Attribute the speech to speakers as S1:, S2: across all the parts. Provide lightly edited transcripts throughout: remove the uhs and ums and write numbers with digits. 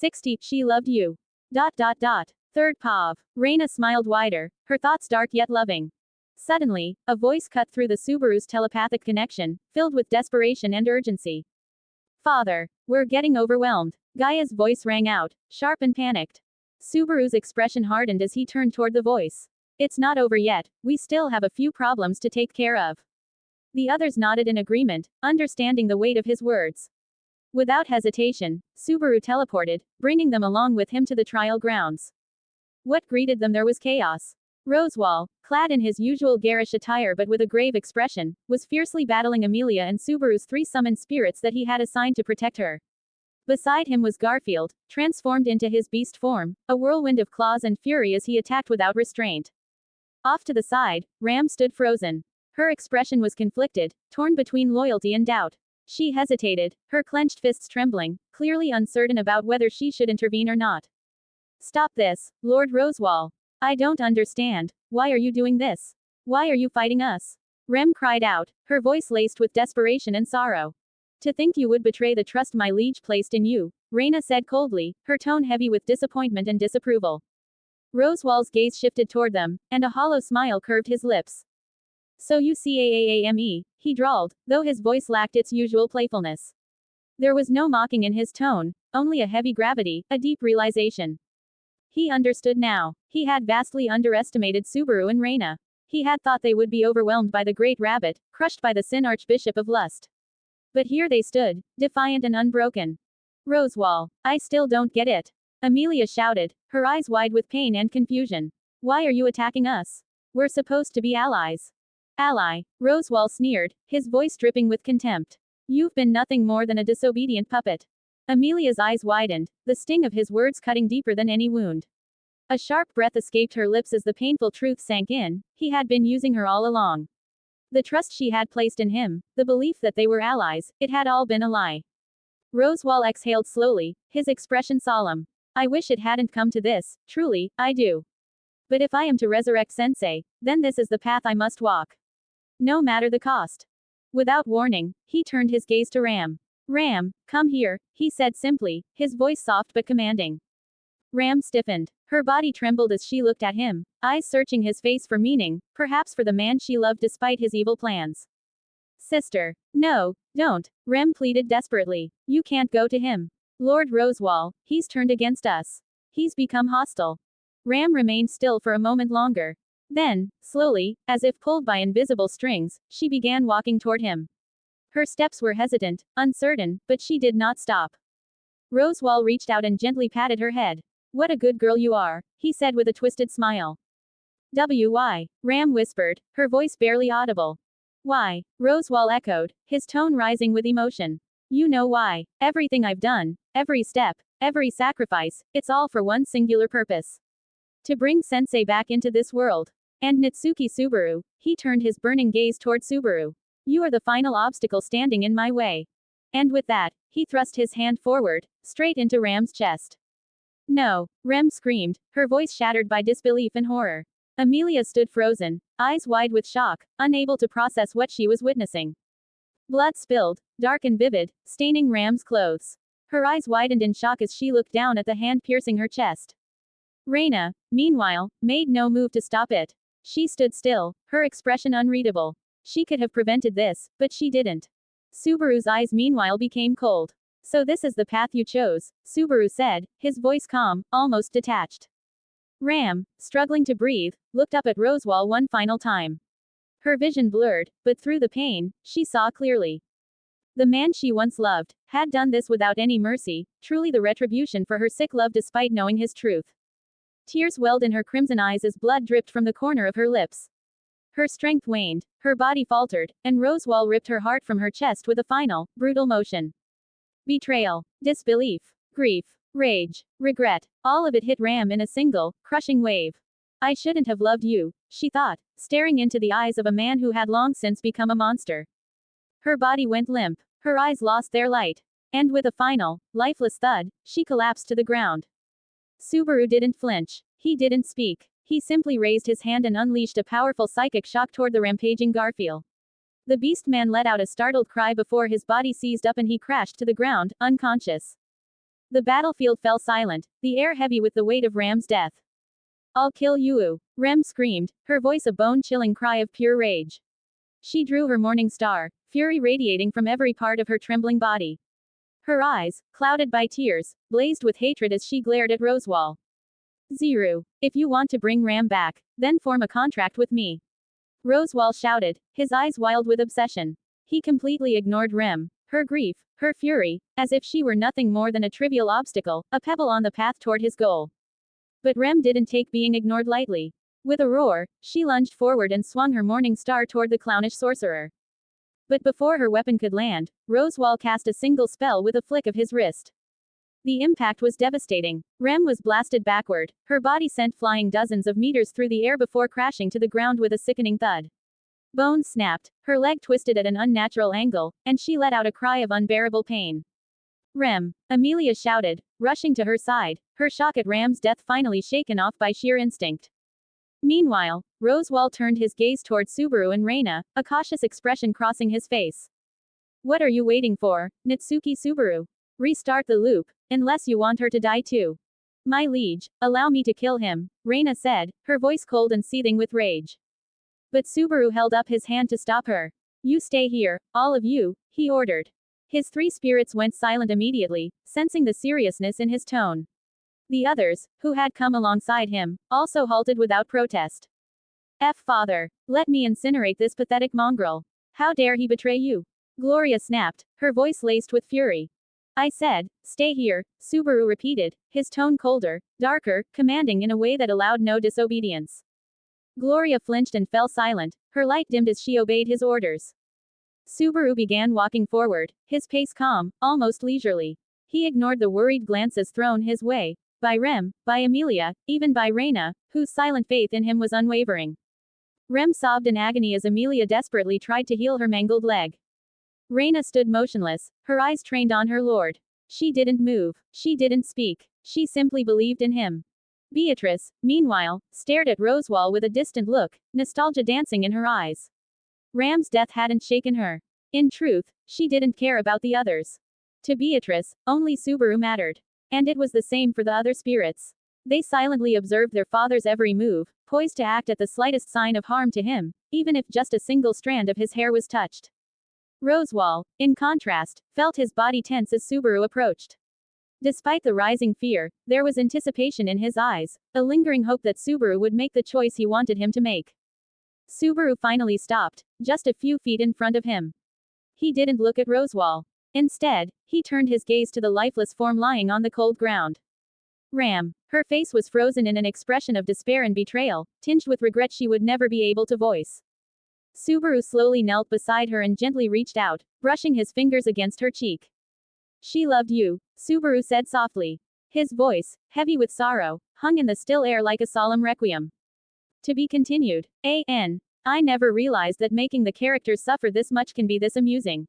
S1: 60. She loved you. ... Third POV. Reina smiled wider, her thoughts dark yet loving. Suddenly, a voice cut through the Subaru's telepathic connection, filled with desperation and urgency. Father, we're getting overwhelmed. Gaia's voice rang out, sharp and panicked. Subaru's expression hardened as he turned toward the voice. It's not over yet, we still have a few problems to take care of. The others nodded in agreement, understanding the weight of his words. Without hesitation, Subaru teleported, bringing them along with him to the trial grounds. What greeted them there was chaos. Rosewall, clad in his usual garish attire but with a grave expression, was fiercely battling Amelia and Subaru's three summoned spirits that he had assigned to protect her. Beside him was Garfield, transformed into his beast form, a whirlwind of claws and fury as he attacked without restraint. Off to the side, Ram stood frozen. Her expression was conflicted, torn between loyalty and doubt. She hesitated, her clenched fists trembling, clearly uncertain about whether she should intervene or not. Stop this, Lord Rosewall. I don't understand. Why are you doing this? Why are you fighting us? Rem cried out, her voice laced with desperation and sorrow. To think you would betray the trust my liege placed in you, Reina said coldly, her tone heavy with disappointment and disapproval. Rosewall's gaze shifted toward them, and a hollow smile curved his lips. So you see AAAME, he drawled, though his voice lacked its usual playfulness. There was no mocking in his tone, only a heavy gravity, a deep realization. He understood now. He had vastly underestimated Subaru and Reina. He had thought they would be overwhelmed by the Great Rabbit, crushed by the Sin Archbishop of Lust. But here they stood, defiant and unbroken. Rosewall, I still don't get it. Amelia shouted, her eyes wide with pain and confusion. Why are you attacking us? We're supposed to be allies. Ally, Rosewall sneered, his voice dripping with contempt. You've been nothing more than a disobedient puppet. Amelia's eyes widened, the sting of his words cutting deeper than any wound. A sharp breath escaped her lips as the painful truth sank in, he had been using her all along. The trust she had placed in him, the belief that they were allies, it had all been a lie. Rosewall exhaled slowly, his expression solemn. I wish it hadn't come to this, truly, I do. But if I am to resurrect Sensei, then this is the path I must walk. No matter the cost. Without warning, he turned his gaze to Ram. Ram, come here, he said simply, his voice soft but commanding. Ram stiffened. Her body trembled as she looked at him, eyes searching his face for meaning, perhaps for the man she loved despite his evil plans. Sister. No, don't, Rem pleaded desperately. You can't go to him. Lord Rosewall, he's turned against us. He's become hostile. Ram remained still for a moment longer. Then, slowly, as if pulled by invisible strings, she began walking toward him. Her steps were hesitant, uncertain, but she did not stop. Rosewall reached out and gently patted her head. What a good girl you are, he said with a twisted smile. Why? Ram whispered, her voice barely audible. Why? Rosewall echoed, his tone rising with emotion. You know why. Everything I've done, every step, every sacrifice, it's all for one singular purpose. To bring Sensei back into this world. And Natsuki Subaru, he turned his burning gaze toward Subaru. You are the final obstacle standing in my way. And with that, he thrust his hand forward, straight into Ram's chest. No, Rem screamed, her voice shattered by disbelief and horror. Amelia stood frozen, eyes wide with shock, unable to process what she was witnessing. Blood spilled, dark and vivid, staining Ram's clothes. Her eyes widened in shock as she looked down at the hand piercing her chest. Reina, meanwhile, made no move to stop it. She stood still, her expression unreadable. She could have prevented this, but she didn't. Subaru's eyes meanwhile became cold. So this is the path you chose, Subaru said, his voice calm, almost detached. Ram, struggling to breathe, looked up at Rosewall one final time. Her vision blurred, but through the pain, she saw clearly. The man she once loved, had done this without any mercy, truly the retribution for her sick love despite knowing his truth. Tears welled in her crimson eyes as blood dripped from the corner of her lips. Her strength waned, her body faltered, and Rosewall ripped her heart from her chest with a final, brutal motion. Betrayal, disbelief, grief, rage, regret, all of it hit Ram in a single, crushing wave. I shouldn't have loved you, she thought, staring into the eyes of a man who had long since become a monster. Her body went limp, her eyes lost their light. And with a final, lifeless thud, she collapsed to the ground. Subaru didn't flinch. He didn't speak. He simply raised his hand and unleashed a powerful psychic shock toward the rampaging Garfield. The beast man let out a startled cry before his body seized up and he crashed to the ground, unconscious. The battlefield fell silent, the air heavy with the weight of Ram's death. I'll kill you! Rem screamed, her voice a bone-chilling cry of pure rage. She drew her morning star, fury radiating from every part of her trembling body. Her eyes, clouded by tears, blazed with hatred as she glared at Rosewall. Ziru, if you want to bring Ram back, then form a contract with me. Rosewall shouted, his eyes wild with obsession. He completely ignored Rem, her grief, her fury, as if she were nothing more than a trivial obstacle, a pebble on the path toward his goal. But Rem didn't take being ignored lightly. With a roar, she lunged forward and swung her morning star toward the clownish sorcerer. But before her weapon could land, Rosewall cast a single spell with a flick of his wrist. The impact was devastating. Rem was blasted backward, her body sent flying dozens of meters through the air before crashing to the ground with a sickening thud. Bones snapped, her leg twisted at an unnatural angle, and she let out a cry of unbearable pain. Rem, Amelia shouted, rushing to her side, her shock at Ram's death finally shaken off by sheer instinct. Meanwhile, Rosewall turned his gaze toward Subaru and Reina, a cautious expression crossing his face. What are you waiting for, Natsuki Subaru? Restart the loop, unless you want her to die too. My liege, allow me to kill him, Reina said, her voice cold and seething with rage. But Subaru held up his hand to stop her. You stay here, all of you, he ordered. His three spirits went silent immediately, sensing the seriousness in his tone. The others, who had come alongside him, also halted without protest. Father, let me incinerate this pathetic mongrel. How dare he betray you? Gloria snapped, her voice laced with fury. I said, stay here, Subaru repeated, his tone colder, darker, commanding in a way that allowed no disobedience. Gloria flinched and fell silent, her light dimmed as she obeyed his orders. Subaru began walking forward, his pace calm, almost leisurely. He ignored the worried glances thrown his way, by Rem, by Amelia, even by Reina, whose silent faith in him was unwavering. Rem sobbed in agony as Amelia desperately tried to heal her mangled leg. Reina stood motionless, her eyes trained on her lord. She didn't move, she didn't speak, she simply believed in him. Beatrice, meanwhile, stared at Rosewall with a distant look, nostalgia dancing in her eyes. Ram's death hadn't shaken her. In truth, she didn't care about the others. To Beatrice, only Subaru mattered. And it was the same for the other spirits. They silently observed their father's every move, poised to act at the slightest sign of harm to him, even if just a single strand of his hair was touched. Rosewall, in contrast, felt his body tense as Subaru approached. Despite the rising fear, there was anticipation in his eyes, a lingering hope that Subaru would make the choice he wanted him to make. Subaru finally stopped, just a few feet in front of him. He didn't look at Rosewall. Instead, he turned his gaze to the lifeless form lying on the cold ground. Ram. Her face was frozen in an expression of despair and betrayal, tinged with regret she would never be able to voice. Subaru slowly knelt beside her and gently reached out, brushing his fingers against her cheek. She loved you, Subaru said softly. His voice, heavy with sorrow, hung in the still air like a solemn requiem. To be continued. I never realized that making the characters suffer this much can be this amusing.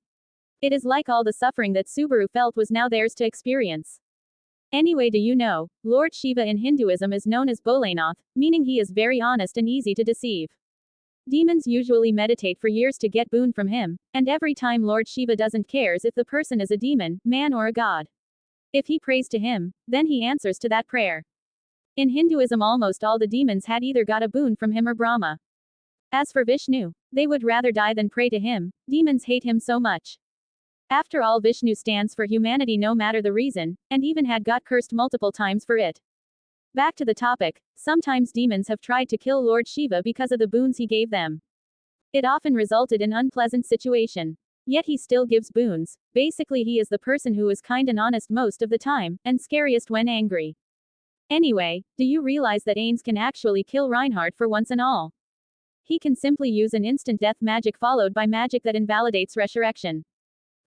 S1: It is like all the suffering that Subaru felt was now theirs to experience. Anyway, do you know, Lord Shiva in Hinduism is known as Bholanath, meaning he is very honest and easy to deceive. Demons usually meditate for years to get boon from him, and every time Lord Shiva doesn't care if the person is a demon, man or a god. If he prays to him, then he answers to that prayer. In Hinduism almost all the demons had either got a boon from him or Brahma. As for Vishnu, they would rather die than pray to him, demons hate him so much. After all, Vishnu stands for humanity no matter the reason, and even had got cursed multiple times for it. Back to the topic, sometimes demons have tried to kill Lord Shiva because of the boons he gave them. It often resulted in unpleasant situation. Yet he still gives boons, basically he is the person who is kind and honest most of the time, and scariest when angry. Anyway, do you realize that Ains can actually kill Reinhard for once and all? He can simply use an instant death magic followed by magic that invalidates resurrection.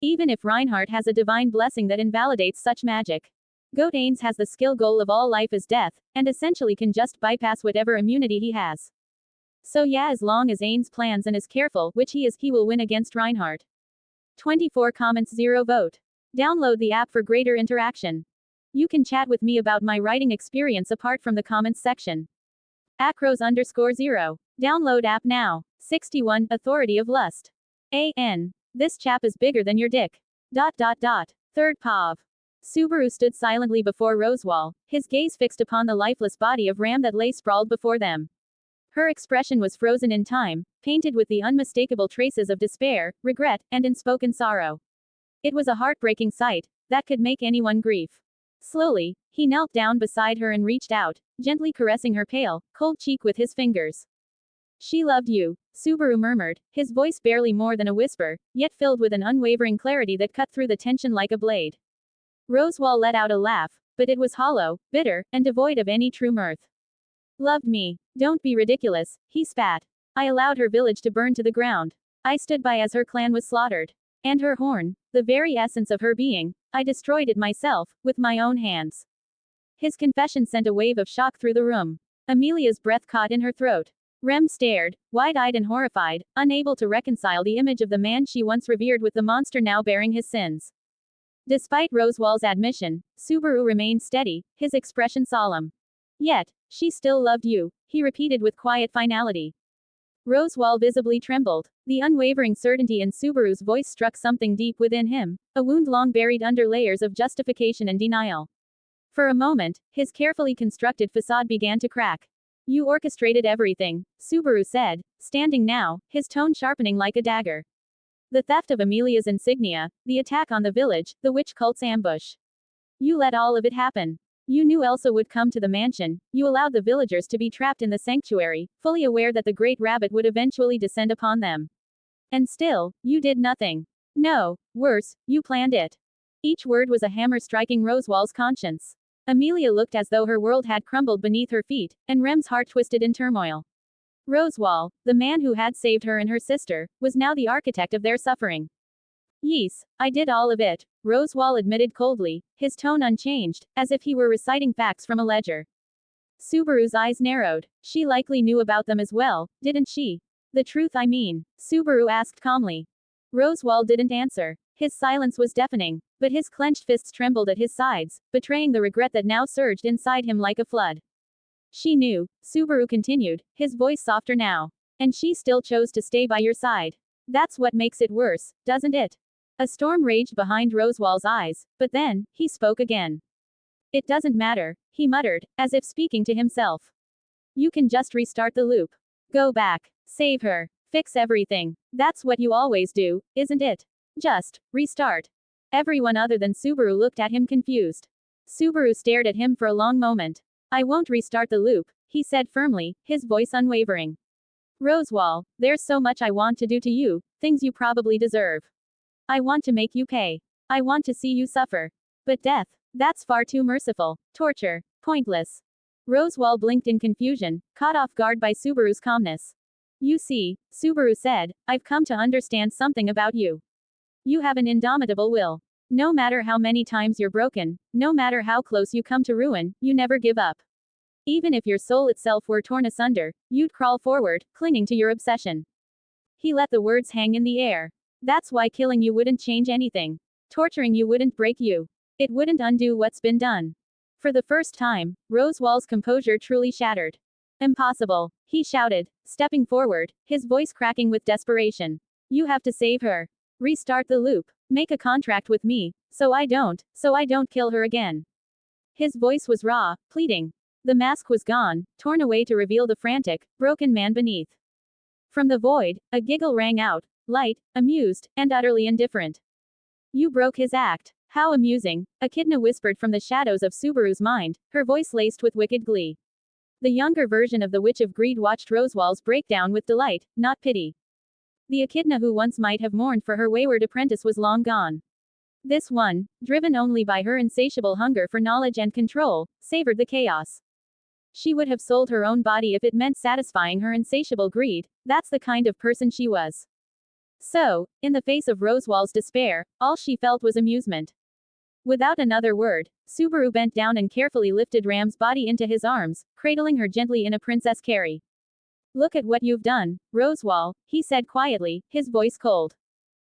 S1: Even if Reinhard has a divine blessing that invalidates such magic. Goat Ains has the skill goal of all life is death, and essentially can just bypass whatever immunity he has. So yeah, as long as Ains plans and is careful, which he is, he will win against Reinhard. 24 comments 0 vote. Download the app for greater interaction. You can chat with me about my writing experience apart from the comments section. Acros_0. Download app now. 61. Authority of Lust. This chap is bigger than your dick. Third Pav. Subaru stood silently before Rosewall, his gaze fixed upon the lifeless body of Ram that lay sprawled before them. Her expression was frozen in time, painted with the unmistakable traces of despair, regret, and unspoken sorrow. It was a heartbreaking sight that could make anyone grieve. Slowly, he knelt down beside her and reached out, gently caressing her pale, cold cheek with his fingers. She loved you, Subaru murmured, his voice barely more than a whisper, yet filled with an unwavering clarity that cut through the tension like a blade. Rosewall let out a laugh, but it was hollow, bitter, and devoid of any true mirth. Loved me. Don't be ridiculous, he spat. I allowed her village to burn to the ground. I stood by as her clan was slaughtered. And her horn, the very essence of her being, I destroyed it myself, with my own hands. His confession sent a wave of shock through the room. Amelia's breath caught in her throat. Rem stared, wide-eyed and horrified, unable to reconcile the image of the man she once revered with the monster now bearing his sins. Despite Rosewall's admission, Subaru remained steady, his expression solemn. Yet, she still loved you, he repeated with quiet finality. Rosewall visibly trembled. The unwavering certainty in Subaru's voice struck something deep within him, a wound long buried under layers of justification and denial. For a moment, his carefully constructed facade began to crack. You orchestrated everything, Subaru said, standing now, his tone sharpening like a dagger. The theft of Amelia's insignia, the attack on the village, the witch cult's ambush. You let all of it happen. You knew Elsa would come to the mansion, you allowed the villagers to be trapped in the sanctuary, fully aware that the Great Rabbit would eventually descend upon them. And still, you did nothing. No, worse, you planned it. Each word was a hammer striking Rosewall's conscience. Amelia looked as though her world had crumbled beneath her feet, and Rem's heart twisted in turmoil. Rosewall, the man who had saved her and her sister, was now the architect of their suffering. Yes, I did all of it, Rosewall admitted coldly, his tone unchanged, as if he were reciting facts from a ledger. Subaru's eyes narrowed. She likely knew about them as well, didn't she? The truth I mean, Subaru asked calmly. Rosewall didn't answer. His silence was deafening, but his clenched fists trembled at his sides, betraying the regret that now surged inside him like a flood. She knew, Subaru continued, his voice softer now. And she still chose to stay by your side. That's what makes it worse, doesn't it? A storm raged behind Rosewall's eyes, but then, he spoke again. It doesn't matter, he muttered, as if speaking to himself. You can just restart the loop. Go back. Save her. Fix everything. That's what you always do, isn't it? Just, restart. Everyone other than Subaru looked at him confused. Subaru stared at him for a long moment. I won't restart the loop, he said firmly, his voice unwavering. Rosewall, there's so much I want to do to you, things you probably deserve. I want to make you pay. I want to see you suffer. But death, that's far too merciful. Torture, pointless. Rosewall blinked in confusion, caught off guard by Subaru's calmness. You see, Subaru said, I've come to understand something about you. You have an indomitable will. No matter how many times you're broken, no matter how close you come to ruin, you never give up. Even if your soul itself were torn asunder, you'd crawl forward, clinging to your obsession. He let the words hang in the air. That's why killing you wouldn't change anything. Torturing you wouldn't break you. It wouldn't undo what's been done. For the first time, Rosewall's composure truly shattered. Impossible, he shouted, stepping forward, his voice cracking with desperation. You have to save her. Restart the loop. Make a contract with me, so I don't kill her again. His voice was raw, pleading. The mask was gone, torn away to reveal the frantic, broken man beneath. From the void, a giggle rang out, light, amused, and utterly indifferent. You broke his act. How amusing, Echidna whispered from the shadows of Subaru's mind, her voice laced with wicked glee. The younger version of the Witch of Greed watched Rosewall's breakdown with delight, not pity. The Echidna who once might have mourned for her wayward apprentice was long gone. This one, driven only by her insatiable hunger for knowledge and control, savored the chaos. She would have sold her own body if it meant satisfying her insatiable greed, that's the kind of person she was. So, in the face of Rosewall's despair, all she felt was amusement. Without another word, Subaru bent down and carefully lifted Ram's body into his arms, cradling her gently in a princess carry. Look at what you've done, Rosewall, he said quietly, his voice cold.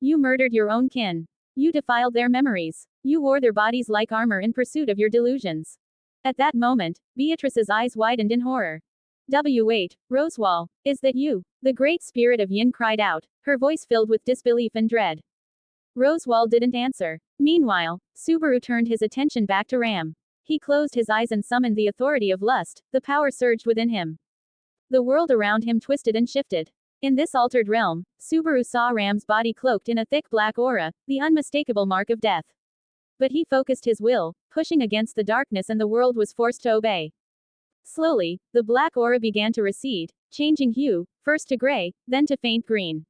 S1: You murdered your own kin. You defiled their memories. You wore their bodies like armor in pursuit of your delusions. At that moment, Beatrice's eyes widened in horror. Wait, Rosewall, is that you? The great spirit of Yin cried out, her voice filled with disbelief and dread. Rosewall didn't answer. Meanwhile, Subaru turned his attention back to Ram. He closed his eyes and summoned the authority of lust. The power surged within him. The world around him twisted and shifted. In this altered realm, Subaru saw Ram's body cloaked in a thick black aura, the unmistakable mark of death. But he focused his will, pushing against the darkness, and the world was forced to obey. Slowly, the black aura began to recede, changing hue, first to gray, then to faint green.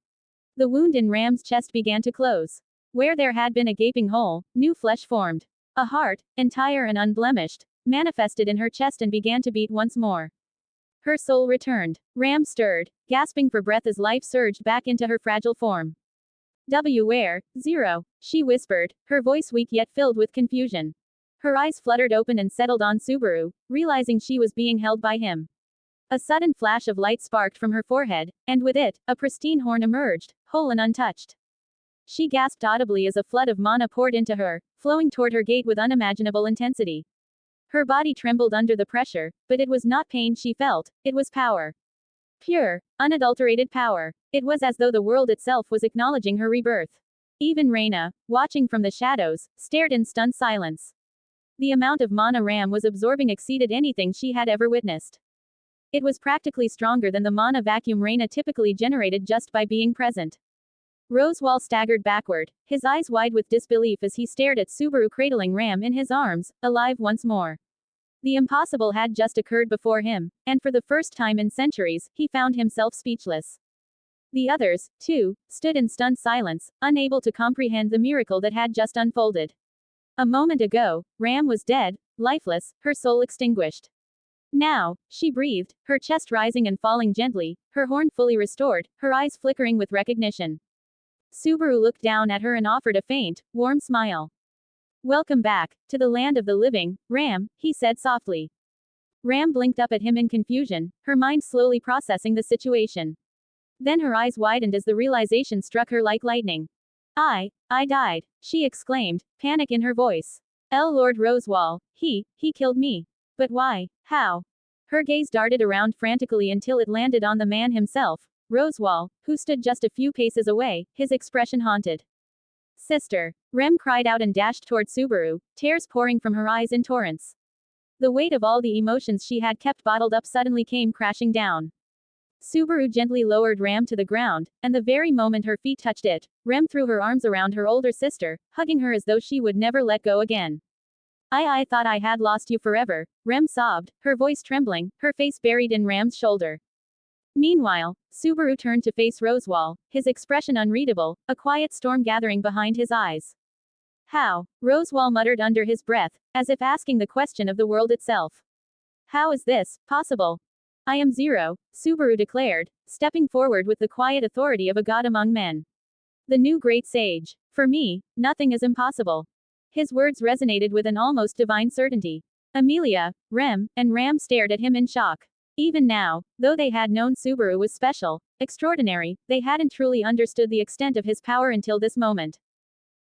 S1: The wound in Ram's chest began to close. Where there had been a gaping hole, new flesh formed. A heart, entire and unblemished, manifested in her chest and began to beat once more. Her soul returned. Ram stirred, gasping for breath as life surged back into her fragile form. Where? Zero, she whispered, her voice weak yet filled with confusion. Her eyes fluttered open and settled on Subaru, realizing she was being held by him. A sudden flash of light sparked from her forehead, and with it, a pristine horn emerged, whole and untouched. She gasped audibly as a flood of mana poured into her, flowing toward her gate with unimaginable intensity. Her body trembled under the pressure, but it was not pain she felt, it was power. Pure, unadulterated power. It was as though the world itself was acknowledging her rebirth. Even Reina, watching from the shadows, stared in stunned silence. The amount of mana Ram was absorbing exceeded anything she had ever witnessed. It was practically stronger than the mana vacuum Reina typically generated just by being present. Rosewall staggered backward, his eyes wide with disbelief as he stared at Subaru cradling Ram in his arms, alive once more. The impossible had just occurred before him, and for the first time in centuries, he found himself speechless. The others, too, stood in stunned silence, unable to comprehend the miracle that had just unfolded. A moment ago, Ram was dead, lifeless, her soul extinguished. Now, she breathed, her chest rising and falling gently, her horn fully restored, her eyes flickering with recognition. Subaru looked down at her and offered a faint, warm smile. Welcome back, to the land of the living, Ram, he said softly. Ram blinked up at him in confusion, her mind slowly processing the situation. Then her eyes widened as the realization struck her like lightning. I died, she exclaimed, panic in her voice. Lord Rosewall, he killed me. But why? How? Her gaze darted around frantically until it landed on the man himself, Rosewall, who stood just a few paces away, his expression haunted. Sister! Rem cried out and dashed toward Subaru, tears pouring from her eyes in torrents. The weight of all the emotions she had kept bottled up suddenly came crashing down. Subaru gently lowered Ram to the ground, and the very moment her feet touched it, Rem threw her arms around her older sister, hugging her as though she would never let go again. I thought I had lost you forever, Rem sobbed, her voice trembling, her face buried in Ram's shoulder. Meanwhile, Subaru turned to face Rosewall, his expression unreadable, a quiet storm gathering behind his eyes. How? Rosewall muttered under his breath, as if asking the question of the world itself. How is this possible? I am Zero, Subaru declared, stepping forward with the quiet authority of a god among men. The new great sage. For me, nothing is impossible. His words resonated with an almost divine certainty. Amelia, Rem, and Ram stared at him in shock. Even now, though they had known Subaru was special, extraordinary, they hadn't truly understood the extent of his power until this moment.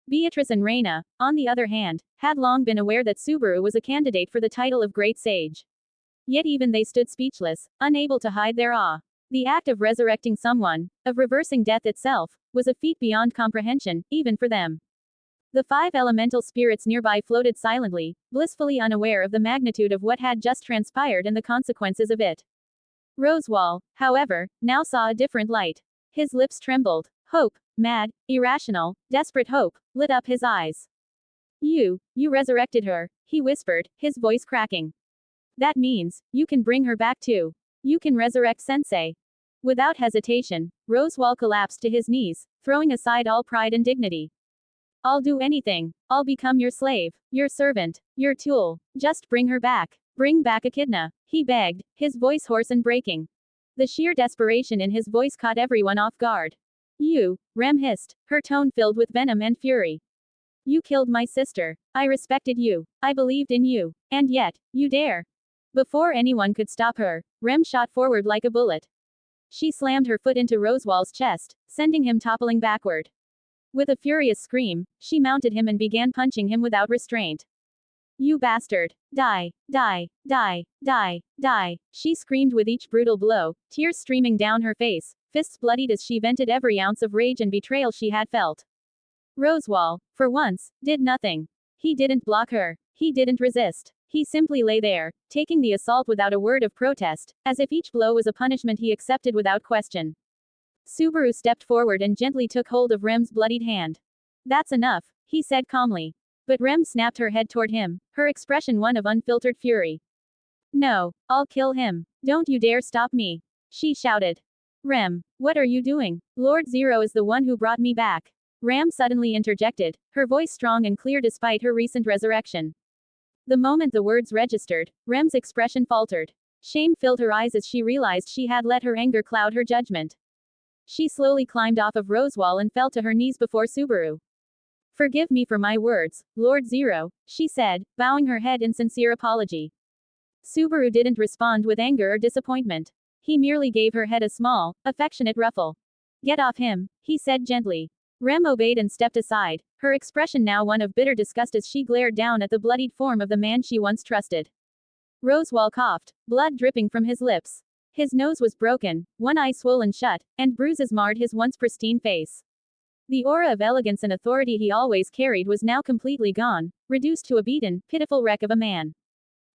S1: Beatrice and Reina, on the other hand, had long been aware that Subaru was a candidate for the title of Great Sage. Yet even they stood speechless, unable to hide their awe. The act of resurrecting someone, of reversing death itself, was a feat beyond comprehension, even for them. The 5 elemental spirits nearby floated silently, blissfully unaware of the magnitude of what had just transpired and the consequences of it. Rosewall, however, now saw a different light. His lips trembled. Hope, mad, irrational, desperate hope, lit up his eyes. You resurrected her, he whispered, his voice cracking. That means, you can bring her back too. You can resurrect Sensei. Without hesitation, Rosewall collapsed to his knees, throwing aside all pride and dignity. I'll do anything. I'll become your slave, your servant, your tool. Just bring her back. Bring back Echidna, he begged, his voice hoarse and breaking. The sheer desperation in his voice caught everyone off guard. You, Rem hissed, her tone filled with venom and fury. You killed my sister. I respected you. I believed in you. And yet, you dare. Before anyone could stop her, Rem shot forward like a bullet. She slammed her foot into Rosewall's chest, sending him toppling backward. With a furious scream, she mounted him and began punching him without restraint. You bastard! Die! Die! Die! Die! Die! She screamed with each brutal blow, tears streaming down her face, fists bloodied as she vented every ounce of rage and betrayal she had felt. Rosewall, for once, did nothing. He didn't block her. He didn't resist. He simply lay there, taking the assault without a word of protest, as if each blow was a punishment he accepted without question. Subaru stepped forward and gently took hold of Rem's bloodied hand. That's enough, he said calmly. But Rem snapped her head toward him, her expression one of unfiltered fury. No, I'll kill him. Don't you dare stop me, she shouted. Rem, what are you doing? Lord Zero is the one who brought me back. Ram suddenly interjected, her voice strong and clear despite her recent resurrection. The moment the words registered, Rem's expression faltered. Shame filled her eyes as she realized she had let her anger cloud her judgment. She slowly climbed off of Rosewall and fell to her knees before Subaru. Forgive me for my words, Lord Zero, she said, bowing her head in sincere apology. Subaru didn't respond with anger or disappointment. He merely gave her head a small, affectionate ruffle. Get off him, he said gently. Rem obeyed and stepped aside, her expression now one of bitter disgust as she glared down at the bloodied form of the man she once trusted. Rosewall coughed, blood dripping from his lips. His nose was broken, one eye swollen shut, and bruises marred his once pristine face. The aura of elegance and authority he always carried was now completely gone, reduced to a beaten, pitiful wreck of a man.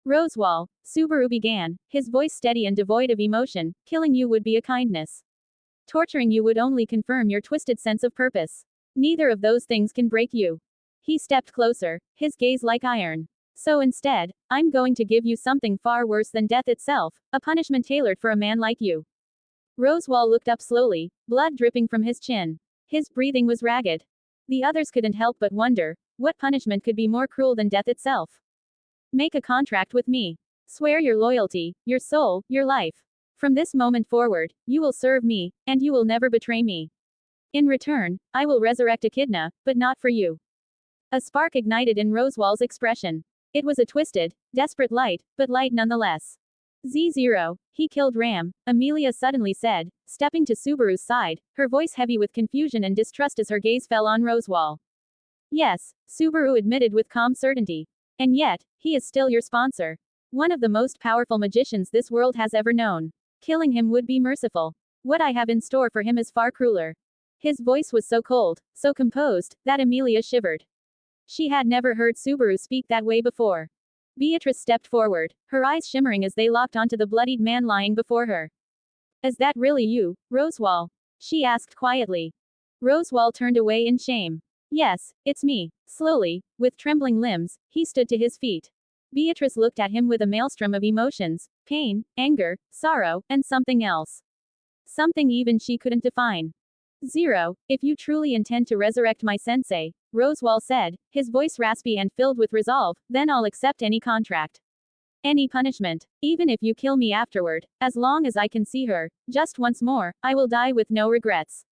S1: Rosewall, Subaru began, his voice steady and devoid of emotion, killing you would be a kindness. Torturing you would only confirm your twisted sense of purpose. Neither of those things can break you. He stepped closer, his gaze like iron. So instead, I'm going to give you something far worse than death itself, a punishment tailored for a man like you. Rosewall looked up slowly, blood dripping from his chin. His breathing was ragged. The others couldn't help but wonder, what punishment could be more cruel than death itself? Make a contract with me. Swear your loyalty, your soul, your life. From this moment forward, you will serve me, and you will never betray me. In return, I will resurrect Echidna, but not for you. A spark ignited in Rosewall's expression. It was a twisted, desperate light, but light nonetheless. Z0, he killed Ram, Amelia suddenly said, stepping to Subaru's side, her voice heavy with confusion and distrust as her gaze fell on Rosewall. Yes, Subaru admitted with calm certainty. And yet, he is still your sponsor. One of the most powerful magicians this world has ever known. Killing him would be merciful. What I have in store for him is far crueler. His voice was so cold, so composed, that Amelia shivered. She had never heard Subaru speak that way before. Beatrice stepped forward, her eyes shimmering as they locked onto the bloodied man lying before her. Is that really you, Rosewall? She asked quietly. Rosewall turned away in shame. Yes, it's me. Slowly, with trembling limbs, he stood to his feet. Beatrice looked at him with a maelstrom of emotions, pain, anger, sorrow, and something else. Something even she couldn't define. Zero, if you truly intend to resurrect my sensei, Rosewall said, his voice raspy and filled with resolve, then I'll accept any contract. Any punishment, even if you kill me afterward, as long as I can see her, just once more, I will die with no regrets.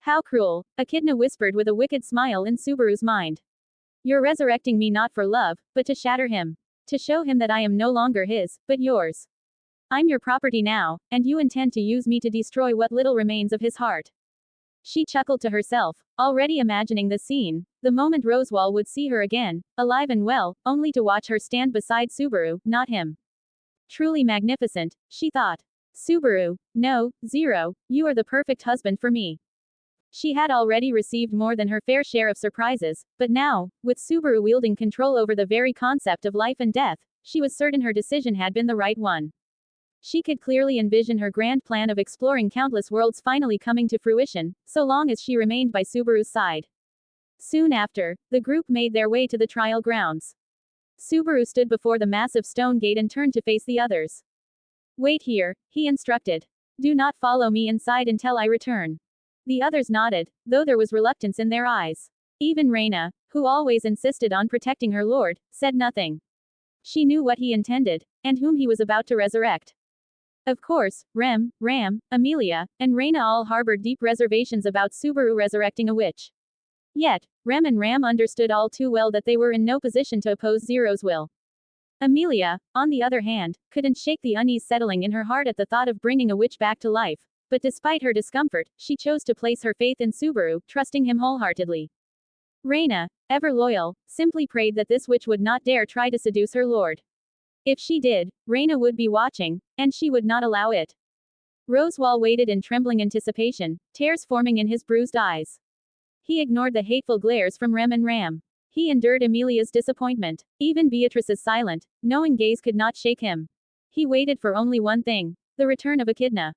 S1: How cruel, Echidna whispered with a wicked smile in Subaru's mind. You're resurrecting me not for love, but to shatter him. To show him that I am no longer his, but yours. I'm your property now, and you intend to use me to destroy what little remains of his heart. She chuckled to herself, already imagining the scene, the moment Rosewall would see her again, alive and well, only to watch her stand beside Subaru, not him. Truly magnificent, she thought. Subaru, no, Zero, you are the perfect husband for me. She had already received more than her fair share of surprises, but now, with Subaru wielding control over the very concept of life and death, she was certain her decision had been the right one. She could clearly envision her grand plan of exploring countless worlds finally coming to fruition, so long as she remained by Subaru's side. Soon after, the group made their way to the trial grounds. Subaru stood before the massive stone gate and turned to face the others. Wait here, he instructed. Do not follow me inside until I return. The others nodded, though there was reluctance in their eyes. Even Reina, who always insisted on protecting her lord, said nothing. She knew what he intended, and whom he was about to resurrect. Of course, Ram, Amelia, and Reina all harbored deep reservations about Subaru resurrecting a witch. Yet, Rem and Ram understood all too well that they were in no position to oppose Zero's will. Amelia, on the other hand, couldn't shake the unease settling in her heart at the thought of bringing a witch back to life, but despite her discomfort, she chose to place her faith in Subaru, trusting him wholeheartedly. Reina, ever loyal, simply prayed that this witch would not dare try to seduce her lord. If she did, Reina would be watching, and she would not allow it. Rosewall waited in trembling anticipation, tears forming in his bruised eyes. He ignored the hateful glares from Rem and Ram. He endured Emilia's disappointment. Even Beatrice's silent, knowing gaze could not shake him. He waited for only one thing: the return of Echidna.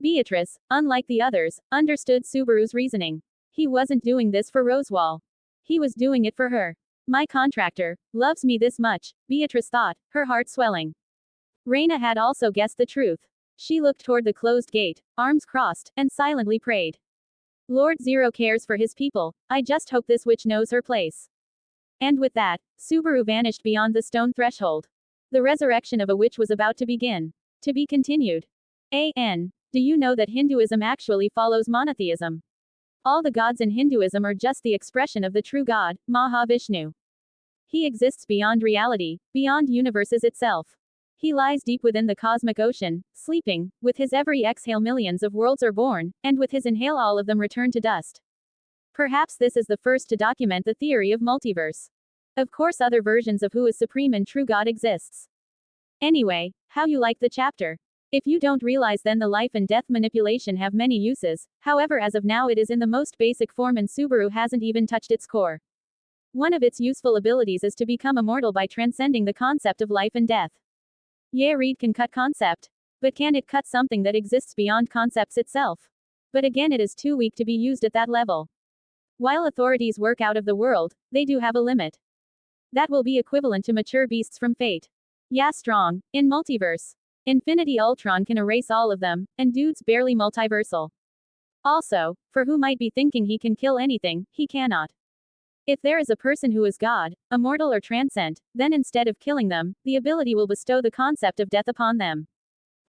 S1: Beatrice, unlike the others, understood Subaru's reasoning. He wasn't doing this for Rosewall. He was doing it for her. My contractor loves me this much, Beatrice thought, her heart swelling. Reina had also guessed the truth. She looked toward the closed gate, arms crossed, and silently prayed. Lord Zero cares for his people. I just hope this witch knows her place. And with that, Subaru vanished beyond the stone threshold. The resurrection of a witch was about to begin. To be continued. A.N. Do you know that Hinduism actually follows monotheism? All the gods in Hinduism are just the expression of the true God, Mahavishnu. He exists beyond reality, beyond universes itself. He lies deep within the cosmic ocean, sleeping. With his every exhale millions of worlds are born, and with his inhale all of them return to dust. Perhaps this is the first to document the theory of multiverse. Of course other versions of who is supreme and true God exists. Anyway, how you like the chapter? If you don't realize then the life and death manipulation have many uses, however as of now it is in the most basic form and Subaru hasn't even touched its core. One of its useful abilities is to become immortal by transcending the concept of life and death. Yeah, Reed can cut concept. But can it cut something that exists beyond concepts itself? But again it is too weak to be used at that level. While authorities work out of the world, they do have a limit. That will be equivalent to mature beasts from Fate. Yeah, strong. In multiverse. Infinity Ultron can erase all of them, and dude's barely multiversal. Also, for who might be thinking he can kill anything, he cannot. If there is a person who is God, immortal or transcendent, then instead of killing them, the ability will bestow the concept of death upon them.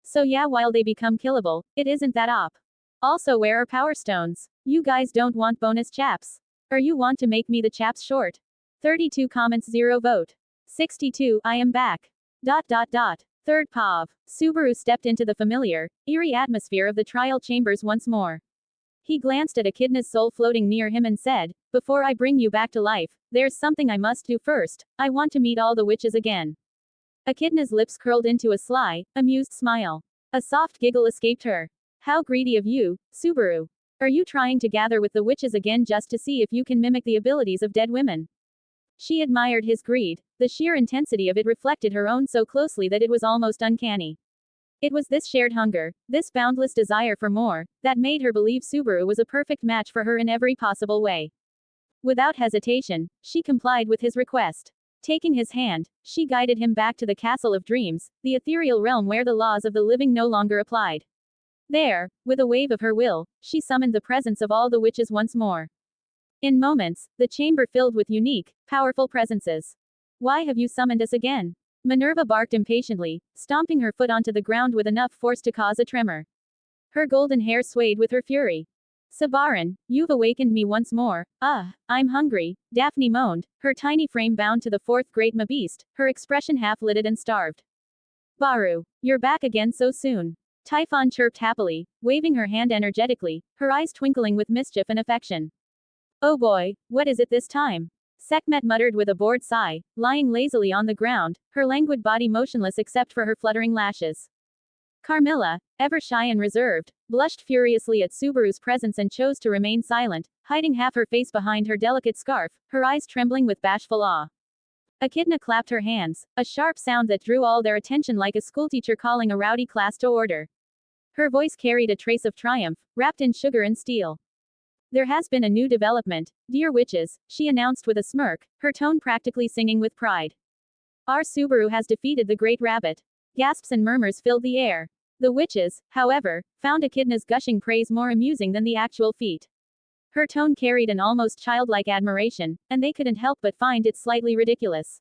S1: So yeah, while they become killable, it isn't that op. Also, where are power stones? You guys don't want bonus chaps. Or you want to make me the chaps short? 32 comments 0 vote. 62 I am back. ... Third POV. Subaru stepped into the familiar, eerie atmosphere of the trial chambers once more. He glanced at Echidna's soul floating near him and said, "Before I bring you back to life, there's something I must do first. I want to meet all the witches again." Echidna's lips curled into a sly, amused smile. A soft giggle escaped her. "How greedy of you, Subaru. Are you trying to gather with the witches again just to see if you can mimic the abilities of dead women?" She admired his greed. The sheer intensity of it reflected her own so closely that it was almost uncanny. It was this shared hunger, this boundless desire for more, that made her believe Subaru was a perfect match for her in every possible way. Without hesitation, she complied with his request. Taking his hand, she guided him back to the Castle of Dreams, the ethereal realm where the laws of the living no longer applied. There, with a wave of her will, she summoned the presence of all the witches once more. In moments, the chamber filled with unique, powerful presences. "Why have you summoned us again?" Minerva barked impatiently, stomping her foot onto the ground with enough force to cause a tremor. Her golden hair swayed with her fury. "Sabaran, you've awakened me once more. I'm hungry," Daphne moaned, her tiny frame bound to the fourth great ma-beast, her expression half-lidded and starved. "Baru, you're back again so soon." Typhon chirped happily, waving her hand energetically, her eyes twinkling with mischief and affection. "Oh boy, what is it this time?" Sekhmet muttered with a bored sigh, lying lazily on the ground, her languid body motionless except for her fluttering lashes. Carmilla, ever shy and reserved, blushed furiously at Subaru's presence and chose to remain silent, hiding half her face behind her delicate scarf, her eyes trembling with bashful awe. Echidna clapped her hands, a sharp sound that drew all their attention like a schoolteacher calling a rowdy class to order. Her voice carried a trace of triumph, wrapped in sugar and steel. "There has been a new development, dear witches," she announced with a smirk, her tone practically singing with pride. "Our Subaru has defeated the Great Rabbit." Gasps and murmurs filled the air. The witches, however, found Echidna's gushing praise more amusing than the actual feat. Her tone carried an almost childlike admiration, and they couldn't help but find it slightly ridiculous.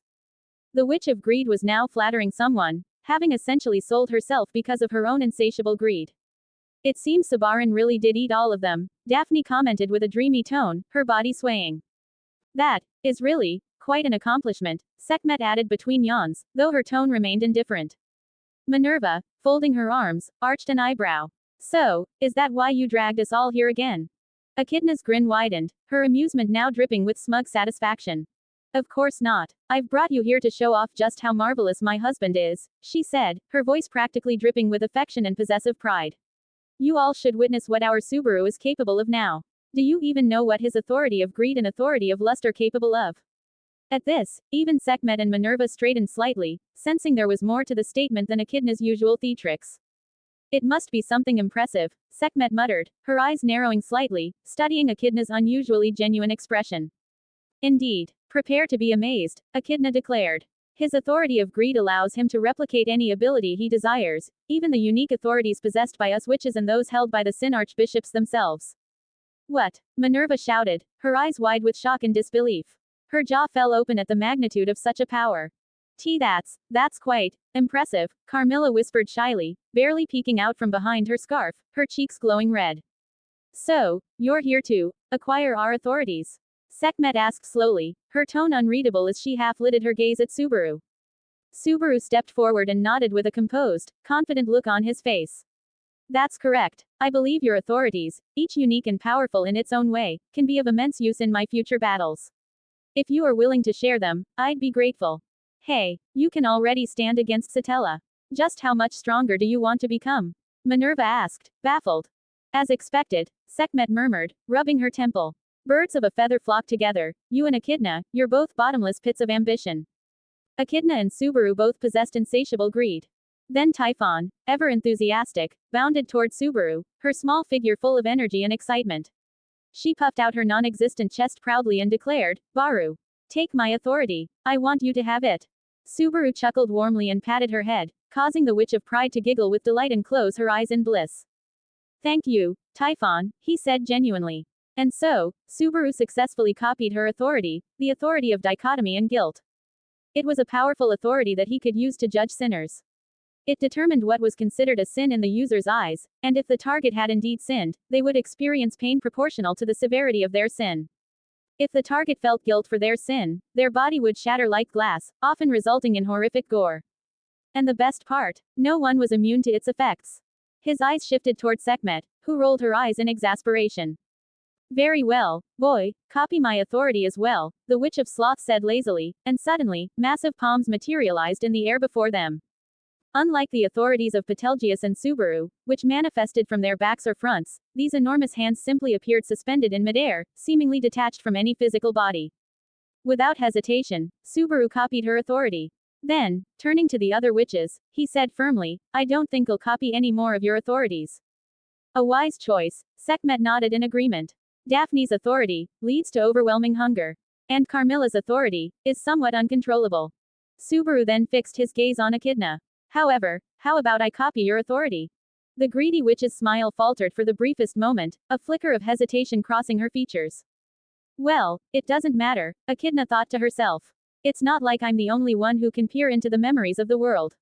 S1: The Witch of Greed was now flattering someone, having essentially sold herself because of her own insatiable greed. "It seems Sabaran really did eat all of them," Daphne commented with a dreamy tone, her body swaying. "That is really quite an accomplishment," Sekhmet added between yawns, though her tone remained indifferent. Minerva, folding her arms, arched an eyebrow. "So, is that why you dragged us all here again?" Echidna's grin widened, her amusement now dripping with smug satisfaction. "Of course not. I've brought you here to show off just how marvelous my husband is," she said, her voice practically dripping with affection and possessive pride. "You all should witness what our Subaru is capable of now." Do you even know what his authority of greed and authority of lust are capable of? At this, even Sekhmet and Minerva straightened slightly, sensing there was more to the statement than Echidna's usual theatrics. It must be something impressive, Sekhmet muttered, her eyes narrowing slightly, studying Echidna's unusually genuine expression. Indeed. Prepare to be amazed, Echidna declared. His authority of greed allows him to replicate any ability he desires, even the unique authorities possessed by us witches and those held by the Sin Archbishops themselves. What? Minerva shouted, her eyes wide with shock and disbelief. Her jaw fell open at the magnitude of such a power. That's quite impressive, Carmilla whispered shyly, barely peeking out from behind her scarf, her cheeks glowing red. So, you're here to acquire our authorities? Sekhmet asked slowly, her tone unreadable as she half-lidded her gaze at Subaru. Subaru stepped forward and nodded with a composed, confident look on his face. That's correct. I believe your authorities, each unique and powerful in its own way, can be of immense use in my future battles. If you are willing to share them, I'd be grateful. Hey, you can already stand against Satella. Just how much stronger do you want to become? Minerva asked, baffled. As expected, Sekhmet murmured, rubbing her temple. Birds of a feather flock together, you and Echidna, you're both bottomless pits of ambition. Echidna and Subaru both possessed insatiable greed. Then Typhon, ever enthusiastic, bounded toward Subaru, her small figure full of energy and excitement. She puffed out her non-existent chest proudly and declared, Baru. Take my authority. I want you to have it. Subaru chuckled warmly and patted her head, causing the Witch of Pride to giggle with delight and close her eyes in bliss. Thank you, Typhon, he said genuinely. And so, Subaru successfully copied her authority, the authority of dichotomy and guilt. It was a powerful authority that he could use to judge sinners. It determined what was considered a sin in the user's eyes, and if the target had indeed sinned, they would experience pain proportional to the severity of their sin. If the target felt guilt for their sin, their body would shatter like glass, often resulting in horrific gore. And the best part, no one was immune to its effects. His eyes shifted toward Sekhmet, who rolled her eyes in exasperation. Very well, boy, copy my authority as well, the Witch of Sloth said lazily, and suddenly, massive palms materialized in the air before them. Unlike the authorities of Betelgeuse and Subaru, which manifested from their backs or fronts, these enormous hands simply appeared suspended in midair, seemingly detached from any physical body. Without hesitation, Subaru copied her authority. Then, turning to the other witches, he said firmly, I don't think I'll copy any more of your authorities. A wise choice, Sekhmet nodded in agreement. Daphne's authority leads to overwhelming hunger. And Carmilla's authority is somewhat uncontrollable. Subaru then fixed his gaze on Echidna. However, how about I copy your authority? The greedy witch's smile faltered for the briefest moment, a flicker of hesitation crossing her features. Well, it doesn't matter, Echidna thought to herself. It's not like I'm the only one who can peer into the memories of the world.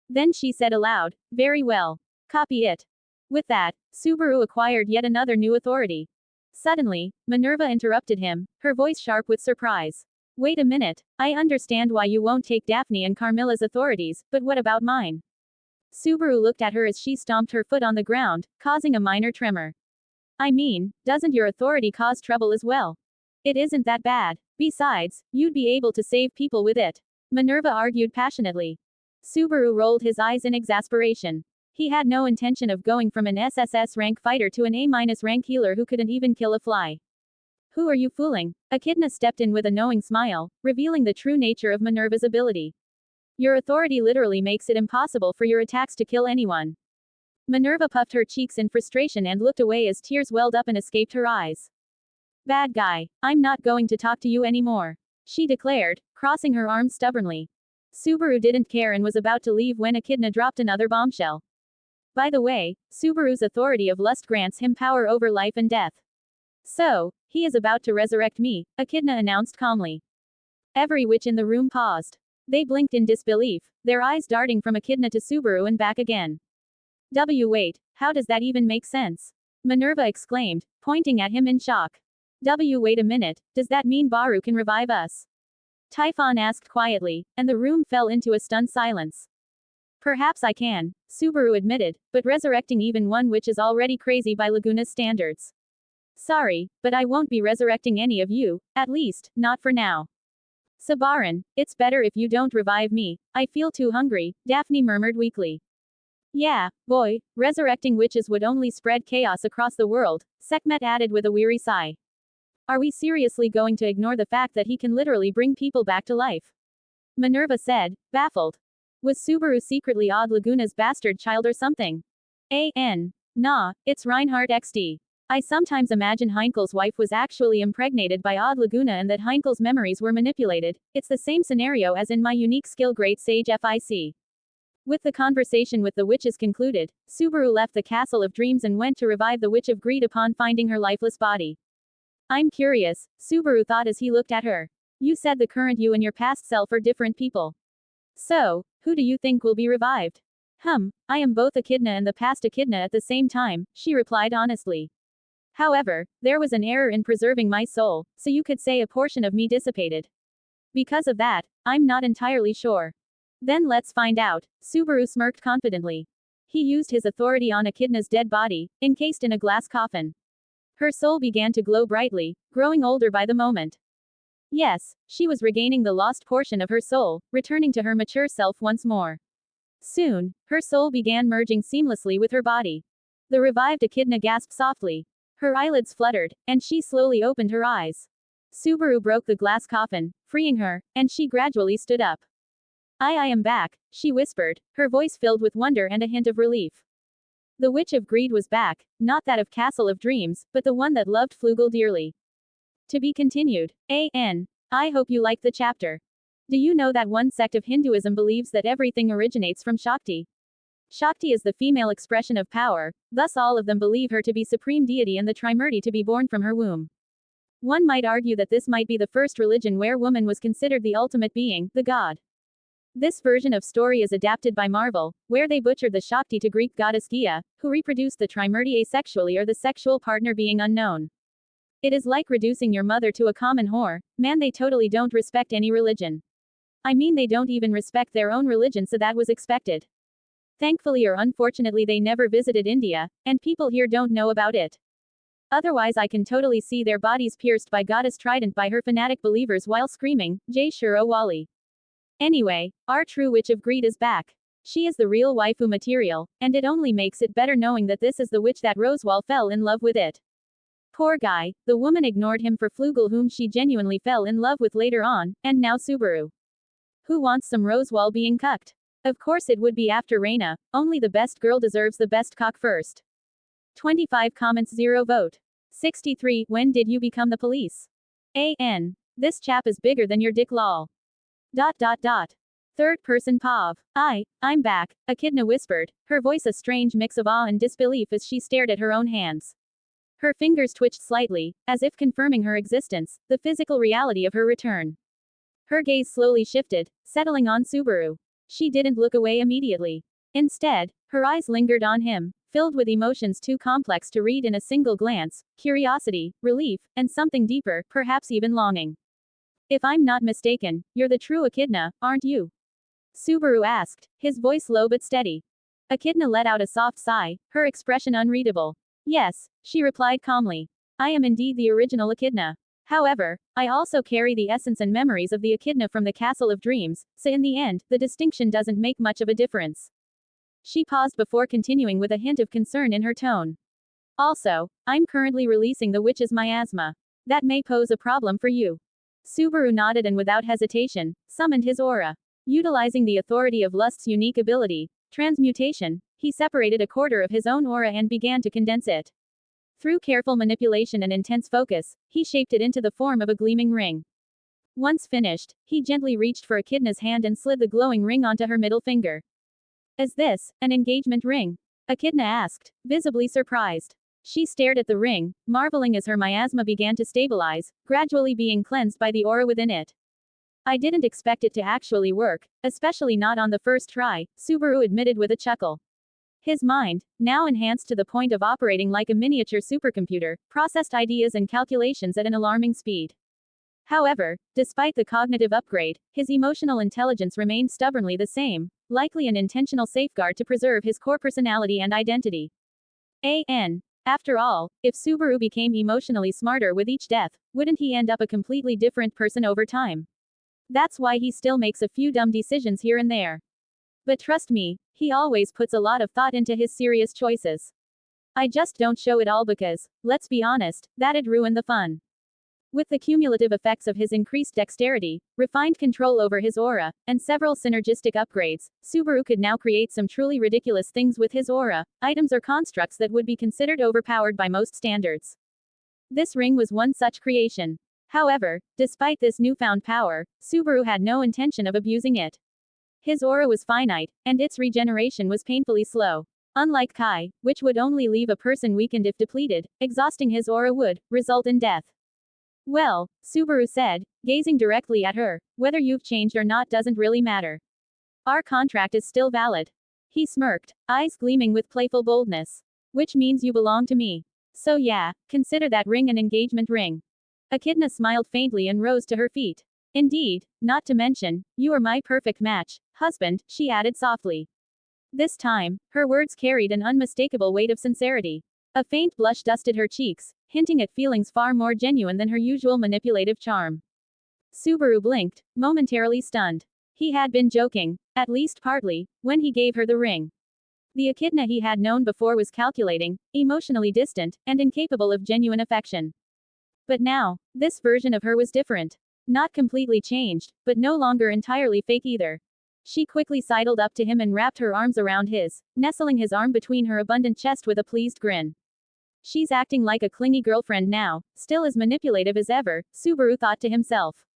S1: Then she said aloud, very well. Copy it. With that, Subaru acquired yet another new authority. Suddenly, Minerva interrupted him, her voice sharp with surprise. Wait a minute, I understand why you won't take Daphne and Carmilla's authorities, but what about mine? Subaru looked at her as she stomped her foot on the ground, causing a minor tremor. I mean, doesn't your authority cause trouble as well? It isn't that bad. Besides, you'd be able to save people with it. Minerva argued passionately. Subaru rolled his eyes in exasperation. He had no intention of going from an SSS rank fighter to an A- rank healer who couldn't even kill a fly. Who are you fooling? Echidna stepped in with a knowing smile, revealing the true nature of Minerva's ability. Your authority literally makes it impossible for your attacks to kill anyone. Minerva puffed her cheeks in frustration and looked away as tears welled up and escaped her eyes. Bad guy, I'm not going to talk to you anymore, she declared, crossing her arms stubbornly. Subaru didn't care and was about to leave when Echidna dropped another bombshell. By the way, Subaru's authority of lust grants him power over life and death. So, he is about to resurrect me, Echidna announced calmly. Every witch in the room paused. They blinked in disbelief, their eyes darting from Echidna to Subaru and back again. Wait, how does that even make sense? Minerva exclaimed, pointing at him in shock. Wait a minute, does that mean Baru can revive us? Typhon asked quietly, and the room fell into a stunned silence. Perhaps I can, Subaru admitted, but resurrecting even one witch is already crazy by Laguna's standards. Sorry, but I won't be resurrecting any of you, at least, not for now. Sabaran, it's better if you don't revive me, I feel too hungry, Daphne murmured weakly. Yeah, boy, resurrecting witches would only spread chaos across the world, Sekhmet added with a weary sigh. Are we seriously going to ignore the fact that he can literally bring people back to life? Minerva said, baffled. Was Subaru secretly Odd Laguna's bastard child or something? Nah, it's Reinhardt XD. I sometimes imagine Heinkel's wife was actually impregnated by Odd Laguna and that Heinkel's memories were manipulated. It's the same scenario as in my unique skill Great Sage FIC. With the conversation with the witches concluded, Subaru left the Castle of Dreams and went to revive the Witch of Greed upon finding her lifeless body. I'm curious, Subaru thought as he looked at her. You said the current you and your past self are different people. So, who do you think will be revived? I am both Echidna and the past Echidna at the same time, she replied honestly. However, there was an error in preserving my soul, so you could say a portion of me dissipated. Because of that, I'm not entirely sure. Then let's find out, Subaru smirked confidently. He used his authority on Echidna's dead body, encased in a glass coffin. Her soul began to glow brightly, growing older by the moment. Yes, she was regaining the lost portion of her soul, returning to her mature self once more. Soon, her soul began merging seamlessly with her body. The revived Echidna gasped softly. Her eyelids fluttered, and she slowly opened her eyes. Subaru broke the glass coffin, freeing her, and she gradually stood up. I am back, she whispered, her voice filled with wonder and a hint of relief. The Witch of Greed was back, not that of Castle of Dreams, but the one that loved Flugel dearly. To be continued. I hope you liked the chapter. Do you know that one sect of Hinduism believes that everything originates from Shakti? Shakti is the female expression of power, thus all of them believe her to be supreme deity and the Trimurti to be born from her womb. One might argue that this might be the first religion where woman was considered the ultimate being, the god. This version of story is adapted by Marvel, where they butchered the Shakti to Greek goddess Gaia, who reproduced the Trimurti asexually or the sexual partner being unknown. It is like reducing your mother to a common whore. Man, they totally don't respect any religion. I mean, they don't even respect their own religion, so that was expected. Thankfully or unfortunately they never visited India, and people here don't know about it. Otherwise I can totally see their bodies pierced by goddess trident by her fanatic believers while screaming, Jai Shuro Wali. Anyway, our true Witch of Greed is back. She is the real waifu material, and it only makes it better knowing that this is the witch that Rosewall fell in love with it. Poor guy, the woman ignored him for Flugel whom she genuinely fell in love with later on, and now Subaru. Who wants some Rosewall being cucked? Of course it would be after Reina, only the best girl deserves the best cock first. 25 comments 0 vote. 63 When did you become the police? This chap is bigger than your dick lol. Third person Pav. I'm back, Echidna whispered, her voice a strange mix of awe and disbelief as she stared at her own hands. Her fingers twitched slightly, as if confirming her existence, the physical reality of her return. Her gaze slowly shifted, settling on Subaru. She didn't look away immediately. Instead, her eyes lingered on him, filled with emotions too complex to read in a single glance, curiosity, relief, and something deeper, perhaps even longing. If I'm not mistaken, you're the true Echidna, aren't you? Subaru asked, his voice low but steady. Echidna let out a soft sigh, her expression unreadable. Yes, she replied calmly. I am indeed the original Echidna. However, I also carry the essence and memories of the Echidna from the Castle of Dreams, so in the end, the distinction doesn't make much of a difference. She paused before continuing with a hint of concern in her tone. Also, I'm currently releasing the witch's miasma. That may pose a problem for you. Subaru nodded and without hesitation, summoned his aura. Utilizing the authority of Lust's unique ability, transmutation, he separated a quarter of his own aura and began to condense it. Through careful manipulation and intense focus, he shaped it into the form of a gleaming ring. Once finished, he gently reached for Echidna's hand and slid the glowing ring onto her middle finger. Is this an engagement ring? Echidna asked, visibly surprised. She stared at the ring, marveling as her miasma began to stabilize, gradually being cleansed by the aura within it. I didn't expect it to actually work, especially not on the first try, Subaru admitted with a chuckle. His mind, now enhanced to the point of operating like a miniature supercomputer, processed ideas and calculations at an alarming speed. However, despite the cognitive upgrade, his emotional intelligence remained stubbornly the same, likely an intentional safeguard to preserve his core personality and identity. After all, if Subaru became emotionally smarter with each death, wouldn't he end up a completely different person over time? That's why he still makes a few dumb decisions here and there. But trust me, he always puts a lot of thought into his serious choices. I just don't show it all because, let's be honest, that'd ruin the fun. With the cumulative effects of his increased dexterity, refined control over his aura, and several synergistic upgrades, Subaru could now create some truly ridiculous things with his aura, items or constructs that would be considered overpowered by most standards. This ring was one such creation. However, despite this newfound power, Subaru had no intention of abusing it. His aura was finite, and its regeneration was painfully slow. Unlike Kai, which would only leave a person weakened if depleted, exhausting his aura would result in death. Well, Subaru said, gazing directly at her, whether you've changed or not doesn't really matter. Our contract is still valid. He smirked, eyes gleaming with playful boldness. Which means you belong to me. So yeah, consider that ring an engagement ring. Echidna smiled faintly and rose to her feet. Indeed, not to mention, you are my perfect match, husband, she added softly. This time, her words carried an unmistakable weight of sincerity. A faint blush dusted her cheeks, hinting at feelings far more genuine than her usual manipulative charm. Subaru blinked, momentarily stunned. He had been joking, at least partly, when he gave her the ring. The Echidna he had known before was calculating, emotionally distant, and incapable of genuine affection. But now, this version of her was different. Not completely changed, but no longer entirely fake either. She quickly sidled up to him and wrapped her arms around his, nestling his arm between her abundant chest with a pleased grin. She's acting like a clingy girlfriend now, still as manipulative as ever, Subaru thought to himself.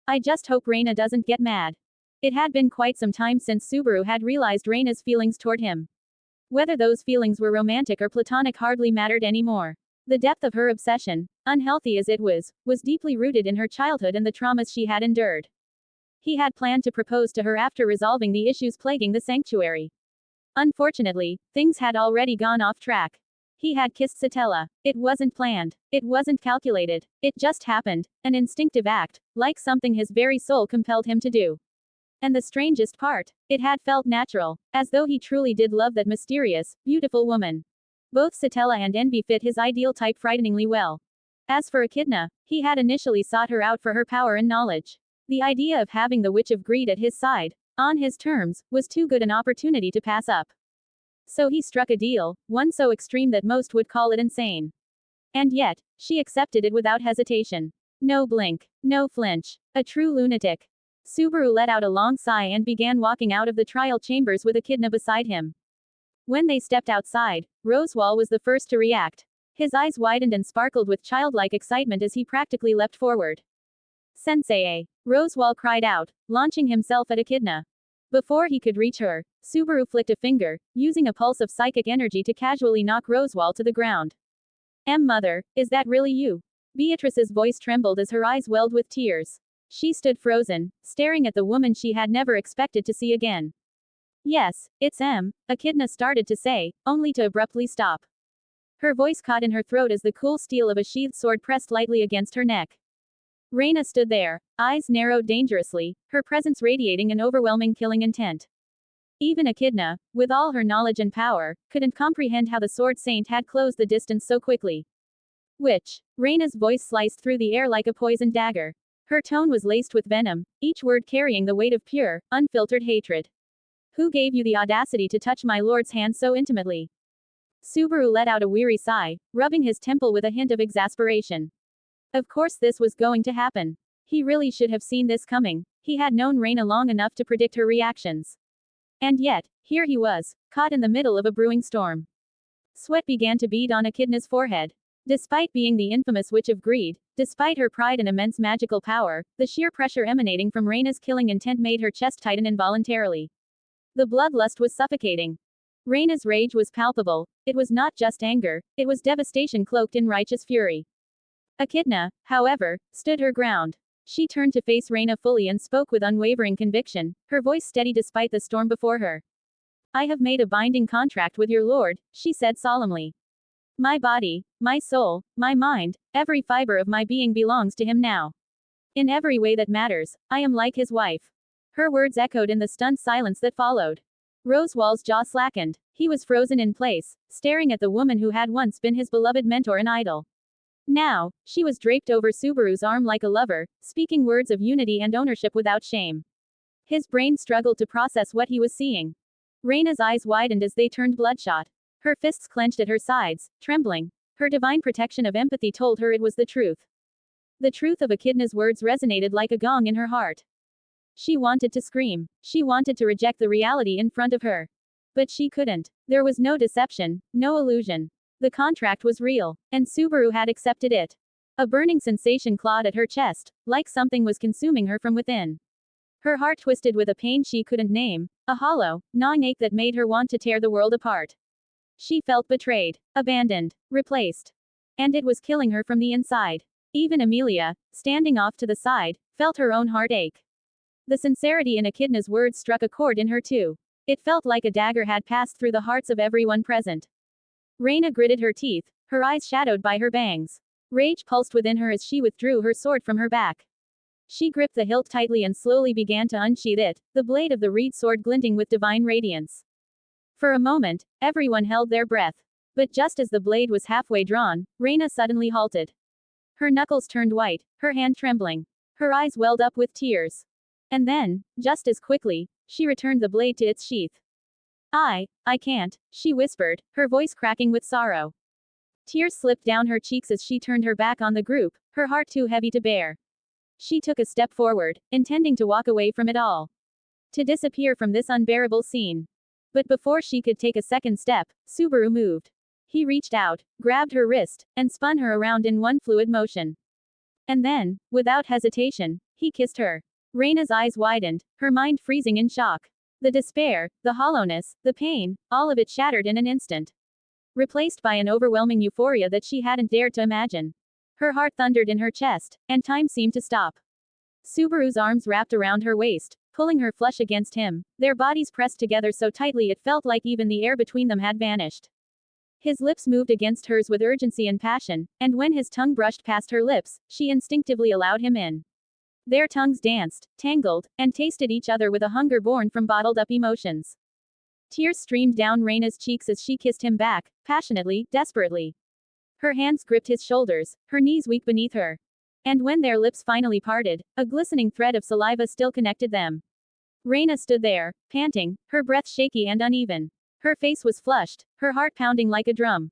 S1: I just hope Reina doesn't get mad. It had been quite some time since Subaru had realized Reina's feelings toward him. Whether those feelings were romantic or platonic hardly mattered anymore. The depth of her obsession, unhealthy as it was deeply rooted in her childhood and the traumas she had endured. He had planned to propose to her after resolving the issues plaguing the sanctuary. Unfortunately, things had already gone off track. He had kissed Satella. It wasn't planned. It wasn't calculated. It just happened, an instinctive act, like something his very soul compelled him to do. And the strangest part, it had felt natural, as though he truly did love that mysterious, beautiful woman. Both Satella and Envy fit his ideal type frighteningly well. As for Echidna, he had initially sought her out for her power and knowledge. The idea of having the Witch of Greed at his side, on his terms, was too good an opportunity to pass up. So he struck a deal, one so extreme that most would call it insane. And yet, she accepted it without hesitation. No blink, no flinch. A true lunatic. Subaru let out a long sigh and began walking out of the trial chambers with Echidna beside him. When they stepped outside, Rosewall was the first to react. His eyes widened and sparkled with childlike excitement as he practically leapt forward. Sensei! Rosewall cried out, launching himself at Echidna. Before he could reach her, Subaru flicked a finger, using a pulse of psychic energy to casually knock Rosewall to the ground. Mother, is that really you? Beatrice's voice trembled as her eyes welled with tears. She stood frozen, staring at the woman she had never expected to see again. Yes, it's Echidna started to say, only to abruptly stop. Her voice caught in her throat as the cool steel of a sheathed sword pressed lightly against her neck. Reina stood there, eyes narrowed dangerously, her presence radiating an overwhelming killing intent. Even Echidna, with all her knowledge and power, couldn't comprehend how the Sword Saint had closed the distance so quickly. Witch! Reina's voice sliced through the air like a poisoned dagger. Her tone was laced with venom, each word carrying the weight of pure, unfiltered hatred. Who gave you the audacity to touch my lord's hand so intimately? Subaru let out a weary sigh, rubbing his temple with a hint of exasperation. Of course this was going to happen. He really should have seen this coming. He had known Reina long enough to predict her reactions. And yet, here he was, caught in the middle of a brewing storm. Sweat began to bead on Echidna's forehead. Despite being the infamous Witch of Greed, despite her pride and immense magical power, the sheer pressure emanating from Reina's killing intent made her chest tighten involuntarily. The bloodlust was suffocating. Reina's rage was palpable. It was not just anger, it was devastation cloaked in righteous fury. Echidna, however, stood her ground. She turned to face Reina fully and spoke with unwavering conviction, her voice steady despite the storm before her. I have made a binding contract with your lord, she said solemnly. My body, my soul, my mind, every fiber of my being belongs to him now. In every way that matters, I am like his wife. Her words echoed in the stunned silence that followed. Rosewall's jaw slackened. He was frozen in place, staring at the woman who had once been his beloved mentor and idol. Now, she was draped over Subaru's arm like a lover, speaking words of unity and ownership without shame. His brain struggled to process what he was seeing. Reina's eyes widened as they turned bloodshot. Her fists clenched at her sides, trembling. Her divine protection of empathy told her it was the truth. The truth of Echidna's words resonated like a gong in her heart. She wanted to scream. She wanted to reject the reality in front of her. But she couldn't. There was no deception, no illusion. The contract was real, and Subaru had accepted it. A burning sensation clawed at her chest, like something was consuming her from within. Her heart twisted with a pain she couldn't name, a hollow, gnawing ache that made her want to tear the world apart. She felt betrayed, abandoned, replaced. And it was killing her from the inside. Even Amelia, standing off to the side, felt her own heart ache. The sincerity in Echidna's words struck a chord in her too. It felt like a dagger had passed through the hearts of everyone present. Reina gritted her teeth, her eyes shadowed by her bangs. Rage pulsed within her as she withdrew her sword from her back. She gripped the hilt tightly and slowly began to unsheath it, the blade of the reed sword glinting with divine radiance. For a moment, everyone held their breath. But just as the blade was halfway drawn, Reina suddenly halted. Her knuckles turned white, her hand trembling. Her eyes welled up with tears. And then, just as quickly, she returned the blade to its sheath. I can't, she whispered, her voice cracking with sorrow. Tears slipped down her cheeks as she turned her back on the group, her heart too heavy to bear. She took a step forward, intending to walk away from it all. To disappear from this unbearable scene. But before she could take a second step, Subaru moved. He reached out, grabbed her wrist, and spun her around in one fluid motion. And then, without hesitation, he kissed her. Reina's eyes widened, her mind freezing in shock. The despair, the hollowness, the pain, all of it shattered in an instant. Replaced by an overwhelming euphoria that she hadn't dared to imagine. Her heart thundered in her chest, and time seemed to stop. Subaru's arms wrapped around her waist, pulling her flush against him, their bodies pressed together so tightly it felt like even the air between them had vanished. His lips moved against hers with urgency and passion, and when his tongue brushed past her lips, she instinctively allowed him in. Their tongues danced, tangled, and tasted each other with a hunger born from bottled-up emotions. Tears streamed down Reina's cheeks as she kissed him back, passionately, desperately. Her hands gripped his shoulders, her knees weak beneath her. And when their lips finally parted, a glistening thread of saliva still connected them. Reina stood there, panting, her breath shaky and uneven. Her face was flushed, her heart pounding like a drum.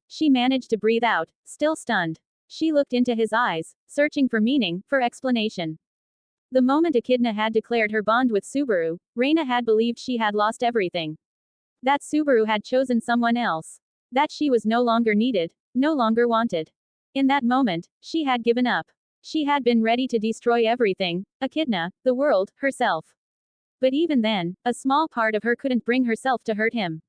S1: She managed to breathe out, still stunned. She looked into his eyes, searching for meaning, for explanation. The moment Echidna had declared her bond with Subaru, Reina had believed she had lost everything. That Subaru had chosen someone else. That she was no longer needed, no longer wanted. In that moment, she had given up. She had been ready to destroy everything, Echidna, the world, herself. But even then, a small part of her couldn't bring herself to hurt him.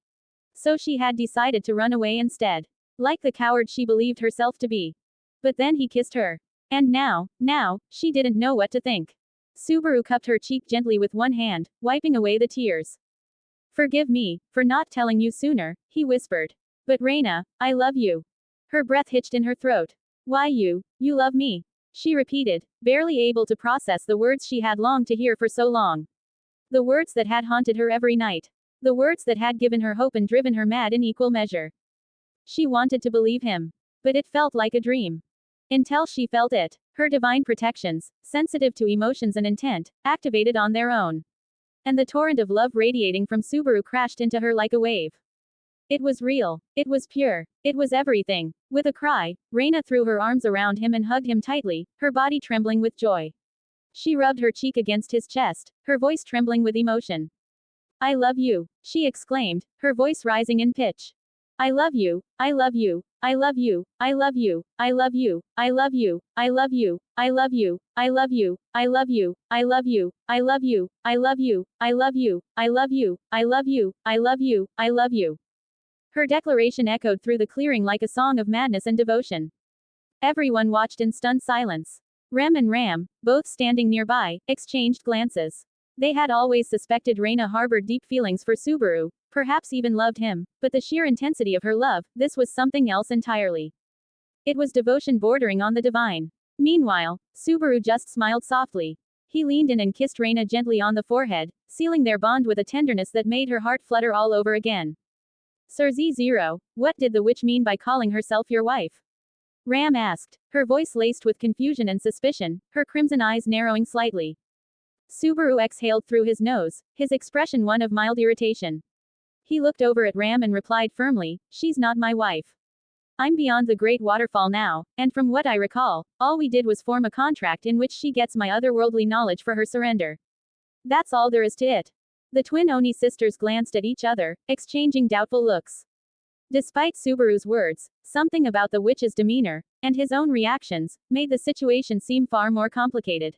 S1: So she had decided to run away instead. Like the coward she believed herself to be. But then he kissed her. And now, she didn't know what to think. Subaru cupped her cheek gently with one hand, wiping away the tears. Forgive me, for not telling you sooner, he whispered. But Reina, I love you. Her breath hitched in her throat. Why you love me? She repeated, barely able to process the words she had longed to hear for so long. The words that had haunted her every night. The words that had given her hope and driven her mad in equal measure. She wanted to believe him. But it felt like a dream. Until she felt it. Her divine protections, sensitive to emotions and intent, activated on their own. And the torrent of love radiating from Subaru crashed into her like a wave. It was real. It was pure. It was everything. With a cry, Reina threw her arms around him and hugged him tightly, her body trembling with joy. She rubbed her cheek against his chest, her voice trembling with emotion. I love you, she exclaimed, her voice rising in pitch. I love you, I love you, I love you, I love you, I love you, I love you, I love you, I love you, I love you, I love you, I love you, I love you, I love you, I love you, I love you, I love you, I love you, I love you. Her declaration echoed through the clearing like a song of madness and devotion. Everyone watched in stunned silence. Rem and Ram, both standing nearby, exchanged glances. They had always suspected Reina harbored deep feelings for Subaru, perhaps even loved him, but the sheer intensity of her love, this was something else entirely. It was devotion bordering on the divine. Meanwhile, Subaru just smiled softly. He leaned in and kissed Reina gently on the forehead, sealing their bond with a tenderness that made her heart flutter all over again. Sir Z0, what did the witch mean by calling herself your wife? Ram asked, her voice laced with confusion and suspicion, her crimson eyes narrowing slightly. Subaru exhaled through his nose, his expression one of mild irritation. He looked over at Ram and replied firmly, "She's not my wife. I'm beyond the Great Waterfall now, and from what I recall, all we did was form a contract in which she gets my otherworldly knowledge for her surrender. That's all there is to it." The twin Oni sisters glanced at each other, exchanging doubtful looks. Despite Subaru's words, something about the witch's demeanor, and his own reactions, made the situation seem far more complicated.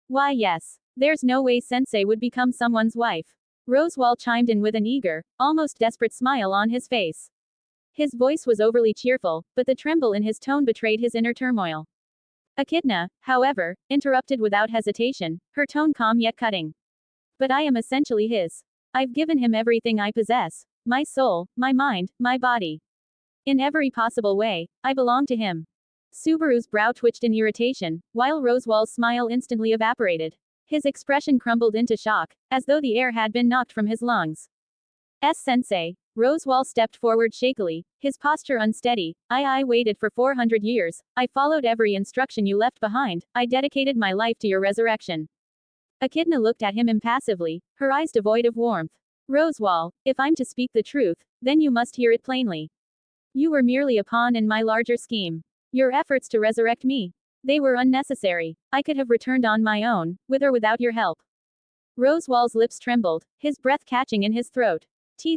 S1: "Why yes. There's no way Sensei would become someone's wife." Rosewall chimed in with an eager, almost desperate smile on his face. His voice was overly cheerful, but the tremble in his tone betrayed his inner turmoil. Echidna, however, interrupted without hesitation, her tone calm yet cutting. "But I am essentially his. I've given him everything I possess. My soul, my mind, my body. In every possible way, I belong to him." Subaru's brow twitched in irritation, while Rosewall's smile instantly evaporated. His expression crumbled into shock, as though the air had been knocked from his lungs. Sensei. Rosewall stepped forward shakily, his posture unsteady. I waited for 400 years, I followed every instruction you left behind, I dedicated my life to your resurrection." Echidna looked at him impassively, her eyes devoid of warmth. "Rosewall, if I'm to speak the truth, then you must hear it plainly. You were merely a pawn in my larger scheme. Your efforts to resurrect me, they were unnecessary. I could have returned on my own, with or without your help." Rosewall's lips trembled, his breath catching in his throat.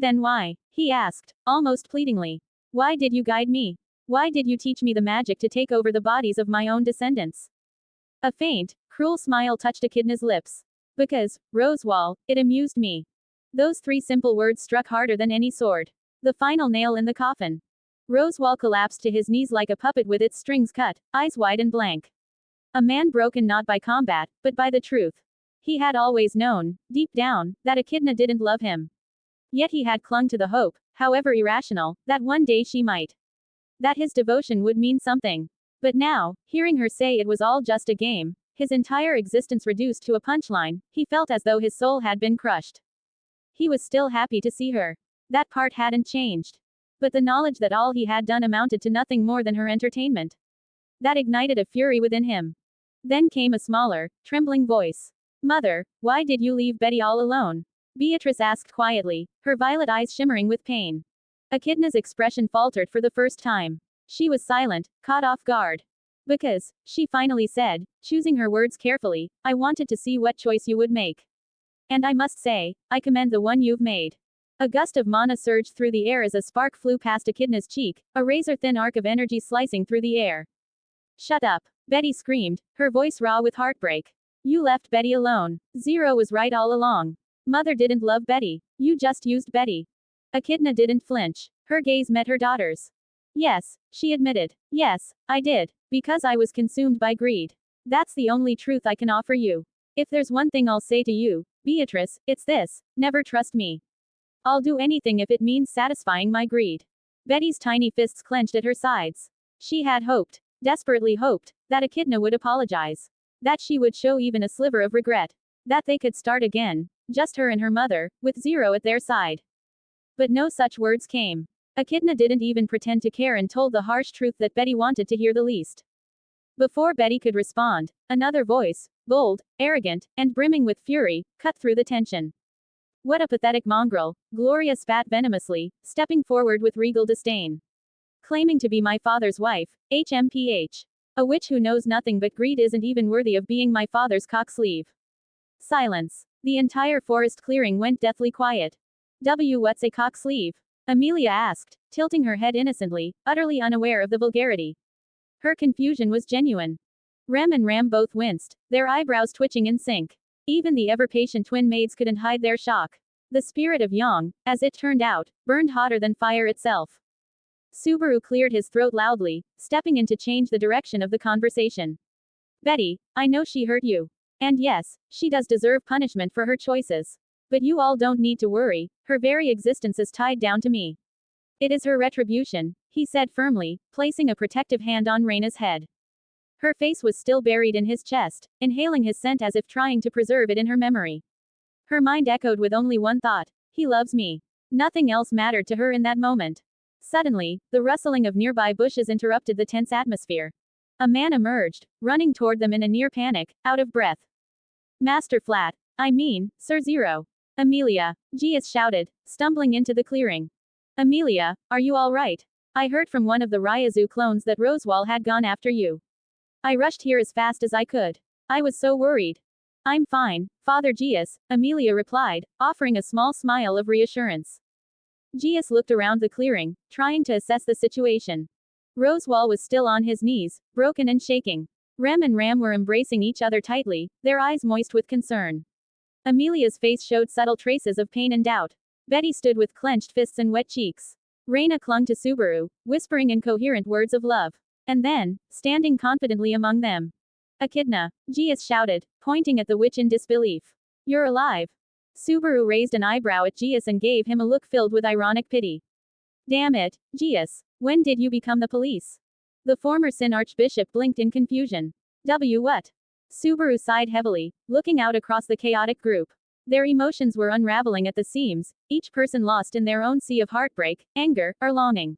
S1: Then why?" he asked, almost pleadingly. "Why did you guide me? Why did you teach me the magic to take over the bodies of my own descendants?" A faint, cruel smile touched Echidna's lips. "Because, Rosewall, it amused me." Those 3 simple words struck harder than any sword. The final nail in the coffin. Rosewall collapsed to his knees like a puppet with its strings cut, eyes wide and blank. A man broken not by combat, but by the truth. He had always known, deep down, that Echidna didn't love him. Yet he had clung to the hope, however irrational, that one day she might. That his devotion would mean something. But now, hearing her say it was all just a game, his entire existence reduced to a punchline, he felt as though his soul had been crushed. He was still happy to see her. That part hadn't changed. But the knowledge that all he had done amounted to nothing more than her entertainment. That ignited a fury within him. Then came a smaller, trembling voice. "Mother, why did you leave Betty all alone?" Beatrice asked quietly, her violet eyes shimmering with pain. Echidna's expression faltered for the first time. She was silent, caught off guard. "Because," she finally said, choosing her words carefully, "I wanted to see what choice you would make. And I must say, I commend the one you've made." A gust of mana surged through the air as a spark flew past Echidna's cheek, a razor-thin arc of energy slicing through the air. "Shut up," Betty screamed, her voice raw with heartbreak. "You left Betty alone. Zero was right all along. Mother didn't love Betty. You just used Betty." Echidna didn't flinch. Her gaze met her daughter's. "Yes," she admitted. "Yes, I did. Because I was consumed by greed. That's the only truth I can offer you. If there's one thing I'll say to you, Beatrice, it's this: never trust me. I'll do anything if it means satisfying my greed." Betty's tiny fists clenched at her sides. She had hoped, desperately hoped, that Echidna would apologize. That she would show even a sliver of regret. That they could start again. Just her and her mother, with Zero at their side. But no such words came. Echidna didn't even pretend to care and told the harsh truth that Betty wanted to hear the least. Before Betty could respond, another voice, bold, arrogant, and brimming with fury, cut through the tension. "What a pathetic mongrel," Gloria spat venomously, stepping forward with regal disdain. "Claiming to be my father's wife, HMPH. A witch who knows nothing but greed isn't even worthy of being my father's cock sleeve." Silence. The entire forest clearing went deathly quiet. "What's a cock sleeve?" Amelia asked, tilting her head innocently, utterly unaware of the vulgarity. Her confusion was genuine. Rem and Ram both winced, their eyebrows twitching in sync. Even the ever-patient twin maids couldn't hide their shock. The spirit of Yang, as it turned out, burned hotter than fire itself. Subaru cleared his throat loudly, stepping in to change the direction of the conversation. "Betty, I know she hurt you. And yes, she does deserve punishment for her choices. But you all don't need to worry, her very existence is tied down to me. It is her retribution," he said firmly, placing a protective hand on Reina's head. Her face was still buried in his chest, inhaling his scent as if trying to preserve it in her memory. Her mind echoed with only one thought: he loves me. Nothing else mattered to her in that moment. Suddenly, the rustling of nearby bushes interrupted the tense atmosphere. A man emerged, running toward them in a near panic, out of breath. Master Flat. I mean, Sir Zero. Amelia. Gius shouted, stumbling into the clearing. Amelia, are you all right? I heard from one of the Ryazu clones that Rosewall had gone after you. I rushed here as fast as I could. I was so worried. I'm fine, Father Gius, Amelia replied, offering a small smile of reassurance. Gius looked around the clearing, trying to assess the situation. Rosewall was still on his knees, broken and shaking. Rem and Ram were embracing each other tightly, their eyes moist with concern. Amelia's face showed subtle traces of pain and doubt. Betty stood with clenched fists and wet cheeks. Reina clung to Subaru, whispering incoherent words of love. And then, standing confidently among them. Echidna, Gius shouted, pointing at the witch in disbelief. You're alive. Subaru raised an eyebrow at Gius and gave him a look filled with ironic pity. Damn it, Gius, when did you become the police? The former Sin Archbishop blinked in confusion. What? Subaru sighed heavily, looking out across the chaotic group. Their emotions were unraveling at the seams, each person lost in their own sea of heartbreak, anger, or longing.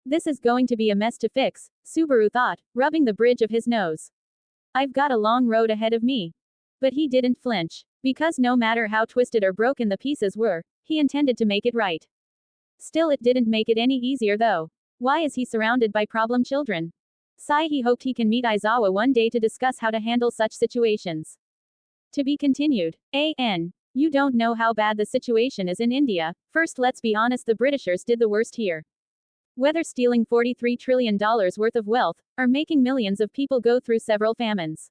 S1: This is going to be a mess to fix, Subaru thought, rubbing the bridge of his nose. I've got a long road ahead of me. But he didn't flinch. Because no matter how twisted or broken the pieces were, he intended to make it right. Still, it didn't make it any easier though. Why is he surrounded by problem children? Sigh, he hoped he can meet Aizawa one day to discuss how to handle such situations. To be continued. A.N. You don't know how bad the situation is in India. First, let's be honest, the Britishers did the worst here. Whether stealing $43 trillion worth of wealth, or making millions of people go through several famines.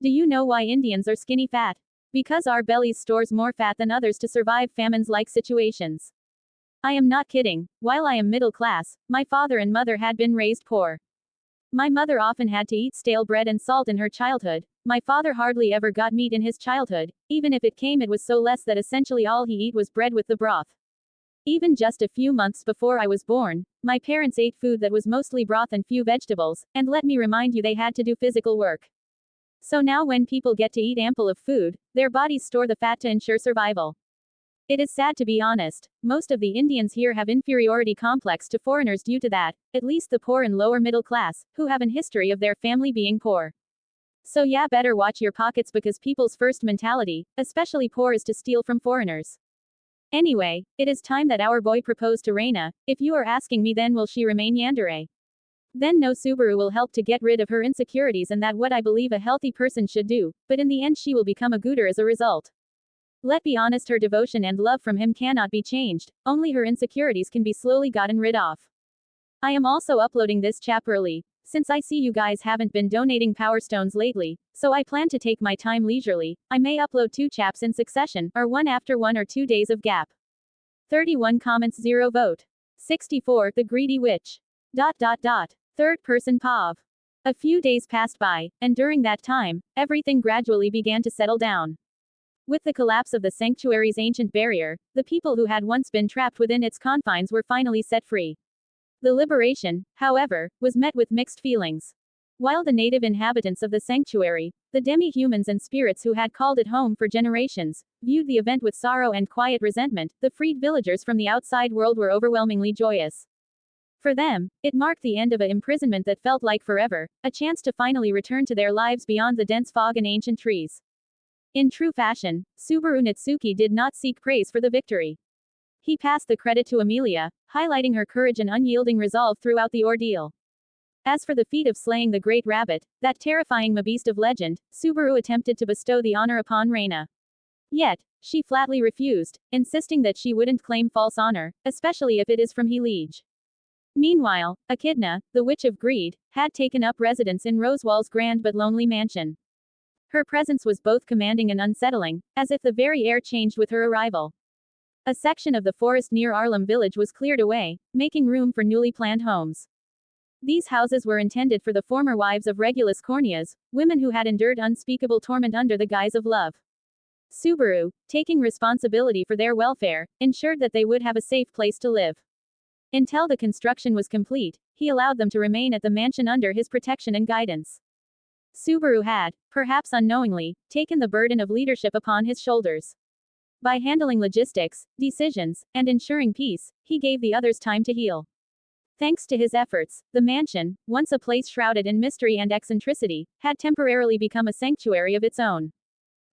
S1: Do you know why Indians are skinny fat? Because our bellies stores more fat than others to survive famines-like situations. I am not kidding. While I am middle class, my father and mother had been raised poor. My mother often had to eat stale bread and salt in her childhood. My father hardly ever got meat in his childhood. Even if it came, it was so less that essentially all he ate was bread with the broth. Even just a few months before I was born, my parents ate food that was mostly broth and few vegetables, and let me remind you, they had to do physical work. So now when people get to eat ample of food, their bodies store the fat to ensure survival. It is sad to be honest, most of the Indians here have inferiority complex to foreigners due to that, at least the poor and lower middle class, who have an history of their family being poor. So yeah, better watch your pockets because people's first mentality, especially poor, is to steal from foreigners. Anyway, it is time that our boy proposed to Reina. If you are asking me, then will she remain Yandere? Then no, Subaru will help to get rid of her insecurities, and that what I believe a healthy person should do, but in the end she will become a gooder as a result. Let's be honest, her devotion and love from him cannot be changed, only her insecurities can be slowly gotten rid of. I am also uploading this chap early, since I see you guys haven't been donating Power Stones lately, so I plan to take my time leisurely. I may upload 2 chaps in succession, or one after 1 or 2 days of gap. 31 comments, 0 vote. 64, the greedy witch. Third person POV. A few days passed by, and during that time, everything gradually began to settle down. With the collapse of the sanctuary's ancient barrier, the people who had once been trapped within its confines were finally set free. The liberation, however, was met with mixed feelings. While the native inhabitants of the sanctuary, the demi-humans and spirits who had called it home for generations, viewed the event with sorrow and quiet resentment, the freed villagers from the outside world were overwhelmingly joyous. For them, it marked the end of an imprisonment that felt like forever, a chance to finally return to their lives beyond the dense fog and ancient trees. In true fashion, Subaru Natsuki did not seek praise for the victory. He passed the credit to Amelia, highlighting her courage and unyielding resolve throughout the ordeal. As for the feat of slaying the great rabbit, that terrifying beast of legend, Subaru attempted to bestow the honor upon Reina. Yet, she flatly refused, insisting that she wouldn't claim false honor, especially if it is from Liege. Meanwhile, Echidna, the Witch of Greed, had taken up residence in Rosewall's grand but lonely mansion. Her presence was both commanding and unsettling, as if the very air changed with her arrival. A section of the forest near Arlem village was cleared away, making room for newly planned homes. These houses were intended for the former wives of Regulus Corneas, women who had endured unspeakable torment under the guise of love. Subaru, taking responsibility for their welfare, ensured that they would have a safe place to live. Until the construction was complete, he allowed them to remain at the mansion under his protection and guidance. Subaru had, perhaps unknowingly, taken the burden of leadership upon his shoulders. By handling logistics, decisions, and ensuring peace, he gave the others time to heal. Thanks to his efforts, the mansion, once a place shrouded in mystery and eccentricity, had temporarily become a sanctuary of its own.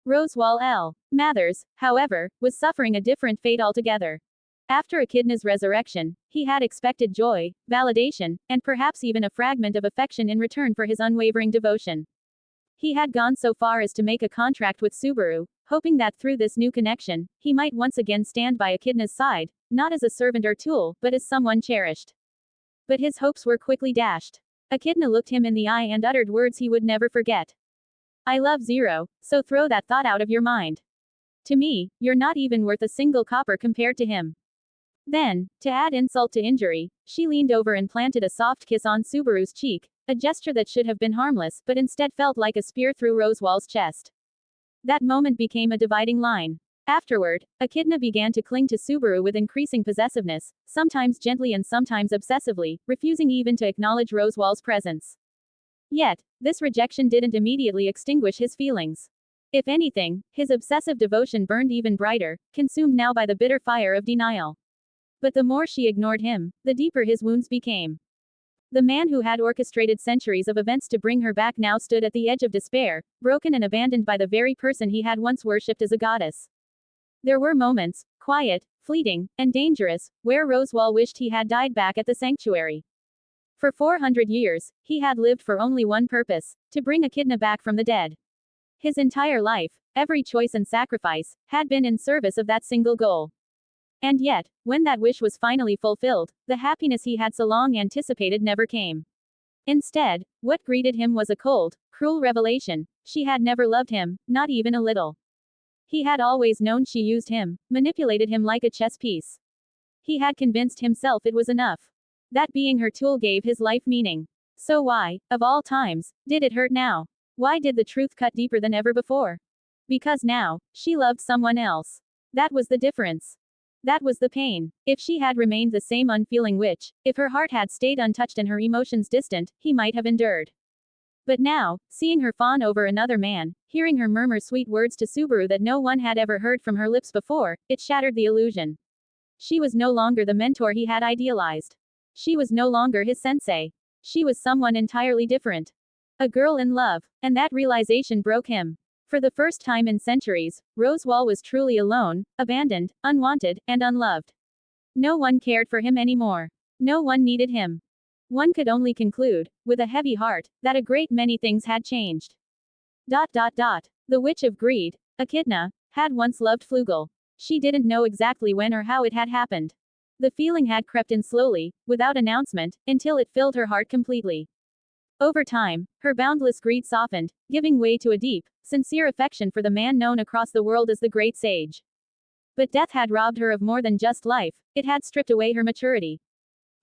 S1: Rosewall L. Mathers, however, was suffering a different fate altogether. After Echidna's resurrection, he had expected joy, validation, and perhaps even a fragment of affection in return for his unwavering devotion. He had gone so far as to make a contract with Subaru, hoping that through this new connection, he might once again stand by Echidna's side, not as a servant or tool, but as someone cherished. But his hopes were quickly dashed. Echidna looked him in the eye and uttered words he would never forget. "I love Zero, so throw that thought out of your mind. To me, you're not even worth a single copper compared to him." Then, to add insult to injury, she leaned over and planted a soft kiss on Subaru's cheek, a gesture that should have been harmless but instead felt like a spear through Rosewall's chest. That moment became a dividing line. Afterward, Echidna began to cling to Subaru with increasing possessiveness, sometimes gently and sometimes obsessively, refusing even to acknowledge Rosewall's presence. Yet, this rejection didn't immediately extinguish his feelings. If anything, his obsessive devotion burned even brighter, consumed now by the bitter fire of denial. But the more she ignored him, the deeper his wounds became. The man who had orchestrated centuries of events to bring her back now stood at the edge of despair, broken and abandoned by the very person he had once worshipped as a goddess. There were moments, quiet, fleeting, and dangerous, where Rosewall wished he had died back at the sanctuary. For 400 years, he had lived for only one purpose: to bring Echidna back from the dead. His entire life, every choice and sacrifice, had been in service of that single goal. And yet, when that wish was finally fulfilled, the happiness he had so long anticipated never came. Instead, what greeted him was a cold, cruel revelation: she had never loved him, not even a little. He had always known she used him, manipulated him like a chess piece. He had convinced himself it was enough. That being her tool gave his life meaning. So why, of all times, did it hurt now? Why did the truth cut deeper than ever before? Because now, she loved someone else. That was the difference. That was the pain. If she had remained the same unfeeling witch, if her heart had stayed untouched and her emotions distant, he might have endured. But now, seeing her fawn over another man, hearing her murmur sweet words to Subaru that no one had ever heard from her lips before, it shattered the illusion. She was no longer the mentor he had idealized. She was no longer his sensei. She was someone entirely different. A girl in love. And that realization broke him. For the first time in centuries, Rosewall was truly alone, abandoned, unwanted, and unloved. No one cared for him anymore. No one needed him. One could only conclude, with a heavy heart, that a great many things had changed. The Witch of Greed, Echidna, had once loved Flugel. She didn't know exactly when or how it had happened. The feeling had crept in slowly, without announcement, until it filled her heart completely. Over time, her boundless greed softened, giving way to a deep, sincere affection for the man known across the world as the Great Sage. But death had robbed her of more than just life, it had stripped away her maturity.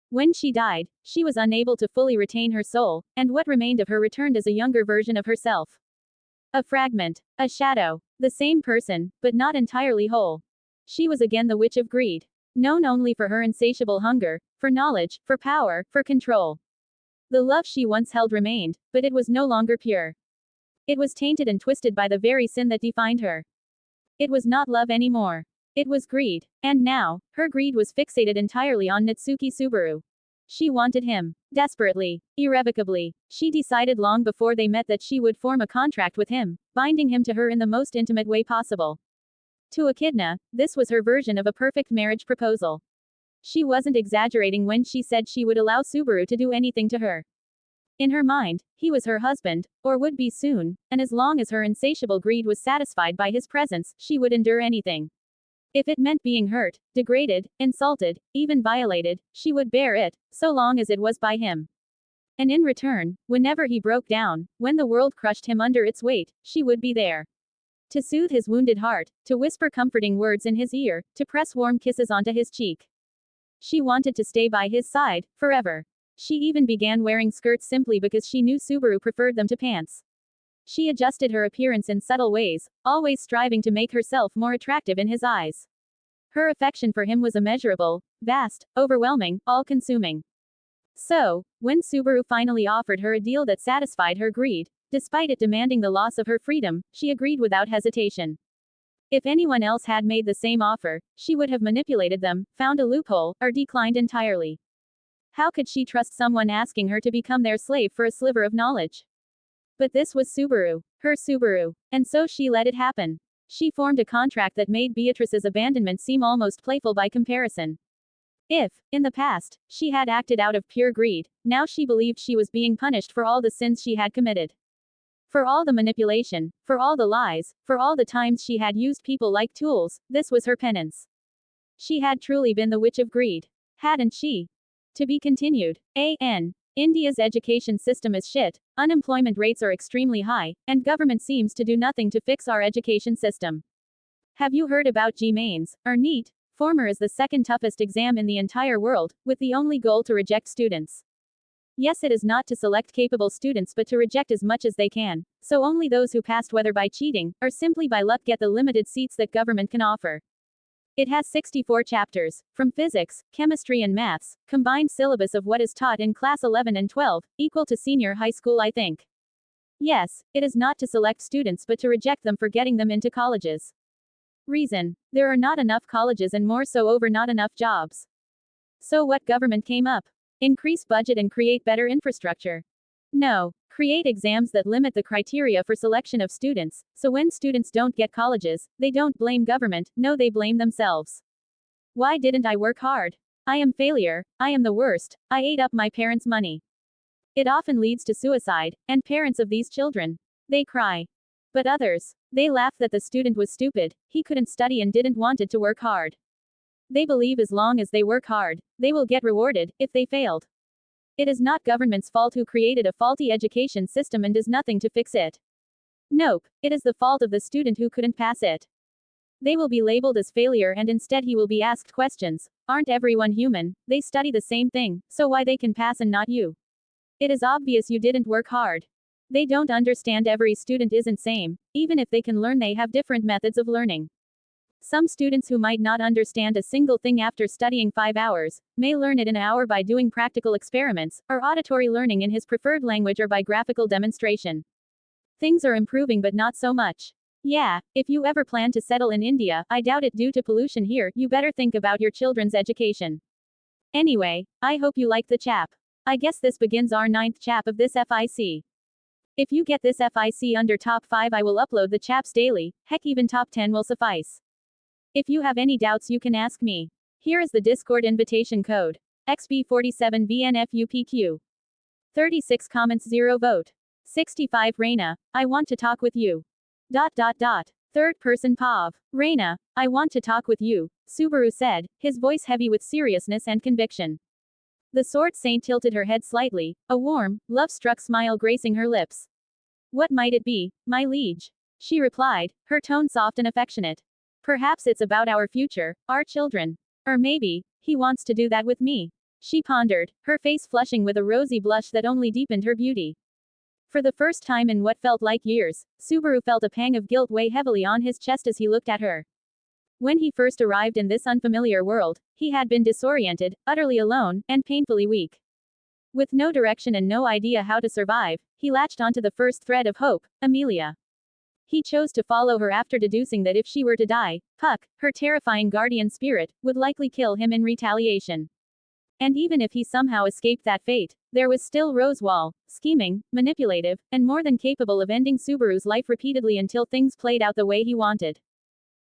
S1: When she died, she was unable to fully retain her soul, and what remained of her returned as a younger version of herself. A fragment, a shadow, the same person, but not entirely whole. She was again the Witch of Greed. Known only for her insatiable hunger, for knowledge, for power, for control. The love she once held remained, but it was no longer pure. It was tainted and twisted by the very sin that defined her. It was not love anymore. It was greed. And now, her greed was fixated entirely on Natsuki Subaru. She wanted him. Desperately. Irrevocably. She decided long before they met that she would form a contract with him, binding him to her in the most intimate way possible. To Echidna, this was her version of a perfect marriage proposal. She wasn't exaggerating when she said she would allow Subaru to do anything to her. In her mind, he was her husband, or would be soon, and as long as her insatiable greed was satisfied by his presence, she would endure anything. If it meant being hurt, degraded, insulted, even violated, she would bear it, so long as it was by him. And in return, whenever he broke down, when the world crushed him under its weight, she would be there. To soothe his wounded heart, to whisper comforting words in his ear, to press warm kisses onto his cheek. She wanted to stay by his side, forever. She even began wearing skirts simply because she knew Subaru preferred them to pants. She adjusted her appearance in subtle ways, always striving to make herself more attractive in his eyes. Her affection for him was immeasurable, vast, overwhelming, all-consuming. So, when Subaru finally offered her a deal that satisfied her greed, despite it demanding the loss of her freedom, she agreed without hesitation. If anyone else had made the same offer, she would have manipulated them, found a loophole, or declined entirely. How could she trust someone asking her to become their slave for a sliver of knowledge? But this was Subaru. Her Subaru. And so she let it happen. She formed a contract that made Beatrice's abandonment seem almost playful by comparison. If, in the past, she had acted out of pure greed, now she believed she was being punished for all the sins she had committed. For all the manipulation, for all the lies, for all the times she had used people like tools, this was her penance. She had truly been the witch of greed. Hadn't she? To be continued. A.N. India's education system is shit, unemployment rates are extremely high, and government seems to do nothing to fix our education system. Have you heard about G-Mains, or NEET? Former is the second toughest exam in the entire world, with the only goal to reject students. Yes, it is not to select capable students but to reject as much as they can, so only those who passed, whether by cheating, or simply by luck, get the limited seats that government can offer. It has 64 chapters, from physics, chemistry and maths, combined syllabus of what is taught in class 11 and 12, equal to senior high school, I think. Yes, it is not to select students but to reject them for getting them into colleges. Reason: there are not enough colleges and more so over not enough jobs. So what government came up? Increase budget and create better infrastructure. No. Create exams that limit the criteria for selection of students, so when students don't get colleges, they don't blame government, no, they blame themselves. Why didn't I work hard? I am failure, I am the worst, I ate up my parents' money. It often leads to suicide, and parents of these children, they cry. But others, they laugh that the student was stupid, he couldn't study and didn't wanted to work hard. They believe as long as they work hard, they will get rewarded, if they failed. It is not government's fault who created a faulty education system and does nothing to fix it. Nope, it is the fault of the student who couldn't pass it. They will be labeled as failure and instead he will be asked questions. Aren't everyone human? They study the same thing, so why they can pass and not you? It is obvious you didn't work hard. They don't understand every student isn't same, even if they can learn they have different methods of learning. Some students who might not understand a single thing after studying 5 hours, may learn it in an hour by doing practical experiments, or auditory learning in his preferred language or by graphical demonstration. Things are improving but not so much. Yeah, if you ever plan to settle in India, I doubt it due to pollution here, you better think about your children's education. Anyway, I hope you like the chap. I guess this begins our 9th chap of this FIC. If you get this FIC under top 5 I will upload the chaps daily, heck even top 10 will suffice. If you have any doubts you can ask me. Here is the Discord invitation code. XB47VNFUPQ. 36 comments 0 vote. 65 Reina, I want to talk with you. ... Third person Pav. Reina, I want to talk with you, Subaru said, his voice heavy with seriousness and conviction. The sword saint tilted her head slightly, a warm, love-struck smile gracing her lips. What might it be, my liege? She replied, her tone soft and affectionate. Perhaps it's about our future, our children. Or maybe, he wants to do that with me. She pondered, her face flushing with a rosy blush that only deepened her beauty. For the first time in what felt like years, Subaru felt a pang of guilt weigh heavily on his chest as he looked at her. When he first arrived in this unfamiliar world, he had been disoriented, utterly alone, and painfully weak. With no direction and no idea how to survive, he latched onto the first thread of hope, Amelia. He chose to follow her after deducing that if she were to die, Puck, her terrifying guardian spirit, would likely kill him in retaliation. And even if he somehow escaped that fate, there was still Rosewall, scheming, manipulative, and more than capable of ending Subaru's life repeatedly until things played out the way he wanted.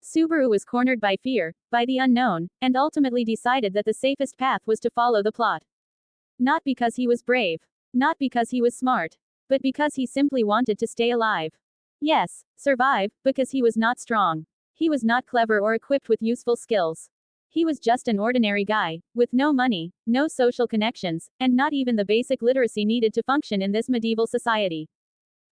S1: Subaru was cornered by fear, by the unknown, and ultimately decided that the safest path was to follow the plot. Not because he was brave. Not because he was smart. But because he simply wanted to stay alive. Yes, survive, because he was not strong. He was not clever or equipped with useful skills. He was just an ordinary guy, with no money, no social connections, and not even the basic literacy needed to function in this medieval society.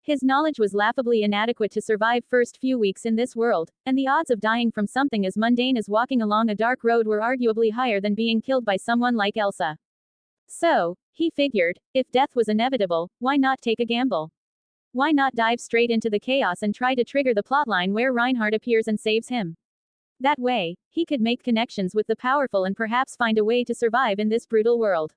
S1: His knowledge was laughably inadequate to survive first few weeks in this world, and the odds of dying from something as mundane as walking along a dark road were arguably higher than being killed by someone like Elsa. So, he figured, if death was inevitable, why not take a gamble? Why not dive straight into the chaos and try to trigger the plotline where Reinhard appears and saves him? That way, he could make connections with the powerful and perhaps find a way to survive in this brutal world.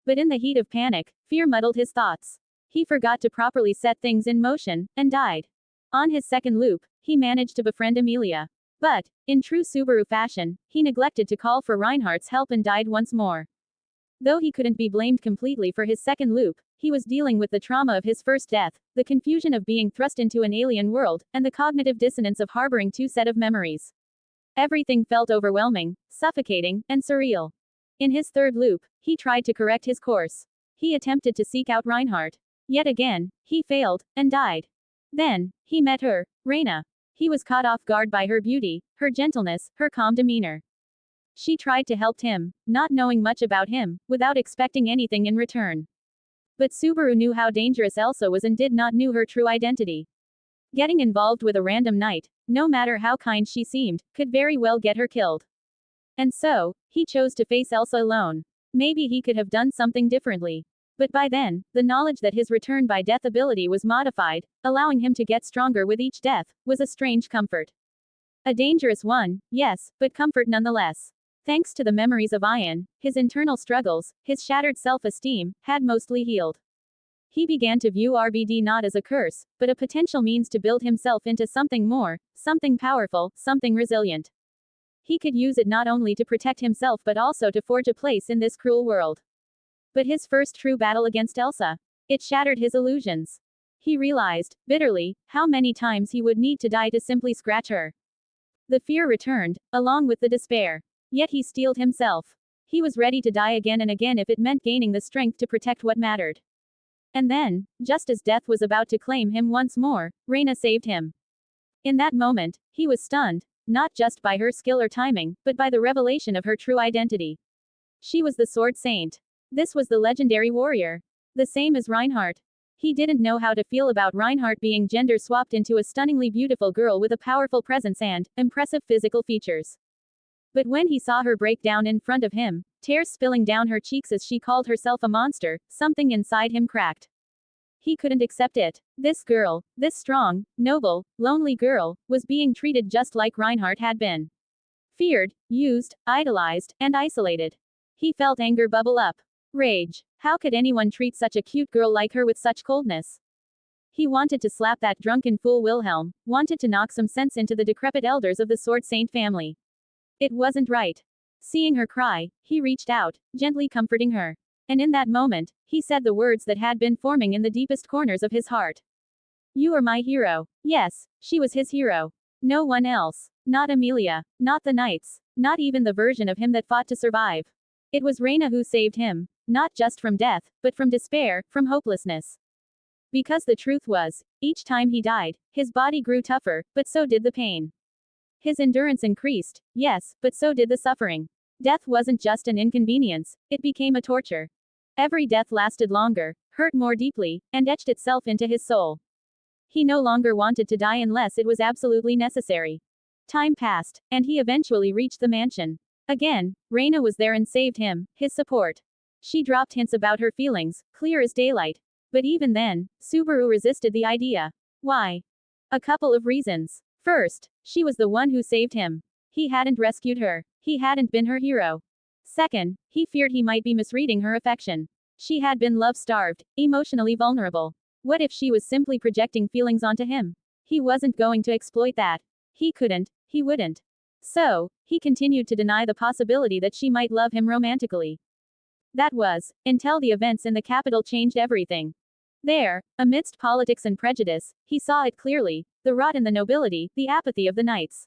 S1: But in the heat of panic, fear muddled his thoughts. He forgot to properly set things in motion, and died. On his second loop, he managed to befriend Amelia. But, in true Subaru fashion, he neglected to call for Reinhardt's help and died once more. Though he couldn't be blamed completely for his second loop, he was dealing with the trauma of his first death, the confusion of being thrust into an alien world, and the cognitive dissonance of harboring two sets of memories. Everything felt overwhelming, suffocating, and surreal. In his third loop, he tried to correct his course. He attempted to seek out Reinhardt. Yet again, he failed, and died. Then, he met her, Reina. He was caught off guard by her beauty, her gentleness, her calm demeanor. She tried to help him, not knowing much about him, without expecting anything in return. But Subaru knew how dangerous Elsa was and did not know her true identity. Getting involved with a random knight, no matter how kind she seemed, could very well get her killed. And so, he chose to face Elsa alone. Maybe he could have done something differently. But by then, the knowledge that his return by death ability was modified, allowing him to get stronger with each death, was a strange comfort. A dangerous one, yes, but comfort nonetheless. Thanks to the memories of Ayan, his internal struggles, his shattered self-esteem, had mostly healed. He began to view RBD not as a curse, but a potential means to build himself into something more, something powerful, something resilient. He could use it not only to protect himself but also to forge a place in this cruel world. But his first true battle against Elsa, it shattered his illusions. He realized, bitterly, how many times he would need to die to simply scratch her. The fear returned, along with the despair. Yet he steeled himself. He was ready to die again and again if it meant gaining the strength to protect what mattered. And then, just as death was about to claim him once more, Reina saved him. In that moment, he was stunned, not just by her skill or timing, but by the revelation of her true identity. She was the Sword Saint. This was the legendary warrior. The same as Reinhardt. He didn't know how to feel about Reinhardt being gender swapped into a stunningly beautiful girl with a powerful presence and impressive physical features. But when he saw her break down in front of him, tears spilling down her cheeks as she called herself a monster, something inside him cracked. He couldn't accept it. This girl, this strong, noble, lonely girl, was being treated just like Reinhardt had been. Feared, used, idolized, and isolated. He felt anger bubble up. Rage. How could anyone treat such a cute girl like her with such coldness? He wanted to slap that drunken fool Wilhelm, wanted to knock some sense into the decrepit elders of the Sword Saint family. It wasn't right. Seeing her cry, he reached out, gently comforting her. And in that moment, he said the words that had been forming in the deepest corners of his heart. You are my hero. Yes, she was his hero. No one else. Not Emilia, not the knights, not even the version of him that fought to survive. It was Reina who saved him, not just from death, but from despair, from hopelessness. Because the truth was, each time he died, his body grew tougher, but so did the pain. His endurance increased, yes, but so did the suffering. Death wasn't just an inconvenience, it became a torture. Every death lasted longer, hurt more deeply, and etched itself into his soul. He no longer wanted to die unless it was absolutely necessary. Time passed, and he eventually reached the mansion. Again, Reina was there and saved him, his support. She dropped hints about her feelings, clear as daylight. But even then, Subaru resisted the idea. Why? A couple of reasons. First, she was the one who saved him. He hadn't rescued her. He hadn't been her hero. Second, he feared he might be misreading her affection. She had been love-starved, emotionally vulnerable. What if she was simply projecting feelings onto him? He wasn't going to exploit that. He couldn't, he wouldn't. So, he continued to deny the possibility that she might love him romantically. That was, until the events in the capital changed everything. There, amidst politics and prejudice, he saw it clearly, the rot in the nobility, the apathy of the knights.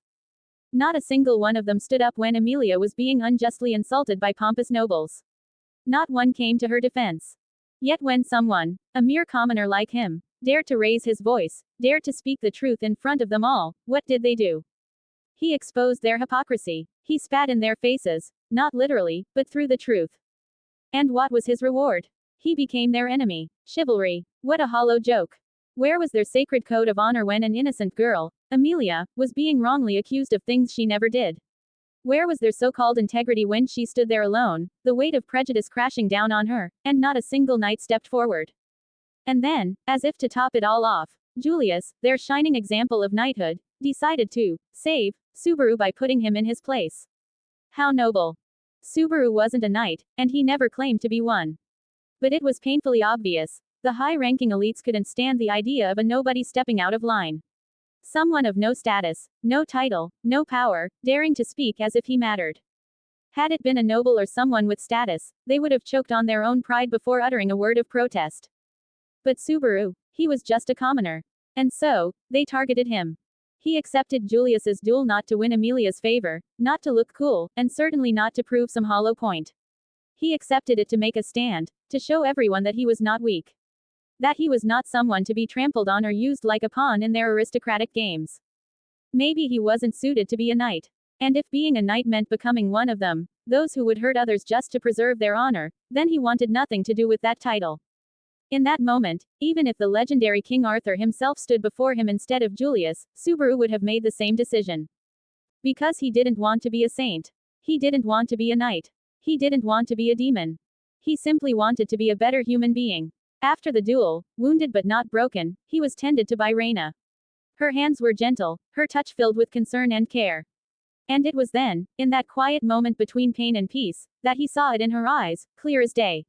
S1: Not a single one of them stood up when Emilia was being unjustly insulted by pompous nobles. Not one came to her defense. Yet when someone, a mere commoner like him, dared to raise his voice, dared to speak the truth in front of them all, what did they do? He exposed their hypocrisy. He spat in their faces, not literally, but through the truth. And what was his reward? He became their enemy. Chivalry. What a hollow joke. Where was their sacred code of honor when an innocent girl, Emilia, was being wrongly accused of things she never did? Where was their so-called integrity when she stood there alone, the weight of prejudice crashing down on her, and not a single knight stepped forward? And then, as if to top it all off, Julius, their shining example of knighthood, decided to save Subaru by putting him in his place. How noble. Subaru wasn't a knight, and he never claimed to be one. But it was painfully obvious. The high-ranking elites couldn't stand the idea of a nobody stepping out of line. Someone of no status, no title, no power, daring to speak as if he mattered. Had it been a noble or someone with status, they would have choked on their own pride before uttering a word of protest. But Subaru, he was just a commoner. And so, they targeted him. He accepted Julius's duel not to win Amelia's favor, not to look cool, and certainly not to prove some hollow point. He accepted it to make a stand, to show everyone that he was not weak. That he was not someone to be trampled on or used like a pawn in their aristocratic games. Maybe he wasn't suited to be a knight. And if being a knight meant becoming one of them, those who would hurt others just to preserve their honor, then he wanted nothing to do with that title. In that moment, even if the legendary King Arthur himself stood before him instead of Julius, Subaru would have made the same decision. Because he didn't want to be a saint. He didn't want to be a knight. He didn't want to be a demon. He simply wanted to be a better human being. After the duel, wounded but not broken, he was tended to by Reina. Her hands were gentle, her touch filled with concern and care. And it was then, in that quiet moment between pain and peace, that he saw it in her eyes, clear as day.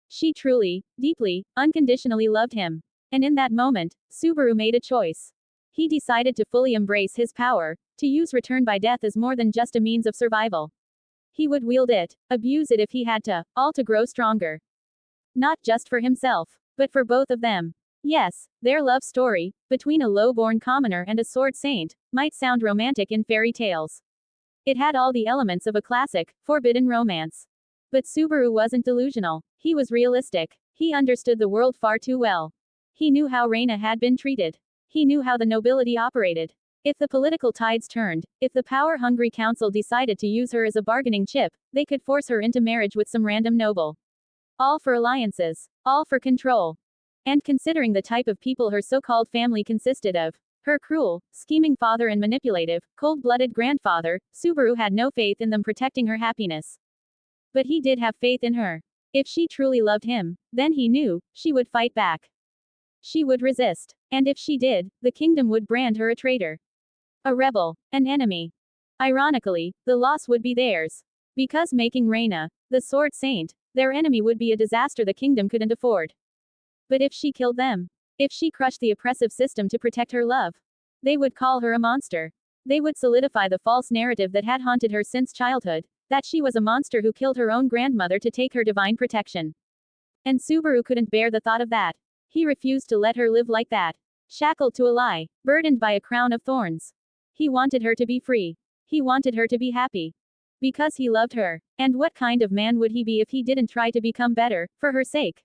S1: She truly, deeply, unconditionally loved him. And in that moment, Subaru made a choice. He decided to fully embrace his power, to use return by death as more than just a means of survival. He would wield it, abuse it if he had to, all to grow stronger. Not just for himself, but for both of them. Yes, their love story, between a low-born commoner and a sword saint, might sound romantic in fairy tales. It had all the elements of a classic, forbidden romance. But Subaru wasn't delusional. He was realistic. He understood the world far too well. He knew how Reina had been treated. He knew how the nobility operated. If the political tides turned, if the power-hungry council decided to use her as a bargaining chip, they could force her into marriage with some random noble. All for alliances. All for control. And considering the type of people her so-called family consisted of, her cruel, scheming father and manipulative, cold-blooded grandfather, Subaru had no faith in them protecting her happiness. But he did have faith in her. If she truly loved him, then he knew, she would fight back. She would resist. And if she did, the kingdom would brand her a traitor. A rebel. An enemy. Ironically, the loss would be theirs. Because making Reina, the sword saint, their enemy would be a disaster the kingdom couldn't afford. But if she killed them, if she crushed the oppressive system to protect her love, they would call her a monster. They would solidify the false narrative that had haunted her since childhood, that she was a monster who killed her own grandmother to take her divine protection. And Subaru couldn't bear the thought of that. He refused to let her live like that. Shackled to a lie, burdened by a crown of thorns. He wanted her to be free. He wanted her to be happy. Because he loved her. And what kind of man would he be if he didn't try to become better, for her sake?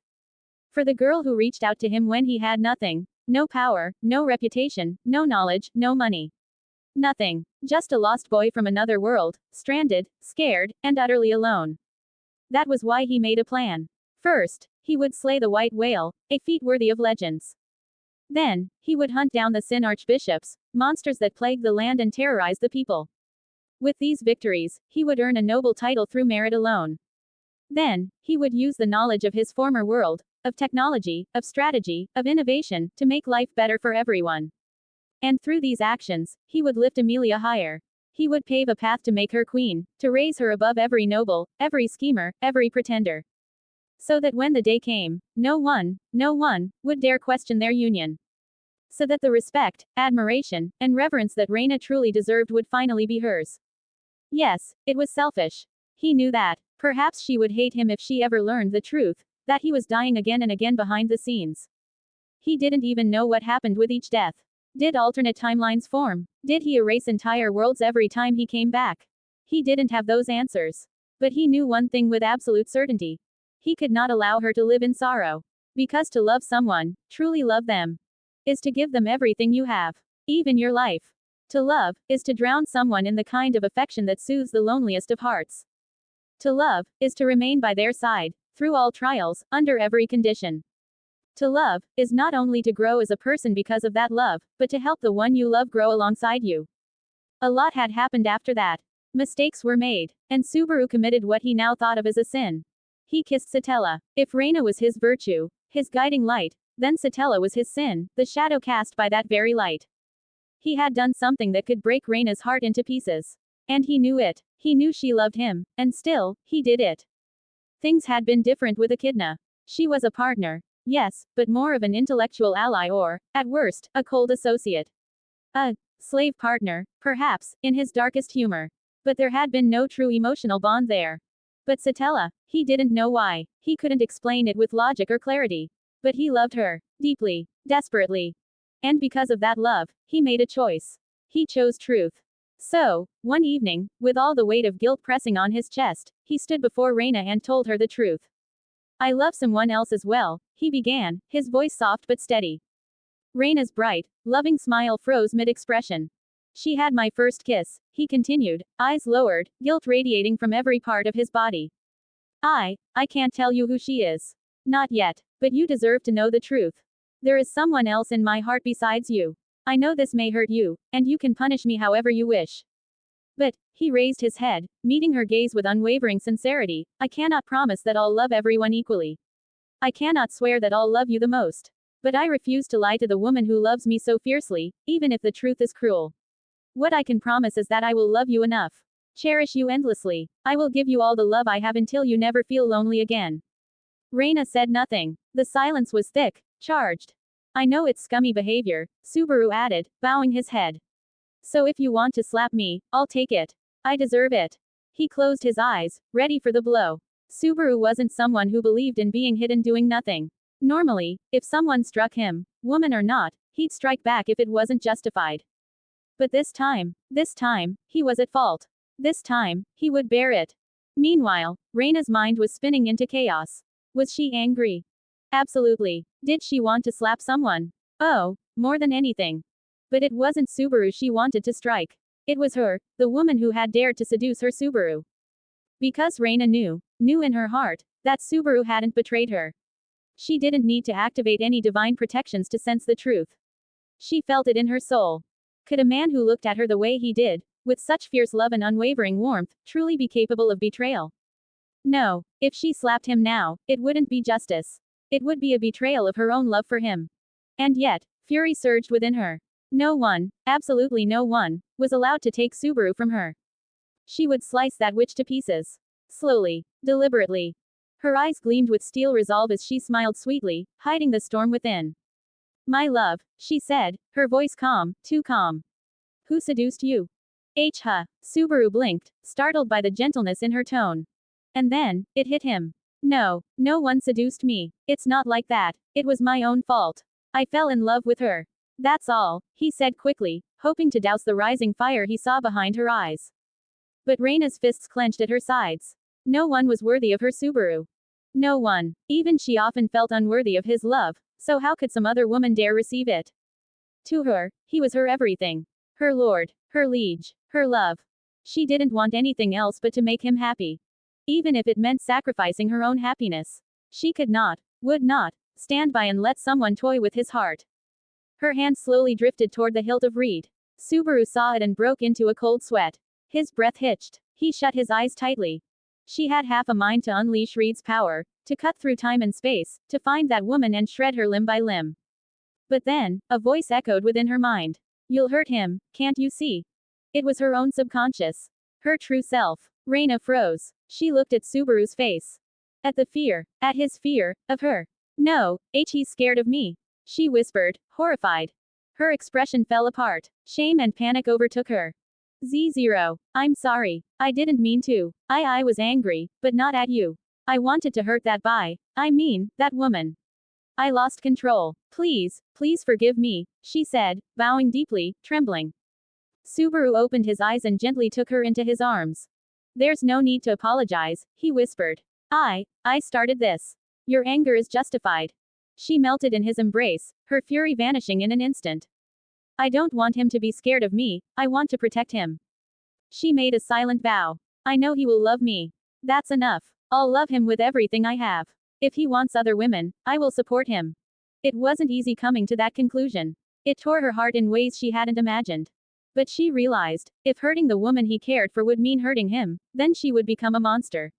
S1: For the girl who reached out to him when he had nothing. No power, no reputation, no knowledge, no money. Nothing. Just a lost boy from another world, stranded, scared, and utterly alone. That was why he made a plan. First, he would slay the white whale, a feat worthy of legends. Then, he would hunt down the Sin archbishops, monsters that plague the land and terrorize the people. With these victories, he would earn a noble title through merit alone. Then, he would use the knowledge of his former world, of technology, of strategy, of innovation, to make life better for everyone. And through these actions, he would lift Amelia higher. He would pave a path to make her queen, to raise her above every noble, every schemer, every pretender. So that when the day came, no one would dare question their union. So that the respect, admiration, and reverence that Reina truly deserved would finally be hers. Yes, it was selfish. He knew that. Perhaps she would hate him if she ever learned the truth, that he was dying again and again behind the scenes. He didn't even know what happened with each death. Did alternate timelines form? Did he erase entire worlds every time he came back? He didn't have those answers. But he knew one thing with absolute certainty. He could not allow her to live in sorrow. Because to love someone, truly love them, is to give them everything you have. Even your life. To love, is to drown someone in the kind of affection that soothes the loneliest of hearts. To love, is to remain by their side, through all trials, under every condition. To love, is not only to grow as a person because of that love, but to help the one you love grow alongside you. A lot had happened after that. Mistakes were made. And Subaru committed what he now thought of as a sin. He kissed Satella. If Reina was his virtue, his guiding light, then Satella was his sin, the shadow cast by that very light. He had done something that could break Reina's heart into pieces. And he knew it. He knew she loved him, and still, he did it. Things had been different with Echidna. She was a partner. Yes, but more of an intellectual ally or, at worst, a cold associate. A slave partner, perhaps, in his darkest humor. But there had been no true emotional bond there. But Satella, he didn't know why. He couldn't explain it with logic or clarity. But he loved her. Deeply. Desperately. And because of that love, he made a choice. He chose truth. So, one evening, with all the weight of guilt pressing on his chest, he stood before Reina and told her the truth. I love someone else as well, he began, his voice soft but steady. Reina's bright, loving smile froze mid-expression. She had my first kiss, he continued, eyes lowered, guilt radiating from every part of his body. I can't tell you who she is. Not yet, but you deserve to know the truth. There is someone else in my heart besides you. I know this may hurt you, and you can punish me however you wish. But, he raised his head, meeting her gaze with unwavering sincerity, I cannot promise that I'll love everyone equally. I cannot swear that I'll love you the most. But I refuse to lie to the woman who loves me so fiercely, even if the truth is cruel. What I can promise is that I will love you enough. Cherish you endlessly. I will give you all the love I have until you never feel lonely again. Reina said nothing. The silence was thick, charged. I know it's scummy behavior, Subaru added, bowing his head. So if you want to slap me, I'll take it. I deserve it. He closed his eyes, ready for the blow. Subaru wasn't someone who believed in being hidden doing nothing. Normally, if someone struck him, woman or not, he'd strike back if it wasn't justified. But this time, he was at fault. This time, he would bear it. Meanwhile, Reina's mind was spinning into chaos. Was she angry? Absolutely. Did she want to slap someone? Oh, more than anything. But it wasn't Subaru she wanted to strike. It was her, the woman who had dared to seduce her Subaru. Because Reina knew in her heart, that Subaru hadn't betrayed her. She didn't need to activate any divine protections to sense the truth. She felt it in her soul. Could a man who looked at her the way he did, with such fierce love and unwavering warmth, truly be capable of betrayal? No, if she slapped him now, it wouldn't be justice. It would be a betrayal of her own love for him. And yet, fury surged within her. No one, absolutely no one, was allowed to take Subaru from her. She would slice that witch to pieces. Slowly, deliberately. Her eyes gleamed with steel resolve as she smiled sweetly, hiding the storm within. My love, she said, her voice calm, too calm. Who seduced you? Subaru blinked, startled by the gentleness in her tone. And then, it hit him. No one seduced me. It's not like that. It was my own fault. I fell in love with her. That's all, he said quickly, hoping to douse the rising fire he saw behind her eyes. But Reina's fists clenched at her sides. No one was worthy of her Subaru. No one. Even she often felt unworthy of his love, so how could some other woman dare receive it? To her, he was her everything. Her lord, her liege, her love. She didn't want anything else but to make him happy. Even if it meant sacrificing her own happiness. She could not, would not, stand by and let someone toy with his heart. Her hand slowly drifted toward the hilt of reed. Subaru saw it and broke into a cold sweat. His breath hitched. He shut his eyes tightly. She had half a mind to unleash Reed's power, to cut through time and space, to find that woman and shred her limb by limb. But then, a voice echoed within her mind. You'll hurt him, can't you see? It was her own subconscious. Her true self. Reina froze. She looked at Subaru's face. At the fear. At his fear, of her. No, he's scared of me. She whispered, horrified. Her expression fell apart. Shame and panic overtook her. Z0. I'm sorry. I didn't mean to. I was angry, but not at you. I wanted to hurt that that woman. I lost control. Please forgive me, she said, bowing deeply, trembling. Subaru opened his eyes and gently took her into his arms. There's no need to apologize, he whispered. I started this. Your anger is justified. She melted in his embrace, her fury vanishing in an instant. I don't want him to be scared of me, I want to protect him. She made a silent bow. I know he will love me. That's enough. I'll love him with everything I have. If he wants other women, I will support him. It wasn't easy coming to that conclusion. It tore her heart in ways she hadn't imagined. But she realized, if hurting the woman he cared for would mean hurting him, then she would become a monster.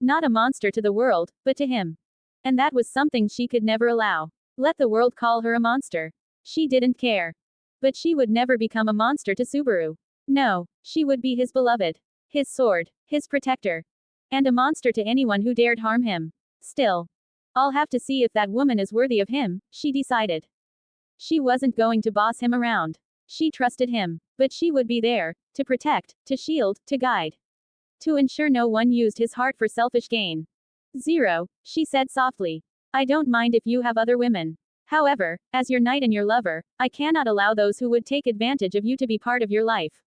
S1: Not a monster to the world, but to him. And that was something she could never allow. Let the world call her a monster. She didn't care. But she would never become a monster to Subaru. No, she would be his beloved. His sword, his protector. And a monster to anyone who dared harm him. Still. I'll have to see if that woman is worthy of him, she decided. She wasn't going to boss him around. She trusted him. But she would be there, to protect, to shield, to guide. To ensure no one used his heart for selfish gain. Zero, she said softly. I don't mind if you have other women. However, as your knight and your lover, I cannot allow those who would take advantage of you to be part of your life.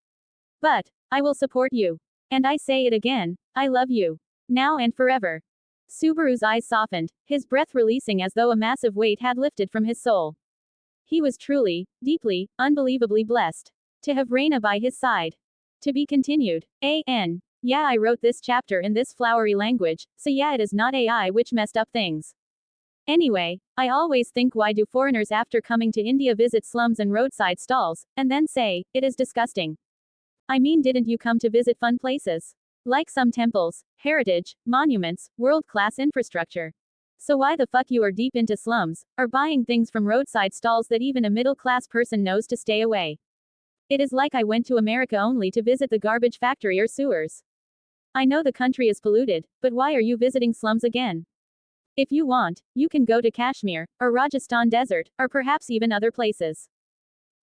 S1: But, I will support you. And I say it again, I love you. Now and forever. Subaru's eyes softened, his breath releasing as though a massive weight had lifted from his soul. He was truly, deeply, unbelievably blessed. To have Reina by his side. To be continued. A.N. Yeah, I wrote this chapter in this flowery language, so yeah, it is not AI which messed up things. Anyway, I always think, why do foreigners after coming to India visit slums and roadside stalls, and then say, it is disgusting? I mean, didn't you come to visit fun places? Like some temples, heritage, monuments, world-class infrastructure. So why the fuck you are deep into slums, or buying things from roadside stalls that even a middle-class person knows to stay away? It is like I went to America only to visit the garbage factory or sewers. I know the country is polluted, but why are you visiting slums again? If you want, you can go to Kashmir, or Rajasthan desert, or perhaps even other places.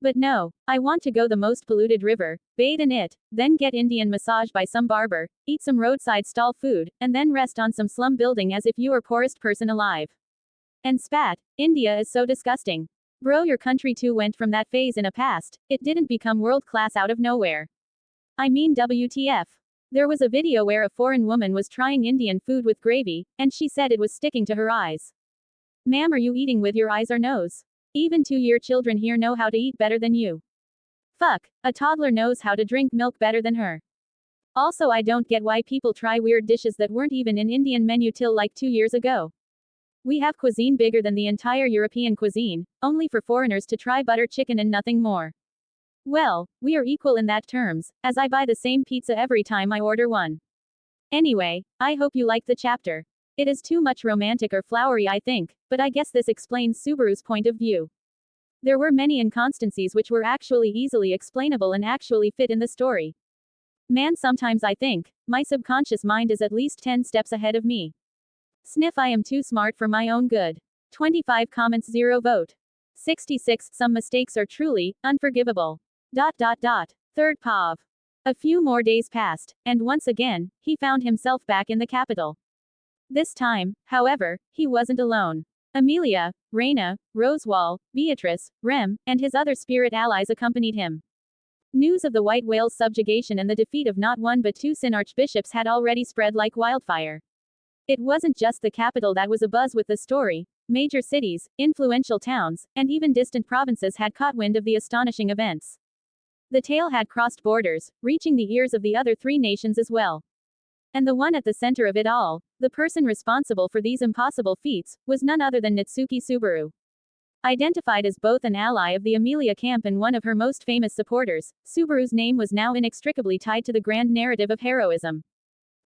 S1: But no, I want to go the most polluted river, bathe in it, then get Indian massage by some barber, eat some roadside stall food, and then rest on some slum building as if you were poorest person alive. And spat, India is so disgusting. Bro, your country too went from that phase in a past, it didn't become world class out of nowhere. I mean WTF. There was a video where a foreign woman was trying Indian food with gravy, and she said it was sticking to her eyes. Ma'am, are you eating with your eyes or nose? Even 2-year children here know how to eat better than you. Fuck, a toddler knows how to drink milk better than her. Also, I don't get why people try weird dishes that weren't even in Indian menu till like 2 years ago. We have cuisine bigger than the entire European cuisine, only for foreigners to try butter chicken and nothing more. Well, we are equal in that terms, as I buy the same pizza every time I order one. Anyway, I hope you like the chapter. It is too much romantic or flowery, I think, but I guess this explains Subaru's point of view. There were many inconsistencies which were actually easily explainable and actually fit in the story. Man, sometimes I think, my subconscious mind is at least 10 steps ahead of me. Sniff, I am too smart for my own good. 25 comments, 0 vote. 66, some mistakes are truly unforgivable. ... Third POV. A few more days passed, and once again, he found himself back in the capital. This time, however, he wasn't alone. Amelia, Reina, Rosewall, Beatrice, Rem, and his other spirit allies accompanied him. News of the White Whale's subjugation and the defeat of not one but 2 Sin archbishops had already spread like wildfire. It wasn't just the capital that was abuzz with the story. Major cities, influential towns, and even distant provinces had caught wind of the astonishing events. The tale had crossed borders, reaching the ears of the other 3 nations as well. And the one at the center of it all, the person responsible for these impossible feats, was none other than Natsuki Subaru. Identified as both an ally of the Amelia camp and one of her most famous supporters, Subaru's name was now inextricably tied to the grand narrative of heroism.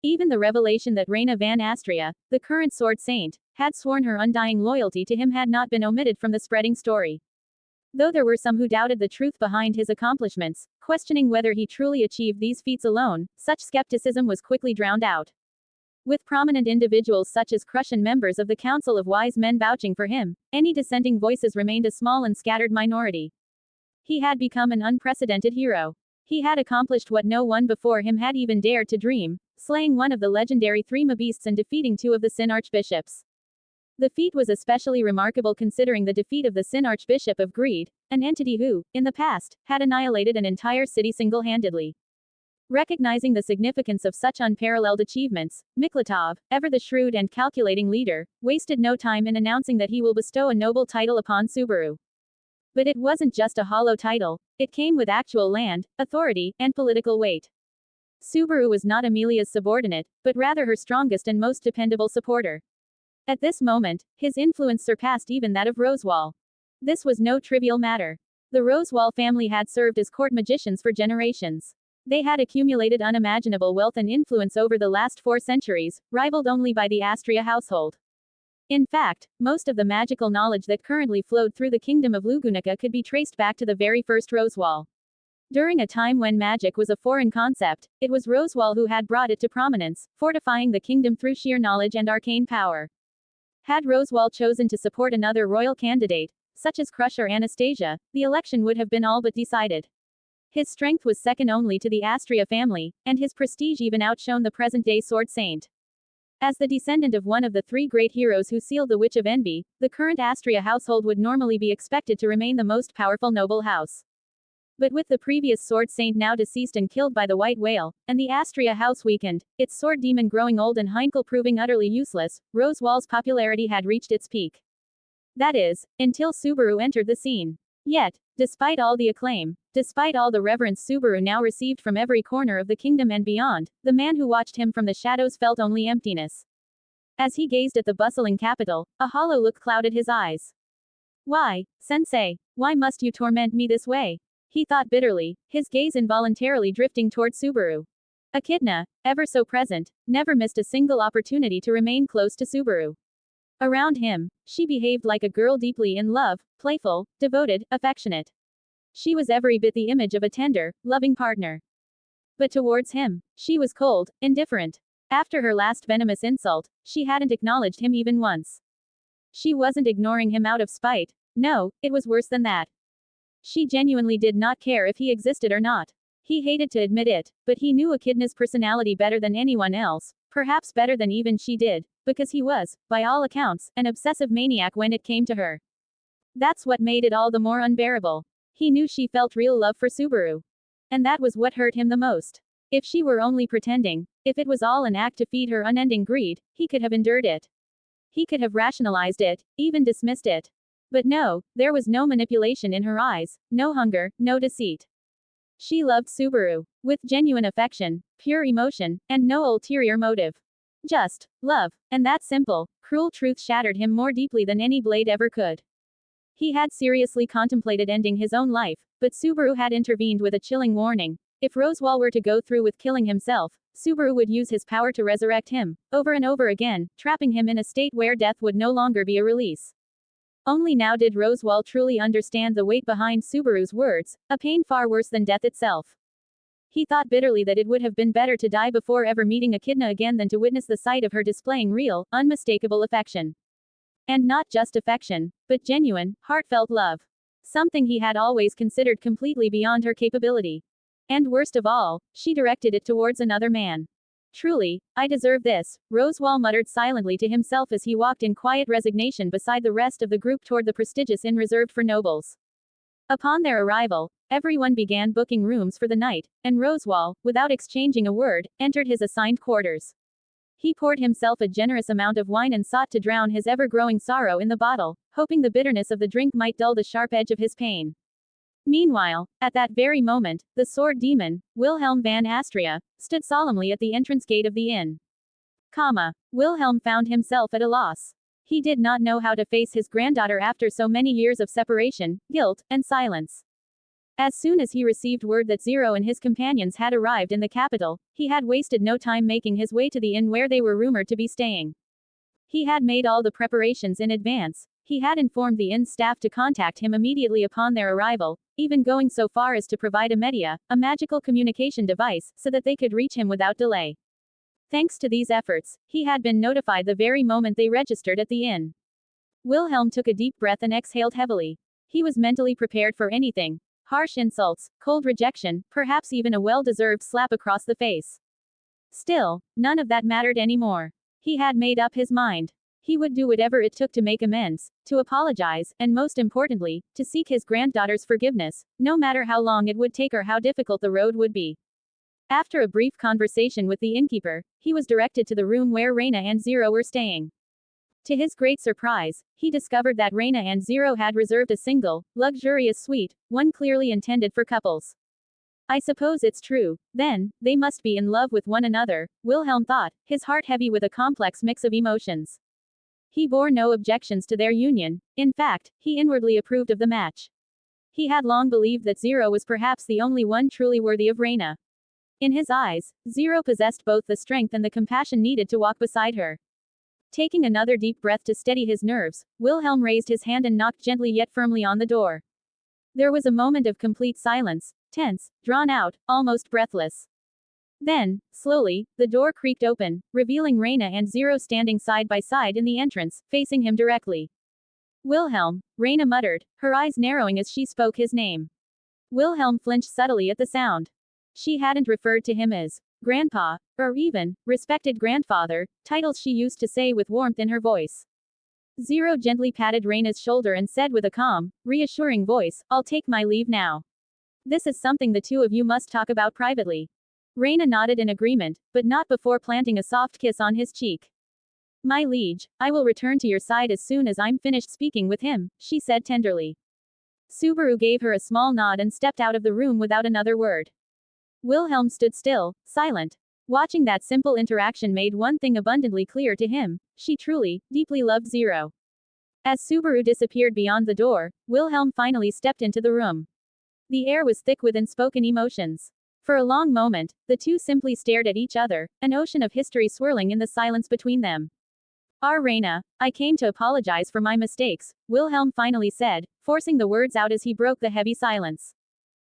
S1: Even the revelation that Reina van Astria, the current sword saint, had sworn her undying loyalty to him had not been omitted from the spreading story. Though there were some who doubted the truth behind his accomplishments, questioning whether he truly achieved these feats alone, such skepticism was quickly drowned out. With prominent individuals such as Crush and members of the Council of Wise Men vouching for him, any dissenting voices remained a small and scattered minority. He had become an unprecedented hero. He had accomplished what no one before him had even dared to dream, slaying one of the legendary 3 beasts and defeating 2 of the Sin archbishops. The feat was especially remarkable considering the defeat of the Sin Archbishop of Greed, an entity who, in the past, had annihilated an entire city single-handedly. Recognizing the significance of such unparalleled achievements, Miklatov, ever the shrewd and calculating leader, wasted no time in announcing that he will bestow a noble title upon Subaru. But it wasn't just a hollow title, it came with actual land, authority, and political weight. Subaru was not Amelia's subordinate, but rather her strongest and most dependable supporter. At this moment, his influence surpassed even that of Rosewall. This was no trivial matter. The Rosewall family had served as court magicians for generations. They had accumulated unimaginable wealth and influence over the last 4 centuries, rivaled only by the Astria household. In fact, most of the magical knowledge that currently flowed through the kingdom of Lugunica could be traced back to the very first Rosewall. During a time when magic was a foreign concept, it was Rosewall who had brought it to prominence, fortifying the kingdom through sheer knowledge and arcane power. Had Rosewall chosen to support another royal candidate, such as Crush or Anastasia, the election would have been all but decided. His strength was second only to the Astria family, and his prestige even outshone the present-day Sword Saint. As the descendant of one of the three great heroes who sealed the Witch of Envy, the current Astria household would normally be expected to remain the most powerful noble house. But with the previous Sword Saint now deceased and killed by the White Whale, and the Astria house weakened, its sword demon growing old and Heinkel proving utterly useless, Rosewall's popularity had reached its peak. That is, until Subaru entered the scene. Yet, despite all the acclaim, despite all the reverence Subaru now received from every corner of the kingdom and beyond, the man who watched him from the shadows felt only emptiness. As he gazed at the bustling capital, a hollow look clouded his eyes. Why, sensei, why must you torment me this way? He thought bitterly, his gaze involuntarily drifting toward Subaru. Echidna, ever so present, never missed a single opportunity to remain close to Subaru. Around him, she behaved like a girl deeply in love, playful, devoted, affectionate. She was every bit the image of a tender, loving partner. But towards him, she was cold, indifferent. After her last venomous insult, she hadn't acknowledged him even once. She wasn't ignoring him out of spite. No, it was worse than that. She genuinely did not care if he existed or not. He hated to admit it, but he knew Echidna's personality better than anyone else, perhaps better than even she did, because he was, by all accounts, an obsessive maniac when it came to her. That's what made it all the more unbearable. He knew she felt real love for Subaru. And that was what hurt him the most. If she were only pretending, if it was all an act to feed her unending greed, he could have endured it. He could have rationalized it, even dismissed it. But no, there was no manipulation in her eyes, no hunger, no deceit. She loved Subaru, with genuine affection, pure emotion, and no ulterior motive. Just love, and that simple, cruel truth shattered him more deeply than any blade ever could. He had seriously contemplated ending his own life, but Subaru had intervened with a chilling warning. If Rosewall were to go through with killing himself, Subaru would use his power to resurrect him, over and over again, trapping him in a state where death would no longer be a release. Only now did Rosewall truly understand the weight behind Subaru's words, a pain far worse than death itself. He thought bitterly that it would have been better to die before ever meeting Echidna again than to witness the sight of her displaying real, unmistakable affection. And not just affection, but genuine, heartfelt love. Something he had always considered completely beyond her capability. And worst of all, she directed it towards another man. Truly, I deserve this, Rosewall muttered silently to himself as he walked in quiet resignation beside the rest of the group toward the prestigious inn reserved for nobles. Upon their arrival, everyone began booking rooms for the night, and Rosewall, without exchanging a word, entered his assigned quarters. He poured himself a generous amount of wine and sought to drown his ever-growing sorrow in the bottle, hoping the bitterness of the drink might dull the sharp edge of his pain. Meanwhile, at that very moment, the sword demon, Wilhelm van Astria, stood solemnly at the entrance gate of the inn. Wilhelm found himself at a loss. He did not know how to face his granddaughter after so many years of separation, guilt, and silence. As soon as he received word that Zero and his companions had arrived in the capital, he had wasted no time making his way to the inn where they were rumored to be staying. He had made all the preparations in advance. He had informed the inn staff to contact him immediately upon their arrival, even going so far as to provide a media, a magical communication device, so that they could reach him without delay. Thanks to these efforts, he had been notified the very moment they registered at the inn. Wilhelm took a deep breath and exhaled heavily. He was mentally prepared for anything. Harsh insults, cold rejection, perhaps even a well-deserved slap across the face. Still, none of that mattered anymore. He had made up his mind. He would do whatever it took to make amends, to apologize, and most importantly, to seek his granddaughter's forgiveness, no matter how long it would take or how difficult the road would be. After a brief conversation with the innkeeper, he was directed to the room where Reina and Zero were staying. To his great surprise, he discovered that Reina and Zero had reserved a single, luxurious suite, one clearly intended for couples. I suppose it's true, then, they must be in love with one another, Wilhelm thought, his heart heavy with a complex mix of emotions. He bore no objections to their union. In fact, he inwardly approved of the match. He had long believed that Zero was perhaps the only one truly worthy of Reina. In his eyes, Zero possessed both the strength and the compassion needed to walk beside her. Taking another deep breath to steady his nerves, Wilhelm raised his hand and knocked gently yet firmly on the door. There was a moment of complete silence, tense, drawn out, almost breathless. Then, slowly, the door creaked open, revealing Reina and Zero standing side by side in the entrance, facing him directly. Wilhelm, Reina muttered, her eyes narrowing as she spoke his name. Wilhelm flinched subtly at the sound. She hadn't referred to him as grandpa, or even respected grandfather, titles she used to say with warmth in her voice. Zero gently patted Reina's shoulder and said with a calm, reassuring voice, I'll take my leave now. This is something the two of you must talk about privately. Reina nodded in agreement, but not before planting a soft kiss on his cheek. My liege, I will return to your side as soon as I'm finished speaking with him, she said tenderly. Subaru gave her a small nod and stepped out of the room without another word. Wilhelm stood still, silent. Watching that simple interaction made one thing abundantly clear to him: she truly, deeply loved Zero. As Subaru disappeared beyond the door, Wilhelm finally stepped into the room. The air was thick with unspoken emotions. For a long moment, the two simply stared at each other, an ocean of history swirling in the silence between them. Reina, I came to apologize for my mistakes, Wilhelm finally said, forcing the words out as he broke the heavy silence.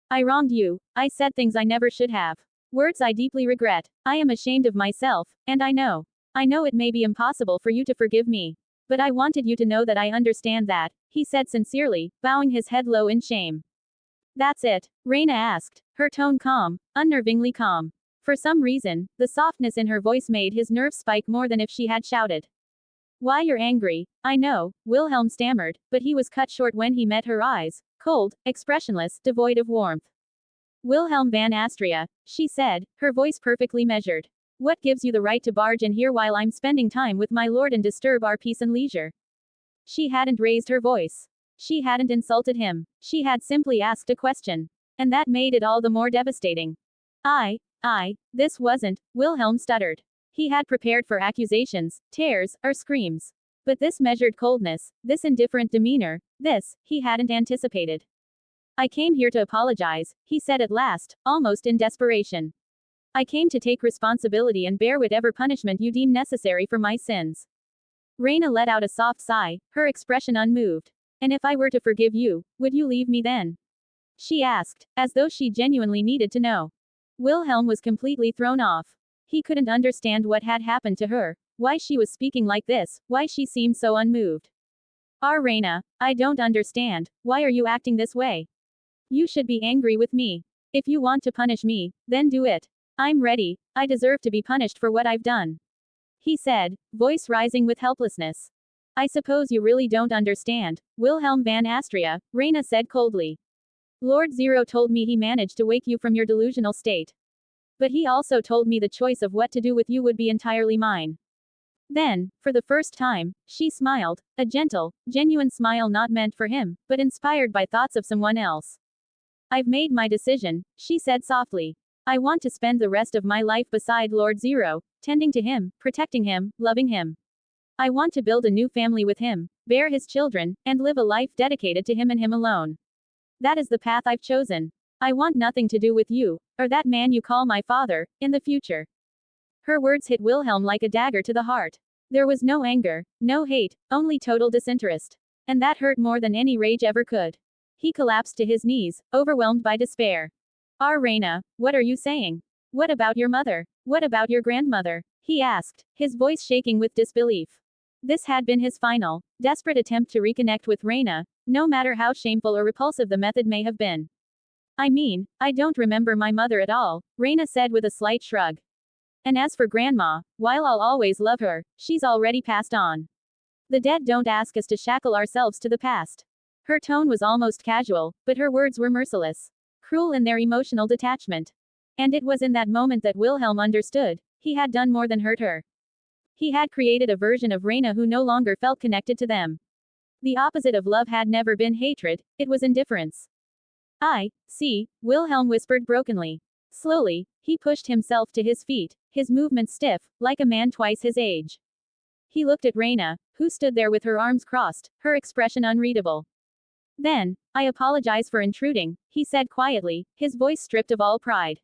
S1: I wronged you, I said things I never should have. Words I deeply regret. I am ashamed of myself, and I know it may be impossible for you to forgive me. But I wanted you to know that I understand that, he said sincerely, bowing his head low in shame. That's it? Reina asked, her tone calm, unnervingly calm. For some reason, the softness in her voice made his nerves spike more than if she had shouted. Why you're angry, I know, Wilhelm stammered, but he was cut short when he met her eyes, cold, expressionless, devoid of warmth. Wilhelm van Astria, she said, her voice perfectly measured. What gives you the right to barge in here while I'm spending time with my lord and disturb our peace and leisure? She hadn't raised her voice. She hadn't insulted him. She had simply asked a question. And that made it all the more devastating. This wasn't, Wilhelm stuttered. He had prepared for accusations, tears, or screams. But this measured coldness, this indifferent demeanor, this, he hadn't anticipated. I came here to apologize, he said at last, almost in desperation. I came to take responsibility and bear whatever punishment you deem necessary for my sins. Reina let out a soft sigh, her expression unmoved. And if I were to forgive you, would you leave me then? She asked, as though she genuinely needed to know. Wilhelm was completely thrown off. He couldn't understand what had happened to her, why she was speaking like this, why she seemed so unmoved. Reina, I don't understand, why are you acting this way? You should be angry with me. If you want to punish me, then do it. I'm ready, I deserve to be punished for what I've done. He said, voice rising with helplessness. I suppose you really don't understand, Wilhelm van Astria, Reina said coldly. Lord Zero told me he managed to wake you from your delusional state. But he also told me the choice of what to do with you would be entirely mine. Then, for the first time, she smiled, a gentle, genuine smile not meant for him, but inspired by thoughts of someone else. I've made my decision, she said softly. I want to spend the rest of my life beside Lord Zero, tending to him, protecting him, loving him. I want to build a new family with him, bear his children, and live a life dedicated to him and him alone. That is the path I've chosen. I want nothing to do with you, or that man you call my father, in the future. Her words hit Wilhelm like a dagger to the heart. There was no anger, no hate, only total disinterest. And that hurt more than any rage ever could. He collapsed to his knees, overwhelmed by despair. Reina, what are you saying? What about your mother? What about your grandmother? He asked, his voice shaking with disbelief. This had been his final, desperate attempt to reconnect with Reina, no matter how shameful or repulsive the method may have been. I mean, I don't remember my mother at all, Reina said with a slight shrug. And as for Grandma, while I'll always love her, she's already passed on. The dead don't ask us to shackle ourselves to the past. Her tone was almost casual, but her words were merciless. Cruel in their emotional detachment. And it was in that moment that Wilhelm understood, he had done more than hurt her. He had created a version of Reina who no longer felt connected to them. The opposite of love had never been hatred, it was indifference. I see, Wilhelm whispered brokenly. Slowly, he pushed himself to his feet, his movements stiff, like a man twice his age. He looked at Reina, who stood there with her arms crossed, her expression unreadable. Then, I apologize for intruding, he said quietly, his voice stripped of all pride.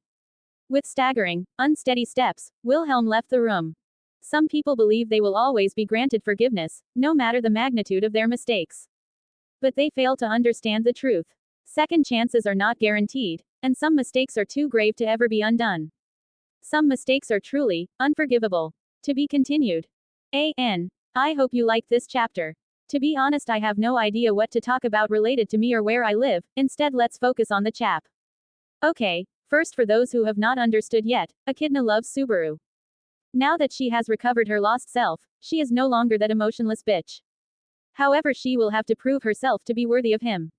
S1: With staggering, unsteady steps, Wilhelm left the room. Some people believe they will always be granted forgiveness, no matter the magnitude of their mistakes. But they fail to understand the truth. Second chances are not guaranteed, and some mistakes are too grave to ever be undone. Some mistakes are truly unforgivable. To be continued. I hope you liked this chapter. To be honest, I have no idea what to talk about related to me or where I live, instead let's focus on the chap. Okay, first for those who have not understood yet, Echidna loves Subaru. Now that she has recovered her lost self, she is no longer that emotionless bitch. However, she will have to prove herself to be worthy of him.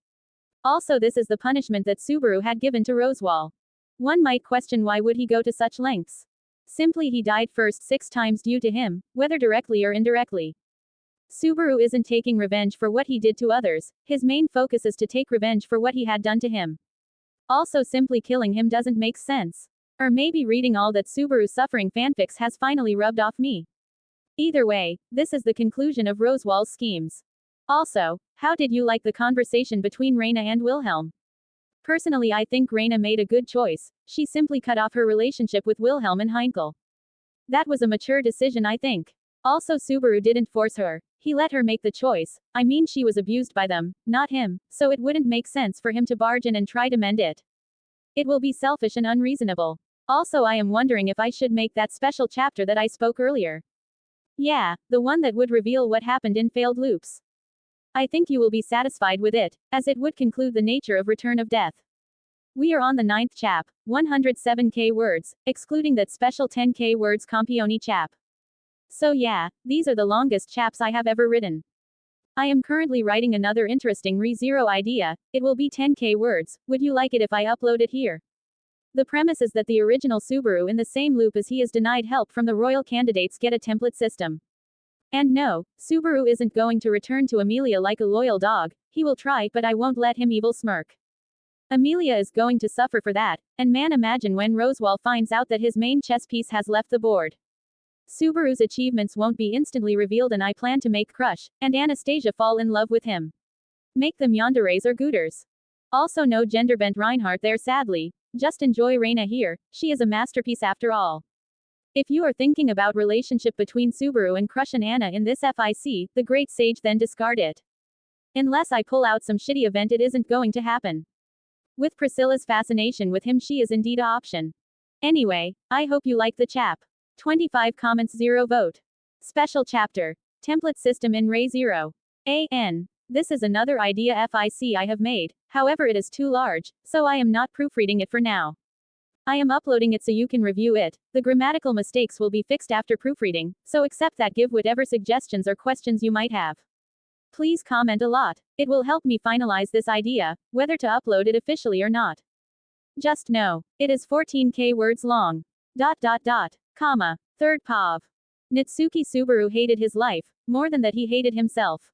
S1: Also, this is the punishment that Subaru had given to Rosewall. One might question why would he go to such lengths. Simply he died first 6 times due to him, whether directly or indirectly. Subaru isn't taking revenge for what he did to others, his main focus is to take revenge for what he had done to him. Also, simply killing him doesn't make sense. Or maybe reading all that Subaru's suffering fanfics has finally rubbed off me. Either way, this is the conclusion of Rosewall's schemes. Also, how did you like the conversation between Reina and Wilhelm? Personally, I think Reina made a good choice. She simply cut off her relationship with Wilhelm and Heinkel. That was a mature decision, I think. Also, Subaru didn't force her. He let her make the choice. I mean, she was abused by them, not him, so it wouldn't make sense for him to barge in and try to mend it. It will be selfish and unreasonable. Also, I am wondering if I should make that special chapter that I spoke earlier. Yeah, the one that would reveal what happened in Failed Loops. I think you will be satisfied with it, as it would conclude the nature of Return of Death. We are on the 9th chap, 107k words, excluding that special 10k words Campione chap. So yeah, these are the longest chaps I have ever written. I am currently writing another interesting RE0 idea, it will be 10k words, would you like it if I upload it here? The premise is that the original Subaru in the same loop as he is denied help from the royal candidates get a template system. And no, Subaru isn't going to return to Amelia like a loyal dog, he will try but I won't let him evil smirk. Amelia is going to suffer for that, and man imagine when Rosewall finds out that his main chess piece has left the board. Subaru's achievements won't be instantly revealed and I plan to make Crush and Anastasia fall in love with him. Make them yanderes or gooters. Also no gender-bent Reinhardt there sadly. Just enjoy Reina here, she is a masterpiece after all. If you are thinking about relationship between Subaru and Crush and Anna in this FIC, the great sage, then discard it. Unless I pull out some shitty event, it isn't going to happen. With Priscilla's fascination with him, she is indeed an option. Anyway, I hope you like the chap. 25 comments 0 vote. Special chapter. Template system in RE0. AN. This is another idea FIC I have made, however it is too large, so I am not proofreading it for now. I am uploading it so you can review it, the grammatical mistakes will be fixed after proofreading, so accept that, give whatever suggestions or questions you might have. Please comment a lot, it will help me finalize this idea, whether to upload it officially or not. Just know, it is 14k words long. ... Comma. Third POV. Natsuki Subaru hated his life, more than that he hated himself.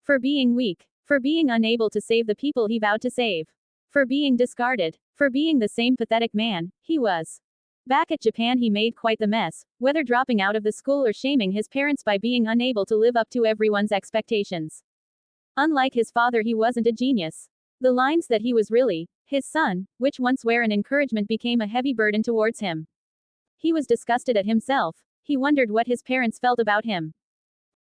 S1: For being weak. For being unable to save the people he vowed to save. For being discarded. For being the same pathetic man he was. Back at Japan he made quite the mess, whether dropping out of the school or shaming his parents by being unable to live up to everyone's expectations. Unlike his father, he wasn't a genius. The lines that he was really his son, which once were an encouragement, became a heavy burden towards him. He was disgusted at himself. He wondered what his parents felt about him.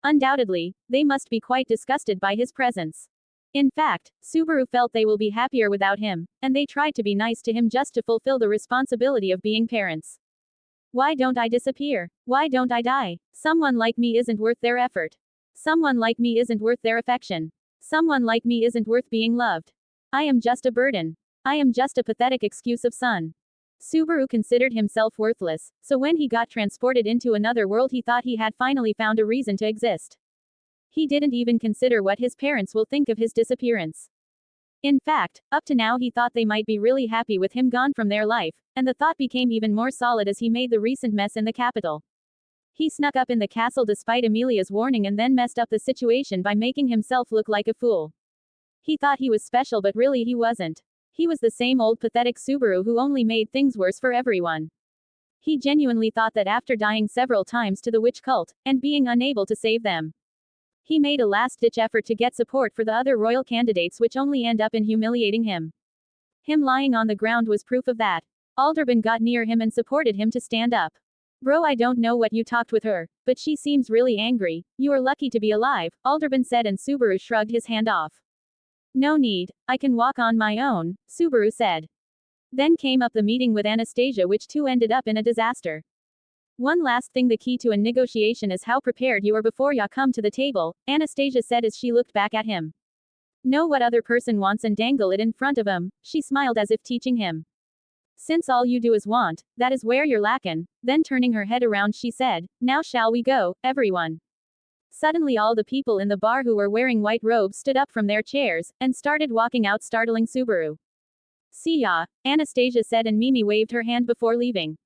S1: Undoubtedly, they must be quite disgusted by his presence. In fact, Subaru felt they will be happier without him, and they tried to be nice to him just to fulfill the responsibility of being parents. Why don't I disappear? Why don't I die? Someone like me isn't worth their effort. Someone like me isn't worth their affection. Someone like me isn't worth being loved. I am just a burden. I am just a pathetic excuse of son. Subaru considered himself worthless, so when he got transported into another world he thought he had finally found a reason to exist. He didn't even consider what his parents will think of his disappearance. In fact, up to now he thought they might be really happy with him gone from their life, and the thought became even more solid as he made the recent mess in the capital. He snuck up in the castle despite Amelia's warning and then messed up the situation by making himself look like a fool. He thought he was special, but really he wasn't. He was the same old pathetic Subaru who only made things worse for everyone. He genuinely thought that after dying several times to the witch cult, and being unable to save them, he made a last-ditch effort to get support for the other royal candidates, which only end up in humiliating him. Him lying on the ground was proof of that. Alderban got near him and supported him to stand up. Bro, I don't know what you talked with her, but she seems really angry. You are lucky to be alive, Alderban said, and Subaru shrugged his hand off. No need, I can walk on my own, Subaru said. Then came up the meeting with Anastasia, which too ended up in a disaster. One last thing, the key to a negotiation is how prepared you are before you come to the table, Anastasia said as she looked back at him. Know what other person wants and dangle it in front of him, she smiled as if teaching him. Since all you do is want, that is where you're lacking. Then turning her head around she said, now shall we go, everyone. Suddenly all the people in the bar who were wearing white robes stood up from their chairs, and started walking out, startling Subaru. See ya, Anastasia said, and Mimi waved her hand before leaving.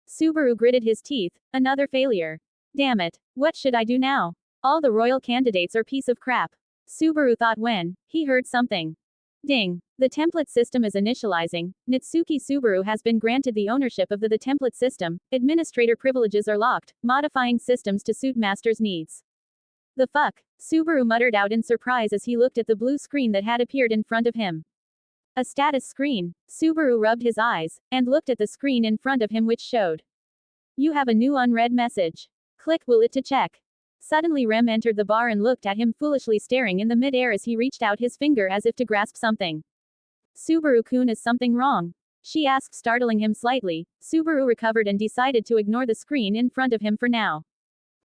S1: Subaru gritted his teeth, another failure. Damn it, what should I do now? All the royal candidates are piece of crap. Subaru thought when he heard something. Ding. The template system is initializing. Natsuki Subaru has been granted the ownership of the template system. Administrator privileges are locked, modifying systems to suit master's needs. The fuck? Subaru muttered out in surprise as he looked at the blue screen that had appeared in front of him. A status screen. Subaru rubbed his eyes, and looked at the screen in front of him, which showed. You have a new unread message. Click will it to check. Suddenly Rem entered the bar and looked at him, foolishly staring in the mid-air as he reached out his finger as if to grasp something. Subaru-kun, is something wrong? She asked, startling him slightly. Subaru recovered and decided to ignore the screen in front of him for now.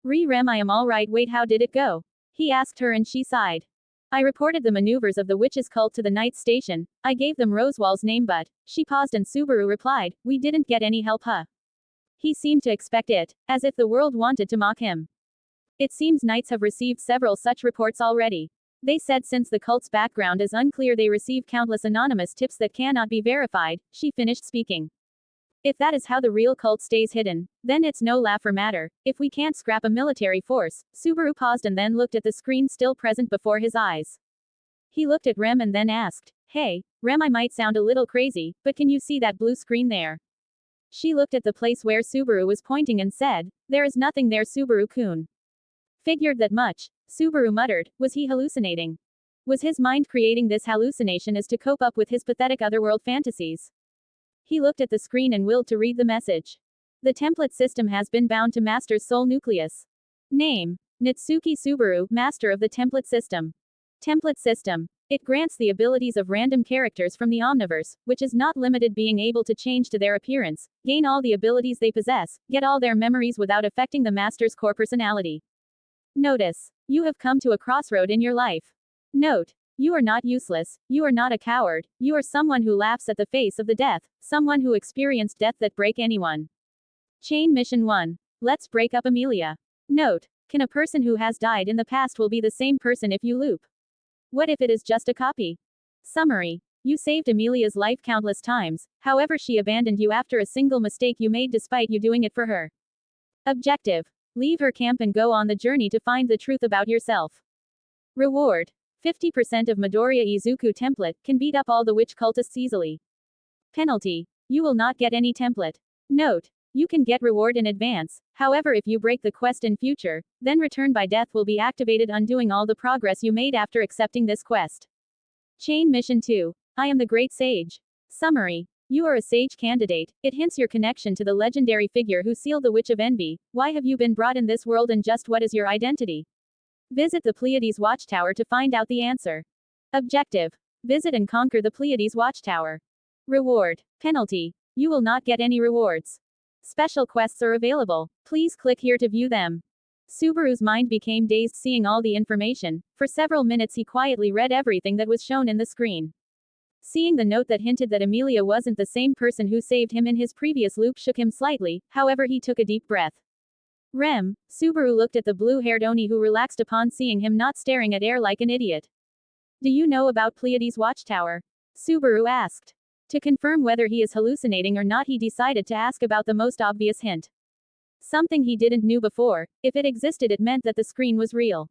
S1: Rem, I am alright, wait, how did it go? He asked her and she sighed. I reported the maneuvers of the witches' cult to the night station. I gave them Rosewall's name, but she paused and Subaru replied, we didn't get any help, huh? He seemed to expect it, as if the world wanted to mock him. It seems Knights have received several such reports already. They said since the cult's background is unclear, they receive countless anonymous tips that cannot be verified. She finished speaking. If that is how the real cult stays hidden, then it's no laugher matter. If we can't scrap a military force. Subaru paused and then looked at the screen still present before his eyes. He looked at Rem and then asked, hey, Rem, I might sound a little crazy, but can you see that blue screen there? She looked at the place where Subaru was pointing and said, there is nothing there, Subaru-kun. Figured that much. Subaru muttered, was he hallucinating? Was his mind creating this hallucination as to cope up with his pathetic otherworld fantasies? He looked at the screen and willed to read the message. The template system has been bound to Master's soul nucleus. Name. Natsuki Subaru, Master of the template system. Template system. It grants the abilities of random characters from the Omniverse, which is not limited, being able to change to their appearance, gain all the abilities they possess, get all their memories without affecting the Master's core personality. Notice. You have come to a crossroad in your life. Note. You are not useless, you are not a coward, you are someone who laughs at the face of the death, someone who experienced death that break anyone. Chain Mission 1. Let's break up Amelia. Note. Can a person who has died in the past will be the same person if you loop? What if it is just a copy? Summary. You saved Amelia's life countless times, however she abandoned you after a single mistake you made despite you doing it for her. Objective. Leave her camp and go on the journey to find the truth about yourself. Reward. 50% of Midoriya Izuku template, can beat up all the witch cultists easily. Penalty. You will not get any template. Note. You can get reward in advance, however if you break the quest in future, then return by death will be activated, undoing all the progress you made after accepting this quest. Chain Mission 2. I am the Great Sage. Summary. You are a sage candidate. It hints your connection to the legendary figure who sealed the Witch of Envy. Why have you been brought in this world and just what is your identity? Visit the Pleiades Watchtower to find out the answer. Objective. Visit and conquer the Pleiades Watchtower. Reward. Penalty. You will not get any rewards. Special quests are available. Please click here to view them. Subaru's mind became dazed seeing all the information. For several minutes he quietly read everything that was shown in the screen. Seeing the note that hinted that Amelia wasn't the same person who saved him in his previous loop shook him slightly, however he took a deep breath. Rem. Subaru looked at the blue-haired Oni who relaxed upon seeing him not staring at air like an idiot. Do you know about Pleiades Watchtower? Subaru asked. To confirm whether he is hallucinating or not he decided to ask about the most obvious hint. Something he didn't knew before. If it existed it meant that the screen was real.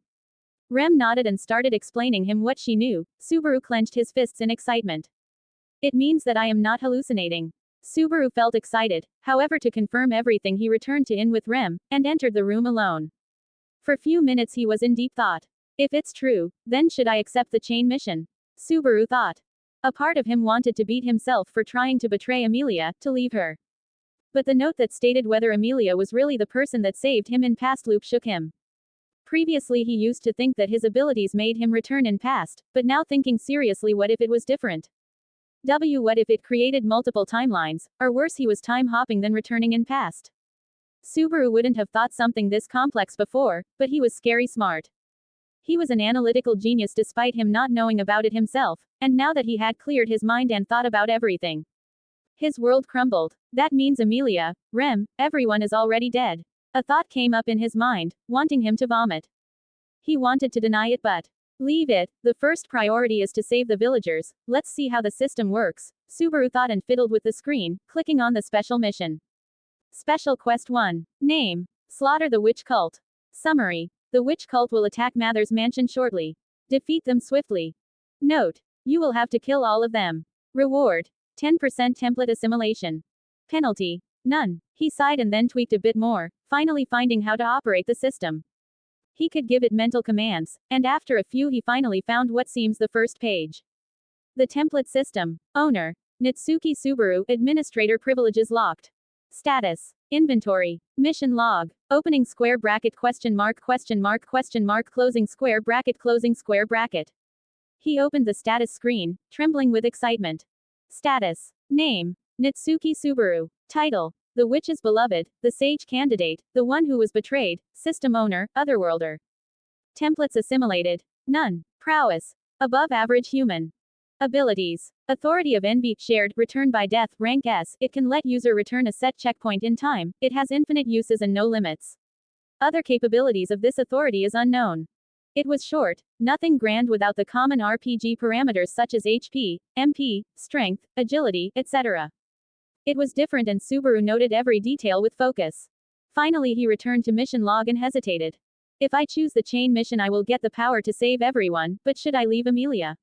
S1: Rem nodded and started explaining him what she knew. Subaru clenched his fists in excitement. It means that I am not hallucinating. Subaru felt excited. However, to confirm everything he returned to Inn with Rem, and entered the room alone. For few minutes he was in deep thought. If it's true, then should I accept the chain mission? Subaru thought. A part of him wanted to beat himself for trying to betray Amelia, to leave her. But the note that stated whether Amelia was really the person that saved him in past loop shook him. Previously he used to think that his abilities made him return in past, but now thinking seriously, what if it was different? What if it created multiple timelines, or worse he was time hopping then returning in past? Subaru wouldn't have thought something this complex before, but he was scary smart. He was an analytical genius despite him not knowing about it himself, and now that he had cleared his mind and thought about everything, his world crumbled. That means Amelia, Rem, everyone is already dead. A thought came up in his mind, wanting him to vomit. He wanted to deny it but leave it, the first priority is to save the villagers, let's see how the system works, Subaru thought and fiddled with the screen, clicking on the special mission. Special Quest 1. Name. Slaughter the Witch Cult. Summary. The Witch Cult will attack Mather's mansion shortly. Defeat them swiftly. Note. You will have to kill all of them. Reward. 10% template assimilation. Penalty. None. He sighed and then tweaked a bit more, finally finding how to operate the system. He could give it mental commands, and after a few he finally found what seems the first page. The template system. Owner. Natsuki Subaru. Administrator privileges locked. Status. Inventory. Mission log. Opening square bracket question mark closing square bracket. He opened the status screen, trembling with excitement. Status. Name. Natsuki Subaru. Title. The Witch's Beloved, the Sage Candidate, the one who was betrayed, System Owner, Otherworlder. Templates assimilated. None. Prowess. Above average human. Abilities. Authority of Envy, shared, return by death, rank S, it can let user return a set checkpoint in time, it has infinite uses and no limits. Other capabilities of this authority is unknown. It was short, nothing grand without the common RPG parameters such as HP, MP, strength, agility, etc. It was different and Subaru noted every detail with focus. Finally he returned to mission log and hesitated. If I choose the chain mission I will get the power to save everyone, but should I leave Amelia?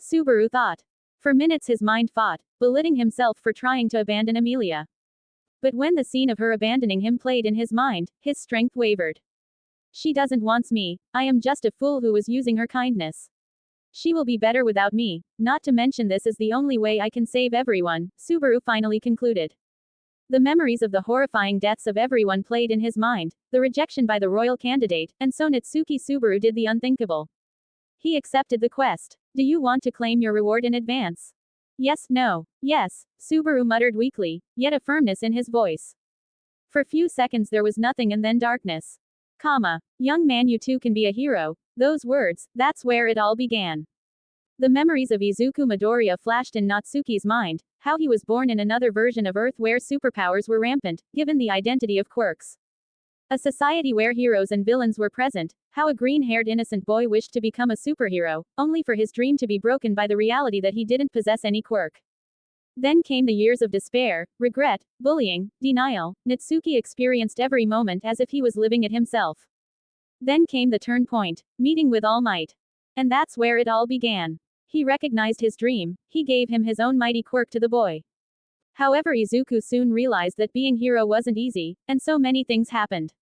S1: Subaru thought. For minutes his mind fought, belittling himself for trying to abandon Amelia. But when the scene of her abandoning him played in his mind, his strength wavered. She doesn't want me, I am just a fool who was using her kindness. She will be better without me, not to mention this is the only way I can save everyone, Subaru finally concluded. The memories of the horrifying deaths of everyone played in his mind, the rejection by the royal candidate, and so Natsuki Subaru did the unthinkable. He accepted the quest. Do you want to claim your reward in advance? Yes, no. Yes, Subaru muttered weakly, yet a firmness in his voice. For few seconds there was nothing and then darkness. Young man, you too can be a hero. Those words, that's where it all began. The memories of Izuku Midoriya flashed in Natsuki's mind, how he was born in another version of Earth where superpowers were rampant, given the identity of quirks. A society where heroes and villains were present, how a green-haired innocent boy wished to become a superhero, only for his dream to be broken by the reality that he didn't possess any quirk. Then came the years of despair, regret, bullying, denial. Natsuki experienced every moment as if he was living it himself. Then came the turn point, meeting with All Might. And that's where it all began. He recognized his dream, he gave him his own mighty quirk to the boy. However, Izuku soon realized that being hero wasn't easy, and so many things happened.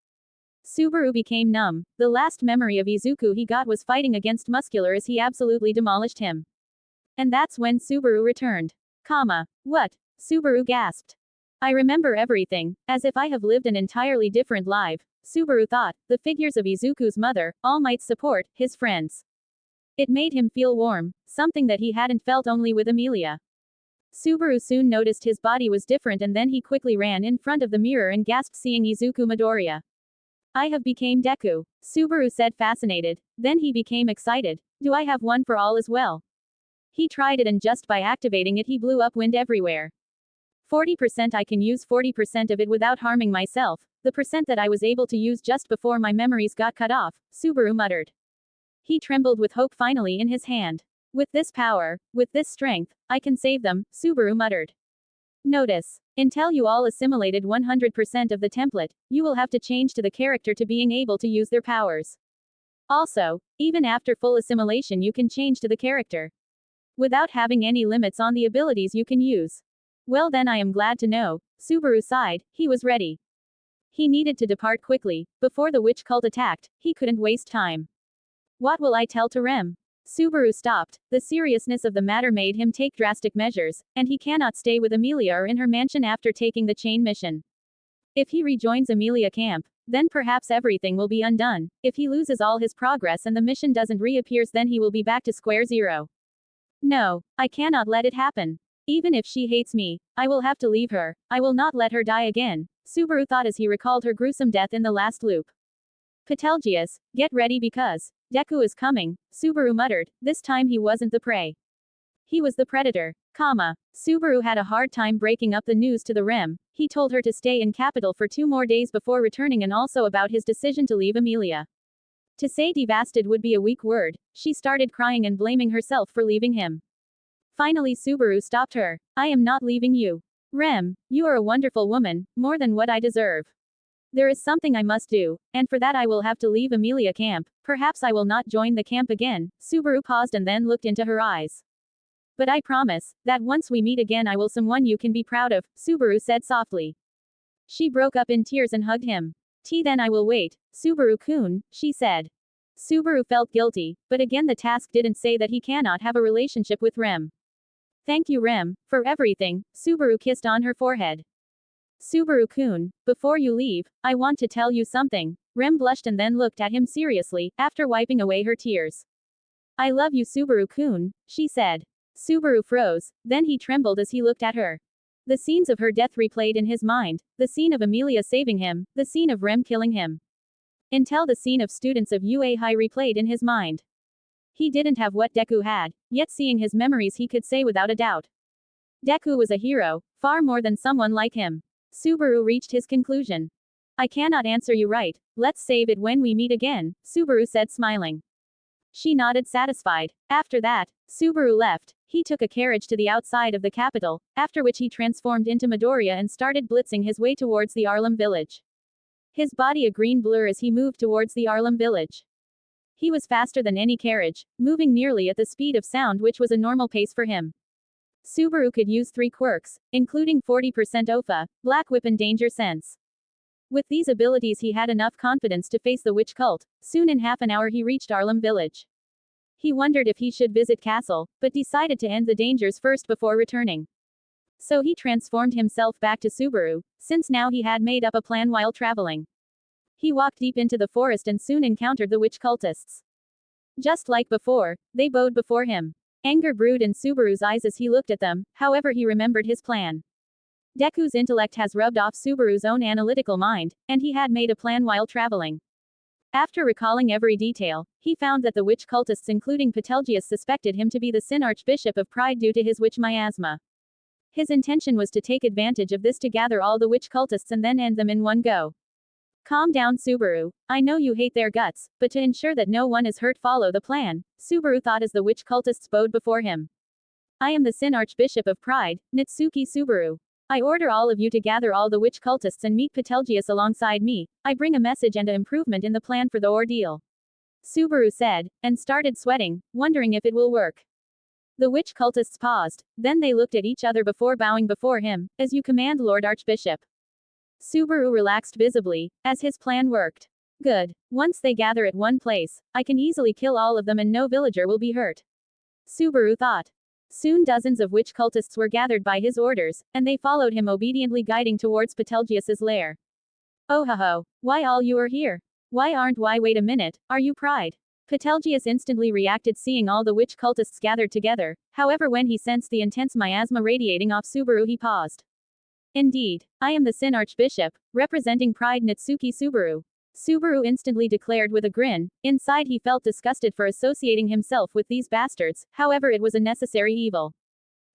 S1: Subaru became numb. The last memory of Izuku he got was fighting against Muscular as he absolutely demolished him. And that's when Subaru returned. What? Subaru gasped. I remember everything, as if I have lived an entirely different life, Subaru thought, the figures of Izuku's mother, All Might's support, his friends. It made him feel warm, something that he hadn't felt only with Amelia. Subaru soon noticed his body was different and then he quickly ran in front of the mirror and gasped seeing Izuku Midoriya. I have become Deku, Subaru said fascinated, then he became excited, do I have one for all as well? He tried it and just by activating it he blew up wind everywhere. 40% I can use 40% of it without harming myself, the percent that I was able to use just before my memories got cut off, Subaru muttered. He trembled with hope finally in his hand. With this power, with this strength, I can save them, Subaru muttered. Notice. Until you all assimilated 100% of the template, you will have to change to the character to being able to use their powers. Also, even after full assimilation you can change to the character. Without having any limits on the abilities you can use. Well then I am glad to know, Subaru sighed, he was ready. He needed to depart quickly, before the witch cult attacked, he couldn't waste time. What will I tell to Rem? Subaru stopped, the seriousness of the matter made him take drastic measures, and he cannot stay with Amelia or in her mansion after taking the chain mission. If he rejoins Amelia camp, then perhaps everything will be undone, if he loses all his progress and the mission doesn't reappears then he will be back to square zero. No, I cannot let it happen. Even if she hates me, I will have to leave her, I will not let her die again, Subaru thought as he recalled her gruesome death in the last loop. Betelgeuse, get ready because Deku is coming, Subaru muttered. This time he wasn't the prey. He was the predator. Subaru had a hard time breaking up the news to the REM. He told her to stay in capital for 2 more days before returning and also about his decision to leave Emilia. To say devastated would be a weak word. She started crying and blaming herself for leaving him. Finally Subaru stopped her. I am not leaving you. Rem, you are a wonderful woman, more than what I deserve. There is something I must do, and for that I will have to leave Emilia camp. Perhaps I will not join the camp again. Subaru paused and then looked into her eyes. But I promise, that once we meet again I will someone you can be proud of, Subaru said softly. She broke up in tears and hugged him. Then I will wait, Subaru-kun, she said. Subaru felt guilty, but again the task didn't say that he cannot have a relationship with Rem. Thank you Rem, for everything, Subaru kissed on her forehead. Subaru-kun, before you leave, I want to tell you something. Rem blushed and then looked at him seriously, after wiping away her tears. I love you Subaru-kun, she said. Subaru froze, then he trembled as he looked at her. The scenes of her death replayed in his mind, the scene of Emilia saving him, the scene of Rem killing him. Until the scene of students of UA High replayed in his mind. He didn't have what Deku had, yet seeing his memories he could say without a doubt. Deku was a hero, far more than someone like him. Subaru reached his conclusion. I cannot answer you right, let's save it when we meet again, Subaru said smiling. She nodded satisfied. After that, Subaru left. He took a carriage to the outside of the capital, after which he transformed into Midoriya and started blitzing his way towards the Arlem village. His body a green blur as he moved towards the Arlem village. He was faster than any carriage, moving nearly at the speed of sound which was a normal pace for him. Subaru could use 3 quirks, including 40% OFA, Black Whip and Danger Sense. With these abilities he had enough confidence to face the witch cult. Soon in half an hour he reached Arlem village. He wondered if he should visit castle, but decided to end the dangers first before returning. So he transformed himself back to Subaru, since now he had made up a plan while traveling. He walked deep into the forest and soon encountered the witch cultists. Just like before, they bowed before him. Anger brewed in Subaru's eyes as he looked at them, however he remembered his plan. Deku's intellect has rubbed off Subaru's own analytical mind, and he had made a plan while traveling. After recalling every detail, he found that the witch cultists including Betelgeuse suspected him to be the Sin Archbishop of Pride due to his witch miasma. His intention was to take advantage of this to gather all the witch cultists and then end them in one go. Calm down Subaru, I know you hate their guts, but to ensure that no one is hurt follow the plan, Subaru thought as the witch cultists bowed before him. I am the Sin Archbishop of Pride, Natsuki Subaru. I order all of you to gather all the witch cultists and meet Betelgeuse alongside me. I bring a message and an improvement in the plan for the ordeal. Subaru said, and started sweating, wondering if it will work. The witch cultists paused, then they looked at each other before bowing before him. As you command Lord Archbishop. Subaru relaxed visibly, as his plan worked. Good. Once they gather at one place, I can easily kill all of them and no villager will be hurt. Subaru thought. Soon dozens of witch cultists were gathered by his orders, and they followed him obediently guiding towards Betelgeuse's lair. Oh ho ho, why all you are here? Why wait a minute, are you Pride? Betelgeuse instantly reacted seeing all the witch cultists gathered together, however when he sensed the intense miasma radiating off Subaru he paused. Indeed, I am the Sin Archbishop, representing Pride Natsuki Subaru. Subaru instantly declared with a grin. Inside he felt disgusted for associating himself with these bastards, however it was a necessary evil.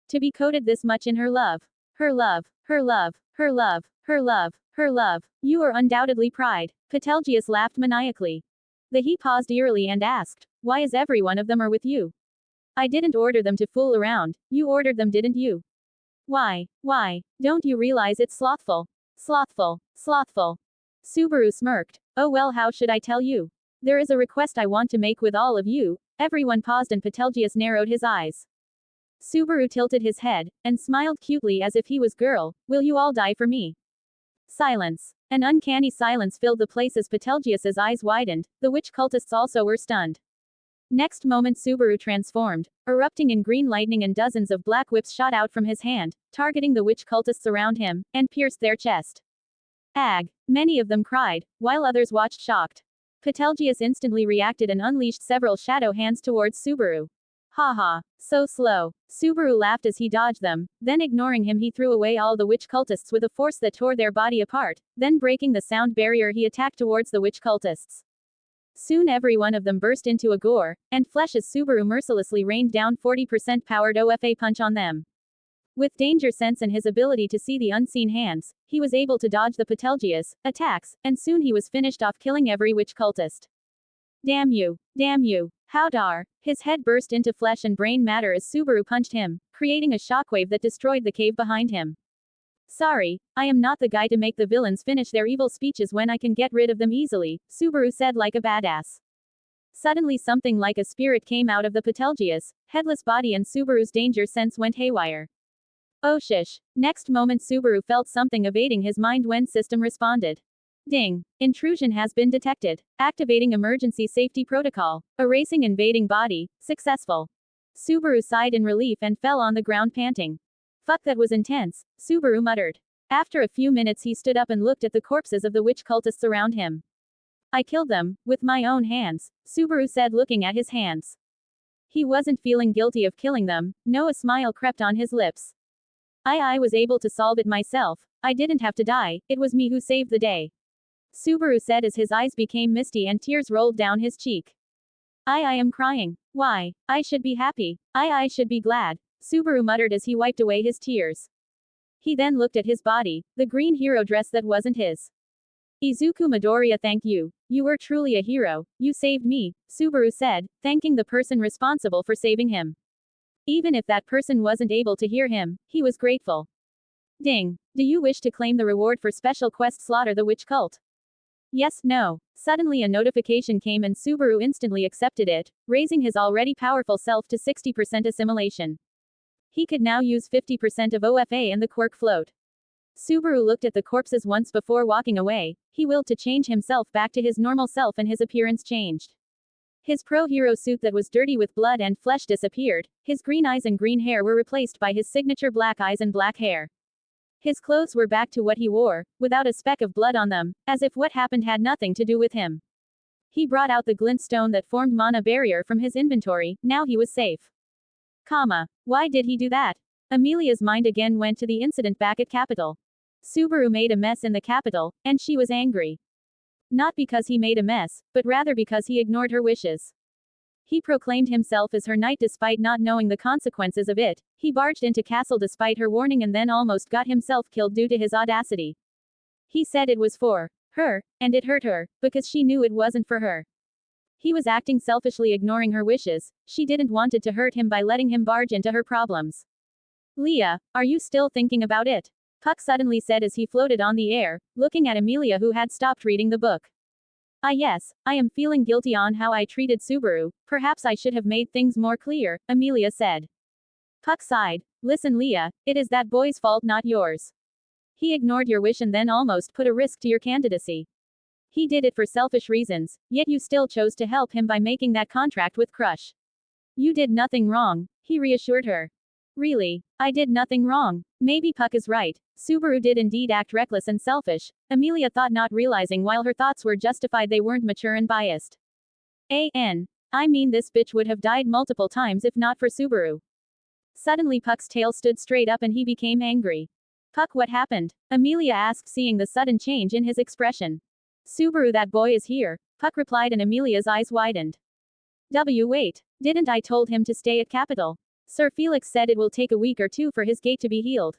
S1: To be coated this much in her love. Her love, her love, her love, her love, her love. You are undoubtedly Pride. Betelgeuse laughed maniacally. He paused eerily and asked, why is every one of them are with you? I didn't order them to fool around, you ordered them didn't you? Why, don't you realize it's slothful? Slothful, slothful. Subaru smirked. Oh well how should I tell you? There is a request I want to make with all of you. Everyone paused and Betelgeuse narrowed his eyes. Subaru tilted his head, and smiled cutely as if he was girl, will you all die for me? Silence. An uncanny silence filled the place as Betelgeuse's eyes widened, the witch cultists also were stunned. Next moment Subaru transformed, erupting in green lightning and dozens of black whips shot out from his hand, targeting the witch cultists around him, and pierced their chest. Ag! Many of them cried, while others watched shocked. Betelgeuse instantly reacted and unleashed several shadow hands towards Subaru. Haha, so slow. Subaru laughed as he dodged them, then ignoring him he threw away all the witch cultists with a force that tore their body apart, then breaking the sound barrier he attacked towards the witch cultists. Soon every one of them burst into a gore and flesh as Subaru mercilessly rained down 40% powered OFA punch on them. With danger sense and his ability to see the unseen hands, he was able to dodge the Betelgeuse attacks, and soon he was finished off killing every witch cultist. Damn you! Damn you! How dare! His head burst into flesh and brain matter as Subaru punched him, creating a shockwave that destroyed the cave behind him. Sorry, I am not the guy to make the villains finish their evil speeches when I can get rid of them easily, Subaru said like a badass. Suddenly something like a spirit came out of the Betelgeuse headless body and Subaru's danger sense went haywire. Oh shish. Next moment Subaru felt something evading his mind when system responded. Ding. Intrusion has been detected. Activating emergency safety protocol. Erasing invading body. Successful. Subaru sighed in relief and fell on the ground panting. Fuck, that was intense, Subaru muttered. After a few minutes he stood up and looked at the corpses of the witch cultists around him. I killed them, with my own hands, Subaru said looking at his hands. He wasn't feeling guilty of killing them, no, a smile crept on his lips. I was able to solve it myself, I didn't have to die, it was me who saved the day. Subaru said as his eyes became misty and tears rolled down his cheek. I am crying. Why? I should be happy. I should be glad, Subaru muttered as he wiped away his tears. He then looked at his body, the green hero dress that wasn't his. Izuku Midoriya, thank you. You were truly a hero, you saved me, Subaru said, thanking the person responsible for saving him. Even if that person wasn't able to hear him, he was grateful. Ding. Do you wish to claim the reward for special quest Slaughter the Witch Cult? Yes, no. Suddenly a notification came and Subaru instantly accepted it, raising his already powerful self to 60% assimilation. He could now use 50% of OFA and the quirk float. Subaru looked at the corpses once before walking away, he willed to change himself back to his normal self and his appearance changed. His pro-hero suit that was dirty with blood and flesh disappeared, his green eyes and green hair were replaced by his signature black eyes and black hair. His clothes were back to what he wore, without a speck of blood on them, as if what happened had nothing to do with him. He brought out the glint stone that formed mana barrier from his inventory, now he was safe. Why did he do that? Amelia's mind again went to the incident back at Capital. Subaru made a mess in the capital, and she was angry. Not because he made a mess, but rather because he ignored her wishes. He proclaimed himself as her knight despite not knowing the consequences of it, he barged into castle despite her warning and then almost got himself killed due to his audacity. He said it was for her, and it hurt her, because she knew it wasn't for her. He was acting selfishly ignoring her wishes, she didn't wanted to hurt him by letting him barge into her problems. Leah, are you still thinking about it? Puck suddenly said as he floated on the air, looking at Amelia who had stopped reading the book. Yes, I am feeling guilty on how I treated Subaru, perhaps I should have made things more clear, Amelia said. Puck sighed. Listen Leah, it is that boy's fault not yours. He ignored your wish and then almost put a risk to your candidacy. He did it for selfish reasons, yet you still chose to help him by making that contract with Crush. You did nothing wrong, he reassured her. Really, I did nothing wrong. Maybe Puck is right. Subaru did indeed act reckless and selfish, Amelia thought, not realizing while her thoughts were justified they weren't mature and biased. I mean this bitch would have died multiple times if not for Subaru. Suddenly Puck's tail stood straight up and he became angry. Puck, what happened? Amelia asked, seeing the sudden change in his expression. Subaru, that boy is here, Puck replied, and Amelia's eyes widened. Wait, didn't I told him to stay at Capital? Sir Felix said it will take a week or two for his gait to be healed.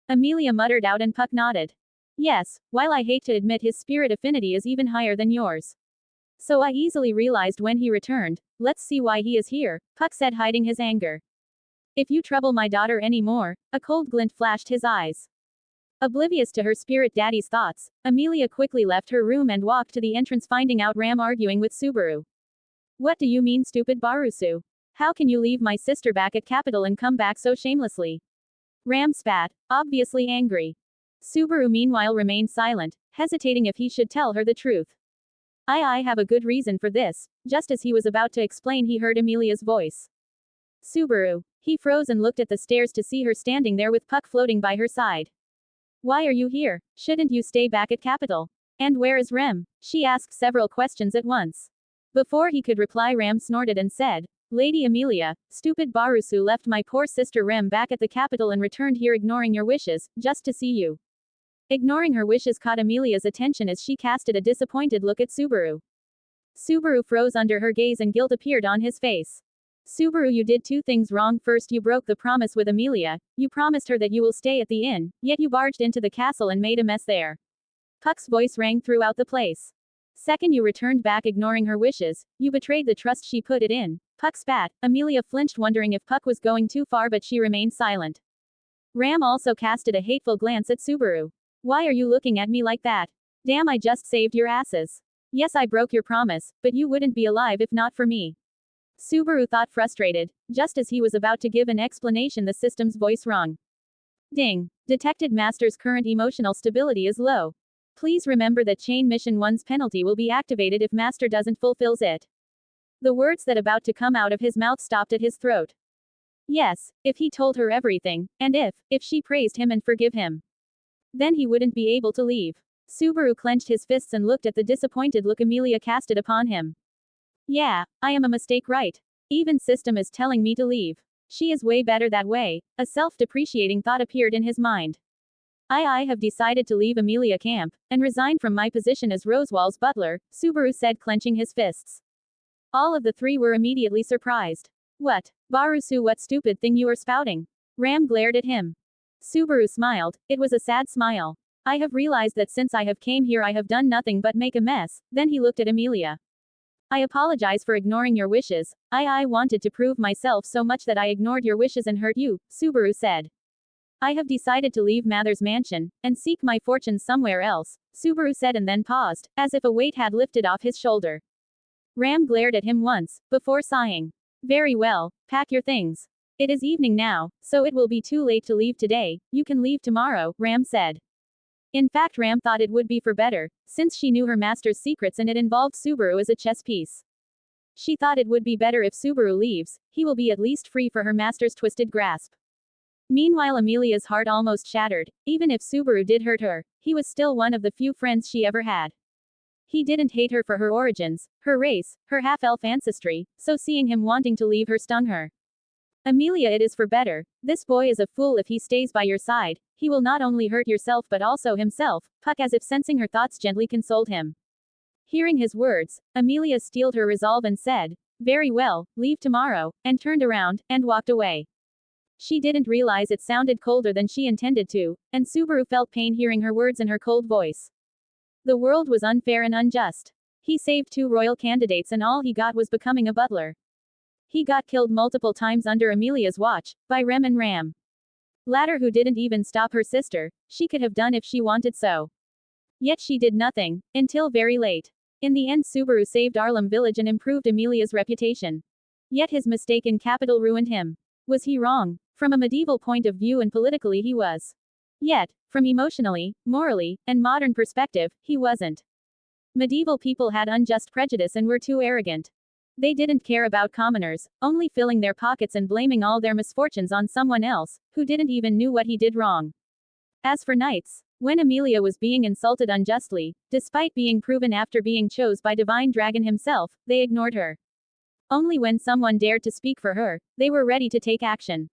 S1: Amelia muttered out and Puck nodded. Yes, while I hate to admit his spirit affinity is even higher than yours. So I easily realized when he returned. Let's see why he is here, Puck said, hiding his anger. If you trouble my daughter any more, a cold glint flashed his eyes. Oblivious to her spirit daddy's thoughts, Amelia quickly left her room and walked to the entrance, finding out Ram arguing with Subaru. What do you mean, stupid Barusu? How can you leave my sister back at Capital and come back so shamelessly? Ram spat, obviously angry. Subaru meanwhile remained silent, hesitating if he should tell her the truth. I have a good reason for this. Just as he was about to explain, he heard Amelia's voice. Subaru. He froze and looked at the stairs to see her standing there with Puck floating by her side. Why are you here? Shouldn't you stay back at Capital? And where is Rem? She asked several questions at once. Before he could reply, Ram snorted and said, Lady Amelia, stupid Barusu left my poor sister Rem back at the capital and returned here ignoring your wishes, just to see you. Ignoring her wishes caught Amelia's attention as she casted a disappointed look at Subaru. Subaru froze under her gaze and guilt appeared on his face. Subaru, you did two things wrong. First, you broke the promise with Amelia. You promised her that you will stay at the inn, yet you barged into the castle and made a mess there. Puck's voice rang throughout the place. Second, you returned back ignoring her wishes. You betrayed the trust she put it in. Puck spat. Amelia flinched, wondering if Puck was going too far, but she remained silent. Ram also casted a hateful glance at Subaru. Why are you looking at me like that? Damn, I just saved your asses. Yes, I broke your promise, but you wouldn't be alive if not for me. Subaru thought, frustrated. Just as he was about to give an explanation, the system's voice rung. Ding. Detected Master's current emotional stability is low. Please remember that Chain Mission 1's penalty will be activated if Master doesn't fulfills it. The words that about to come out of his mouth stopped at his throat. Yes, if he told her everything, and if she praised him and forgive him, then he wouldn't be able to leave. Subaru clenched his fists and looked at the disappointed look Amelia casted upon him. Yeah, I am a mistake, right? Even system is telling me to leave. She is way better that way. A self-depreciating thought appeared in his mind. I have decided to leave Amelia camp, and resign from my position as Rosewall's butler, Subaru said, clenching his fists. All of the three were immediately surprised. What? Barusu, what stupid thing you are spouting? Ram glared at him. Subaru smiled. It was a sad smile. I have realized that since I have came here I have done nothing but make a mess. Then he looked at Amelia. I apologize for ignoring your wishes. I wanted to prove myself so much that I ignored your wishes and hurt you, Subaru said. I have decided to leave Mather's mansion, and seek my fortune somewhere else, Subaru said and then paused, as if a weight had lifted off his shoulder. Ram glared at him once, before sighing. Very well, pack your things. It is evening now, so it will be too late to leave today. You can leave tomorrow, Ram said. In fact, Ram thought it would be for better, since she knew her master's secrets and it involved Subaru as a chess piece. She thought it would be better if Subaru leaves, he will be at least free for her master's twisted grasp. Meanwhile, Amelia's heart almost shattered. Even if Subaru did hurt her, he was still one of the few friends she ever had. He didn't hate her for her origins, her race, her half-elf ancestry, so seeing him wanting to leave her stung her. Amelia, it is for better. This boy is a fool. If he stays by your side, he will not only hurt yourself but also himself, Puck, as if sensing her thoughts, gently consoled him. Hearing his words, Amelia steeled her resolve and said, very well, leave tomorrow, and turned around, and walked away. She didn't realize it sounded colder than she intended to, and Subaru felt pain hearing her words and her cold voice. The world was unfair and unjust. He saved 2 royal candidates and all he got was becoming a butler. He got killed multiple times under Amelia's watch, by Rem and Ram. Latter, who didn't even stop her sister. She could have done if she wanted so. Yet she did nothing, until very late. In the end, Subaru saved Arlem Village and improved Amelia's reputation. Yet his mistake in capital ruined him. Was he wrong? From a medieval point of view and politically he was. Yet, from emotionally, morally, and modern perspective, he wasn't. Medieval people had unjust prejudice and were too arrogant. They didn't care about commoners, only filling their pockets and blaming all their misfortunes on someone else, who didn't even knew what he did wrong. As for knights, when Amelia was being insulted unjustly, despite being proven after being chose by Divine Dragon himself, they ignored her. Only when someone dared to speak for her, they were ready to take action.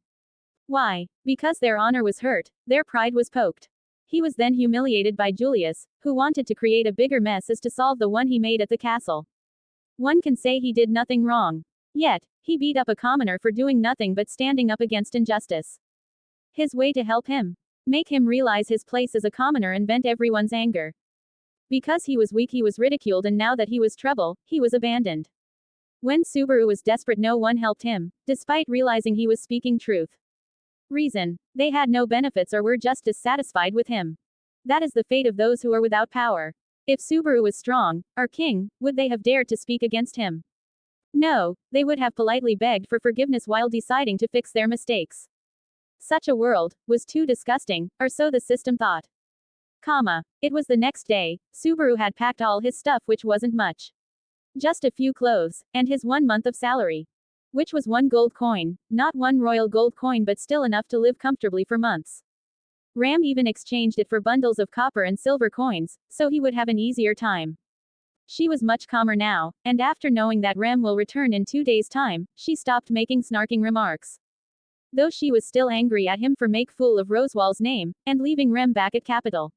S1: Why? Because their honor was hurt, their pride was poked. He was then humiliated by Julius, who wanted to create a bigger mess as to solve the one he made at the castle. One can say he did nothing wrong. Yet, he beat up a commoner for doing nothing but standing up against injustice. His way to help him? Make him realize his place as a commoner and vent everyone's anger. Because he was weak he was ridiculed, and now that he was trouble, he was abandoned. When Subaru was desperate no one helped him, despite realizing he was speaking truth. Reason: they had no benefits or were just dissatisfied with him. That is the fate of those who are without power. If Subaru was strong, or king, would they have dared to speak against him? No, they would have politely begged for forgiveness while deciding to fix their mistakes. Such a world was too disgusting, or so the system thought. It was the next day. Subaru had packed all his stuff, which wasn't much. Just a few clothes, and his 1 month of salary. Which was 1 gold coin, not 1 royal gold coin, but still enough to live comfortably for months. Ram even exchanged it for bundles of copper and silver coins, so he would have an easier time. She was much calmer now, and after knowing that Rem will return in 2 days' time, she stopped making snarking remarks. Though she was still angry at him for make fool of Rosewall's name, and leaving Rem back at Capital.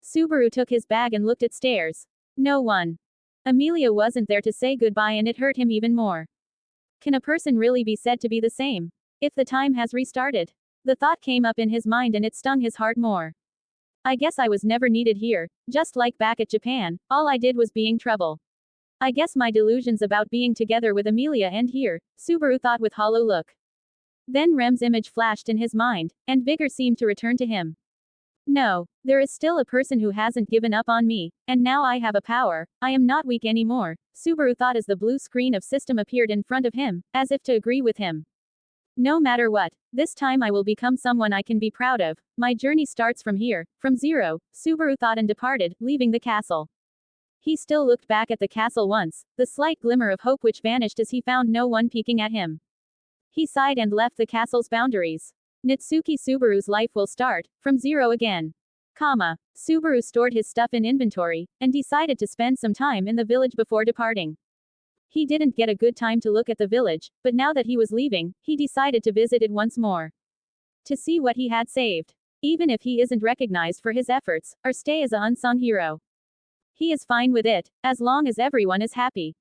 S1: Subaru took his bag and looked at stairs. No one. Amelia wasn't there to say goodbye, and it hurt him even more. Can a person really be said to be the same? If the time has restarted? The thought came up in his mind and it stung his heart more. I guess I was never needed here, just like back at Japan, all I did was being trouble. I guess my delusions about being together with Amelia end here, Subaru thought with hollow look. Then Rem's image flashed in his mind, and vigor seemed to return to him. No, there is still a person who hasn't given up on me, and now I have a power, I am not weak anymore, Subaru thought as the blue screen of system appeared in front of him, as if to agree with him. No matter what, this time I will become someone I can be proud of, my journey starts from here, from zero, Subaru thought and departed, leaving the castle. He still looked back at the castle once, the slight glimmer of hope which vanished as he found no one peeking at him. He sighed and left the castle's boundaries. Natsuki Subaru's life will start, from zero again. Subaru stored his stuff in inventory, and decided to spend some time in the village before departing. He didn't get a good time to look at the village, but now that he was leaving, he decided to visit it once more. To see what he had saved. Even if he isn't recognized for his efforts, or stay as an unsung hero. He is fine with it, as long as everyone is happy.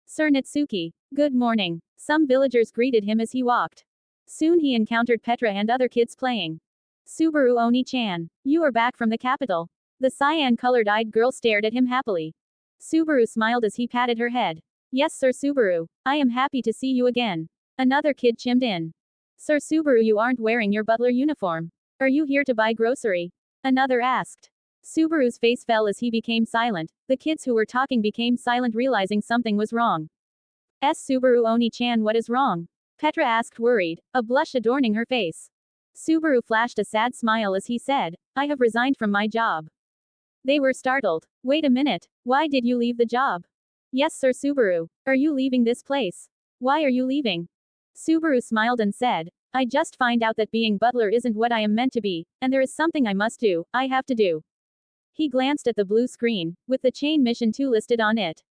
S1: Sir Natsuki, good morning. Some villagers greeted him as he walked. Soon he encountered Petra and other kids playing. Subaru Oni-chan, you are back from the capital. The cyan-colored-eyed girl stared at him happily. Subaru smiled as he patted her head. Yes, Sir Subaru, I am happy to see you again. Another kid chimed in. Sir Subaru, you aren't wearing your butler uniform. Are you here to buy grocery? Another asked. Subaru's face fell as he became silent. The kids who were talking became silent, realizing something was wrong. Subaru Oni-chan, what is wrong? Petra asked, worried, a blush adorning her face. Subaru flashed a sad smile as he said, I have resigned from my job. They were startled. Wait a minute, why did you leave the job? Yes, Sir Subaru. Are you leaving this place? Why are you leaving? Subaru smiled and said, I just find out that being butler isn't what I am meant to be, and there is something I must do, I have to do. He glanced at the blue screen, with the chain mission 2 listed on it.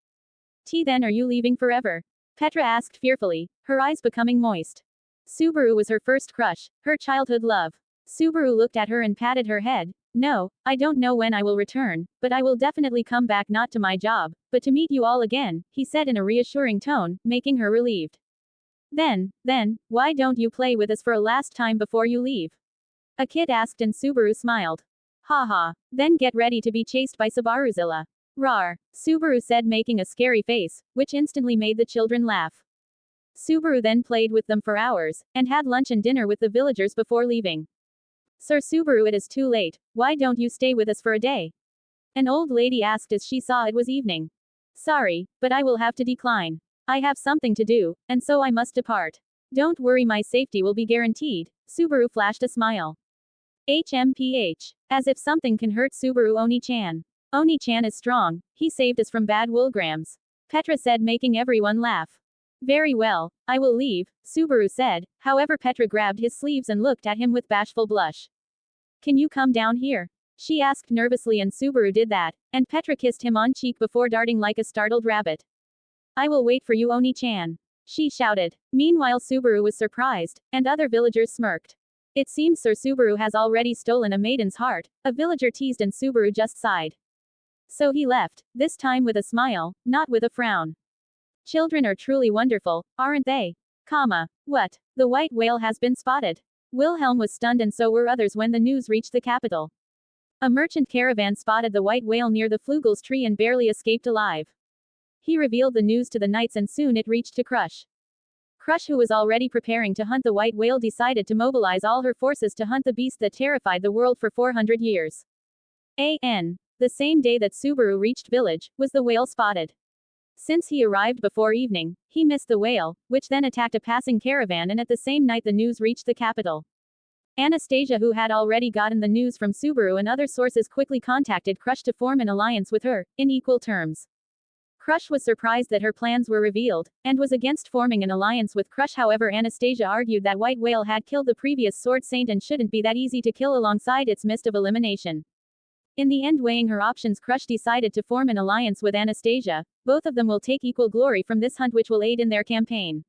S1: Then are you leaving forever? Petra asked fearfully, her eyes becoming moist. Subaru was her first crush, her childhood love. Subaru looked at her and patted her head. No, I don't know when I will return, but I will definitely come back, not to my job, but to meet you all again, he said in a reassuring tone, making her relieved. Then, why don't you play with us for a last time before you leave? A kid asked and Subaru smiled. Haha, then get ready to be chased by Subaruzilla. Rawr, Subaru said, making a scary face, which instantly made the children laugh. Subaru then played with them for hours, and had lunch and dinner with the villagers before leaving. Sir Subaru, it is too late, why don't you stay with us for a day? An old lady asked as she saw it was evening. Sorry, but I will have to decline. I have something to do, and so I must depart. Don't worry, my safety will be guaranteed, Subaru flashed a smile. HMPH. As if something can hurt Subaru Oni-chan. Oni-chan is strong, he saved us from bad woolgrams. Petra said, making everyone laugh. Very well, I will leave, Subaru said, however Petra grabbed his sleeves and looked at him with bashful blush. Can you come down here? She asked nervously and Subaru did that, and Petra kissed him on cheek before darting like a startled rabbit. I will wait for you, Oni-chan. She shouted. Meanwhile Subaru was surprised, and other villagers smirked. It seems Sir Subaru has already stolen a maiden's heart, a villager teased and Subaru just sighed. So he left, this time with a smile, not with a frown. Children are truly wonderful, aren't they? What? The white whale has been spotted. Wilhelm was stunned and so were others when the news reached the capital. A merchant caravan spotted the white whale near the Flugel's tree and barely escaped alive. He revealed the news to the knights and soon it reached to Crush. Crush, who was already preparing to hunt the white whale, decided to mobilize all her forces to hunt the beast that terrified the world for 400 years. The same day that Subaru reached village, was the whale spotted. Since he arrived before evening, he missed the whale, which then attacked a passing caravan, and at the same night the news reached the capital. Anastasia, who had already gotten the news from Subaru and other sources, quickly contacted Crush to form an alliance with her, in equal terms. Crush was surprised that her plans were revealed, and was against forming an alliance with Crush. However, Anastasia argued that white whale had killed the previous sword saint and shouldn't be that easy to kill alongside its mist of elimination. In the end, weighing her options, Crush decided to form an alliance with Anastasia. Both of them will take equal glory from this hunt, which will aid in their campaign.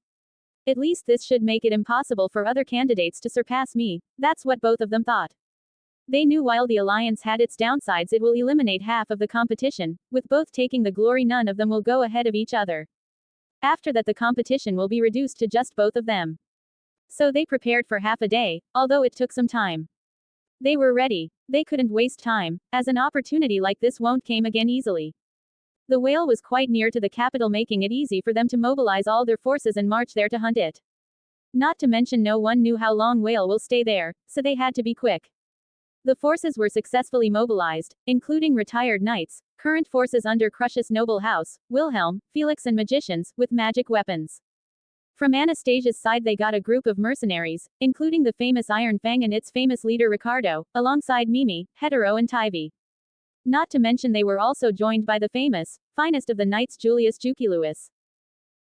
S1: At least this should make it impossible for other candidates to surpass me. That's what both of them thought. They knew while the alliance had its downsides, it will eliminate half of the competition. With both taking the glory, none of them will go ahead of each other. After that, the competition will be reduced to just both of them. So they prepared for half a day, although it took some time. They were ready. They couldn't waste time, as an opportunity like this won't come again easily. The whale was quite near to the capital, making it easy for them to mobilize all their forces and march there to hunt it. Not to mention, no one knew how long whale will stay there, so they had to be quick. The forces were successfully mobilized, including retired knights, current forces under Crush's noble house, Wilhelm, Felix, and magicians, with magic weapons. From Anastasia's side, they got a group of mercenaries, including the famous Iron Fang and its famous leader Ricardo, alongside Mimi, Hetero, and Tivy. Not to mention, they were also joined by the famous, finest of the knights, Julius Jukiluis.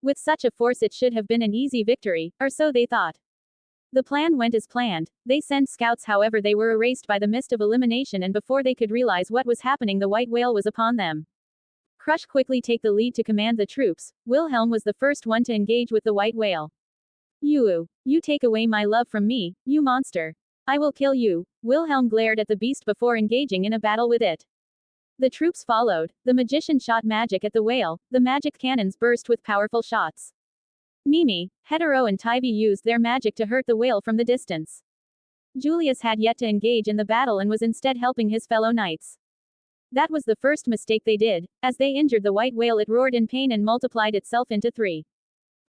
S1: With such a force, it should have been an easy victory, or so they thought. The plan went as planned. They sent scouts, however they were erased by the mist of elimination, and before they could realize what was happening, the white whale was upon them. Crush quickly take the lead to command the troops. Wilhelm was the first one to engage with the white whale. You take away my love from me, you monster. I will kill you. Wilhelm glared at the beast before engaging in a battle with it. The troops followed. The magician shot magic at the whale. The magic cannons burst with powerful shots. Mimi, Hetero, and Tivy used their magic to hurt the whale from the distance. Julius had yet to engage in the battle and was instead helping his fellow knights. That was the first mistake they did. As they injured the white whale, it roared in pain and multiplied itself into 3.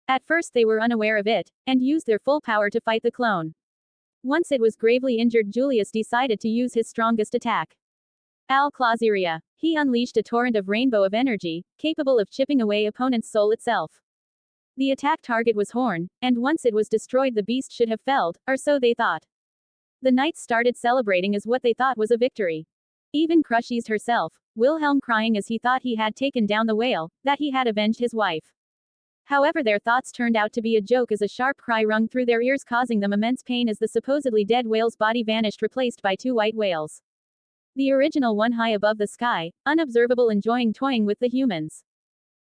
S1: At first they were unaware of it, and used their full power to fight the clone. Once it was gravely injured, Julius decided to use his strongest attack. Al-Clauseria. He unleashed a torrent of rainbow of energy, capable of chipping away opponent's soul itself. The attack target was Horn, and once it was destroyed, the beast should have felled, or so they thought. The knights started celebrating as what they thought was a victory. Even Crush eased herself, Wilhelm crying as he thought he had taken down the whale, that he had avenged his wife. However, their thoughts turned out to be a joke, as a sharp cry rung through their ears, causing them immense pain as the supposedly dead whale's body vanished, replaced by 2 white whales. The original one high above the sky, unobservable, enjoying toying with the humans.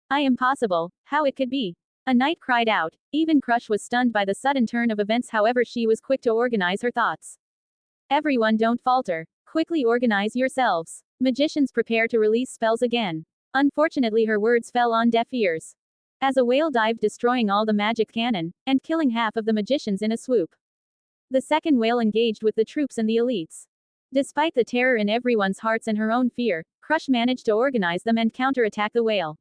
S1: Impossible, how it could be. A knight cried out. Even Crush was stunned by the sudden turn of events, however she was quick to organize her thoughts. Everyone, don't falter. Quickly organize yourselves. Magicians, prepare to release spells again. Unfortunately, her words fell on deaf ears. As a whale dived, destroying all the magic cannon, and killing half of the magicians in a swoop. The second whale engaged with the troops and the elites. Despite the terror in everyone's hearts and her own fear, Crush managed to organize them and counterattack the whale.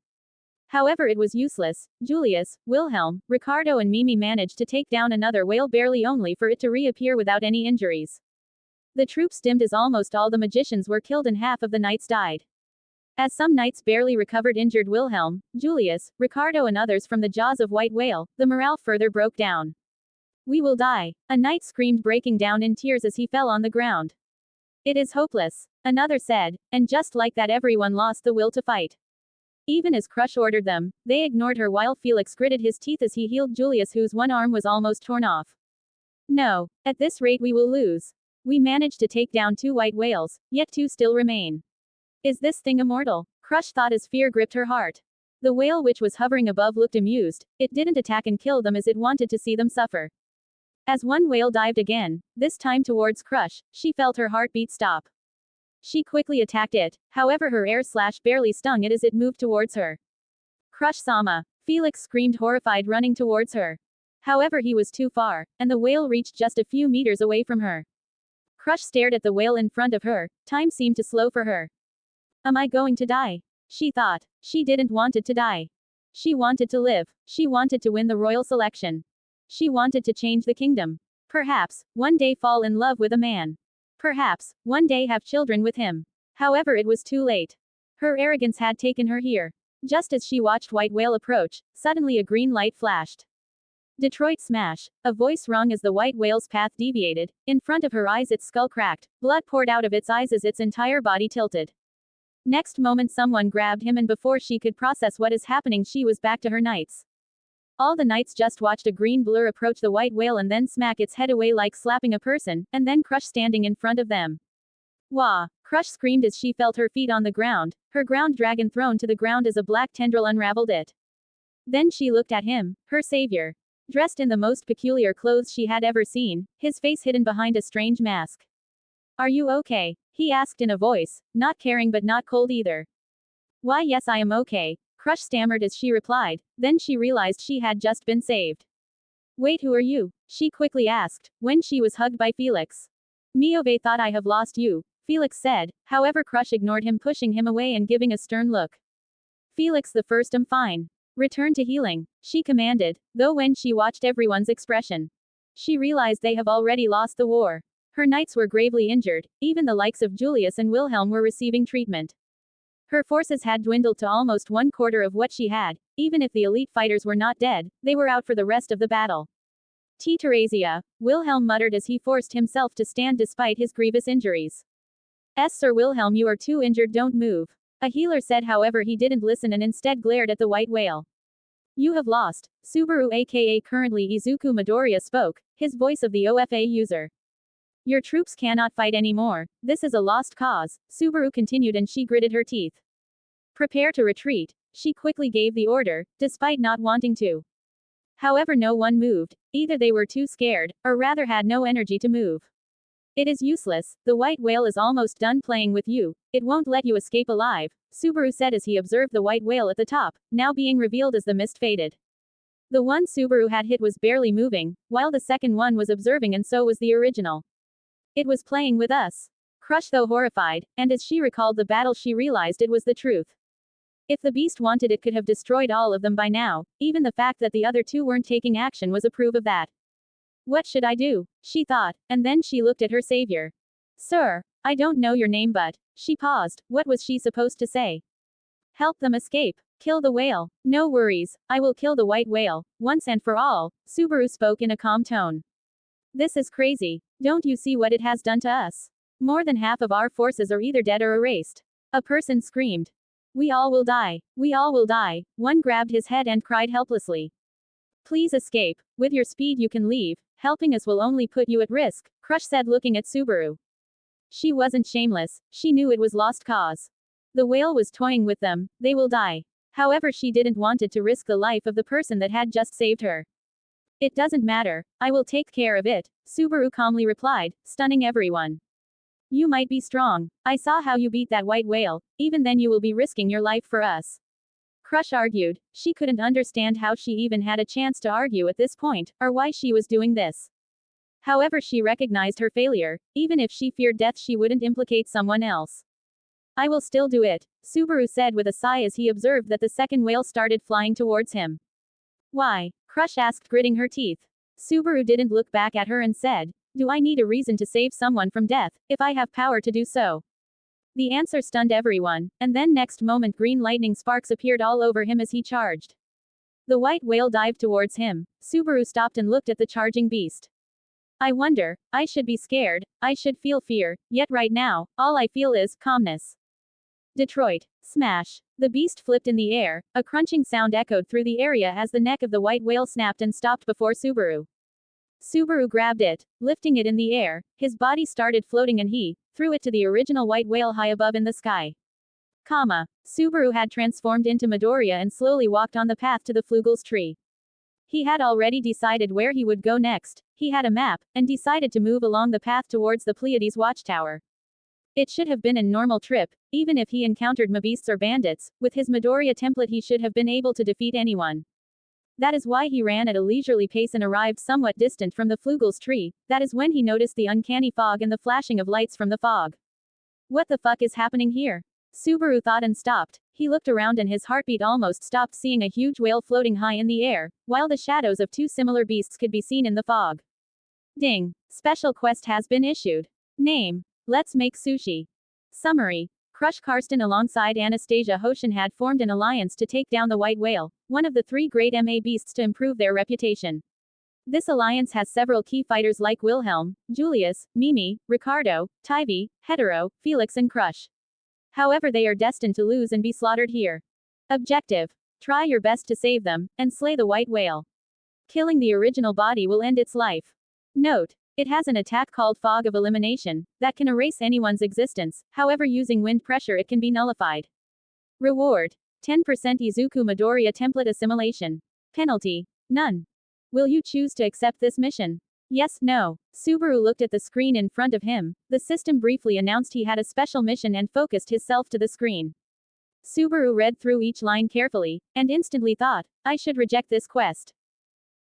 S1: However, it was useless. Julius, Wilhelm, Ricardo, and Mimi managed to take down another whale, barely, only for it to reappear without any injuries. The troops dimmed as almost all the magicians were killed and half of the knights died. As some knights barely recovered, injured Wilhelm, Julius, Ricardo, and others from the jaws of white whale, the morale further broke down. We will die. A knight screamed, breaking down in tears as he fell on the ground. It is hopeless. Another said, and just like that, everyone lost the will to fight. Even as Crush ordered them, they ignored her, while Felix gritted his teeth as he healed Julius, whose one arm was almost torn off. No. At this rate we will lose. We managed to take down 2 white whales, yet 2 still remain. Is this thing immortal? Crush thought as fear gripped her heart. The whale, which was hovering above, looked amused. It didn't attack and kill them, as it wanted to see them suffer. As one whale dived again, this time towards Crush, she felt her heartbeat stop. She quickly attacked it, however her air slash barely stung it as it moved towards her. Crush Sama. Felix screamed, horrified, running towards her. However, he was too far, and the whale reached just a few meters away from her. Crush stared at the whale in front of her. Time seemed to slow for her. Am I going to die? She thought. She didn't want it to die. She wanted to live. She wanted to win the royal selection. She wanted to change the kingdom. Perhaps, one day fall in love with a man. Perhaps, one day have children with him. However, it was too late. Her arrogance had taken her here. Just as she watched white whale approach, suddenly a green light flashed. Detroit smash. A voice rung as the white whale's path deviated. In front of her eyes, its skull cracked. Blood poured out of its eyes as its entire body tilted. Next moment, someone grabbed him, and before she could process what is happening, she was back to her knights. All the knights just watched a green blur approach the white whale and then smack its head away like slapping a person, and then Crush standing in front of them. Wah! Crush screamed as she felt her feet on the ground, her ground dragon thrown to the ground as a black tendril unraveled it. Then she looked at him, her savior. Dressed in the most peculiar clothes she had ever seen, his face hidden behind a strange mask. Are you okay? He asked in a voice, not caring but not cold either. Why yes I am okay, Crush stammered as she replied, then she realized she had just been saved. Wait, who are you? She quickly asked, when she was hugged by Felix. Miove thought I have lost you, Felix said, however Crush ignored him, pushing him away and giving a stern look. Felix the first, I'm fine. Return to healing, she commanded, though when she watched everyone's expression, she realized they have already lost the war. Her knights were gravely injured, even the likes of Julius and Wilhelm were receiving treatment. Her forces had dwindled to almost 1/4 of what she had, even if the elite fighters were not dead, they were out for the rest of the battle. T. Teresia, Wilhelm muttered as he forced himself to stand despite his grievous injuries. Sir Wilhelm, you are too injured, don't move. A healer said, however he didn't listen and instead glared at the white whale. You have lost. Subaru aka currently Izuku Midoriya spoke, his voice of the OFA user. Your troops cannot fight anymore, this is a lost cause, Subaru continued and she gritted her teeth. Prepare to retreat, she quickly gave the order, despite not wanting to. However no one moved, either they were too scared, or rather had no energy to move. It is useless, the white whale is almost done playing with you, it won't let you escape alive, Subaru said as he observed the white whale at the top, now being revealed as the mist faded. The one Subaru had hit was barely moving, while the second one was observing and so was the original. It was playing with us. Crush though horrified, and as she recalled the battle she realized it was the truth. If the beast wanted it could have destroyed all of them by now, even the fact that the other two weren't taking action was a proof of that. What should I do? She thought, and then she looked at her savior. Sir, I don't know your name but, she paused, what was she supposed to say? Help them escape. Kill the whale. No worries, I will kill the white whale, once and for all, Subaru spoke in a calm tone. This is crazy. Don't you see what it has done to us? More than half of our forces are either dead or erased. A person screamed. We all will die. We all will die. One grabbed his head and cried helplessly. Please escape. With your speed you can leave. Helping us will only put you at risk, Crush said looking at Subaru. She wasn't shameless, she knew it was lost cause. The whale was toying with them, they will die. However she didn't want it to risk the life of the person that had just saved her. It doesn't matter, I will take care of it, Subaru calmly replied, stunning everyone. You might be strong, I saw how you beat that white whale, even then you will be risking your life for us. Crush argued, she couldn't understand how she even had a chance to argue at this point, or why she was doing this. However she recognized her failure, even if she feared death she wouldn't implicate someone else. I will still do it, Subaru said with a sigh as he observed that the second whale started flying towards him. Why? Crush asked gritting her teeth. Subaru didn't look back at her and said, do I need a reason to save someone from death, if I have power to do so? The answer stunned everyone, and then next moment green lightning sparks appeared all over him as he charged. The white whale dived towards him. Subaru stopped and looked at the charging beast. I wonder, I should be scared, I should feel fear, yet right now, all I feel is calmness. Detroit. Smash. The beast flipped in the air, a crunching sound echoed through the area as the neck of the white whale snapped and stopped before Subaru. Subaru grabbed it, lifting it in the air, his body started floating and he threw it to the original white whale high above in the sky. Subaru had transformed into Midoriya and slowly walked on the path to the Flugel's tree. He had already decided where he would go next, he had a map, and decided to move along the path towards the Pleiades watchtower. It should have been a normal trip, even if he encountered mabeasts or bandits, with his Midoriya template he should have been able to defeat anyone. That is why he ran at a leisurely pace and arrived somewhat distant from the Flugel's tree, that is when he noticed the uncanny fog and the flashing of lights from the fog. What the fuck is happening here? Subaru thought and stopped, he looked around and his heartbeat almost stopped seeing a huge whale floating high in the air, while the shadows of two similar beasts could be seen in the fog. Ding! Special quest has been issued. Name: Let's Make Sushi. Summary: Crush Karsten alongside Anastasia Hoshin had formed an alliance to take down the white whale, one of the three great MA beasts to improve their reputation. This alliance has several key fighters like Wilhelm, Julius, Mimi, Ricardo, Tivy, Hetero, Felix and Crush. However they are destined to lose and be slaughtered here. Objective: try your best to save them, and slay the white whale. Killing the original body will end its life. Note: It has an attack called Fog of Elimination, that can erase anyone's existence, however using wind pressure it can be nullified. Reward. 10% Izuku Midoriya template assimilation. Penalty. None. Will you choose to accept this mission? Yes, no. Subaru looked at the screen in front of him. The system briefly announced he had a special mission and focused himself to the screen. Subaru read through each line carefully, and instantly thought, I should reject this quest.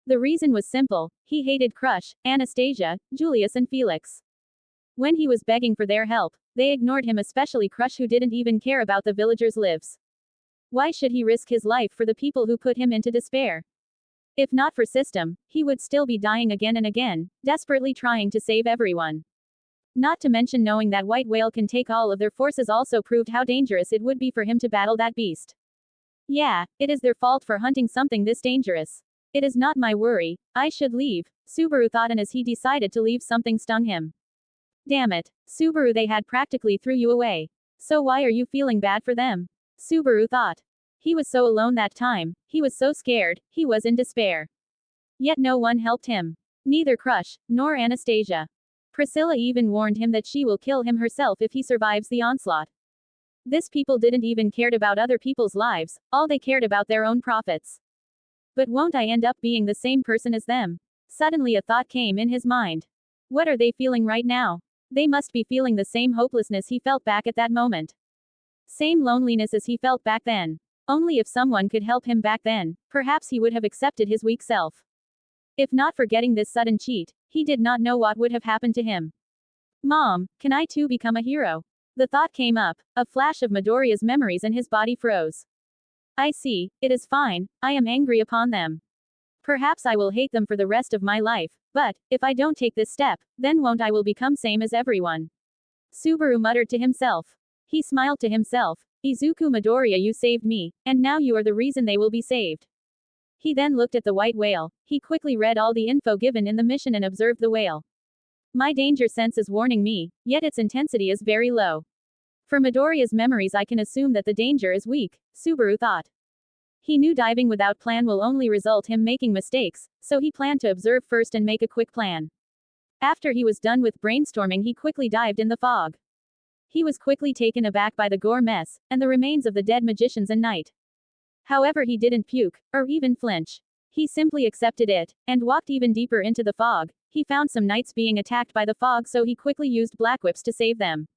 S1: The reason was simple, he hated Crush, Anastasia, Julius and Felix. When he was begging for their help, they ignored him, especially Crush, who didn't even care about the villagers' lives. Why should he risk his life for the people who put him into despair? If not for system, he would still be dying again and again, desperately trying to save everyone. Not to mention knowing that White Whale can take all of their forces also proved how dangerous it would be for him to battle that beast. Yeah, it is their fault for hunting something this dangerous. It is not my worry, I should leave, Subaru thought, and as he decided to leave something stung him. Damn it, Subaru, they had practically threw you away. So why are you feeling bad for them? Subaru thought. He was so alone that time, he was so scared, he was in despair. Yet no one helped him. Neither Crush, nor Anastasia. Priscilla even warned him that she will kill him herself if he survives the onslaught. This people didn't even cared about other people's lives, all they cared about their own profits. But won't I end up being the same person as them? Suddenly a thought came in his mind. What are they feeling right now? They must be feeling the same hopelessness he felt back at that moment. Same loneliness as he felt back then. Only if someone could help him back then, perhaps he would have accepted his weak self. If not for getting this sudden cheat, he did not know what would have happened to him. Mom, can I too become a hero? The thought came up, a flash of Midoriya's memories, and his body froze. I see, it is fine, I am angry upon them. Perhaps I will hate them for the rest of my life, but, if I don't take this step, then won't I will become same as everyone. Subaru muttered to himself. He smiled to himself. Izuku Midoriya, you saved me, and now you are the reason they will be saved. He then looked at the White Whale. He quickly read all the info given in the mission and observed the whale. My danger sense is warning me, yet its intensity is very low. For Midoriya's memories, I can assume that the danger is weak, Subaru thought. He knew diving without plan will only result him making mistakes, so he planned to observe first and make a quick plan. After he was done with brainstorming, he quickly dived in the fog. He was quickly taken aback by the gore mess, and the remains of the dead magicians and knight. However, he didn't puke, or even flinch. He simply accepted it, and walked even deeper into the fog. He found some knights being attacked by the fog, so he quickly used black whips to save them.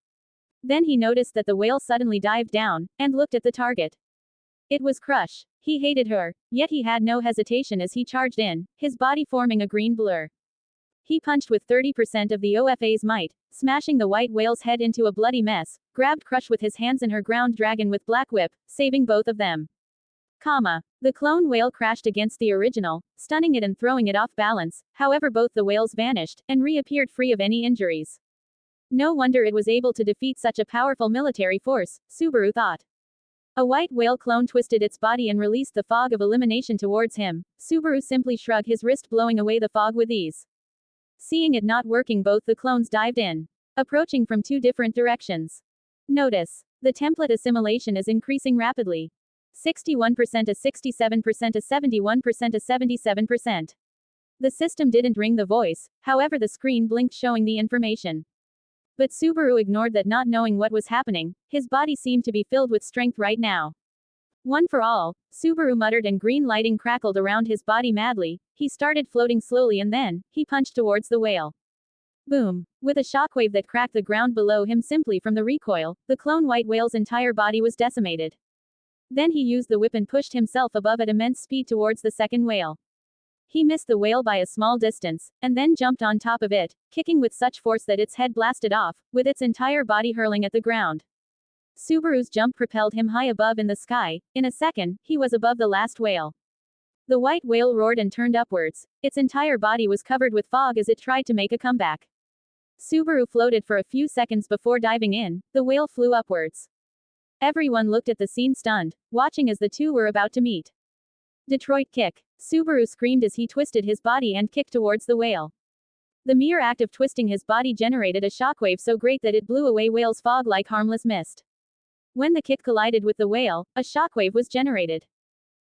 S1: Then he noticed that the whale suddenly dived down, and looked at the target. It was Crush. He hated her, yet he had no hesitation as he charged in, his body forming a green blur. He punched with 30% of the OFA's might, smashing the White Whale's head into a bloody mess, grabbed Crush with his hands and her ground dragon with black whip, saving both of them. The clone whale crashed against the original, stunning it and throwing it off balance, however both the whales vanished, and reappeared free of any injuries. No wonder it was able to defeat such a powerful military force, Subaru thought. A white whale clone twisted its body and released the fog of elimination towards him. Subaru simply shrugged his wrist, blowing away the fog with ease. Seeing it not working, both the clones dived in, approaching from two different directions. Notice, the template assimilation is increasing rapidly. 61% to 67% to 71% to 77%. The system didn't ring the voice, however the screen blinked showing the information. But Subaru ignored that, not knowing what was happening. His body seemed to be filled with strength right now. One for all, Subaru muttered, and green lighting crackled around his body madly. He started floating slowly and then, he punched towards the whale. Boom! With a shockwave that cracked the ground below him simply from the recoil, the clone white whale's entire body was decimated. Then he used the whip and pushed himself above at immense speed towards the second whale. He missed the whale by a small distance, and then jumped on top of it, kicking with such force that its head blasted off, with its entire body hurling at the ground. Subaru's jump propelled him high above in the sky. In a second, he was above the last whale. The white whale roared and turned upwards. Its entire body was covered with fog as it tried to make a comeback. Subaru floated for a few seconds before diving in. The whale flew upwards. Everyone looked at the scene stunned, watching as the two were about to meet. Detroit kick. Subaru screamed as he twisted his body and kicked towards the whale. The mere act of twisting his body generated a shockwave so great that it blew away whale's fog like harmless mist. When the kick collided with the whale, a shockwave was generated.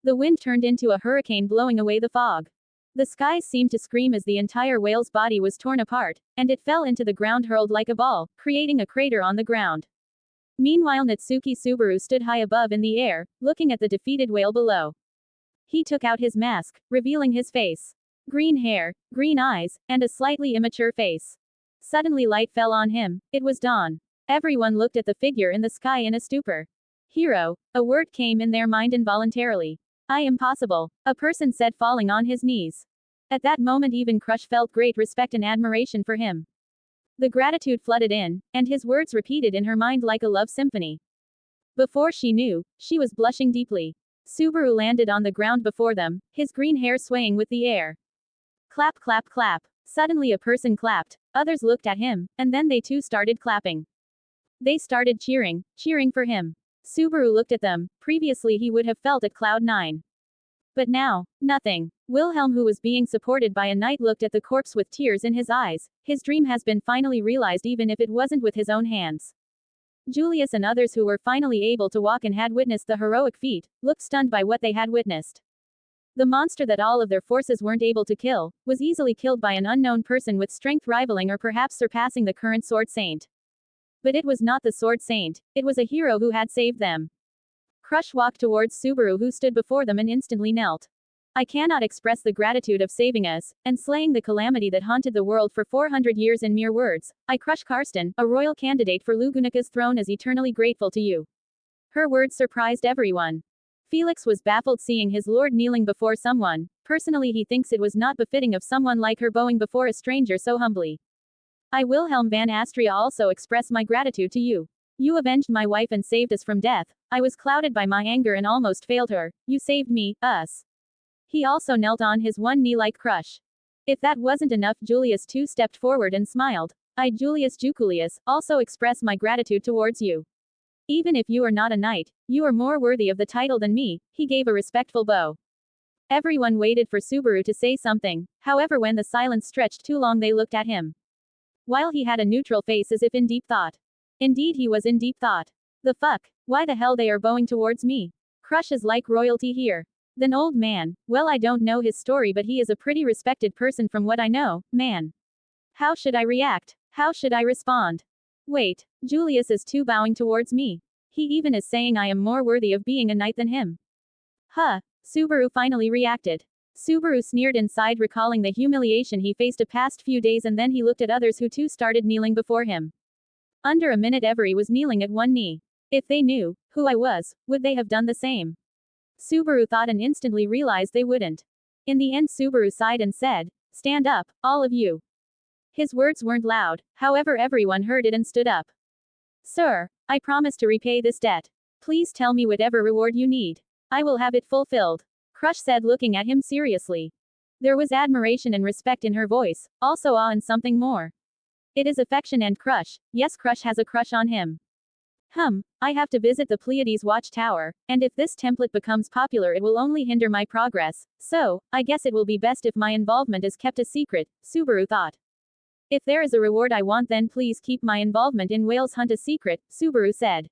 S1: The wind turned into a hurricane, blowing away the fog. The skies seemed to scream as the entire whale's body was torn apart, and it fell into the ground hurled like a ball, creating a crater on the ground. Meanwhile Natsuki Subaru stood high above in the air, looking at the defeated whale below. He took out his mask, revealing his face. Green hair, green eyes, and a slightly immature face. Suddenly light fell on him. It was dawn. Everyone looked at the figure in the sky in a stupor. Hero. A word came in their mind involuntarily. I am possible, a person said, falling on his knees. At that moment even Crush felt great respect and admiration for him. The gratitude flooded in, and his words repeated in her mind like a love symphony. Before she knew, she was blushing deeply. Subaru landed on the ground before them, his green hair swaying with the air. Clap, clap, clap. Suddenly a person clapped, others looked at him, and then they too started clapping. They started cheering for him. Subaru looked at them. Previously he would have felt at cloud 9. But now, nothing. Wilhelm, who was being supported by a knight, looked at the corpse with tears in his eyes. His dream has been finally realized, even if it wasn't with his own hands. Julius and others who were finally able to walk and had witnessed the heroic feat, looked stunned by what they had witnessed. The monster that all of their forces weren't able to kill, was easily killed by an unknown person with strength rivaling or perhaps surpassing the current Sword Saint. But it was not the Sword Saint, it was a hero who had saved them. Crush walked towards Subaru, who stood before them, and instantly knelt. I cannot express the gratitude of saving us, and slaying the calamity that haunted the world for 400 years in mere words. I, Crush Karsten, a royal candidate for Lugunika's throne, is eternally grateful to you. Her words surprised everyone. Felix was baffled seeing his lord kneeling before someone. Personally he thinks it was not befitting of someone like her bowing before a stranger so humbly. I, Wilhelm van Astria, also express my gratitude to you. You avenged my wife and saved us from death. I was clouded by my anger and almost failed her. You saved me, us. He also knelt on his one knee like Crush. If that wasn't enough, Julius too stepped forward and smiled. I, Julius Juculius, also express my gratitude towards you. Even if you are not a knight, you are more worthy of the title than me. He gave a respectful bow. Everyone waited for Subaru to say something. However, when the silence stretched too long, they looked at him. While he had a neutral face as if in deep thought. Indeed he was in deep thought. The fuck? Why the hell they are bowing towards me? Crush is like royalty here. Then old man, well, I don't know his story, but he is a pretty respected person from what I know, man. How should I react? How should I respond? Wait, Julius is too bowing towards me. He even is saying I am more worthy of being a knight than him. Huh. Subaru finally reacted. Subaru sneered inside, recalling the humiliation he faced the past few days, and then he looked at others who too started kneeling before him. Under a minute every was kneeling at one knee. If they knew who I was, would they have done the same? Subaru thought and instantly realized they wouldn't. In the end Subaru sighed and said, stand up, all of you. His words weren't loud, however everyone heard it and stood up. Sir, I promise to repay this debt. Please tell me whatever reward you need. I will have it fulfilled. Crush said, looking at him seriously. There was admiration and respect in her voice, also awe and something more. It is affection and Crush. Yes, Crush has a crush on him. I have to visit the Pleiades watchtower, and if this template becomes popular it will only hinder my progress, so, I guess it will be best if my involvement is kept a secret, Subaru thought. If there is a reward I want, then please keep my involvement in Whale's Hunt a secret, Subaru said.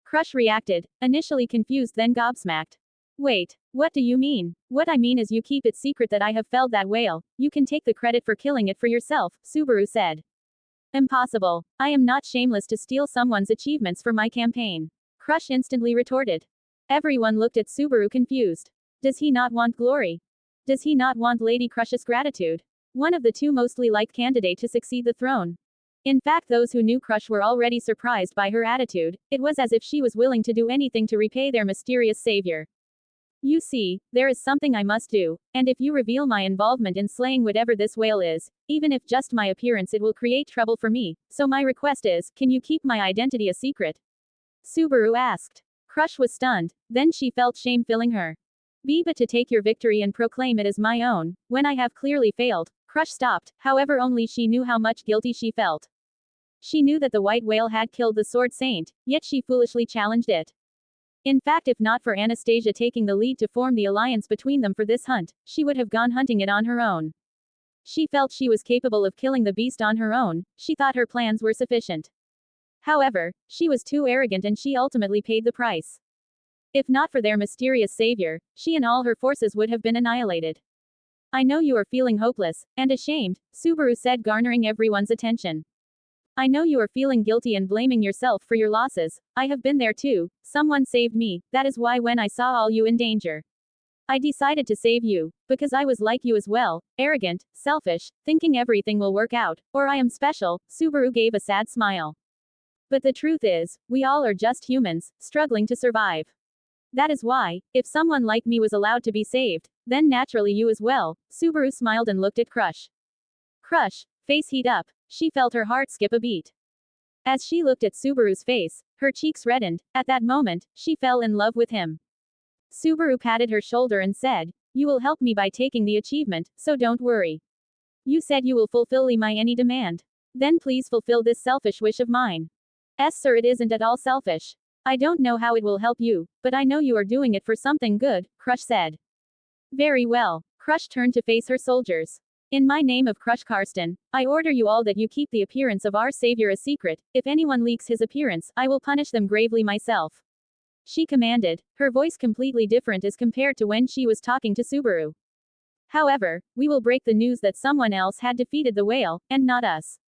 S1: Crush reacted, initially confused then gobsmacked. Wait, what do you mean? What I mean is you keep it secret that I have felled that whale, you can take the credit for killing it for yourself, Subaru said. Impossible. I am not shameless to steal someone's achievements for my campaign. Crush instantly retorted. Everyone looked at Subaru confused. Does he not want glory? Does he not want Lady Crush's gratitude? One of the two mostly liked candidate to succeed the throne. In fact, those who knew Crush were already surprised by her attitude. It was as if she was willing to do anything to repay their mysterious savior. You see, there is something I must do, and if you reveal my involvement in slaying whatever this whale is, even if just my appearance, it will create trouble for me, so my request is, can you keep my identity a secret? Subaru asked. Crush was stunned, then she felt shame filling her. Be but to take your victory and proclaim it as my own, when I have clearly failed. Crush stopped, however only she knew how much guilty she felt. She knew that the white whale had killed the Sword Saint, yet she foolishly challenged it. In fact, if not for Anastasia taking the lead to form the alliance between them for this hunt, she would have gone hunting it on her own. She felt she was capable of killing the beast on her own, she thought her plans were sufficient. However, she was too arrogant and she ultimately paid the price. If not for their mysterious savior, she and all her forces would have been annihilated. I know you are feeling hopeless and ashamed, Subaru said, garnering everyone's attention. I know you are feeling guilty and blaming yourself for your losses. I have been there too. Someone saved me. That is why when I saw all you in danger, I decided to save you. Because I was like you as well, arrogant, selfish, thinking everything will work out, or I am special, Subaru gave a sad smile. But the truth is, we all are just humans, struggling to survive. That is why, if someone like me was allowed to be saved, then naturally you as well, Subaru smiled and looked at Crush. Crush, face heat up, she felt her heart skip a beat. As she looked at Subaru's face, her cheeks reddened. At that moment, she fell in love with him. Subaru patted her shoulder and said, "You will help me by taking the achievement, so don't worry. You said you will fulfill my any demand. Then please fulfill this selfish wish of mine." "Yes, sir, it isn't at all selfish. I don't know how it will help you, but I know you are doing it for something good," Crush said. "Very well." Crush turned to face her soldiers. "In my name of Crush Karsten, I order you all that you keep the appearance of our savior a secret. If anyone leaks his appearance, I will punish them gravely myself," she commanded, her voice completely different as compared to when she was talking to Subaru. "However, we will break the news that someone else had defeated the whale, and not us.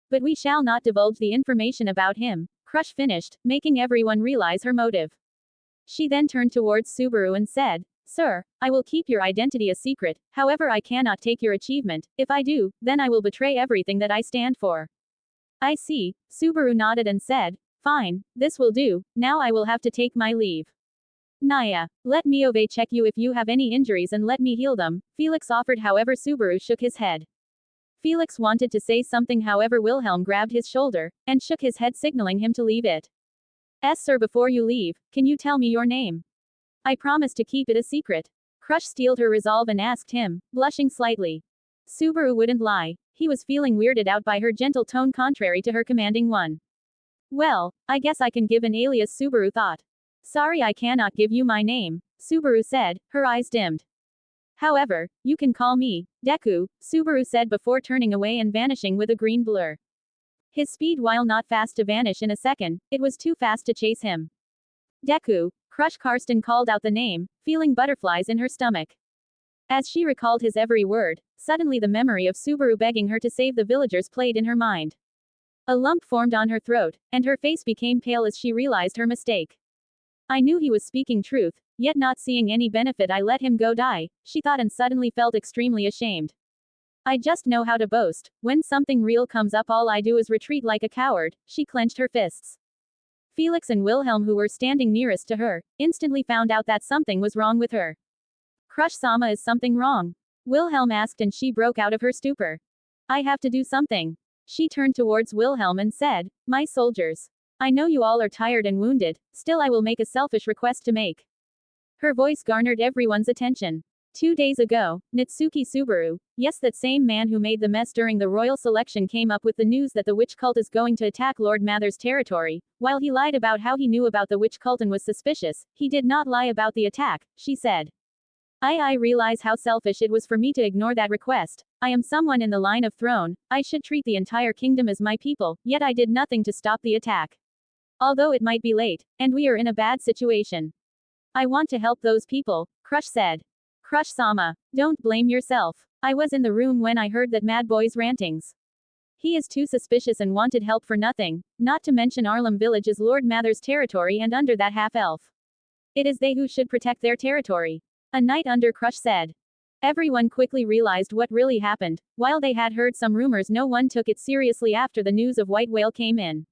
S1: But we shall not divulge the information about him," Crush finished, making everyone realize her motive. She then turned towards Subaru and said, "Sir, I will keep your identity a secret, however I cannot take your achievement. If I do, then I will betray everything that I stand for." "I see," Subaru nodded and said, "Fine, this will do, now I will have to take my leave. Naya, let Miove check you if you have any injuries and let me heal them," Felix offered, however Subaru shook his head. Felix wanted to say something, however Wilhelm grabbed his shoulder, and shook his head signaling him to leave it. "Yes, sir, before you leave, can you tell me your name? I promise to keep it a secret." Crush steeled her resolve and asked him, blushing slightly. Subaru wouldn't lie. He was feeling weirded out by her gentle tone contrary to her commanding one. "Well, I guess I can give an alias," Subaru thought. "Sorry, I cannot give you my name," Subaru said, her eyes dimmed. "However, you can call me Deku," Subaru said before turning away and vanishing with a green blur. His speed, while not fast to vanish in a second, it was too fast to chase him. "Deku," Crush Karsten called out the name, feeling butterflies in her stomach. As she recalled his every word, suddenly the memory of Subaru begging her to save the villagers played in her mind. A lump formed on her throat, and her face became pale as she realized her mistake. "I knew he was speaking truth, yet not seeing any benefit I let him go die," she thought, and suddenly felt extremely ashamed. "I just know how to boast. When something real comes up, all I do is retreat like a coward," she clenched her fists. Felix and Wilhelm, who were standing nearest to her, instantly found out that something was wrong with her. "Crush-sama, is something wrong?" Wilhelm asked, and she broke out of her stupor. "I have to do something." She turned towards Wilhelm and said, "My soldiers. I know you all are tired and wounded, still I will make a selfish request to make." Her voice garnered everyone's attention. 2 days ago, Natsuki Subaru, yes, that same man who made the mess during the royal selection, came up with the news that the witch cult is going to attack Lord Mather's territory. While he lied about how he knew about the witch cult and was suspicious, he did not lie about the attack, she said. I realize how selfish it was for me to ignore that request. I am someone in the line of throne, I should treat the entire kingdom as my people, yet I did nothing to stop the attack. Although it might be late, and we are in a bad situation. I want to help those people," Crush said. "Crush-sama, don't blame yourself. I was in the room when I heard that mad boy's rantings. He is too suspicious and wanted help for nothing, not to mention Arlem village is Lord Mather's territory and under that half-elf. It is they who should protect their territory." A knight under Crush said. Everyone quickly realized what really happened. While they had heard some rumors, no one took it seriously after the news of White Whale came in.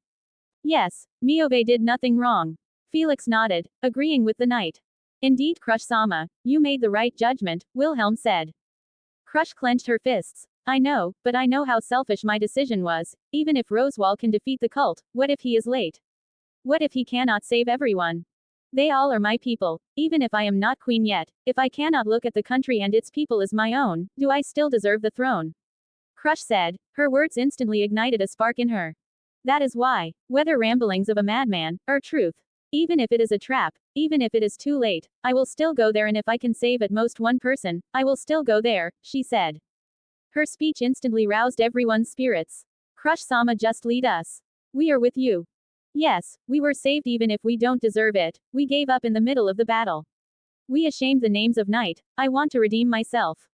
S1: "Yes, Miove did nothing wrong." Felix nodded, agreeing with the knight. "Indeed, Crush-sama, you made the right judgment," Wilhelm said. Crush clenched her fists. "I know, but I know how selfish my decision was. Even if Rosewall can defeat the cult, what if he is late? What if he cannot save everyone? They all are my people. Even if I am not queen yet, if I cannot look at the country and its people as my own, do I still deserve the throne?" Crush said. Her words instantly ignited a spark in her. "That is why, whether ramblings of a madman, or truth, even if it is a trap, even if it is too late, I will still go there, and if I can save at most one person, I will still go there," she said. Her speech instantly roused everyone's spirits. "Crush-sama, just lead us. We are with you. Yes, we were saved even if we don't deserve it. We gave up in the middle of the battle. We ashamed the names of night. I want to redeem myself.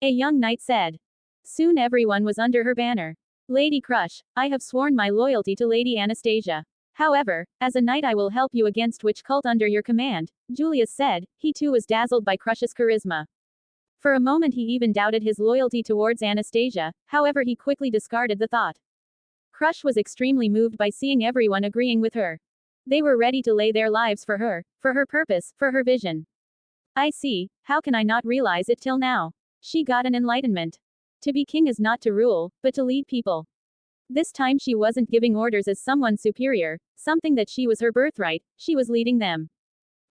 S1: A young knight said. Soon everyone was under her banner. Lady Crush, I have sworn my loyalty to Lady Anastasia. However, as a knight I will help you against which cult under your command, Julius said. He too was dazzled by Crush's charisma. For a moment he even doubted his loyalty towards Anastasia, however he quickly discarded the thought. Crush was extremely moved by seeing everyone agreeing with her. They were ready to lay their lives for her purpose, for her vision. I see, how can I not realize it till now? She got an enlightenment. To be king is not to rule, but to lead people. This time she wasn't giving orders as someone superior, something that she was her birthright, she was leading them.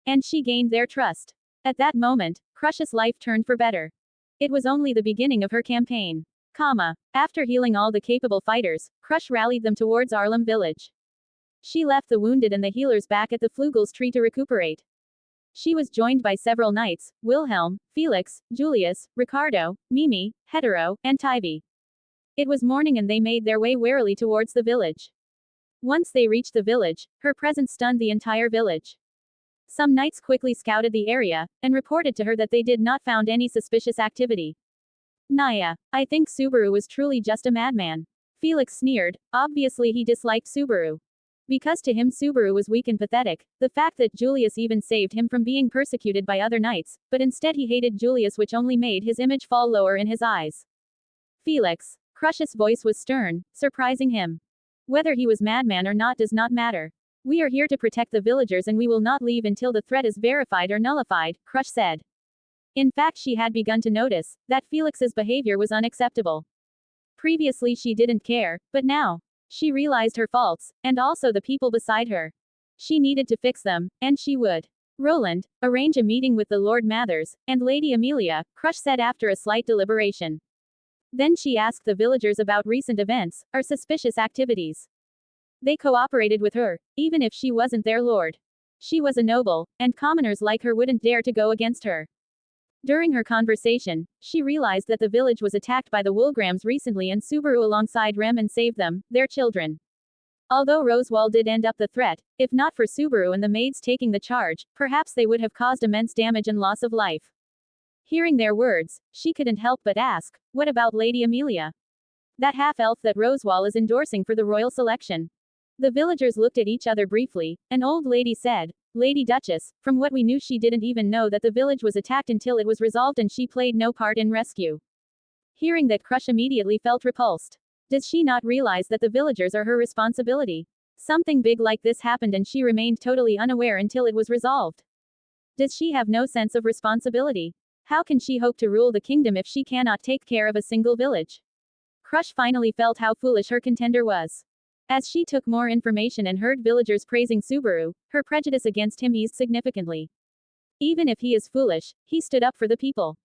S1: And she gained their trust. At that moment, Crush's life turned for better. It was only the beginning of her campaign. After healing all the capable fighters, Crush rallied them towards Arlem village. She left the wounded and the healers back at the Flugels tree to recuperate. She was joined by several knights, Wilhelm, Felix, Julius, Ricardo, Mimi, Hetero, and Tivy. It was morning and they made their way warily towards the village. Once they reached the village, her presence stunned the entire village. Some knights quickly scouted the area, and reported to her that they did not found any suspicious activity. Naya, I think Subaru was truly just a madman. Felix sneered, obviously he disliked Subaru. Because to him Subaru was weak and pathetic, the fact that Julius even saved him from being persecuted by other knights, but instead he hated Julius, which only made his image fall lower in his eyes. Felix. Crush's voice was stern, surprising him. Whether he was madman or not does not matter. We are here to protect the villagers and we will not leave until the threat is verified or nullified, Crush said. In fact she had begun to notice that Felix's behavior was unacceptable. Previously she didn't care, but now, she realized her faults, and also the people beside her. She needed to fix them, and she would. Roland, arrange a meeting with the Lord Mathers, and Lady Amelia, Crush said after a slight deliberation. Then she asked the villagers about recent events, or suspicious activities. They cooperated with her, even if she wasn't their lord. She was a noble, and commoners like her wouldn't dare to go against her. During her conversation, she realized that the village was attacked by the Woolgrams recently and Subaru alongside Rem and saved them, their children. Although Rosewall did end up the threat, if not for Subaru and the maids taking the charge, perhaps they would have caused immense damage and loss of life. Hearing their words, she couldn't help but ask, what about Lady Amelia? That half-elf that Rosewall is endorsing for the royal selection. The villagers looked at each other briefly. An old lady said, Lady Duchess, from what we knew she didn't even know that the village was attacked until it was resolved and she played no part in rescue. Hearing that Crush immediately felt repulsed. Does she not realize that the villagers are her responsibility? Something big like this happened and she remained totally unaware until it was resolved. Does she have no sense of responsibility? How can she hope to rule the kingdom if she cannot take care of a single village? Crush finally felt how foolish her contender was. As she took more information and heard villagers praising Subaru, her prejudice against him eased significantly. Even if he is foolish, he stood up for the people.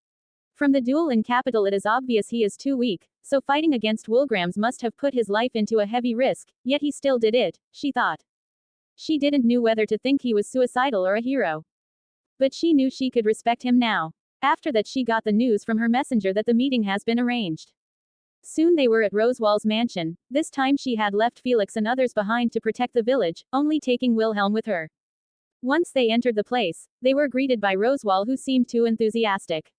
S1: From the duel in Capital it is obvious he is too weak, so fighting against Woolgrams must have put his life into a heavy risk, yet he still did it, she thought. She didn't know whether to think he was suicidal or a hero. But she knew she could respect him now. After that she got the news from her messenger that the meeting has been arranged. Soon they were at Rosewall's mansion. This time she had left Felix and others behind to protect the village, only taking Wilhelm with her. Once they entered the place, they were greeted by Rosewall, who seemed too enthusiastic.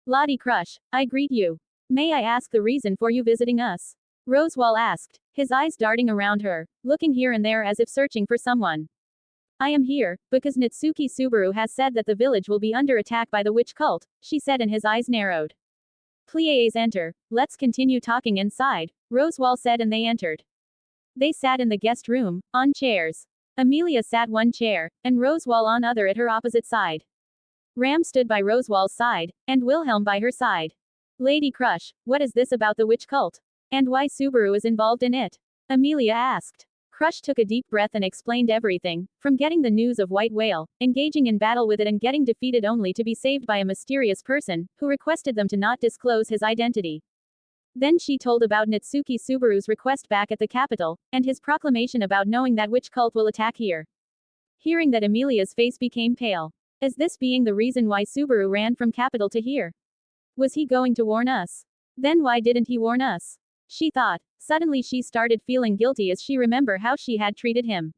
S1: Lady Crush, I greet you. May I ask the reason for you visiting us? Rosewall asked, his eyes darting around her, looking here and there as if searching for someone. I am here, because Natsuki Subaru has said that the village will be under attack by the witch cult, she said and his eyes narrowed. Please enter, let's continue talking inside, Rosewall said and they entered. They sat in the guest room, on chairs. Amelia sat one chair, and Rosewall on other at her opposite side. Ram stood by Rosewall's side, and Wilhelm by her side. Lady Crush, what is this about the witch cult? And why Subaru is involved in it? Amelia asked. Crush took a deep breath and explained everything, from getting the news of White Whale, engaging in battle with it and getting defeated only to be saved by a mysterious person, who requested them to not disclose his identity. Then she told about Natsuki Subaru's request back at the capital, and his proclamation about knowing that witch cult will attack here. Hearing that, Amelia's face became pale. Is this being the reason why Subaru ran from capital to here? Was he going to warn us? Then why didn't he warn us? She thought. Suddenly she started feeling guilty as she remembered how she had treated him.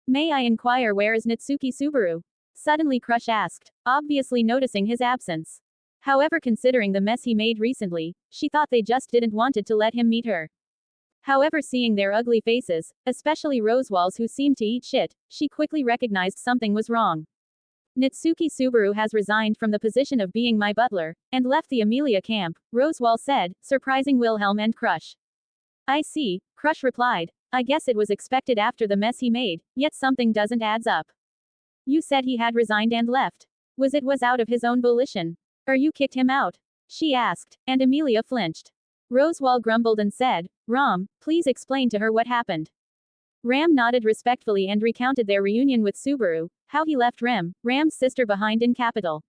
S1: May I inquire where is Natsuki Subaru? Suddenly Crush asked, obviously noticing his absence. However, considering the mess he made recently, she thought they just didn't wanted to let him meet her. However, seeing their ugly faces, especially Rosewall's who seemed to eat shit, she quickly recognized something was wrong. Natsuki Subaru has resigned from the position of being my butler, and left the Amelia camp, Rosewall said, surprising Wilhelm and Crush. I see, Crush replied. I guess it was expected after the mess he made, yet something doesn't adds up. You said he had resigned and left. Was out of his own volition? Or you kicked him out? She asked, and Amelia flinched. Rosewall grumbled and said, Ram, please explain to her what happened. Ram nodded respectfully and recounted their reunion with Subaru, how he left Ram's sister behind in capital.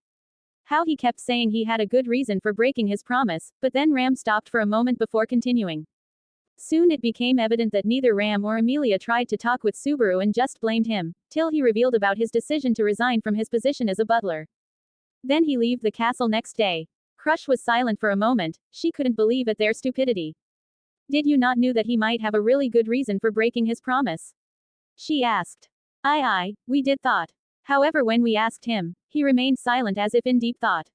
S1: How he kept saying he had a good reason for breaking his promise, but then Ram stopped for a moment before continuing. Soon it became evident that neither Ram or Amelia tried to talk with Subaru and just blamed him, till he revealed about his decision to resign from his position as a butler. Then he left the castle next day. Crush was silent for a moment, she couldn't believe at their stupidity. Did you not knew that he might have a really good reason for breaking his promise? She asked. Aye, we did thought. However, when we asked him, he remained silent as if in deep thought.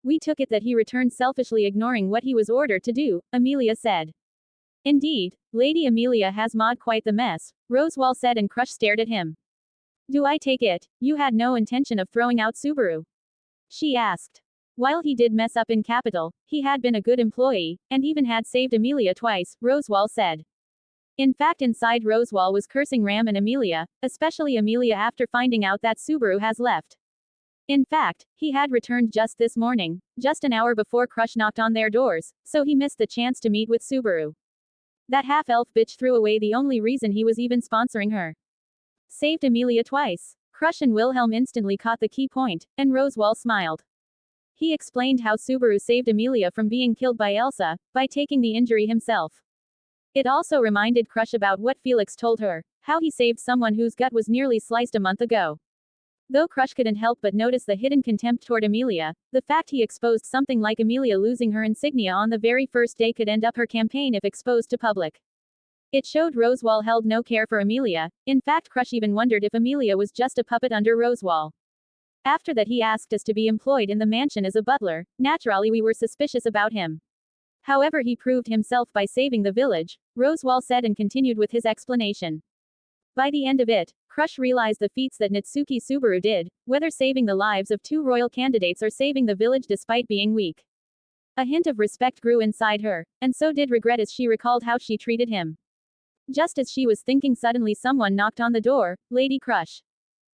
S1: We took it that he returned selfishly ignoring what he was ordered to do, Amelia said. Indeed, Lady Amelia has made quite the mess, Rosewall said, and Crush stared at him. Do I take it, you had no intention of throwing out Subaru? She asked. While he did mess up in capital, he had been a good employee, and even had saved Amelia twice, Rosewall said. In fact, inside Rosewall was cursing Ram and Amelia, especially Amelia after finding out that Subaru has left. In fact, he had returned just this morning, just an hour before Crush knocked on their doors, so he missed the chance to meet with Subaru. That half-elf bitch threw away the only reason he was even sponsoring her. Saved Amelia twice. Crush and Wilhelm instantly caught the key point, and Rosewall smiled. He explained how Subaru saved Amelia from being killed by Elsa, by taking the injury himself. It also reminded Crush about what Felix told her, how he saved someone whose gut was nearly sliced a month ago. Though Crush couldn't help but notice the hidden contempt toward Amelia, the fact he exposed something like Amelia losing her insignia on the very first day could end up her campaign if exposed to public. It showed Rosewall held no care for Amelia. In fact, Crush even wondered if Amelia was just a puppet under Rosewall. After that, he asked us to be employed in the mansion as a butler. Naturally, we were suspicious about him. However, he proved himself by saving the village, Rosewall said, and continued with his explanation. By the end of it, Crush realized the feats that Natsuki Subaru did, whether saving the lives of 2 royal candidates or saving the village despite being weak. A hint of respect grew inside her, and so did regret as she recalled how she treated him. Just as she was thinking, suddenly someone knocked on the door. Lady Crush.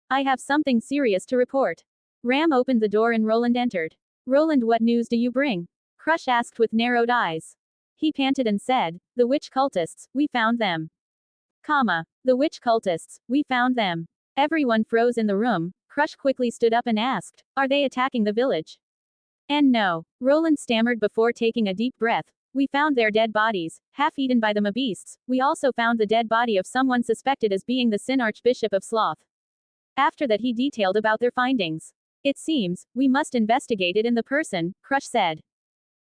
S1: I have something serious to report. Ram opened the door and Roland entered. Roland, what news do you bring? Crush asked with narrowed eyes. He panted and said, the witch cultists, we found them. The witch cultists, we found them. Everyone froze in the room. Crush quickly stood up and asked, are they attacking the village? And no, Roland stammered before taking a deep breath. We found their dead bodies, half eaten by the mabeasts. We also found the dead body of someone suspected as being the Sin Archbishop of Sloth. After that, he detailed about their findings. It seems, we must investigate it in the person, Crush said.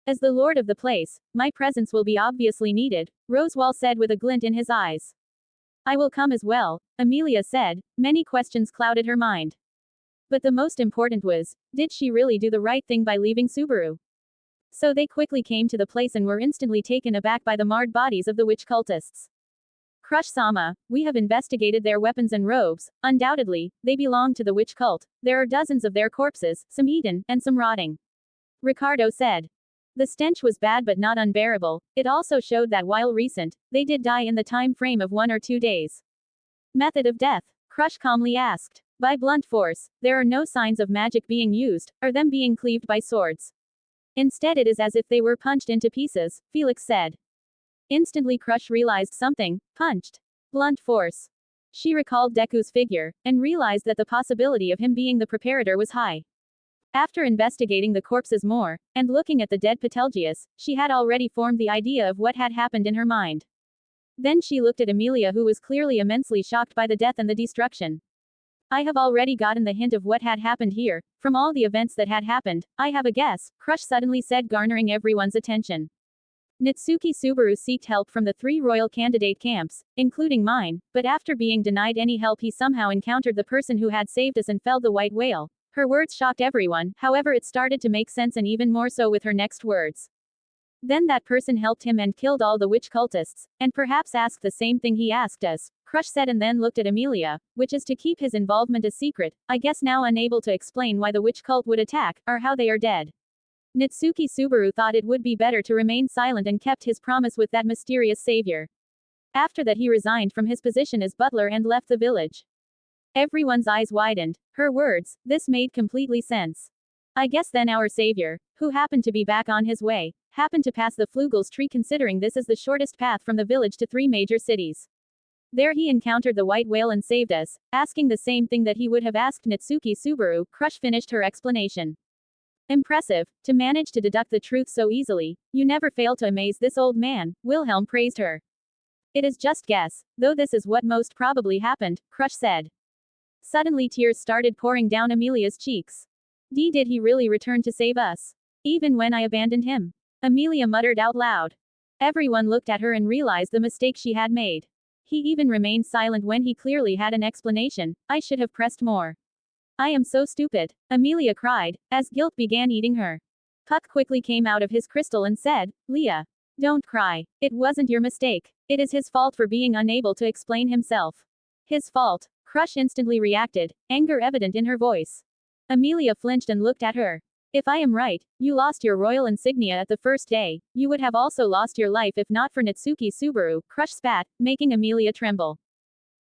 S1: As the lord of the place, my presence will be obviously needed, Rosewall said with a glint in his eyes. I will come as well, Amelia said. Many questions clouded her mind. But the most important was, did she really do the right thing by leaving Subaru? So they quickly came to the place and were instantly taken aback by the marred bodies of the witch cultists. Crush-sama, we have investigated their weapons and robes. Undoubtedly, they belong to the witch cult. There are dozens of their corpses, some eaten, and some rotting. Ricardo said. The stench was bad but not unbearable. It also showed that while recent, they did die in the time frame of 1 or 2 days. Method of death? Crush calmly asked. By blunt force. There are no signs of magic being used, or them being cleaved by swords. Instead, it is as if they were punched into pieces, Felix said. Instantly Crush realized something. Punched. Blunt force. She recalled Deku's figure, and realized that the possibility of him being the preparator was high. After investigating the corpses more, and looking at the dead Betelgeuse, she had already formed the idea of what had happened in her mind. Then she looked at Amelia, who was clearly immensely shocked by the death and the destruction. I have already gotten the hint of what had happened here. From all the events that had happened, I have a guess, Crush suddenly said, garnering everyone's attention. Natsuki Subaru sought help from the 3 royal candidate camps, including mine, but after being denied any help he somehow encountered the person who had saved us and felled the white whale. Her words shocked everyone, however it started to make sense, and even more so with her next words. Then that person helped him and killed all the witch cultists, and perhaps asked the same thing he asked us, Crush said, and then looked at Amelia, which is to keep his involvement a secret, I guess, now unable to explain why the witch cult would attack, or how they are dead. Natsuki Subaru thought it would be better to remain silent and kept his promise with that mysterious savior. After that he resigned from his position as butler and left the village. Everyone's eyes widened. Her words, this made completely sense. I guess then our savior, who happened to be back on his way, happened to pass the Flugels tree, considering this is the shortest path from the village to 3 major cities. There he encountered the white whale and saved us, asking the same thing that he would have asked Natsuki Subaru. Crush finished her explanation. Impressive, to manage to deduct the truth so easily. You never fail to amaze this old man, Wilhelm praised her. It is just guess, though this is what most probably happened, Crush said. Suddenly tears started pouring down Amelia's cheeks. Did he really return to save us? Even when I abandoned him? Amelia muttered out loud. Everyone looked at her and realized the mistake she had made. He even remained silent when he clearly had an explanation. I should have pressed more. I am so stupid, Amelia cried, as guilt began eating her. Puck quickly came out of his crystal and said, Leah, don't cry. It wasn't your mistake. It is his fault for being unable to explain himself. His fault. Crush instantly reacted, anger evident in her voice. Amelia flinched and looked at her. If I am right, you lost your royal insignia at the first day. You would have also lost your life if not for Natsuki Subaru, Crush spat, making Amelia tremble.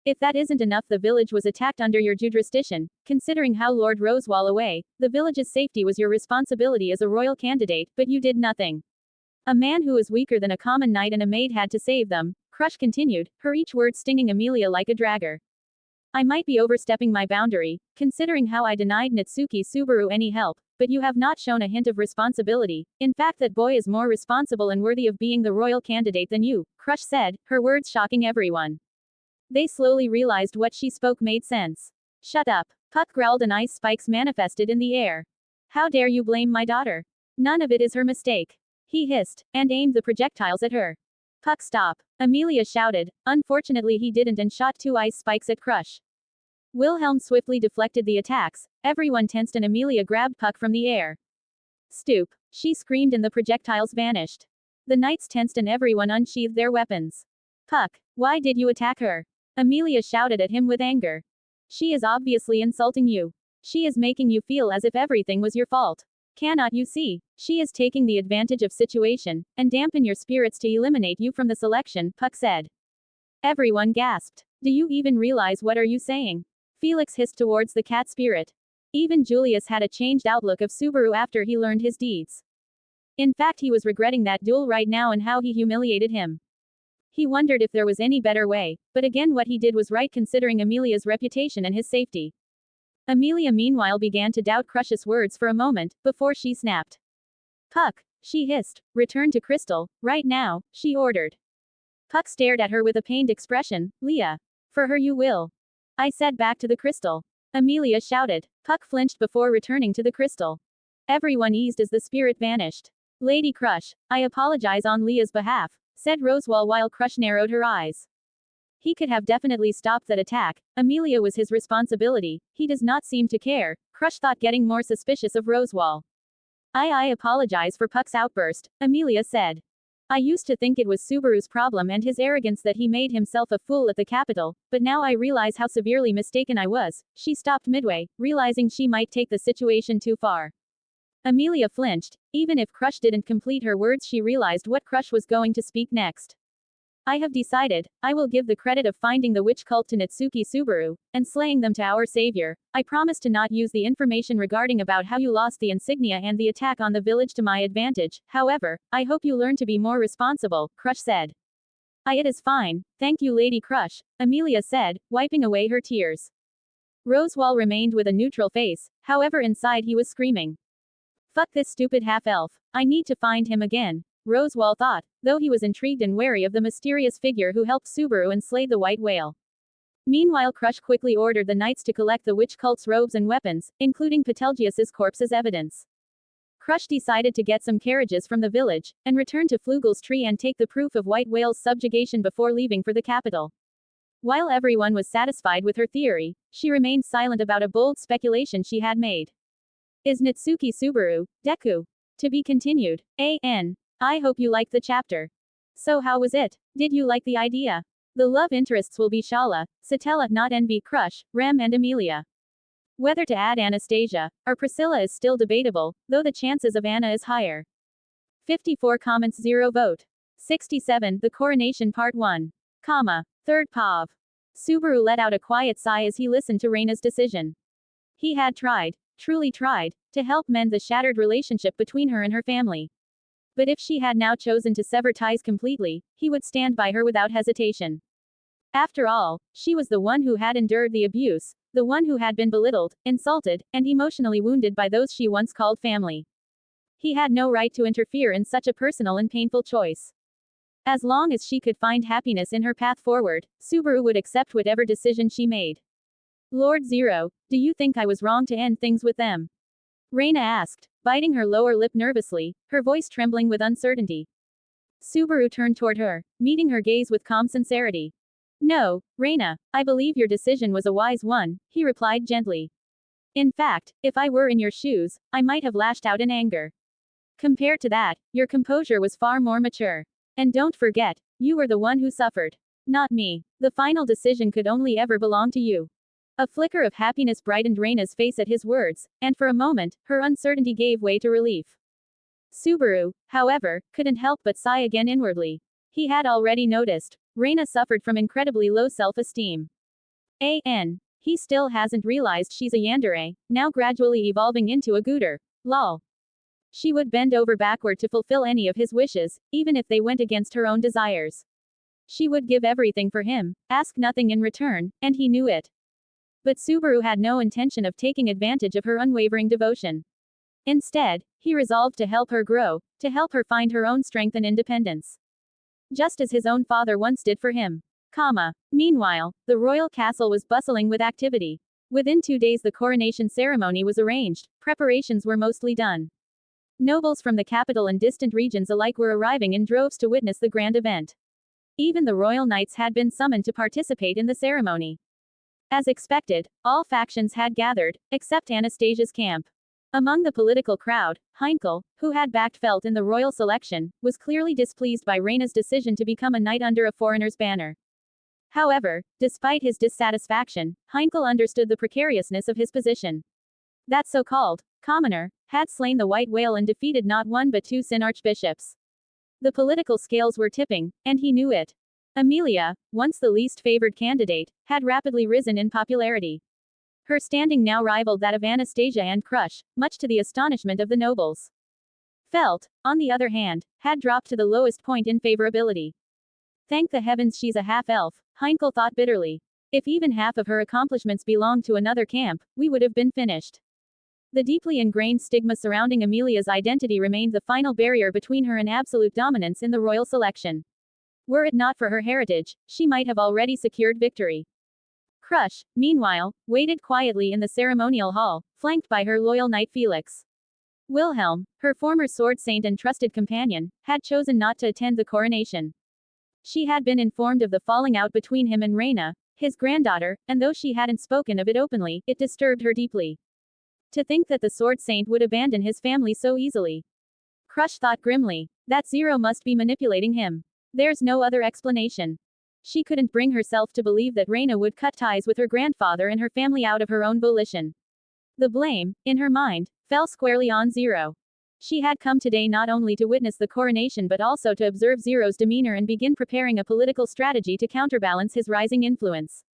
S1: If that isn't enough, the village was attacked under your jurisdiction. Considering how Lord Rosewall away, the village's safety was your responsibility as a royal candidate, but you did nothing. A man who is weaker than a common knight and a maid had to save them, Crush continued, her each word stinging Amelia like a dagger. I might be overstepping my boundary, considering how I denied Natsuki Subaru any help, but you have not shown a hint of responsibility. In fact, that boy is more responsible and worthy of being the royal candidate than you, Crush said, her words shocking everyone. They slowly realized what she spoke made sense. Shut up, Puck growled, and ice spikes manifested in the air. How dare you blame my daughter? None of it is her mistake. He hissed, and aimed the projectiles at her. Puck, stop, Amelia shouted. Unfortunately he didn't and shot 2 ice spikes at Crush. Wilhelm swiftly deflected the attacks. Everyone tensed and Amelia grabbed Puck from the air. Stoop, she screamed, and the projectiles vanished. The knights tensed and everyone unsheathed their weapons. Puck, why did you attack her? Amelia shouted at him with anger. She is obviously insulting you. She is making you feel as if everything was your fault. Cannot you see? She is taking the advantage of situation, and dampen your spirits to eliminate you from the selection, Puck said. Everyone gasped. Do you even realize what are you saying? Felix hissed towards the cat spirit. Even Julius had a changed outlook of Subaru after he learned his deeds. In fact, he was regretting that duel right now and how he humiliated him. He wondered if there was any better way, but again what he did was right considering Amelia's reputation and his safety. Amelia meanwhile began to doubt Crush's words for a moment, before she snapped. Puck, she hissed, return to Crystal, right now, she ordered. Puck stared at her with a pained expression. Leah. For her you will. I said back to the crystal. Amelia shouted. Puck flinched before returning to the crystal. Everyone eased as the spirit vanished. Lady Crush, I apologize on Leah's behalf, said Rosewall while Crush narrowed her eyes. He could have definitely stopped that attack. Amelia was his responsibility. He does not seem to care, Crush thought, getting more suspicious of Rosewall. I apologize for Puck's outburst, Amelia said. I used to think it was Subaru's problem and his arrogance that he made himself a fool at the capital, but now I realize how severely mistaken I was. She stopped midway, realizing she might take the situation too far. Amelia flinched. Even if Crush didn't complete her words, she realized what Crush was going to speak next. I have decided, I will give the credit of finding the witch cult to Natsuki Subaru, and slaying them to our savior. I promise to not use the information regarding about how you lost the insignia and the attack on the village to my advantage. However, I hope you learn to be more responsible, Crush said. It is fine, thank you Lady Crush, Amelia said, wiping away her tears. Rosewall remained with a neutral face, however inside he was screaming. Fuck this stupid half-elf, I need to find him again. Rosewall thought, though he was intrigued and wary of the mysterious figure who helped Subaru and slay the white whale. Meanwhile, Crush quickly ordered the knights to collect the witch cult's robes and weapons, including Betelgeus's corpse as evidence. Crush decided to get some carriages from the village, and return to Flugel's tree and take the proof of white whale's subjugation before leaving for the capital. While everyone was satisfied with her theory, she remained silent about a bold speculation she had made. Is Natsuki Subaru, Deku. To be continued. AN. I hope you liked the chapter. So how was it? Did you like the idea? The love interests will be Shala, Satella not NB Crush, Rem and Amelia. Whether to add Anastasia, or Priscilla is still debatable, though the chances of Anna is higher. 54 comments 0 vote. 67 The Coronation Part 1. Third POV. Subaru let out a quiet sigh as he listened to Reina's decision. He had tried, truly tried, to help mend the shattered relationship between her and her family. But if she had now chosen to sever ties completely, he would stand by her without hesitation. After all, she was the one who had endured the abuse, the one who had been belittled, insulted, and emotionally wounded by those she once called family. He had no right to interfere in such a personal and painful choice. As long as she could find happiness in her path forward, Subaru would accept whatever decision she made. Lord Zero, do you think I was wrong to end things with them? Reina asked, biting her lower lip nervously, her voice trembling with uncertainty. Subaru turned toward her, meeting her gaze with calm sincerity. No, Reina, I believe your decision was a wise one, he replied gently. In fact, if I were in your shoes, I might have lashed out in anger. Compared to that, your composure was far more mature. And don't forget, you were the one who suffered. Not me. The final decision could only ever belong to you. A flicker of happiness brightened Reina's face at his words, and for a moment, her uncertainty gave way to relief. Subaru, however, couldn't help but sigh again inwardly. He had already noticed. Reina suffered from incredibly low self-esteem. He still hasn't realized she's a yandere, now gradually evolving into a gooter. Lol. She would bend over backward to fulfill any of his wishes, even if they went against her own desires. She would give everything for him, ask nothing in return, and he knew it. But Subaru had no intention of taking advantage of her unwavering devotion. Instead, he resolved to help her grow, to help her find her own strength and independence. Just as his own father once did for him. Meanwhile, the royal castle was bustling with activity. Within 2 days the coronation ceremony was arranged, preparations were mostly done. Nobles from the capital and distant regions alike were arriving in droves to witness the grand event. Even the royal knights had been summoned to participate in the ceremony. As expected, all factions had gathered, except Anastasia's camp. Among the political crowd, Heinkel, who had backed Felt in the royal selection, was clearly displeased by Reina's decision to become a knight under a foreigner's banner. However, despite his dissatisfaction, Heinkel understood the precariousness of his position. That so-called commoner had slain the white whale and defeated not one but 2 Sin archbishops. The political scales were tipping, and he knew it. Amelia, once the least favored candidate, had rapidly risen in popularity. Her standing now rivaled that of Anastasia and Crush, much to the astonishment of the nobles. Felt, on the other hand, had dropped to the lowest point in favorability. Thank the heavens she's a half-elf, Heinkel thought bitterly. If even half of her accomplishments belonged to another camp, we would have been finished. The deeply ingrained stigma surrounding Amelia's identity remained the final barrier between her and absolute dominance in the royal selection. Were it not for her heritage, she might have already secured victory. Crush, meanwhile, waited quietly in the ceremonial hall, flanked by her loyal knight Felix. Wilhelm, her former sword saint and trusted companion, had chosen not to attend the coronation. She had been informed of the falling out between him and Reina, his granddaughter, and though she hadn't spoken of it openly, it disturbed her deeply. To think that the sword saint would abandon his family so easily. Crush thought grimly. That Zero must be manipulating him. There's no other explanation. She couldn't bring herself to believe that Reina would cut ties with her grandfather and her family out of her own volition. The blame, in her mind, fell squarely on Zero. She had come today not only to witness the coronation but also to observe Zero's demeanor and begin preparing a political strategy to counterbalance his rising influence.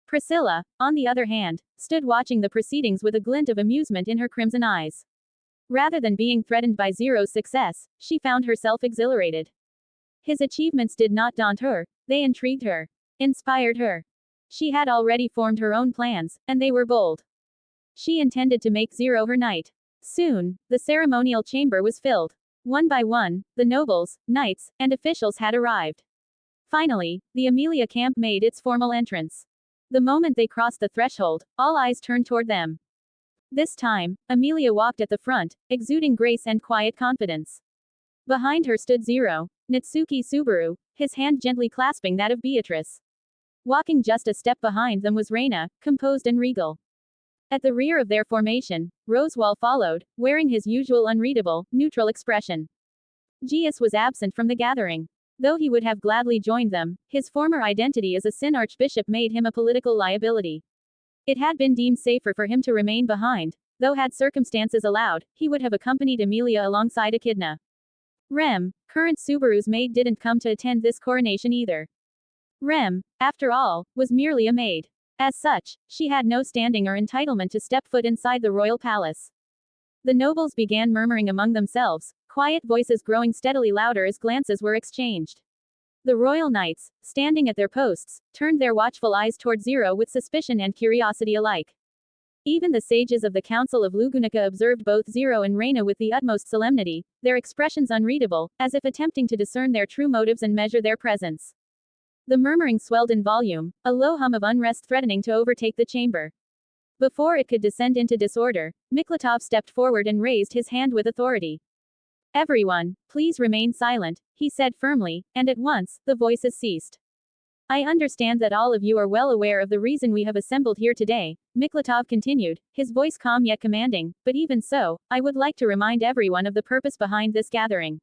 S1: Priscilla, on the other hand, stood watching the proceedings with a glint of amusement in her crimson eyes. Rather than being threatened by Zero's success, she found herself exhilarated. His achievements did not daunt her, they intrigued her, inspired her. She had already formed her own plans, and they were bold. She intended to make Zero her knight. Soon, the ceremonial chamber was filled. One by one, the nobles, knights, and officials had arrived. Finally, the Amelia camp made its formal entrance. The moment they crossed the threshold, all eyes turned toward them. This time, Amelia walked at the front, exuding grace and quiet confidence. Behind her stood Zero, Natsuki Subaru, his hand gently clasping that of Beatrice. Walking just a step behind them was Reina, composed and regal. At the rear of their formation, Rosewall followed, wearing his usual unreadable, neutral expression. Gius was absent from the gathering. Though he would have gladly joined them, his former identity as a Sin Archbishop made him a political liability. It had been deemed safer for him to remain behind, though had circumstances allowed, he would have accompanied Emilia alongside Echidna. Rem, current Subaru's maid, didn't come to attend this coronation either. Rem, after all, was merely a maid. As such, she had no standing or entitlement to step foot inside the royal palace. The nobles began murmuring among themselves, quiet voices growing steadily louder as glances were exchanged. The royal knights, standing at their posts, turned their watchful eyes toward Zero with suspicion and curiosity alike. Even the sages of the Council of Lugunica observed both Zero and Reina with the utmost solemnity, their expressions unreadable, as if attempting to discern their true motives and measure their presence. The murmuring swelled in volume, a low hum of unrest threatening to overtake the chamber. Before it could descend into disorder, Miklatov stepped forward and raised his hand with authority. "Everyone, please remain silent," he said firmly, and at once, the voices ceased. "I understand that all of you are well aware of the reason we have assembled here today," Miklatov continued, his voice calm yet commanding, "but even so, I would like to remind everyone of the purpose behind this gathering."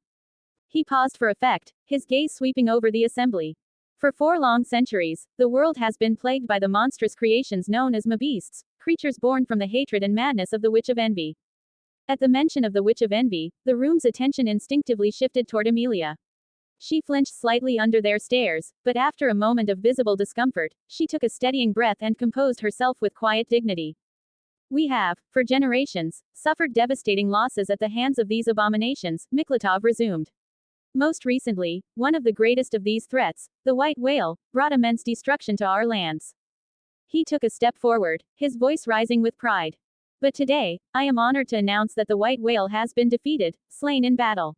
S1: He paused for effect, his gaze sweeping over the assembly. For 4 long centuries, the world has been plagued by the monstrous creations known as Mabeasts, creatures born from the hatred and madness of the Witch of Envy. At the mention of the Witch of Envy, the room's attention instinctively shifted toward Emilia. She flinched slightly under their stares, but after a moment of visible discomfort, she took a steadying breath and composed herself with quiet dignity. "We have, for generations, suffered devastating losses at the hands of these abominations," Miklatov resumed. "Most recently, one of the greatest of these threats, the white whale, brought immense destruction to our lands." He took a step forward, his voice rising with pride. "But today, I am honored to announce that the white whale has been defeated, slain in battle.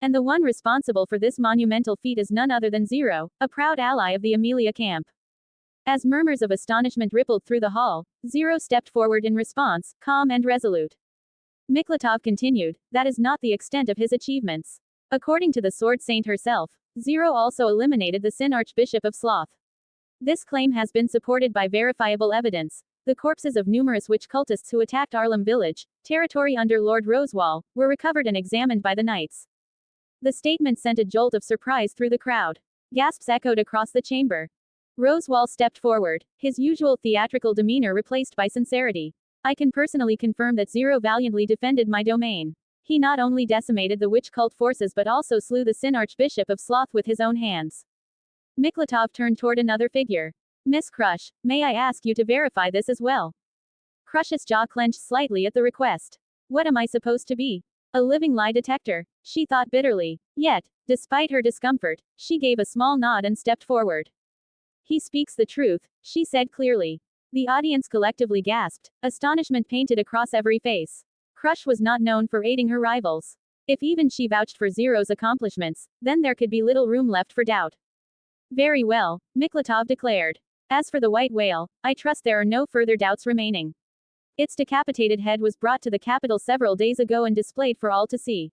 S1: And the one responsible for this monumental feat is none other than Zero, a proud ally of the Emilia camp." As murmurs of astonishment rippled through the hall, Zero stepped forward in response, calm and resolute. Miklatov continued, "That is not the extent of his achievements. According to the Sword Saint herself, Zero also eliminated the Sin Archbishop of Sloth. This claim has been supported by verifiable evidence. The corpses of numerous witch cultists who attacked Arlem village, territory under Lord Rosewall, were recovered and examined by the knights." The statement sent a jolt of surprise through the crowd. Gasps echoed across the chamber. Rosewall stepped forward, his usual theatrical demeanor replaced by sincerity. "I can personally confirm that Zero valiantly defended my domain. He not only decimated the witch cult forces but also slew the Sin Archbishop of Sloth with his own hands." Miklatov turned toward another figure. "Miss Crush, may I ask you to verify this as well?" Crush's jaw clenched slightly at the request. "What am I supposed to be? A living lie detector?" she thought bitterly. Yet, despite her discomfort, she gave a small nod and stepped forward. "He speaks the truth," she said clearly. The audience collectively gasped, astonishment painted across every face. Crush was not known for aiding her rivals. If even she vouched for Zero's accomplishments, then there could be little room left for doubt. "Very well," Miklatov declared. "As for the white whale, I trust there are no further doubts remaining. Its decapitated head was brought to the capital several days ago and displayed for all to see.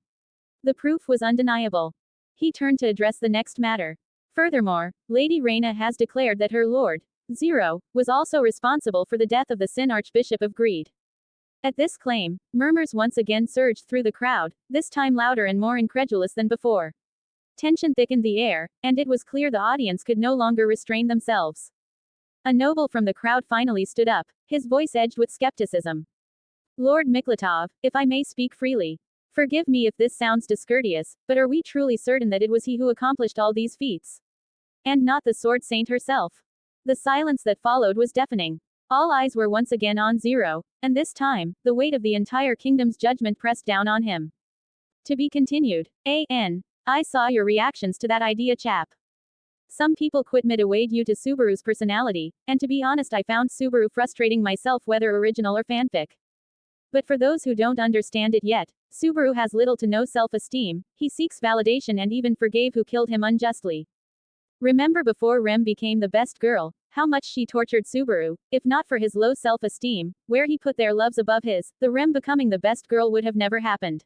S1: The proof was undeniable." He turned to address the next matter. "Furthermore, Lady Reina has declared that her lord, Zero, was also responsible for the death of the Sin Archbishop of Greed." At this claim, murmurs once again surged through the crowd, this time louder and more incredulous than before. Tension thickened the air, and it was clear the audience could no longer restrain themselves. A noble from the crowd finally stood up, his voice edged with skepticism. "Lord Miklatov, if I may speak freely. Forgive me if this sounds discourteous, but are we truly certain that it was he who accomplished all these feats? And not the Sword Saint herself?" The silence that followed was deafening. All eyes were once again on Zero, and this time, the weight of the entire kingdom's judgment pressed down on him. To be continued. I saw your reactions to that idea, chap. Some people quit mid-away due to Subaru's personality, and to be honest I found Subaru frustrating myself whether original or fanfic. But for those who don't understand it yet, Subaru has little to no self-esteem, he seeks validation and even forgave who killed him unjustly. Remember before Rem became the best girl, how much she tortured Subaru, if not for his low self-esteem, where he put their loves above his, the Rem becoming the best girl would have never happened.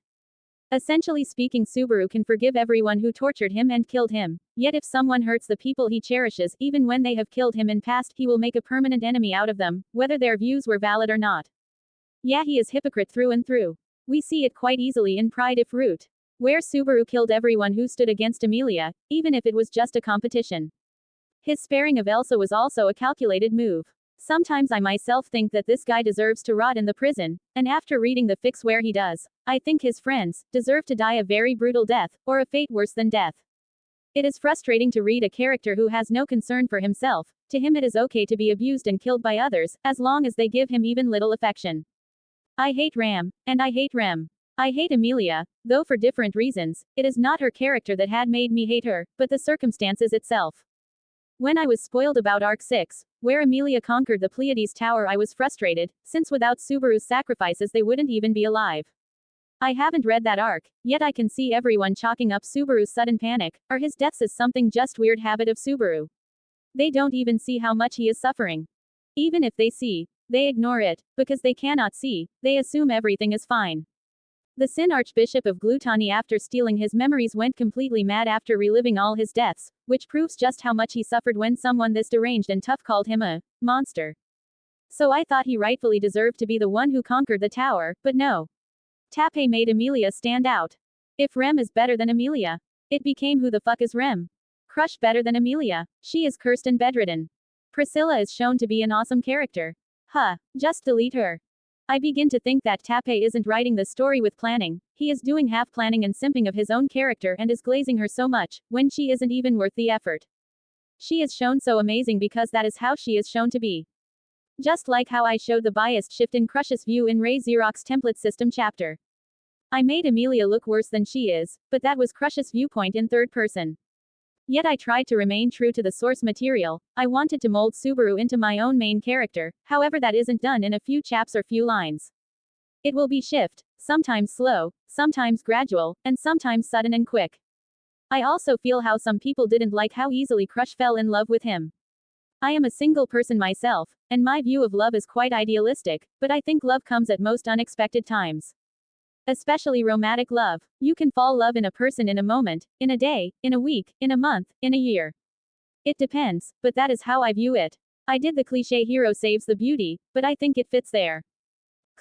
S1: Essentially speaking, Subaru can forgive everyone who tortured him and killed him, yet if someone hurts the people he cherishes even when they have killed him in past, he will make a permanent enemy out of them, whether their views were valid or not. Yeah, he is hypocrite through and through. We see it quite easily in Pride if Root, where Subaru killed everyone who stood against Emilia, even if it was just a competition. His sparing of Elsa was also a calculated move. Sometimes I myself think that this guy deserves to rot in the prison, and after reading the fics where he does, I think his friends deserve to die a very brutal death, or a fate worse than death. It is frustrating to read a character who has no concern for himself. To him it is okay to be abused and killed by others, as long as they give him even little affection. I hate Ram, and I hate Rem. I hate Emilia, though for different reasons. It is not her character that had made me hate her, but the circumstances itself. When I was spoiled about Arc 6, where Emilia conquered the Pleiades Tower, I was frustrated, since without Subaru's sacrifices they wouldn't even be alive. I haven't read that arc, yet I can see everyone chalking up Subaru's sudden panic, or his deaths as something just weird habit of Subaru. They don't even see how much he is suffering. Even if they see, they ignore it, because they cannot see, they assume everything is fine. The Sin Archbishop of Glutani, after stealing his memories, went completely mad after reliving all his deaths, which proves just how much he suffered when someone this deranged and tough called him a monster. So I thought he rightfully deserved to be the one who conquered the tower, but no. Tappei made Emilia stand out. If Rem is better than Emilia, it became who the fuck is Rem? Crush better than Emilia? She is cursed and bedridden. Priscilla is shown to be an awesome character. Just delete her. I begin to think that Tappei isn't writing the story with planning, he is doing half planning and simping of his own character and is glazing her so much, when she isn't even worth the effort. She is shown so amazing because that is how she is shown to be. Just like how I showed the biased shift in Crush's view in Ray Xerox template system chapter. I made Emilia look worse than she is, but that was Crush's viewpoint in third person. Yet I tried to remain true to the source material. I wanted to mold Subaru into my own main character, however that isn't done in a few chaps or few lines. It will be shift, sometimes slow, sometimes gradual, and sometimes sudden and quick. I also feel how some people didn't like how easily Crush fell in love with him. I am a single person myself, and my view of love is quite idealistic, but I think love comes at most unexpected times. Especially romantic love. You can fall love in a person in a moment, in a day, in a week, in a month, in a year. It depends, but that is how I view it. I did the cliché hero saves the beauty, but I think it fits there.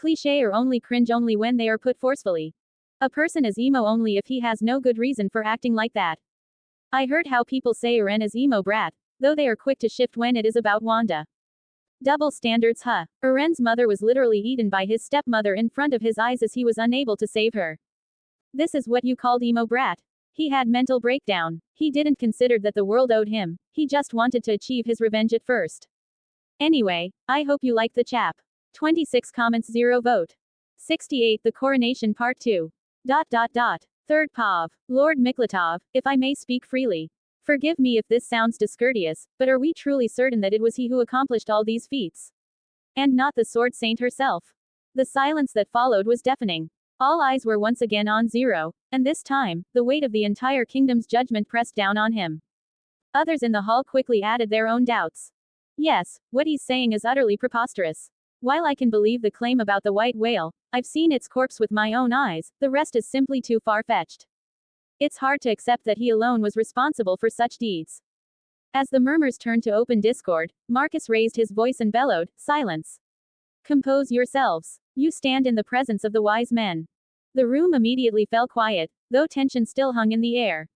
S1: Cliché or only cringe only when they are put forcefully. A person is emo only if he has no good reason for acting like that. I heard how people say Eren is emo brat, though they are quick to shift when it is about Wanda. Double standards. Eren's mother was literally eaten by his stepmother in front of his eyes as he was unable to save her. This is what you called emo brat? He had mental breakdown. He didn't consider that the world owed him, he just wanted to achieve his revenge at first. Anyway, I hope you liked the chap. 26 comments 0 vote. 68 The Coronation Part 2. Third POV. Lord Miklatov, if I may speak freely. Forgive me if this sounds discourteous, but are we truly certain that it was he who accomplished all these feats? And not the Sword Saint herself? The silence that followed was deafening. All eyes were once again on Zero, and this time, the weight of the entire kingdom's judgment pressed down on him. Others in the hall quickly added their own doubts. Yes, what he's saying is utterly preposterous. While I can believe the claim about the white whale, I've seen its corpse with my own eyes, the rest is simply too far-fetched. It's hard to accept that he alone was responsible for such deeds. As the murmurs turned to open discord, Marcus raised his voice and bellowed, "Silence! Compose yourselves. You stand in the presence of the wise men." The room immediately fell quiet, though tension still hung in the air.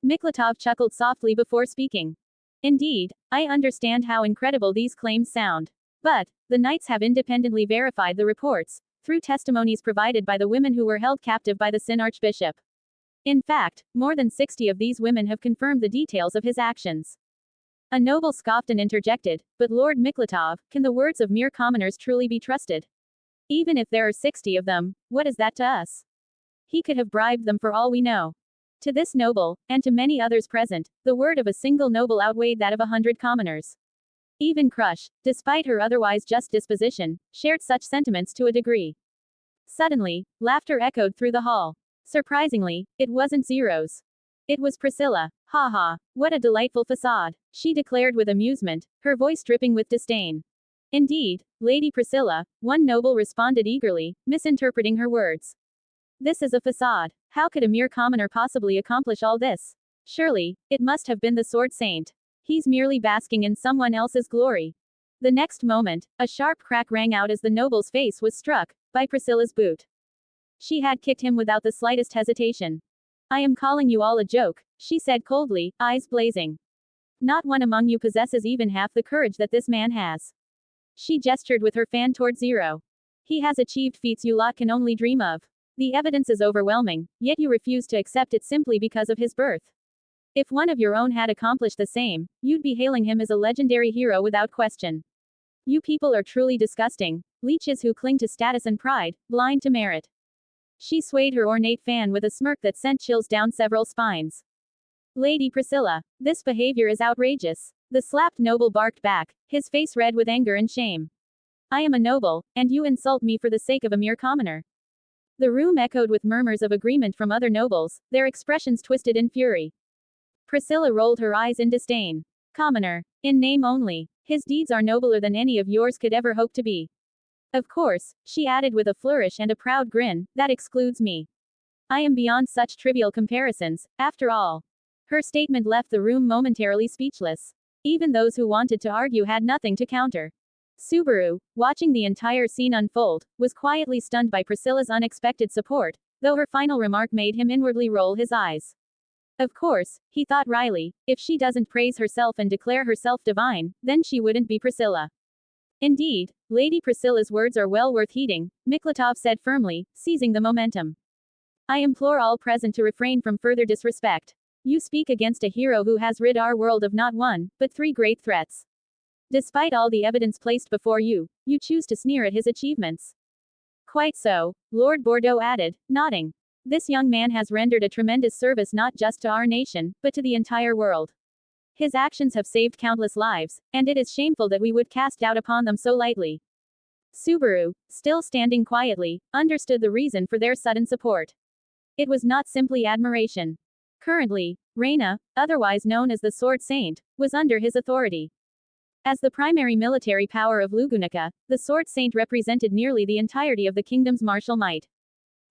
S1: Miklatov chuckled softly before speaking. Indeed, I understand how incredible these claims sound. But, the knights have independently verified the reports, through testimonies provided by the women who were held captive by the Sin Archbishop. In fact, more than 60 of these women have confirmed the details of his actions. A noble scoffed and interjected, "But Lord Miklatov, can the words of mere commoners truly be trusted? Even if there are 60 of them, what is that to us? He could have bribed them for all we know." To this noble, and to many others present, the word of a single noble outweighed that of 100 commoners. Even Crush, despite her otherwise just disposition, shared such sentiments to a degree. Suddenly, laughter echoed through the hall. Surprisingly, it wasn't Zero's. It was Priscilla. "Ha, what a delightful facade," she declared with amusement, her voice dripping with disdain. "Indeed, Lady Priscilla," one noble responded eagerly, misinterpreting her words. "This is a facade. How could a mere commoner possibly accomplish all this? Surely, it must have been the Sword Saint. He's merely basking in someone else's glory." The next moment, a sharp crack rang out as the noble's face was struck, by Priscilla's boot. She had kicked him without the slightest hesitation. I am calling you all a joke, she said coldly, eyes blazing. Not one among you possesses even half the courage that this man has. She gestured with her fan toward Zero. He has achieved feats you lot can only dream of. The evidence is overwhelming, yet you refuse to accept it simply because of his birth. If one of your own had accomplished the same, you'd be hailing him as a legendary hero without question. You people are truly disgusting, leeches who cling to status and pride, blind to merit. She swayed her ornate fan with a smirk that sent chills down several spines. Lady Priscilla, this behavior is outrageous. The slapped noble barked back, his face red with anger and shame. I am a noble, and you insult me for the sake of a mere commoner. The room echoed with murmurs of agreement from other nobles, their expressions twisted in fury. Priscilla rolled her eyes in disdain. Commoner. In name only. His deeds are nobler than any of yours could ever hope to be. Of course, she added with a flourish and a proud grin, that excludes me. I am beyond such trivial comparisons, after all. Her statement left the room momentarily speechless. Even those who wanted to argue had nothing to counter. Subaru, watching the entire scene unfold, was quietly stunned by Priscilla's unexpected support, though her final remark made him inwardly roll his eyes. Of course, he thought wryly, if she doesn't praise herself and declare herself divine, then she wouldn't be Priscilla. Indeed, Lady Priscilla's words are well worth heeding, Miklatov said firmly, seizing the momentum. I implore all present to refrain from further disrespect. You speak against a hero who has rid our world of not one, but 3 great threats. Despite all the evidence placed before you, you choose to sneer at his achievements. Quite so, Lord Bordeaux added, nodding. This young man has rendered a tremendous service not just to our nation, but to the entire world. His actions have saved countless lives, and it is shameful that we would cast doubt upon them so lightly. Subaru, still standing quietly, understood the reason for their sudden support. It was not simply admiration. Currently, Reina, otherwise known as the Sword Saint, was under his authority. As the primary military power of Lugunica, the Sword Saint represented nearly the entirety of the kingdom's martial might.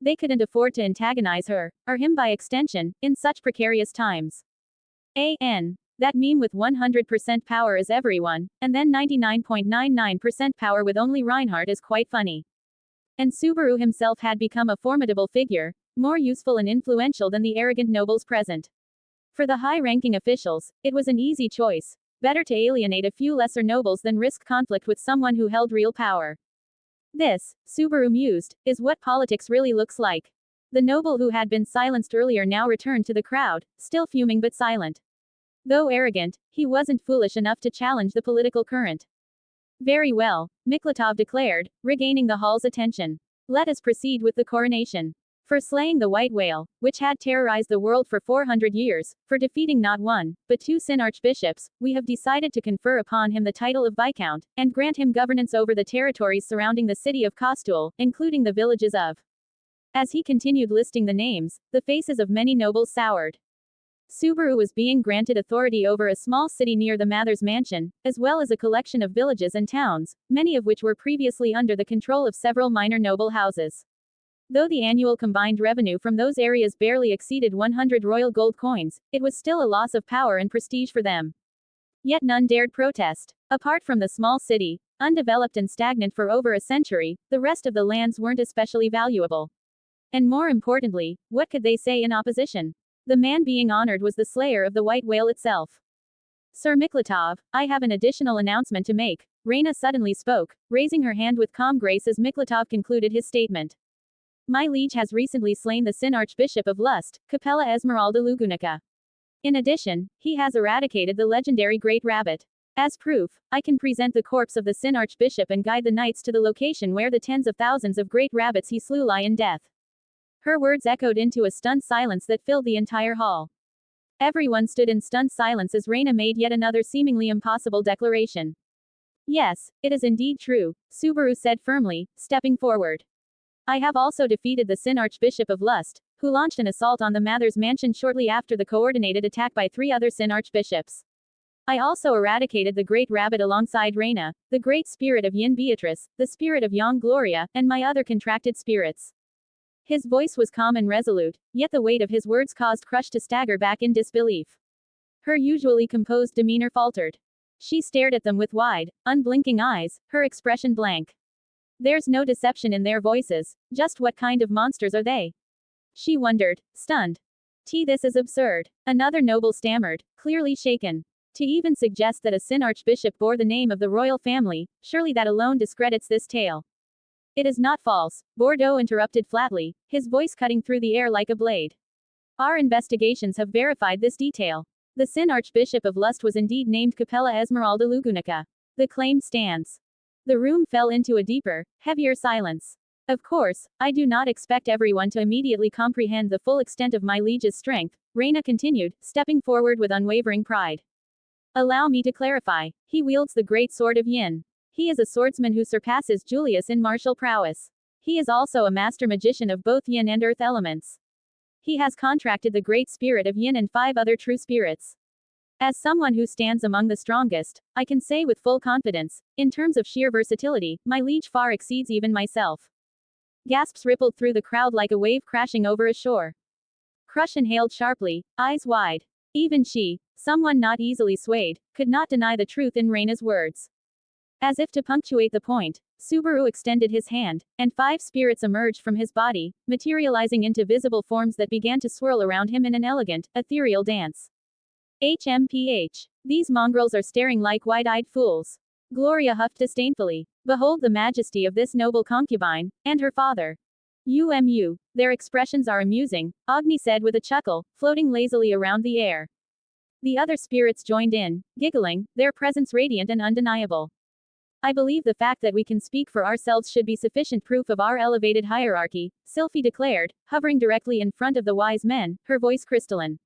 S1: They couldn't afford to antagonize her, or him by extension, in such precarious times. That meme with 100% power is everyone, and then 99.99% power with only Reinhard is quite funny. And Subaru himself had become a formidable figure, more useful and influential than the arrogant nobles present. For the high-ranking officials, it was an easy choice. Better to alienate a few lesser nobles than risk conflict with someone who held real power. This, Subaru mused, is what politics really looks like. The noble who had been silenced earlier now returned to the crowd, still fuming but silent. Though arrogant, he wasn't foolish enough to challenge the political current. Very well, Miklatov declared, regaining the hall's attention. Let us proceed with the coronation. For slaying the white whale, which had terrorized the world for 400 years, for defeating not 1, but 2 Sin archbishops, we have decided to confer upon him the title of Viscount, and grant him governance over the territories surrounding the city of Kostul, including the villages of. As he continued listing the names, the faces of many nobles soured. Subaru was being granted authority over a small city near the Mather's mansion, as well as a collection of villages and towns, many of which were previously under the control of several minor noble houses. Though the annual combined revenue from those areas barely exceeded 100 royal gold coins, it was still a loss of power and prestige for them. Yet none dared protest. Apart from the small city, undeveloped and stagnant for over a century, the rest of the lands weren't especially valuable. And more importantly, what could they say in opposition? The man being honored was the slayer of the white whale itself. Sir Miklatov, I have an additional announcement to make, Reina suddenly spoke, raising her hand with calm grace as Miklatov concluded his statement. My liege has recently slain the Sin Archbishop of Lust, Capella Esmeralda Lugunica. In addition, he has eradicated the legendary Great Rabbit. As proof, I can present the corpse of the Sin Archbishop and guide the knights to the location where the tens of thousands of great rabbits he slew lie in death. Her words echoed into a stunned silence that filled the entire hall. Everyone stood in stunned silence as Reina made yet another seemingly impossible declaration. Yes, it is indeed true, Subaru said firmly, stepping forward. I have also defeated the Sin Archbishop of Lust, who launched an assault on the Mather's mansion shortly after the coordinated attack by 3 other Sin Archbishops. I also eradicated the Great Rabbit alongside Reina, the Great Spirit of Yin Beatrice, the Spirit of Yang Gloria, and my other contracted spirits. His voice was calm and resolute, yet the weight of his words caused Crush to stagger back in disbelief. Her usually composed demeanor faltered. She stared at them with wide, unblinking eyes, her expression blank. There's no deception in their voices. Just what kind of monsters are they? She wondered, stunned. This is absurd. Another noble stammered, clearly shaken. To even suggest that a Sin archbishop bore the name of the royal family, surely that alone discredits this tale. It is not false, Bordeaux interrupted flatly, his voice cutting through the air like a blade. Our investigations have verified this detail. The Sin archbishop of Lust was indeed named Capella Esmeralda Lugunica. The claim stands. The room fell into a deeper, heavier silence. Of course, I do not expect everyone to immediately comprehend the full extent of my liege's strength, Reina continued, stepping forward with unwavering pride. Allow me to clarify, he wields the great sword of Yin. He is a swordsman who surpasses Julius in martial prowess. He is also a master magician of both Yin and Earth elements. He has contracted the great spirit of Yin and 5 other true spirits. As someone who stands among the strongest, I can say with full confidence, in terms of sheer versatility, my liege far exceeds even myself. Gasps rippled through the crowd like a wave crashing over a shore. Crush inhaled sharply, eyes wide. Even she, someone not easily swayed, could not deny the truth in Reina's words. As if to punctuate the point, Subaru extended his hand, and 5 spirits emerged from his body, materializing into visible forms that began to swirl around him in an elegant, ethereal dance. HMPH. These mongrels are staring like wide-eyed fools. Gloria huffed disdainfully. Behold the majesty of this noble concubine, and her father. Their expressions are amusing, Agni said with a chuckle, floating lazily around the air. The other spirits joined in, giggling, their presence radiant and undeniable. I believe the fact that we can speak for ourselves should be sufficient proof of our elevated hierarchy, Sylphie declared, hovering directly in front of the wise men, her voice crystalline.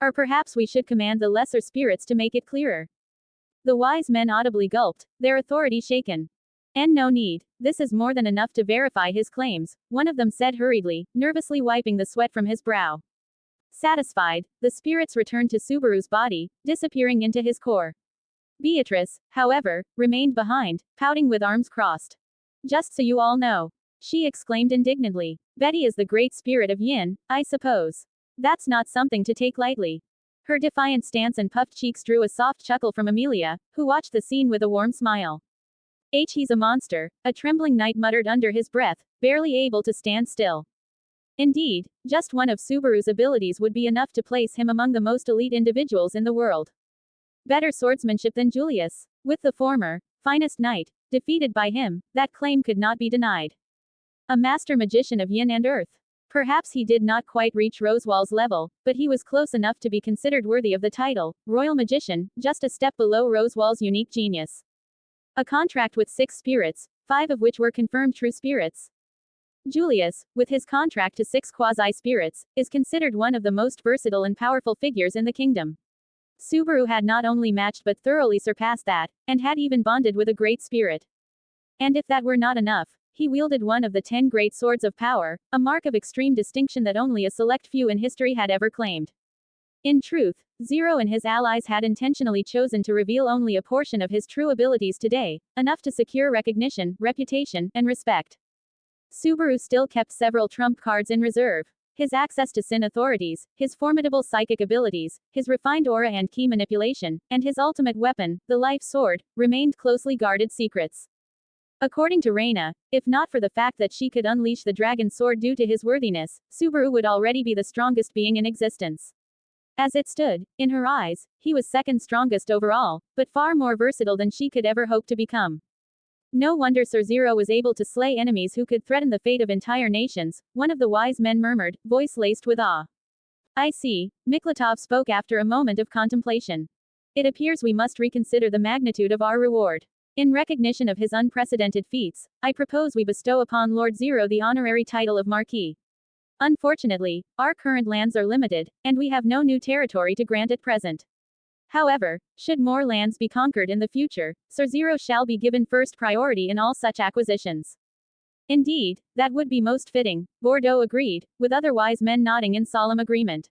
S1: Or perhaps we should command the lesser spirits to make it clearer. The wise men audibly gulped, their authority shaken. And no need, this is more than enough to verify his claims, one of them said hurriedly, nervously wiping the sweat from his brow. Satisfied, the spirits returned to Subaru's body, disappearing into his core. Beatrice, however, remained behind, pouting with arms crossed. Just so you all know, she exclaimed indignantly. Betty is the great spirit of Yin, I suppose. That's not something to take lightly. Her defiant stance and puffed cheeks drew a soft chuckle from Amelia, who watched the scene with a warm smile. He's a monster, a trembling knight muttered under his breath, barely able to stand still. Indeed, just one of Subaru's abilities would be enough to place him among the most elite individuals in the world. Better swordsmanship than Julius, with the former, finest knight, defeated by him, that claim could not be denied. A master magician of Yin and Earth. Perhaps he did not quite reach Rosewall's level, but he was close enough to be considered worthy of the title, Royal Magician, just a step below Rosewall's unique genius. A contract with 6 spirits, 5 of which were confirmed true spirits. Julius, with his contract to 6 quasi-spirits, is considered one of the most versatile and powerful figures in the kingdom. Subaru had not only matched but thoroughly surpassed that, and had even bonded with a great spirit. And if that were not enough, he wielded one of the 10 great swords of power, a mark of extreme distinction that only a select few in history had ever claimed. In truth, Zero and his allies had intentionally chosen to reveal only a portion of his true abilities today, enough to secure recognition, reputation, and respect. Subaru still kept several trump cards in reserve. His access to Sin authorities, his formidable psychic abilities, his refined aura and key manipulation, and his ultimate weapon, the life sword, remained closely guarded secrets. According to Reina, if not for the fact that she could unleash the dragon sword due to his worthiness, Subaru would already be the strongest being in existence. As it stood, in her eyes, he was second strongest overall, but far more versatile than she could ever hope to become. No wonder Sir Zero was able to slay enemies who could threaten the fate of entire nations, one of the wise men murmured, voice laced with awe. I see, Miklatov spoke after a moment of contemplation. It appears we must reconsider the magnitude of our reward. In recognition of his unprecedented feats, I propose we bestow upon Lord Zero the honorary title of Marquis. Unfortunately, our current lands are limited, and we have no new territory to grant at present. However, should more lands be conquered in the future, Sir Zero shall be given first priority in all such acquisitions. Indeed, that would be most fitting, Bordeaux agreed, with other wise men nodding in solemn agreement.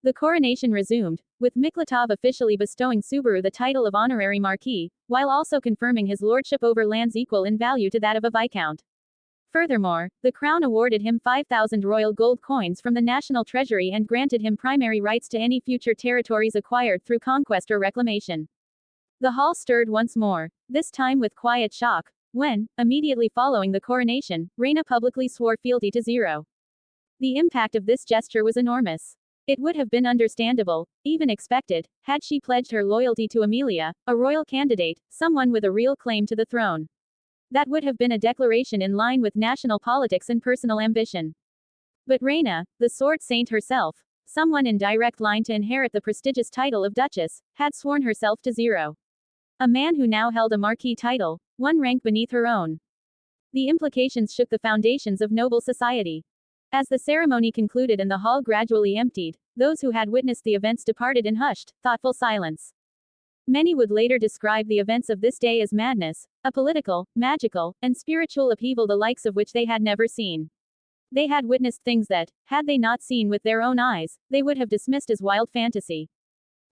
S1: The coronation resumed, with Miklatov officially bestowing Subaru the title of honorary marquis, while also confirming his lordship over lands equal in value to that of a viscount. Furthermore, the crown awarded him 5,000 royal gold coins from the national treasury and granted him primary rights to any future territories acquired through conquest or reclamation. The hall stirred once more, this time with quiet shock, when, immediately following the coronation, Reina publicly swore fealty to Zero. The impact of this gesture was enormous. It would have been understandable, even expected, had she pledged her loyalty to Amelia, a royal candidate, someone with a real claim to the throne. That would have been a declaration in line with national politics and personal ambition. But Reina, the sword saint herself, someone in direct line to inherit the prestigious title of Duchess, had sworn herself to Zero. A man who now held a marquis title, one rank beneath her own. The implications shook the foundations of noble society. As the ceremony concluded and the hall gradually emptied, those who had witnessed the events departed in hushed, thoughtful silence. Many would later describe the events of this day as madness, a political, magical, and spiritual upheaval the likes of which they had never seen. They had witnessed things that, had they not seen with their own eyes, they would have dismissed as wild fantasy.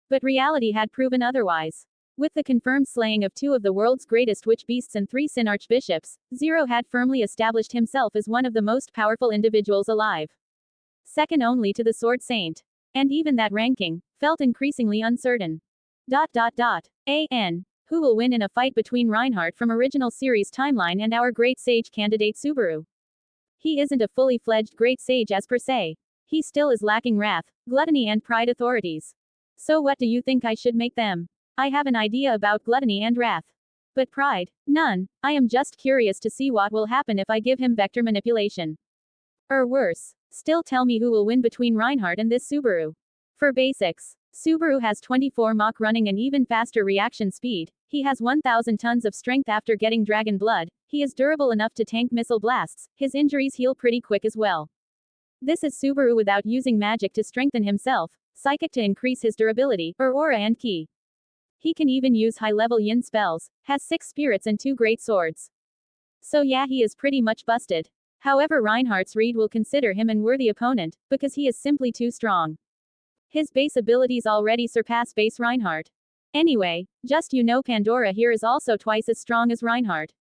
S1: But reality had proven otherwise. With the confirmed slaying of 2 of the world's greatest witch beasts and 3 Sin archbishops, Zero had firmly established himself as one of the most powerful individuals alive. Second only to the Sword Saint. And even that ranking felt increasingly uncertain. Who will win in a fight between Reinhardt from original series timeline and our great sage candidate Subaru? He isn't a fully fledged great sage as per se. He still is lacking wrath, gluttony and pride authorities. So what do you think I should make them? I have an idea about gluttony and wrath. But pride? None. I am just curious to see what will happen if I give him vector manipulation. Or worse. Still tell me who will win between Reinhardt and this Subaru. For basics. Subaru has 24 Mach running and even faster reaction speed, he has 1000 tons of strength after getting dragon blood, he is durable enough to tank missile blasts, his injuries heal pretty quick as well. This is Subaru without using magic to strengthen himself, psychic to increase his durability, or aura and ki. He can even use high-level yin spells, has 6 spirits and 2 great swords. So yeah, he is pretty much busted. However, Reinhardt's Reed will consider him an worthy opponent, because he is simply too strong. His base abilities already surpass base Reinhardt. Anyway, just Pandora here is also twice as strong as Reinhardt.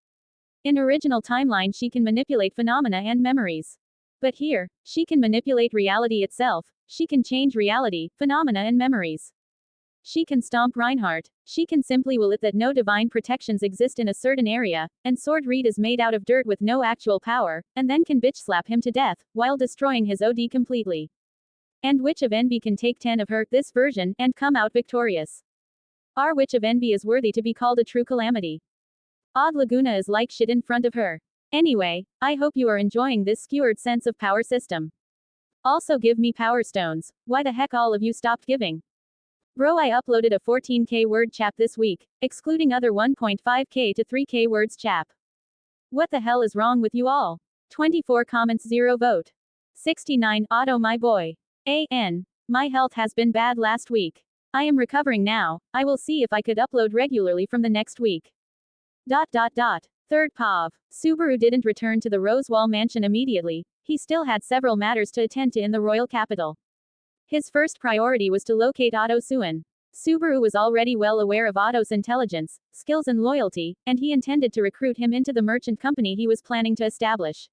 S1: In original timeline she can manipulate phenomena and memories. But here, she can manipulate reality itself, she can change reality, phenomena and memories. She can stomp Reinhardt, she can simply will it that no divine protections exist in a certain area, and Sword Reed is made out of dirt with no actual power, and then can bitch slap him to death, while destroying his OD completely. And Witch of Envy can take 10 of her, this version, and come out victorious. Our Witch of Envy is worthy to be called a true calamity. Odd Laguna is like shit in front of her. Anyway, I hope you are enjoying this skewered sense of power system. Also give me power stones, why the heck all of you stopped giving? Bro, I uploaded a 14k word chap this week, excluding other 1.5k to 3k words chap. What the hell is wrong with you all? 24 comments 0 vote. 69 Otto my boy. My health has been bad last week. I am recovering now, I will see if I could upload regularly from the next week. Third POV. Subaru didn't return to the Rosewall mansion immediately, he still had several matters to attend to in the royal capital. His first priority was to locate Otto Suin. Subaru was already well aware of Otto's intelligence, skills and loyalty, and he intended to recruit him into the merchant company he was planning to establish.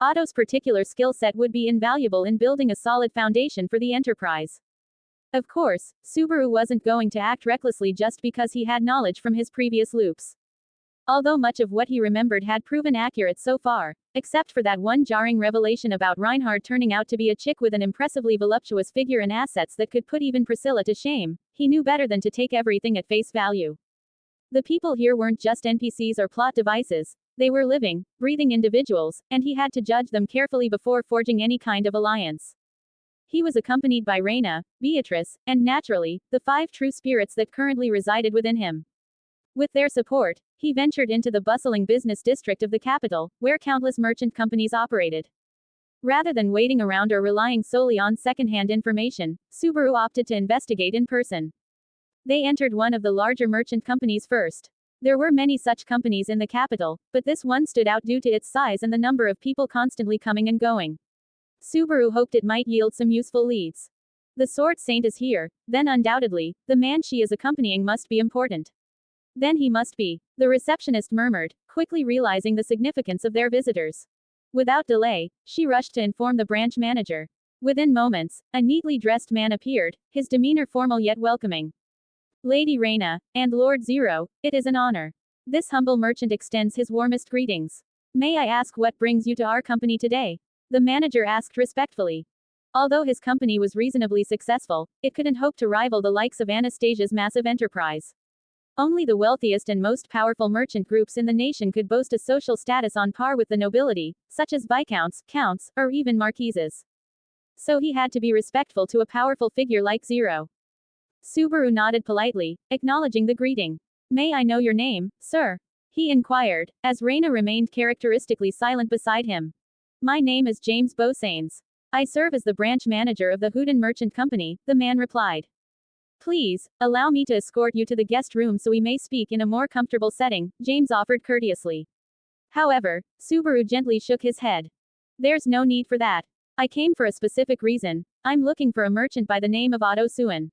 S1: Otto's particular skill set would be invaluable in building a solid foundation for the enterprise. Of course, Subaru wasn't going to act recklessly just because he had knowledge from his previous loops. Although much of what he remembered had proven accurate so far, except for that one jarring revelation about Reinhardt turning out to be a chick with an impressively voluptuous figure and assets that could put even Priscilla to shame, he knew better than to take everything at face value. The people here weren't just NPCs or plot devices, they were living, breathing individuals, and he had to judge them carefully before forging any kind of alliance. He was accompanied by Reina, Beatrice, and naturally, the 5 true spirits that currently resided within him. With their support, he ventured into the bustling business district of the capital, where countless merchant companies operated. Rather than waiting around or relying solely on second-hand information, Subaru opted to investigate in person. They entered one of the larger merchant companies first. There were many such companies in the capital, but this one stood out due to its size and the number of people constantly coming and going. Subaru hoped it might yield some useful leads. The Sword Saint is here, then undoubtedly, the man she is accompanying must be important. Then he must be, the receptionist murmured, quickly realizing the significance of their visitors. Without delay, she rushed to inform the branch manager. Within moments, a neatly dressed man appeared, his demeanor formal yet welcoming. Lady Reina, and Lord Zero, it is an honor. This humble merchant extends his warmest greetings. May I ask what brings you to our company today? The manager asked respectfully. Although his company was reasonably successful, it couldn't hope to rival the likes of Anastasia's massive enterprise. Only the wealthiest and most powerful merchant groups in the nation could boast a social status on par with the nobility, such as viscounts, counts, or even marquises. So he had to be respectful to a powerful figure like Zero. Subaru nodded politely, acknowledging the greeting. May I know your name, sir? He inquired, as Reina remained characteristically silent beside him. My name is James Bosanes. I serve as the branch manager of the Huden Merchant Company, the man replied. Please, allow me to escort you to the guest room so we may speak in a more comfortable setting, James offered courteously. However, Subaru gently shook his head. There's no need for that. I came for a specific reason. I'm looking for a merchant by the name of Otto Suin.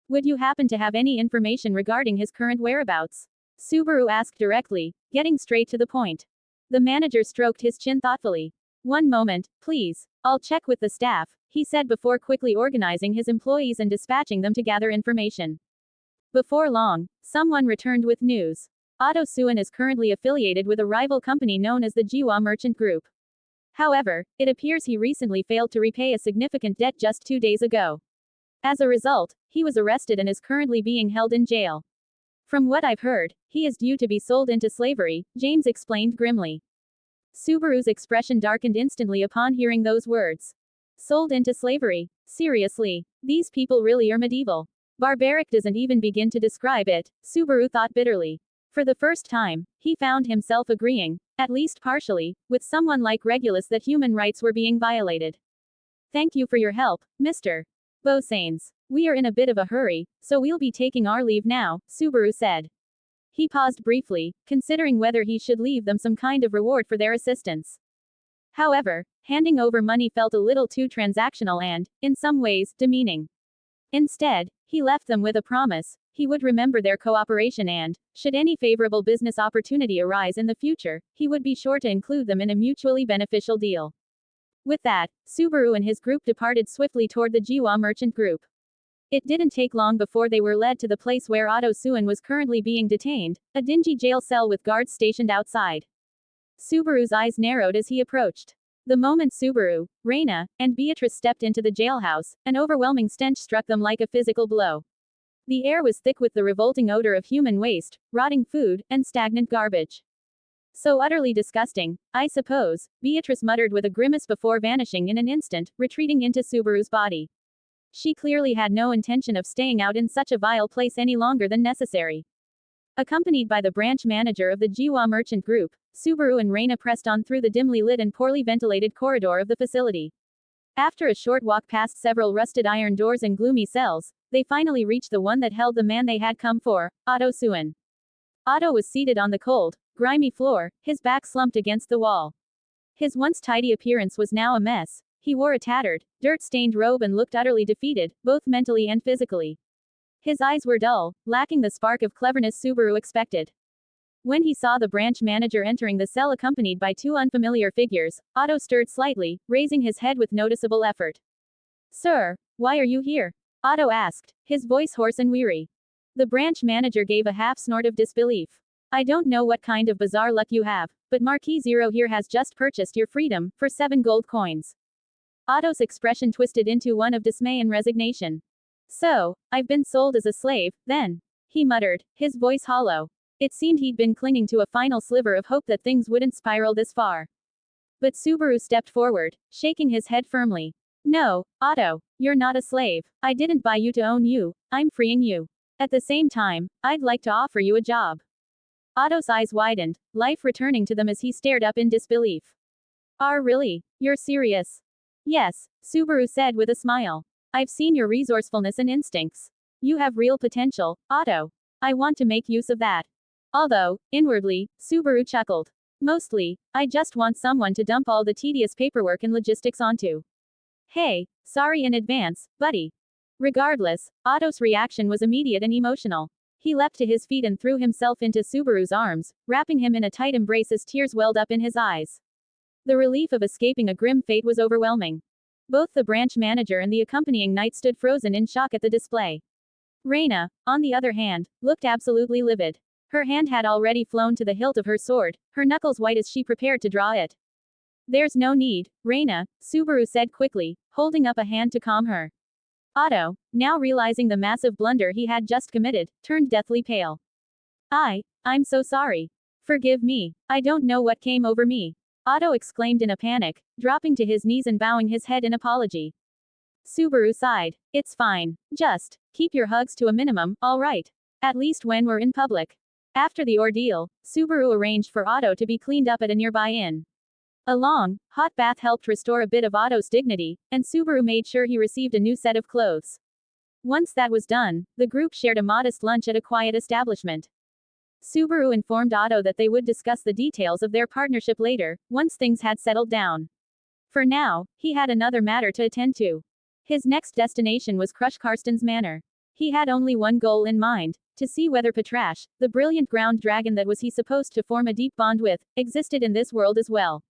S1: Would you happen to have any information regarding his current whereabouts? Subaru asked directly, getting straight to the point. The manager stroked his chin thoughtfully. One moment, please. I'll check with the staff, he said before quickly organizing his employees and dispatching them to gather information. Before long, someone returned with news. Otto Suin is currently affiliated with a rival company known as the Jiwa Merchant Group. However, it appears he recently failed to repay a significant debt just 2 days ago. As a result, he was arrested and is currently being held in jail. From what I've heard, he is due to be sold into slavery, James explained grimly. Subaru's expression darkened instantly upon hearing those words. Sold into slavery? Seriously, these people really are medieval. Barbaric doesn't even begin to describe it, Subaru thought bitterly. For the first time, he found himself agreeing, at least partially, with someone like Regulus that human rights were being violated. Thank you for your help, Mr. Bosanes. We are in a bit of a hurry, so we'll be taking our leave now, Subaru said. He paused briefly, considering whether he should leave them some kind of reward for their assistance. However, handing over money felt a little too transactional and, in some ways, demeaning. Instead, he left them with a promise. He would remember their cooperation and, should any favorable business opportunity arise in the future, he would be sure to include them in a mutually beneficial deal. With that, Subaru and his group departed swiftly toward the Jiwa Merchant Group. It didn't take long before they were led to the place where Otto Suin was currently being detained, a dingy jail cell with guards stationed outside. Subaru's eyes narrowed as he approached. The moment Subaru, Reina, and Beatrice stepped into the jailhouse, an overwhelming stench struck them like a physical blow. The air was thick with the revolting odor of human waste, rotting food, and stagnant garbage. So utterly disgusting, I suppose, Beatrice muttered with a grimace before vanishing in an instant, retreating into Subaru's body. She clearly had no intention of staying out in such a vile place any longer than necessary. Accompanied by the branch manager of the Jiwa Merchant Group, Subaru and Reina pressed on through the dimly lit and poorly ventilated corridor of the facility. After a short walk past several rusted iron doors and gloomy cells, they finally reached the one that held the man they had come for, Otto Suin. Otto was seated on the cold, grimy floor, his back slumped against the wall. His once tidy appearance was now a mess. He wore a tattered, dirt-stained robe and looked utterly defeated, both mentally and physically. His eyes were dull, lacking the spark of cleverness Subaru expected. When he saw the branch manager entering the cell accompanied by 2 unfamiliar figures, Otto stirred slightly, raising his head with noticeable effort. Sir, why are you here? Otto asked, his voice hoarse and weary. The branch manager gave a half snort of disbelief. I don't know what kind of bizarre luck you have, but Marquis Zero here has just purchased your freedom, for 7 gold coins. Otto's expression twisted into one of dismay and resignation. So, I've been sold as a slave, then? He muttered, his voice hollow. It seemed he'd been clinging to a final sliver of hope that things wouldn't spiral this far. But Subaru stepped forward, shaking his head firmly. No, Otto, you're not a slave. I didn't buy you to own you, I'm freeing you. At the same time, I'd like to offer you a job. Otto's eyes widened, life returning to them as he stared up in disbelief. Really? You're serious? Yes, Subaru said with a smile. I've seen your resourcefulness and instincts. You have real potential, Otto. I want to make use of that. Although, inwardly, Subaru chuckled. Mostly, I just want someone to dump all the tedious paperwork and logistics onto. Hey, sorry in advance, buddy. Regardless, Otto's reaction was immediate and emotional. He leapt to his feet and threw himself into Subaru's arms, wrapping him in a tight embrace as tears welled up in his eyes. The relief of escaping a grim fate was overwhelming. Both the branch manager and the accompanying knight stood frozen in shock at the display. Reina, on the other hand, looked absolutely livid. Her hand had already flown to the hilt of her sword, her knuckles white as she prepared to draw it. There's no need, Reina, Subaru said quickly, holding up a hand to calm her. Otto, now realizing the massive blunder he had just committed, turned deathly pale. I'm so sorry. Forgive me. I don't know what came over me. Otto exclaimed in a panic, dropping to his knees and bowing his head in apology. Subaru sighed. It's fine. Just keep your hugs to a minimum, all right? At least when we're in public. After the ordeal, Subaru arranged for Otto to be cleaned up at a nearby inn. A long, hot bath helped restore a bit of Otto's dignity, and Subaru made sure he received a new set of clothes. Once that was done, the group shared a modest lunch at a quiet establishment. Subaru informed Otto that they would discuss the details of their partnership later, once things had settled down. For now, he had another matter to attend to. His next destination was Crush Karsten's manor. He had only one goal in mind, to see whether Patrash, the brilliant ground dragon that was he supposed to form a deep bond with, existed in this world as well.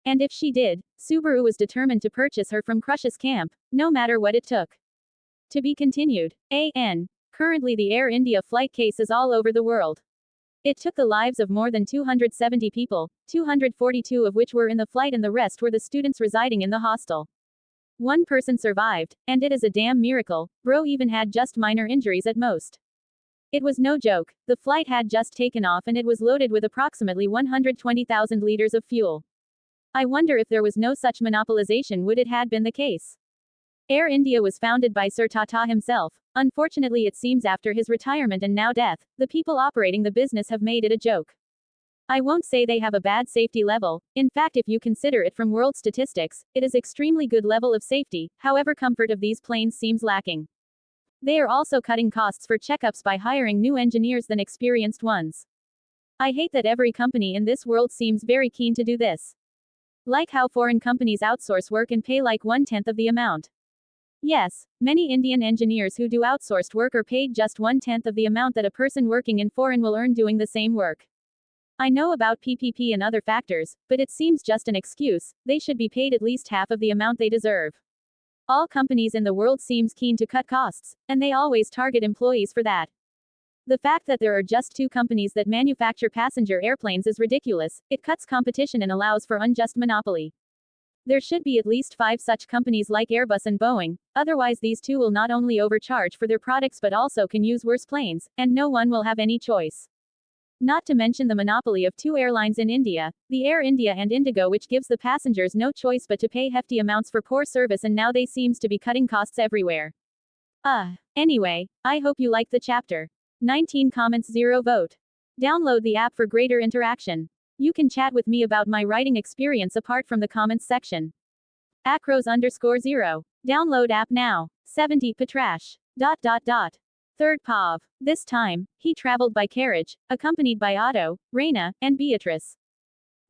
S1: And if she did, Subaru was determined to purchase her from Crush's camp, no matter what it took. To be continued. AN. Currently the Air India flight case is all over the world. It took the lives of more than 270 people, 242 of which were in the flight and the rest were the students residing in the hostel. One person survived, and it is a damn miracle, bro even had just minor injuries at most. It was no joke, the flight had just taken off and it was loaded with approximately 120,000 liters of fuel. I wonder if there was no such monopolization would it had been the case. Air India was founded by Sir Tata himself. Unfortunately it seems after his retirement and now death, the people operating the business have made it a joke. I won't say they have a bad safety level, in fact if you consider it from world statistics, it is extremely good level of safety, however comfort of these planes seems lacking. They are also cutting costs for checkups by hiring new engineers than experienced ones. I hate that every company in this world seems very keen to do this. Like how foreign companies outsource work and pay like 1/10 of the amount. Yes, many Indian engineers who do outsourced work are paid just 1/10 of the amount that a person working in foreign will earn doing the same work. I know about PPP and other factors, but it seems just an excuse, they should be paid at least half of the amount they deserve. All companies in the world seems keen to cut costs, and they always target employees for that. The fact that there are just 2 companies that manufacture passenger airplanes is ridiculous, it cuts competition and allows for unjust monopoly. There should be at least 5 such companies like Airbus and Boeing, otherwise these 2 will not only overcharge for their products but also can use worse planes, and no one will have any choice. Not to mention the monopoly of 2 airlines in India, the Air India and Indigo, which gives the passengers no choice but to pay hefty amounts for poor service, and now they seems to be cutting costs everywhere. Anyway, I hope you liked the chapter. 19 comments 0 vote. Download the app for greater interaction. You can chat with me about my writing experience apart from the comments section. Acros_0. Download app now. 70 Patrash. ... Third POV. This time, he traveled by carriage, accompanied by Otto, Reina, and Beatrice.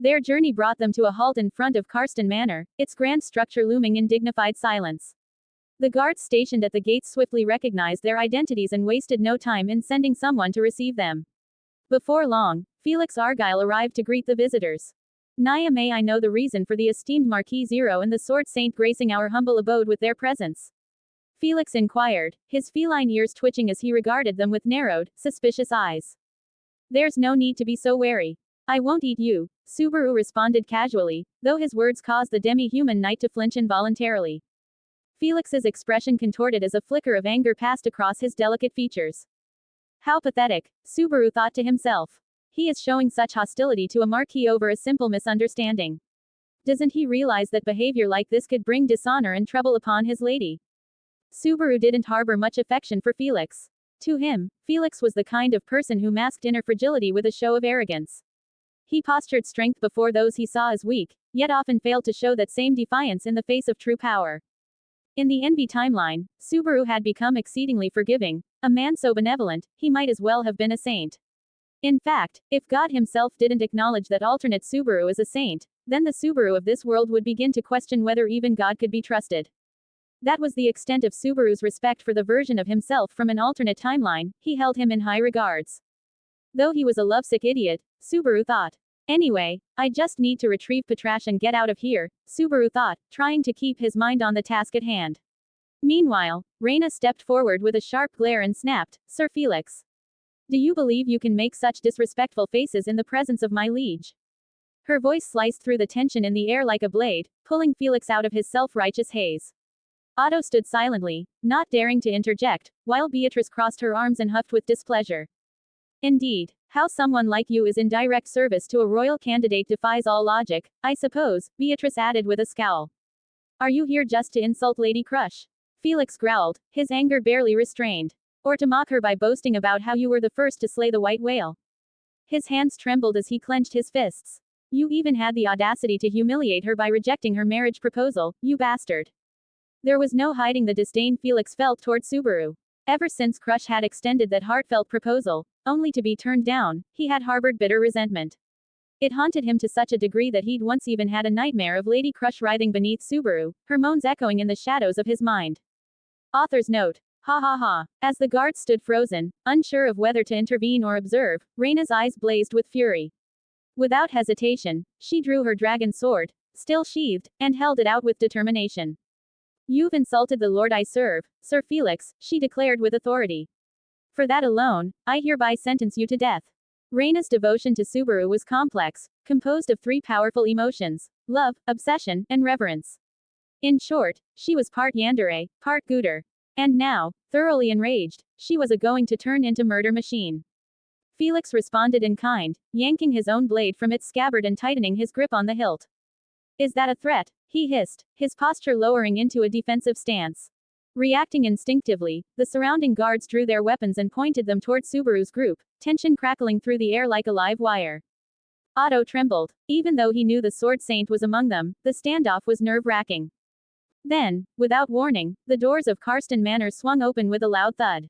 S1: Their journey brought them to a halt in front of Karsten Manor, its grand structure looming in dignified silence. The guards stationed at the gates swiftly recognized their identities and wasted no time in sending someone to receive them. Before long, Felix Argyle arrived to greet the visitors. Naya, may I know the reason for the esteemed Marquis Zero and the Sword Saint gracing our humble abode with their presence? Felix inquired, his feline ears twitching as he regarded them with narrowed, suspicious eyes. There's no need to be so wary. I won't eat you, Subaru responded casually, though his words caused the demi-human knight to flinch involuntarily. Felix's expression contorted as a flicker of anger passed across his delicate features. How pathetic, Subaru thought to himself. He is showing such hostility to a marquis over a simple misunderstanding. Doesn't he realize that behavior like this could bring dishonor and trouble upon his lady? Subaru didn't harbor much affection for Felix. To him, Felix was the kind of person who masked inner fragility with a show of arrogance. He postured strength before those he saw as weak, yet often failed to show that same defiance in the face of true power. In the NB timeline, Subaru had become exceedingly forgiving. A man so benevolent, he might as well have been a saint. In fact, if God himself didn't acknowledge that alternate Subaru is a saint, then the Subaru of this world would begin to question whether even God could be trusted. That was the extent of Subaru's respect for the version of himself from an alternate timeline, he held him in high regards. Though he was a lovesick idiot, Subaru thought. Anyway, I just need to retrieve Patrash and get out of here, Subaru thought, trying to keep his mind on the task at hand. Meanwhile, Reina stepped forward with a sharp glare and snapped, Sir Felix. Do you believe you can make such disrespectful faces in the presence of my liege? Her voice sliced through the tension in the air like a blade, pulling Felix out of his self-righteous haze. Otto stood silently, not daring to interject, while Beatrice crossed her arms and huffed with displeasure. Indeed, how someone like you is in direct service to a royal candidate defies all logic, I suppose, Beatrice added with a scowl. Are you here just to insult Lady Crush? Felix growled, his anger barely restrained. Or to mock her by boasting about how you were the first to slay the white whale? His hands trembled as he clenched his fists. You even had the audacity to humiliate her by rejecting her marriage proposal, you bastard. There was no hiding the disdain Felix felt toward Subaru. Ever since Crush had extended that heartfelt proposal, only to be turned down, he had harbored bitter resentment. It haunted him to such a degree that he'd once even had a nightmare of Lady Crush writhing beneath Subaru, her moans echoing in the shadows of his mind. Author's note. Ha ha ha. As the guards stood frozen, unsure of whether to intervene or observe, Reina's eyes blazed with fury. Without hesitation, she drew her dragon sword, still sheathed, and held it out with determination. You've insulted the lord I serve, Sir Felix, she declared with authority. For that alone, I hereby sentence you to death. Reina's devotion to Subaru was complex, composed of three powerful emotions: love, obsession, and reverence. In short, she was part yandere, part Guder. And now, thoroughly enraged, she was going to turn into murder machine. Felix responded in kind, yanking his own blade from its scabbard and tightening his grip on the hilt. Is that a threat? He hissed, his posture lowering into a defensive stance. Reacting instinctively, the surrounding guards drew their weapons and pointed them toward Subaru's group, tension crackling through the air like a live wire. Otto trembled. Even though he knew the Sword Saint was among them, the standoff was nerve-wracking. Then, without warning, the doors of Karsten Manor swung open with a loud thud.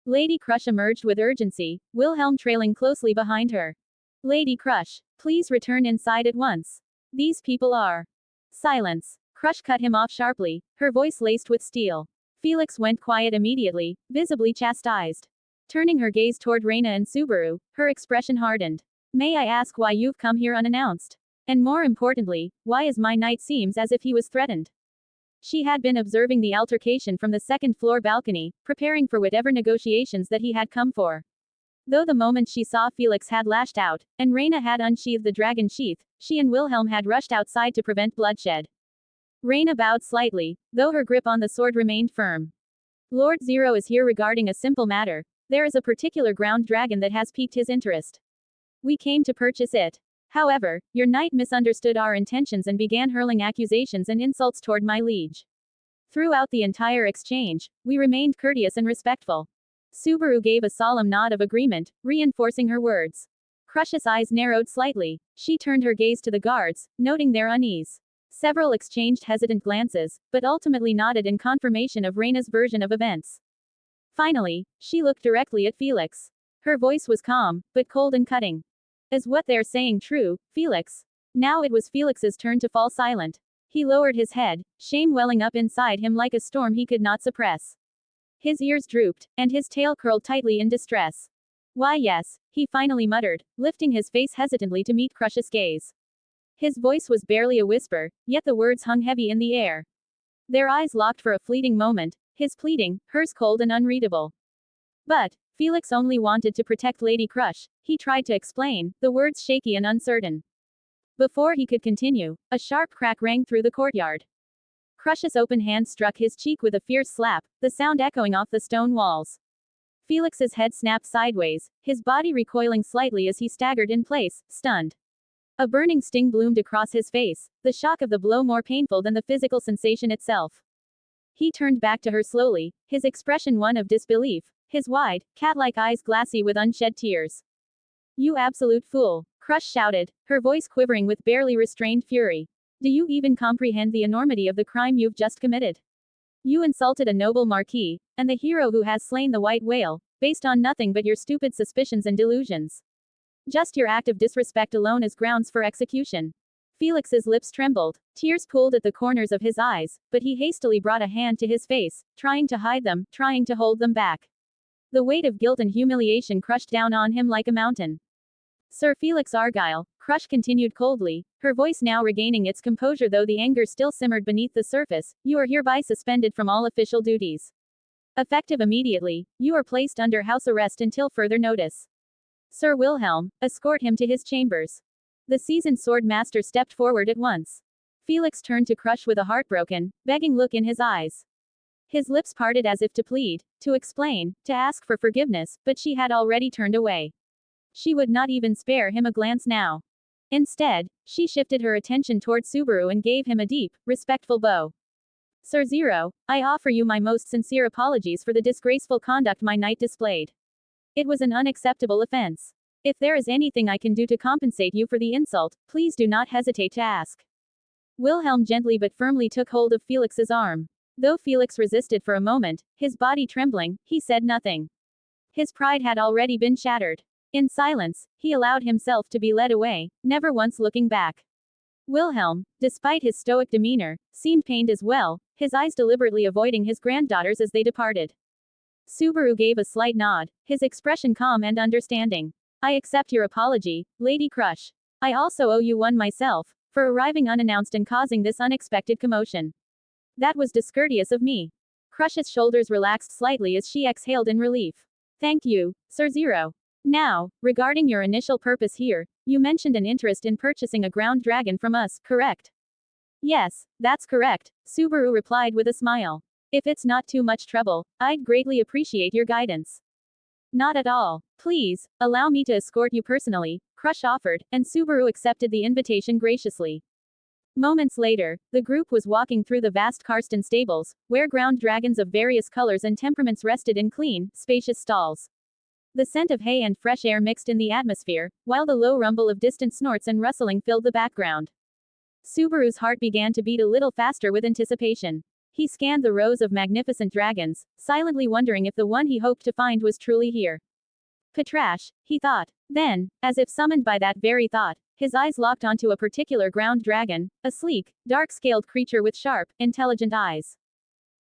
S1: Lady Crush emerged with urgency, Wilhelm trailing closely behind her. Lady Crush, please return inside at once. These people are. Silence. Crush cut him off sharply, her voice laced with steel. Felix went quiet immediately, visibly chastised. Turning her gaze toward Reina and Subaru, her expression hardened. May I ask why you've come here unannounced? And more importantly, why is my knight seems as if he was threatened? She had been observing the altercation from the second-floor balcony, preparing for whatever negotiations that he had come for. Though the moment she saw Felix had lashed out, and Reina had unsheathed the dragon sheath, she and Wilhelm had rushed outside to prevent bloodshed. Reina bowed slightly, though her grip on the sword remained firm. Lord Zero is here regarding a simple matter. There is a particular ground dragon that has piqued his interest. We came to purchase it. However, your knight misunderstood our intentions and began hurling accusations and insults toward my liege. Throughout the entire exchange, we remained courteous and respectful. Subaru gave a solemn nod of agreement, reinforcing her words. Crush's eyes narrowed slightly. She turned her gaze to the guards, noting their unease. Several exchanged hesitant glances, but ultimately nodded in confirmation of Reina's version of events. Finally, she looked directly at Felix. Her voice was calm, but cold and cutting. Is what they're saying true, Felix? Now it was Felix's turn to fall silent. He lowered his head, shame welling up inside him like a storm he could not suppress. His ears drooped, and his tail curled tightly in distress. Why yes, he finally muttered, lifting his face hesitantly to meet Crush's gaze. His voice was barely a whisper, yet the words hung heavy in the air. Their eyes locked for a fleeting moment, his pleading, hers cold and unreadable. But, Felix only wanted to protect Lady Crush, he tried to explain, the words shaky and uncertain. Before he could continue, a sharp crack rang through the courtyard. Crush's open hand struck his cheek with a fierce slap, the sound echoing off the stone walls. Felix's head snapped sideways, his body recoiling slightly as he staggered in place, stunned. A burning sting bloomed across his face, the shock of the blow more painful than the physical sensation itself. He turned back to her slowly, his expression one of disbelief, his wide, cat-like eyes glassy with unshed tears. You absolute fool, Crush shouted, her voice quivering with barely restrained fury. Do you even comprehend the enormity of the crime you've just committed? You insulted a noble marquis, and the hero who has slain the white whale, based on nothing but your stupid suspicions and delusions. Just your act of disrespect alone is grounds for execution. Felix's lips trembled, tears pooled at the corners of his eyes, but he hastily brought a hand to his face, trying to hide them, trying to hold them back. The weight of guilt and humiliation crushed down on him like a mountain. Sir Felix Argyle, Crush continued coldly, her voice now regaining its composure though the anger still simmered beneath the surface, you are hereby suspended from all official duties. Effective immediately, you are placed under house arrest until further notice. Sir Wilhelm, escort him to his chambers. The seasoned sword master stepped forward at once. Felix turned to Crush with a heartbroken, begging look in his eyes. His lips parted as if to plead, to explain, to ask for forgiveness, but she had already turned away. She would not even spare him a glance now. Instead, she shifted her attention toward Subaru and gave him a deep, respectful bow. Sir Zero, I offer you my most sincere apologies for the disgraceful conduct my knight displayed. It was an unacceptable offense. If there is anything I can do to compensate you for the insult, please do not hesitate to ask. Wilhelm gently but firmly took hold of Felix's arm. Though Felix resisted for a moment, his body trembling, he said nothing. His pride had already been shattered. In silence, he allowed himself to be led away, never once looking back. Wilhelm, despite his stoic demeanor, seemed pained as well, his eyes deliberately avoiding his granddaughters as they departed. Subaru gave a slight nod, his expression calm and understanding. I accept your apology, Lady Crush. I also owe you one myself, for arriving unannounced and causing this unexpected commotion. That was discourteous of me. Crush's shoulders relaxed slightly as she exhaled in relief. Thank you, Sir Zero. Now, regarding your initial purpose here, you mentioned an interest in purchasing a ground dragon from us, correct? Yes, that's correct, Subaru replied with a smile. If it's not too much trouble, I'd greatly appreciate your guidance. Not at all. Please, allow me to escort you personally, Crush offered, and Subaru accepted the invitation graciously. Moments later, the group was walking through the vast Karsten stables, where ground dragons of various colors and temperaments rested in clean, spacious stalls. The scent of hay and fresh air mixed in the atmosphere, while the low rumble of distant snorts and rustling filled the background. Subaru's heart began to beat a little faster with anticipation. He scanned the rows of magnificent dragons, silently wondering if the one he hoped to find was truly here. Patrash, he thought. Then, as if summoned by that very thought, his eyes locked onto a particular ground dragon, a sleek, dark-scaled creature with sharp, intelligent eyes.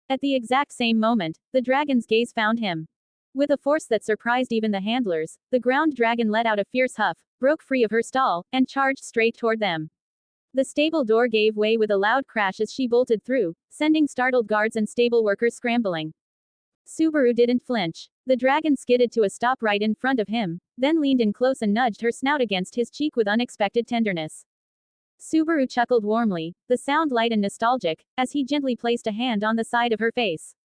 S1: At the exact same moment, the dragon's gaze found him. With a force that surprised even the handlers, the ground dragon let out a fierce huff, broke free of her stall, and charged straight toward them. The stable door gave way with a loud crash as she bolted through, sending startled guards and stable workers scrambling. Subaru didn't flinch. The dragon skidded to a stop right in front of him, then leaned in close and nudged her snout against his cheek with unexpected tenderness. Subaru chuckled warmly, the sound light and nostalgic, as he gently placed a hand on the side of her face.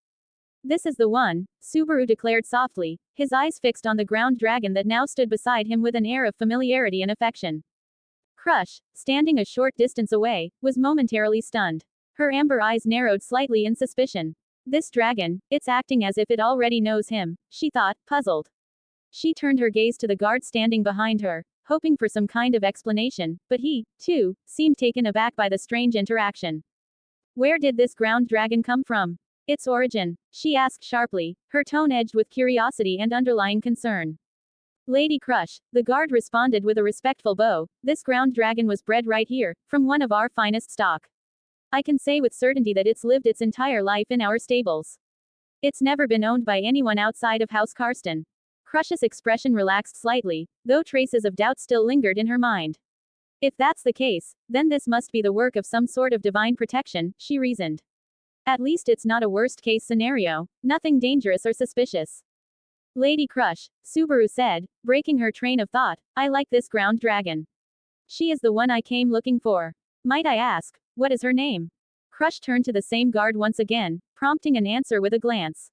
S1: This is the one, Subaru declared softly, his eyes fixed on the ground dragon that now stood beside him with an air of familiarity and affection. Crush, standing a short distance away, was momentarily stunned. Her amber eyes narrowed slightly in suspicion. This dragon, it's acting as if it already knows him, she thought, puzzled. She turned her gaze to the guard standing behind her, hoping for some kind of explanation, but he, too, seemed taken aback by the strange interaction. Where did this ground dragon come from? Its origin, she asked sharply, her tone edged with curiosity and underlying concern. Lady Crush, the guard responded with a respectful bow, this ground dragon was bred right here, from one of our finest stock. I can say with certainty that it's lived its entire life in our stables. It's never been owned by anyone outside of House Karsten. Crush's expression relaxed slightly, though traces of doubt still lingered in her mind. If that's the case, then this must be the work of some sort of divine protection, she reasoned. At least it's not a worst-case scenario, nothing dangerous or suspicious. Lady Crush, Subaru said, breaking her train of thought, I like this ground dragon. She is the one I came looking for. Might I ask, what is her name? Crush turned to the same guard once again, prompting an answer with a glance.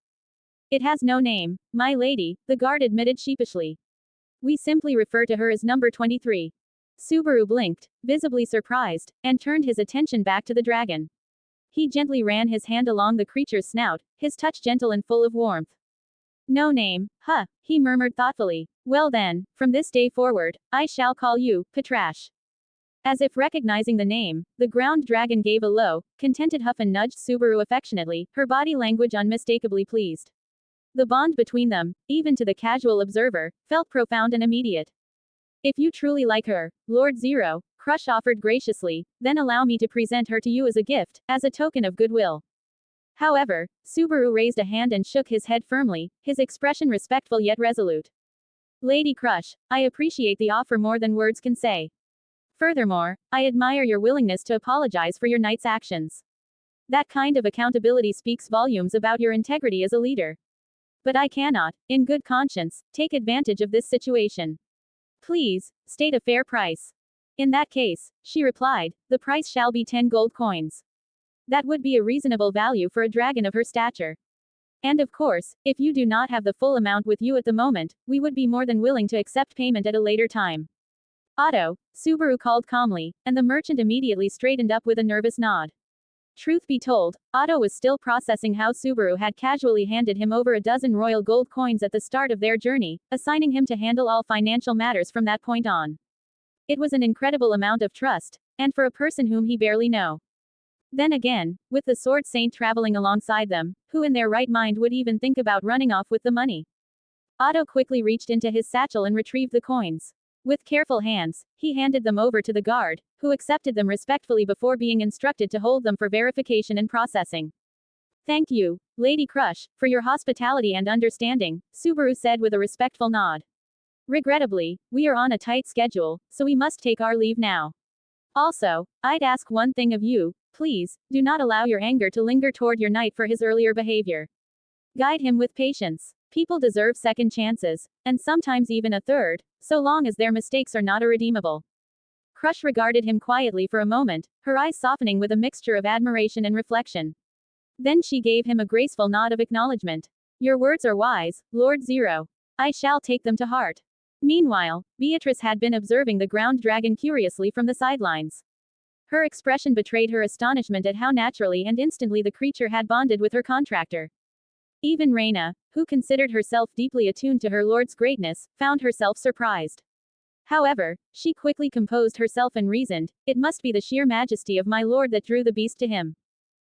S1: It has no name, my lady, the guard admitted sheepishly. We simply refer to her as number 23. Subaru blinked, visibly surprised, and turned his attention back to the dragon. He gently ran his hand along the creature's snout, his touch gentle and full of warmth. No name, huh, he murmured thoughtfully. Well then, from this day forward, I shall call you, Patrash. As if recognizing the name, the ground dragon gave a low, contented huff and nudged Subaru affectionately, her body language unmistakably pleased. The bond between them, even to the casual observer, felt profound and immediate. If you truly like her, Lord Zero, Crush offered graciously, then allow me to present her to you as a gift, as a token of goodwill. However, Subaru raised a hand and shook his head firmly, his expression respectful yet resolute. Lady Crush, I appreciate the offer more than words can say. Furthermore, I admire your willingness to apologize for your knight's actions. That kind of accountability speaks volumes about your integrity as a leader. But I cannot, in good conscience, take advantage of this situation. Please, state a fair price. In that case, she replied, the price shall be 10 gold coins. That would be a reasonable value for a dragon of her stature. And of course, if you do not have the full amount with you at the moment, we would be more than willing to accept payment at a later time. Otto, Subaru called calmly, and the merchant immediately straightened up with a nervous nod. Truth be told, Otto was still processing how Subaru had casually handed him over a dozen royal gold coins at the start of their journey, assigning him to handle all financial matters from that point on. It was an incredible amount of trust, and for a person whom he barely knew. Then again, with the Sword Saint traveling alongside them, who in their right mind would even think about running off with the money? Otto quickly reached into his satchel and retrieved the coins. With careful hands, he handed them over to the guard, who accepted them respectfully before being instructed to hold them for verification and processing. Thank you, Lady Crush, for your hospitality and understanding, Subaru said with a respectful nod. Regrettably, we are on a tight schedule, so we must take our leave now. Also, I'd ask one thing of you, please, do not allow your anger to linger toward your knight for his earlier behavior. Guide him with patience. People deserve second chances, and sometimes even a third, so long as their mistakes are not irredeemable. Crush regarded him quietly for a moment, her eyes softening with a mixture of admiration and reflection. Then she gave him a graceful nod of acknowledgement. Your words are wise, Lord Zero. I shall take them to heart. Meanwhile, Beatrice had been observing the ground dragon curiously from the sidelines. Her expression betrayed her astonishment at how naturally and instantly the creature had bonded with her contractor. Even Reina, who considered herself deeply attuned to her lord's greatness, found herself surprised. However, she quickly composed herself and reasoned, it must be the sheer majesty of my lord that drew the beast to him.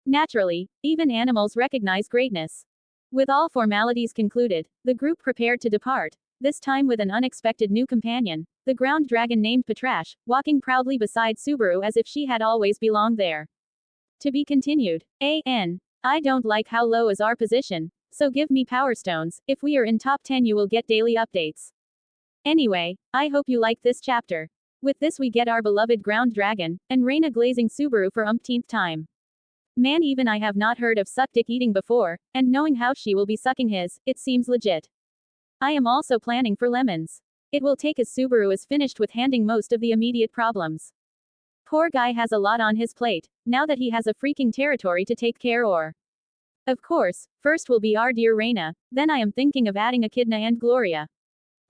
S1: Naturally, even animals recognize greatness. With all formalities concluded, the group prepared to depart, this time with an unexpected new companion, the ground dragon named Patrash, walking proudly beside Subaru as if she had always belonged there. To be continued. I don't like how low is our position, so give me power stones. If we are in top 10 you will get daily updates. Anyway, I hope you liked this chapter. With this we get our beloved ground dragon, and Reina glazing Subaru for umpteenth time. Man, even I have not heard of suck dick eating before, and knowing how she will be sucking his, it seems legit. I am also planning for lemons. It will take as Subaru is finished with handling most of the immediate problems. Poor guy has a lot on his plate, now that he has a freaking territory to take care of. Of course, first will be our dear Reina, then I am thinking of adding Echidna and Gloria.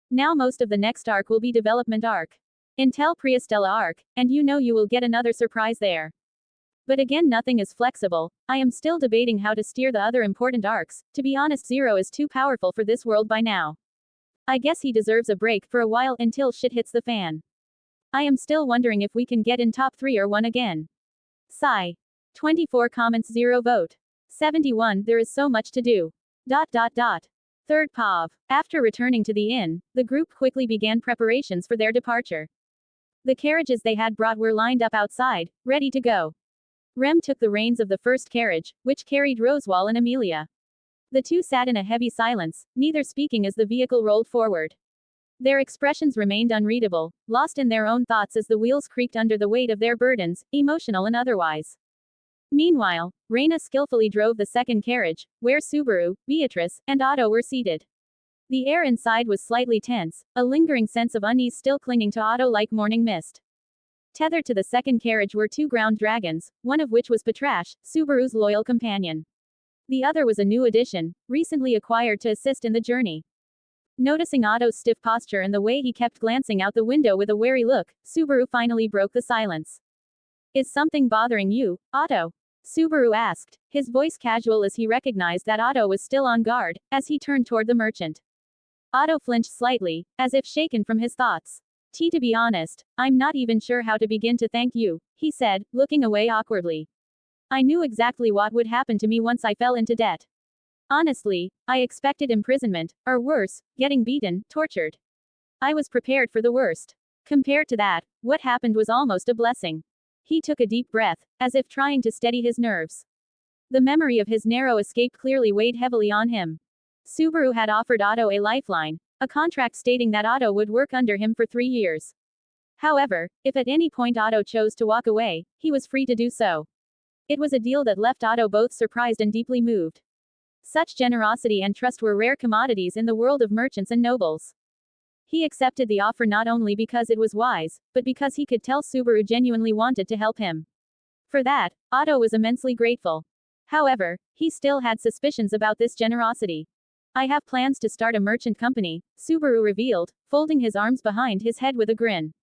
S1: Now most of the next arc will be development arc. Intel Priestella arc, and you know you will get another surprise there. But again, nothing is flexible. I am still debating how to steer the other important arcs. To be honest, Zero is too powerful for this world by now. I guess he deserves a break for a while until shit hits the fan. I am still wondering if we can get in top 3 or 1 again. Sigh. 24 comments, 0 vote. 71 There is so much to do. Third POV. After returning to the inn, the group quickly began preparations for their departure. The carriages they had brought were lined up outside, ready to go. Rem took the reins of the first carriage, which carried Rosewall and Amelia. The two sat in a heavy silence, neither speaking as the vehicle rolled forward. Their expressions remained unreadable, lost in their own thoughts as the wheels creaked under the weight of their burdens, emotional and otherwise. Meanwhile, Reina skillfully drove the second carriage, where Subaru, Beatrice, and Otto were seated. The air inside was slightly tense, a lingering sense of unease still clinging to Otto like morning mist. Tethered to the second carriage were 2 ground dragons, one of which was Patrash, Subaru's loyal companion. The other was a new addition, recently acquired to assist in the journey. Noticing Otto's stiff posture and the way he kept glancing out the window with a wary look, Subaru finally broke the silence. Is something bothering you, Otto? Subaru asked, his voice casual as he recognized that Otto was still on guard, as he turned toward the merchant. Otto flinched slightly, as if shaken from his thoughts. To be honest, I'm not even sure how to begin to thank you, he said, looking away awkwardly. I knew exactly what would happen to me once I fell into debt. Honestly, I expected imprisonment, or worse, getting beaten, tortured. I was prepared for the worst. Compared to that, what happened was almost a blessing. He took a deep breath, as if trying to steady his nerves. The memory of his narrow escape clearly weighed heavily on him. Subaru had offered Otto a lifeline, a contract stating that Otto would work under him for 3 years. However, if at any point Otto chose to walk away, he was free to do so. It was a deal that left Otto both surprised and deeply moved. Such generosity and trust were rare commodities in the world of merchants and nobles. He accepted the offer not only because it was wise, but because he could tell Subaru genuinely wanted to help him. For that, Otto was immensely grateful. However, he still had suspicions about this generosity. I have plans to start a merchant company, Subaru revealed, folding his arms behind his head with a grin.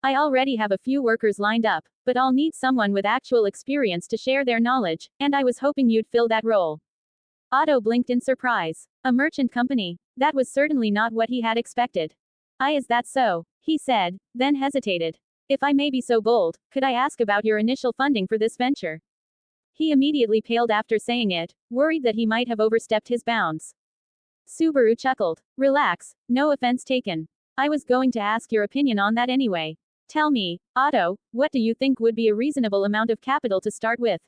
S1: I already have a few workers lined up, but I'll need someone with actual experience to share their knowledge, and I was hoping you'd fill that role. Otto blinked in surprise. A merchant company? That was certainly not what he had expected. Is that so? He said, then hesitated. If I may be so bold, could I ask about your initial funding for this venture? He immediately paled after saying it, worried that he might have overstepped his bounds. Subaru chuckled. Relax, no offense taken. I was going to ask your opinion on that anyway. Tell me, Otto, what do you think would be a reasonable amount of capital to start with?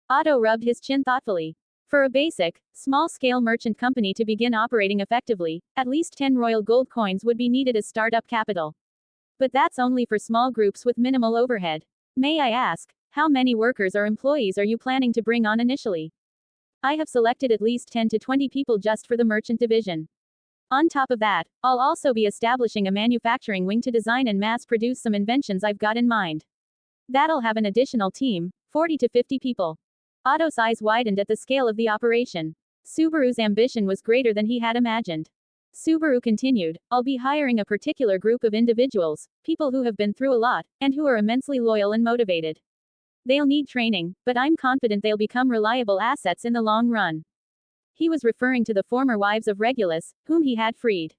S1: Otto rubbed his chin thoughtfully. For a basic, small-scale merchant company to begin operating effectively, at least 10 royal gold coins would be needed as startup capital. But that's only for small groups with minimal overhead. May I ask, how many workers or employees are you planning to bring on initially? I have selected at least 10 to 20 people just for the merchant division. On top of that, I'll also be establishing a manufacturing wing to design and mass produce some inventions I've got in mind. That'll have an additional team, 40 to 50 people. Otto's eyes widened at the scale of the operation. Subaru's ambition was greater than he had imagined. Subaru continued, I'll be hiring a particular group of individuals, people who have been through a lot, and who are immensely loyal and motivated. They'll need training, but I'm confident they'll become reliable assets in the long run. He was referring to the former wives of Regulus, whom he had freed.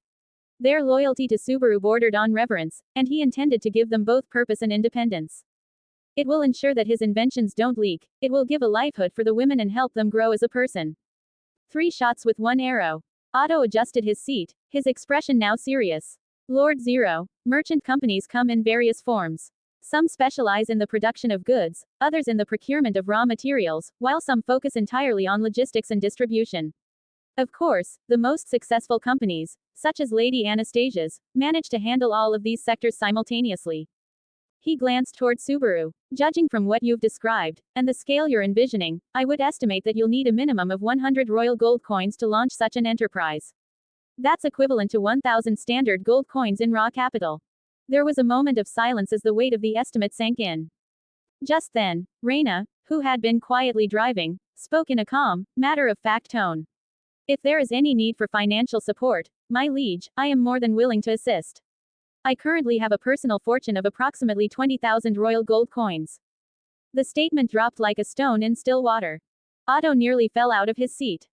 S1: Their loyalty to Subaru bordered on reverence, and he intended to give them both purpose and independence. It will ensure that his inventions don't leak, it will give a livelihood for the women and help them grow as a person. 3 shots with 1 arrow. Otto adjusted his seat, his expression now serious. Lord Zero, merchant companies come in various forms. Some specialize in the production of goods, others in the procurement of raw materials, while some focus entirely on logistics and distribution. Of course, the most successful companies, such as Lady Anastasia's, manage to handle all of these sectors simultaneously. He glanced toward Subaru. Judging from what you've described, and the scale you're envisioning, I would estimate that you'll need a minimum of 100 royal gold coins to launch such an enterprise. That's equivalent to 1,000 standard gold coins in raw capital. There was a moment of silence as the weight of the estimate sank in. Just then, Reina, who had been quietly driving, spoke in a calm, matter-of-fact tone. If there is any need for financial support, my liege, I am more than willing to assist. I currently have a personal fortune of approximately 20,000 royal gold coins. The statement dropped like a stone in still water. Otto nearly fell out of his seat.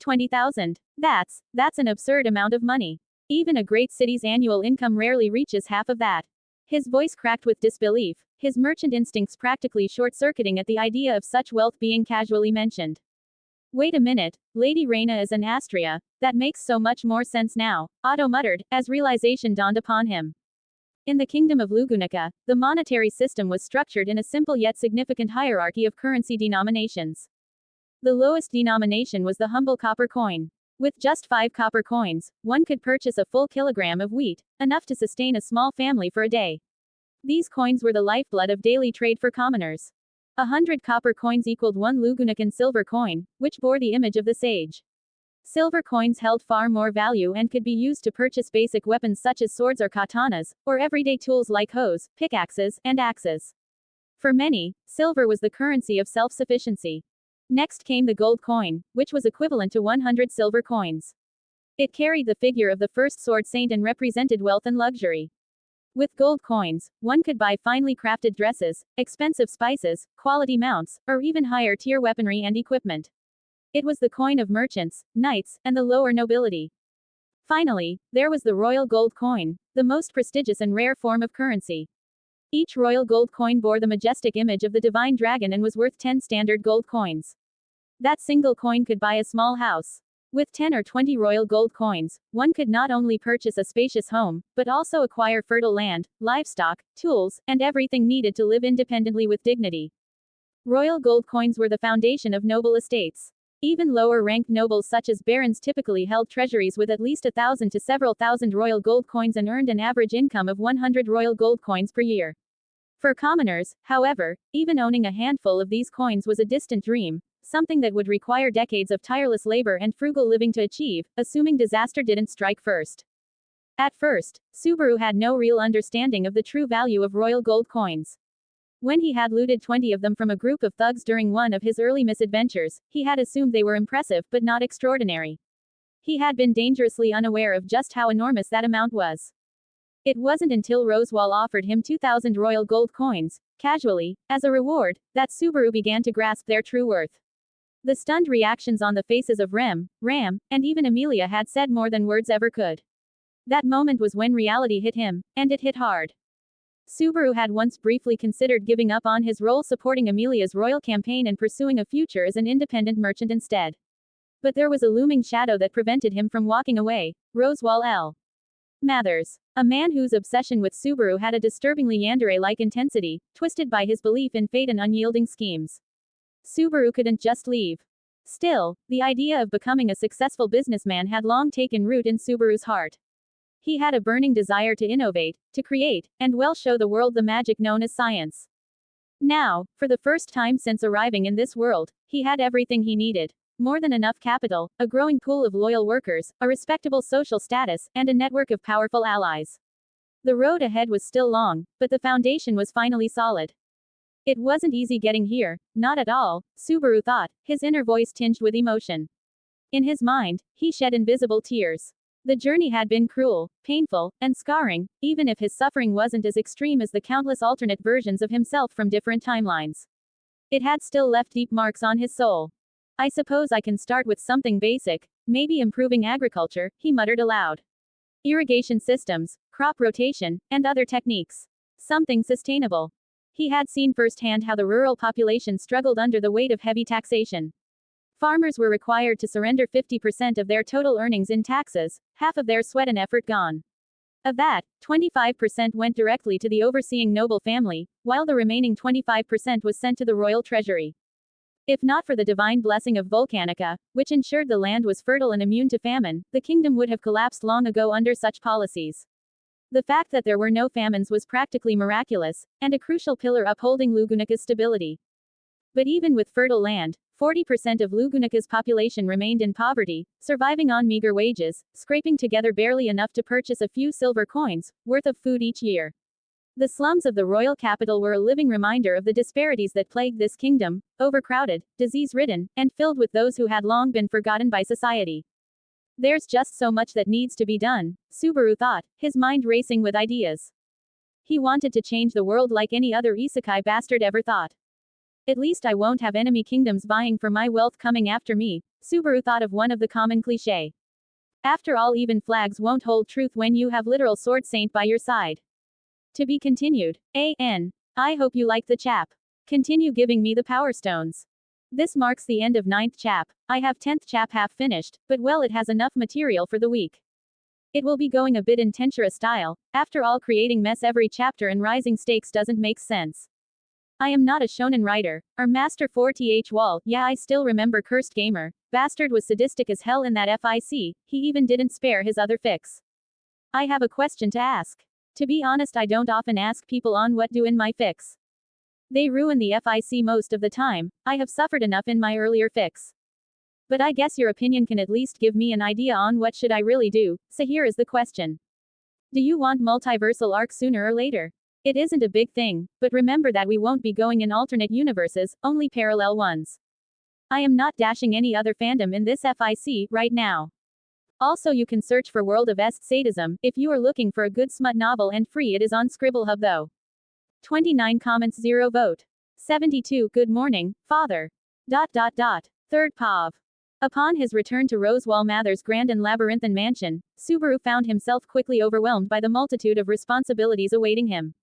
S1: 20,000. That's an absurd amount of money. Even a great city's annual income rarely reaches half of that. His voice cracked with disbelief, his merchant instincts practically short-circuiting at the idea of such wealth being casually mentioned. Wait a minute, Lady Reina is an Astria, that makes so much more sense now, Otto muttered, as realization dawned upon him. In the kingdom of Lugunica, the monetary system was structured in a simple yet significant hierarchy of currency denominations. The lowest denomination was the humble copper coin. With just 5 copper coins, one could purchase a full kilogram of wheat, enough to sustain a small family for a day. These coins were the lifeblood of daily trade for commoners. 100 copper coins equaled 1 Lugunican silver coin, which bore the image of the sage. Silver coins held far more value and could be used to purchase basic weapons such as swords or katanas, or everyday tools like hoes, pickaxes, and axes. For many, silver was the currency of self-sufficiency. Next came the gold coin, which was equivalent to 100 silver coins. It carried the figure of the first sword saint and represented wealth and luxury. With gold coins, one could buy finely crafted dresses, expensive spices, quality mounts, or even higher-tier weaponry and equipment. It was the coin of merchants, knights, and the lower nobility. Finally, there was the royal gold coin, the most prestigious and rare form of currency. Each royal gold coin bore the majestic image of the divine dragon and was worth 10 standard gold coins. That single coin could buy a small house. With 10 or 20 royal gold coins, one could not only purchase a spacious home, but also acquire fertile land, livestock, tools, and everything needed to live independently with dignity. Royal gold coins were the foundation of noble estates. Even lower-ranked nobles such as barons typically held treasuries with at least 1,000 to several thousand royal gold coins and earned an average income of 100 royal gold coins per year. For commoners, however, even owning a handful of these coins was a distant dream, something that would require decades of tireless labor and frugal living to achieve, assuming disaster didn't strike first. At first, Subaru had no real understanding of the true value of royal gold coins. When he had looted 20 of them from a group of thugs during one of his early misadventures, he had assumed they were impressive but not extraordinary. He had been dangerously unaware of just how enormous that amount was. It wasn't until Roswaal offered him 2,000 royal gold coins, casually, as a reward, that Subaru began to grasp their true worth. The stunned reactions on the faces of Ram, and even Amelia had said more than words ever could. That moment was when reality hit him, and it hit hard. Subaru had once briefly considered giving up on his role supporting Amelia's royal campaign and pursuing a future as an independent merchant instead. But there was a looming shadow that prevented him from walking away: Roswaal L. Mathers. A man whose obsession with Subaru had a disturbingly Yandere-like intensity, twisted by his belief in fate and unyielding schemes. Subaru couldn't just leave. Still, the idea of becoming a successful businessman had long taken root in Subaru's heart. He had a burning desire to innovate, to create, and show the world the magic known as science. Now, for the first time since arriving in this world, he had everything he needed. More than enough capital, a growing pool of loyal workers, a respectable social status, and a network of powerful allies. The road ahead was still long, but the foundation was finally solid. It wasn't easy getting here, not at all, Subaru thought, his inner voice tinged with emotion. In his mind, he shed invisible tears. The journey had been cruel, painful, and scarring, even if his suffering wasn't as extreme as the countless alternate versions of himself from different timelines. It had still left deep marks on his soul. I suppose I can start with something basic, maybe improving agriculture, he muttered aloud. Irrigation systems, crop rotation, and other techniques. Something sustainable. He had seen firsthand how the rural population struggled under the weight of heavy taxation. Farmers were required to surrender 50% of their total earnings in taxes, half of their sweat and effort gone. Of that, 25% went directly to the overseeing noble family, while the remaining 25% was sent to the royal treasury. If not for the divine blessing of Volcanica, which ensured the land was fertile and immune to famine, the kingdom would have collapsed long ago under such policies. The fact that there were no famines was practically miraculous, and a crucial pillar upholding Lugunica's stability. But even with fertile land, 40% of Lugunica's population remained in poverty, surviving on meager wages, scraping together barely enough to purchase a few silver coins worth of food each year. The slums of the royal capital were a living reminder of the disparities that plagued this kingdom, overcrowded, disease-ridden, and filled with those who had long been forgotten by society. There's just so much that needs to be done, Subaru thought, his mind racing with ideas. He wanted to change the world like any other Isekai bastard ever thought. At least I won't have enemy kingdoms vying for my wealth coming after me, Subaru thought of one of the common cliché. After all, even flags won't hold truth when you have literal sword saint by your side. To be continued. A.N. I hope you like the chap. Continue giving me the power stones. This marks the end of 9th chap. I have 10th chap half finished, but it has enough material for the week. It will be going a bit in Tensura style, after all creating mess every chapter and rising stakes doesn't make sense. I am not a shonen writer, or master for th wall, yeah I still remember Cursed Gamer, bastard was sadistic as hell in that FIC, he even didn't spare his other fics. I have a question to ask. To be honest, I don't often ask people on what do in my fics. They ruin the FIC most of the time. I have suffered enough in my earlier fics. But I guess your opinion can at least give me an idea on what should I really do, so here is the question. Do you want multiversal arc sooner or later? It isn't a big thing, but remember that we won't be going in alternate universes, only parallel ones. I am not dashing any other fandom in this FIC right now. Also, you can search for World of Est Sadism if you are looking for a good smut novel, and free it is on Scribblehub though. 29 comments 0 vote. 72 Good morning, father. ... Third POV. Upon his return to Roswaal Mather's grand and labyrinthine mansion, Subaru found himself quickly overwhelmed by the multitude of responsibilities awaiting him.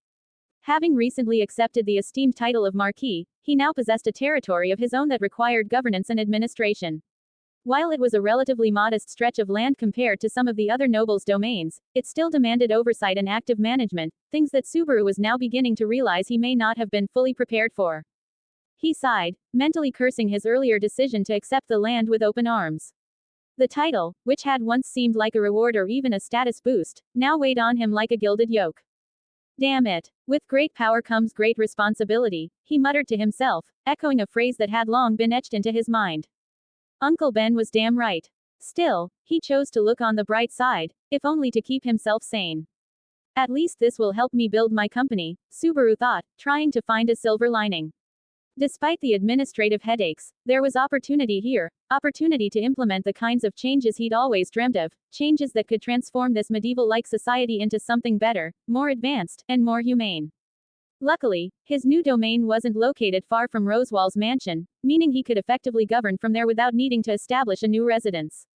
S1: Having recently accepted the esteemed title of Marquis, he now possessed a territory of his own that required governance and administration. While it was a relatively modest stretch of land compared to some of the other nobles' domains, it still demanded oversight and active management, things that Subaru was now beginning to realize he may not have been fully prepared for. He sighed, mentally cursing his earlier decision to accept the land with open arms. The title, which had once seemed like a reward or even a status boost, now weighed on him like a gilded yoke. Damn it. With great power comes great responsibility, he muttered to himself, echoing a phrase that had long been etched into his mind. Uncle Ben was damn right. Still, he chose to look on the bright side, if only to keep himself sane. At least this will help me build my company, Subaru thought, trying to find a silver lining. Despite the administrative headaches, there was opportunity here, opportunity to implement the kinds of changes he'd always dreamed of, changes that could transform this medieval-like society into something better, more advanced, and more humane. Luckily, his new domain wasn't located far from Rosewall's mansion, meaning he could effectively govern from there without needing to establish a new residence.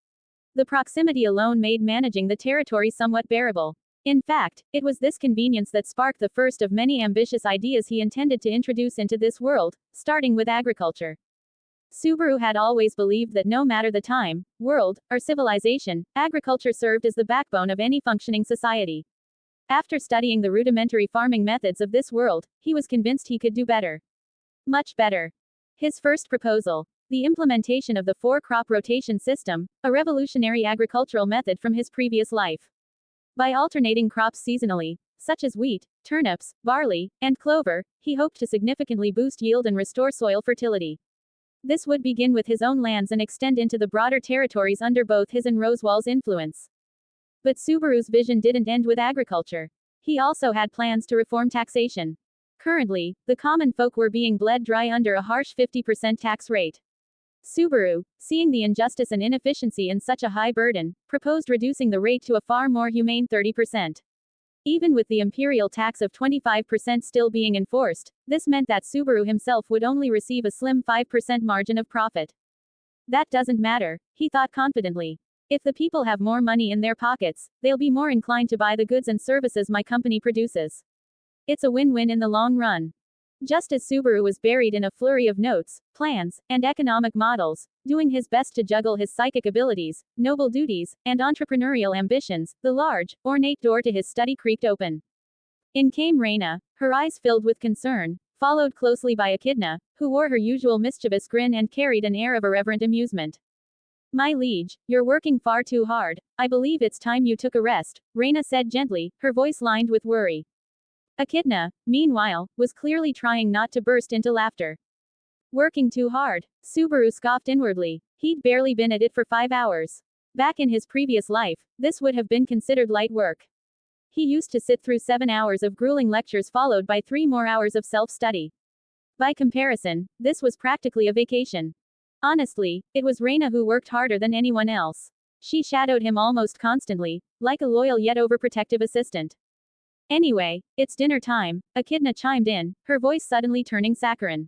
S1: The proximity alone made managing the territory somewhat bearable. In fact, it was this convenience that sparked the first of many ambitious ideas he intended to introduce into this world, starting with agriculture. Subaru had always believed that no matter the time, world, or civilization, agriculture served as the backbone of any functioning society. After studying the rudimentary farming methods of this world, he was convinced he could do better. Much better. His first proposal: the implementation of the 4-crop rotation system, a revolutionary agricultural method from his previous life. By alternating crops seasonally, such as wheat, turnips, barley, and clover, he hoped to significantly boost yield and restore soil fertility. This would begin with his own lands and extend into the broader territories under both his and Rosewall's influence. But Subaru's vision didn't end with agriculture. He also had plans to reform taxation. Currently, the common folk were being bled dry under a harsh 50% tax rate. Subaru, seeing the injustice and inefficiency in such a high burden, proposed reducing the rate to a far more humane 30%. Even with the imperial tax of 25% still being enforced, this meant that Subaru himself would only receive a slim 5% margin of profit. That doesn't matter, he thought confidently. If the people have more money in their pockets, they'll be more inclined to buy the goods and services my company produces. It's a win-win in the long run. Just as Subaru was buried in a flurry of notes, plans, and economic models, doing his best to juggle his psychic abilities, noble duties, and entrepreneurial ambitions, the large, ornate door to his study creaked open. In came Reina, her eyes filled with concern, followed closely by Echidna, who wore her usual mischievous grin and carried an air of irreverent amusement. My liege, you're working far too hard. I believe it's time you took a rest, Reina said gently, her voice lined with worry. Echidna, meanwhile, was clearly trying not to burst into laughter. Working too hard? Subaru scoffed inwardly. He'd barely been at it for 5 hours. Back in his previous life, this would have been considered light work. He used to sit through 7 hours of grueling lectures followed by 3 more hours of self-study. By comparison, this was practically a vacation. Honestly, it was Reina who worked harder than anyone else. She shadowed him almost constantly, like a loyal yet overprotective assistant. Anyway, it's dinner time, Echidna chimed in, her voice suddenly turning saccharine.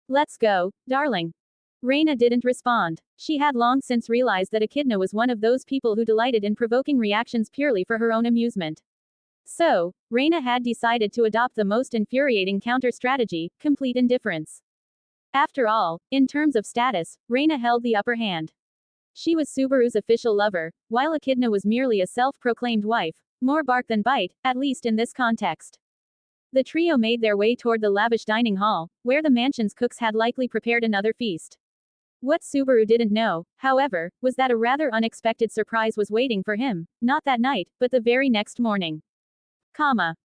S1: Let's go, darling. Reina didn't respond. She had long since realized that Echidna was one of those people who delighted in provoking reactions purely for her own amusement. So, Reina had decided to adopt the most infuriating counter-strategy, complete indifference. After all, in terms of status, Reina held the upper hand. She was Subaru's official lover, while Echidna was merely a self-proclaimed wife. More bark than bite, at least in this context. The trio made their way toward the lavish dining hall, where the mansion's cooks had likely prepared another feast. What Subaru didn't know, however, was that a rather unexpected surprise was waiting for him, not that night, but the very next morning.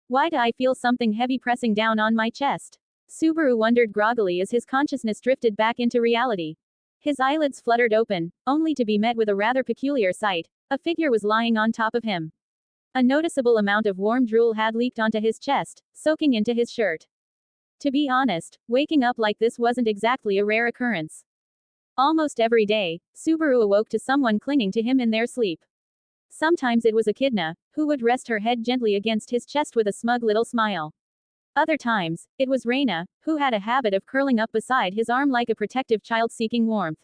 S1: Why do I feel something heavy pressing down on my chest? Subaru wondered groggily as his consciousness drifted back into reality. His eyelids fluttered open, only to be met with a rather peculiar sight. A figure was lying on top of him. A noticeable amount of warm drool had leaked onto his chest, soaking into his shirt. To be honest, waking up like this wasn't exactly a rare occurrence. Almost every day, Subaru awoke to someone clinging to him in their sleep. Sometimes it was Echidna, who would rest her head gently against his chest with a smug little smile. Other times, it was Reina, who had a habit of curling up beside his arm like a protective child seeking warmth.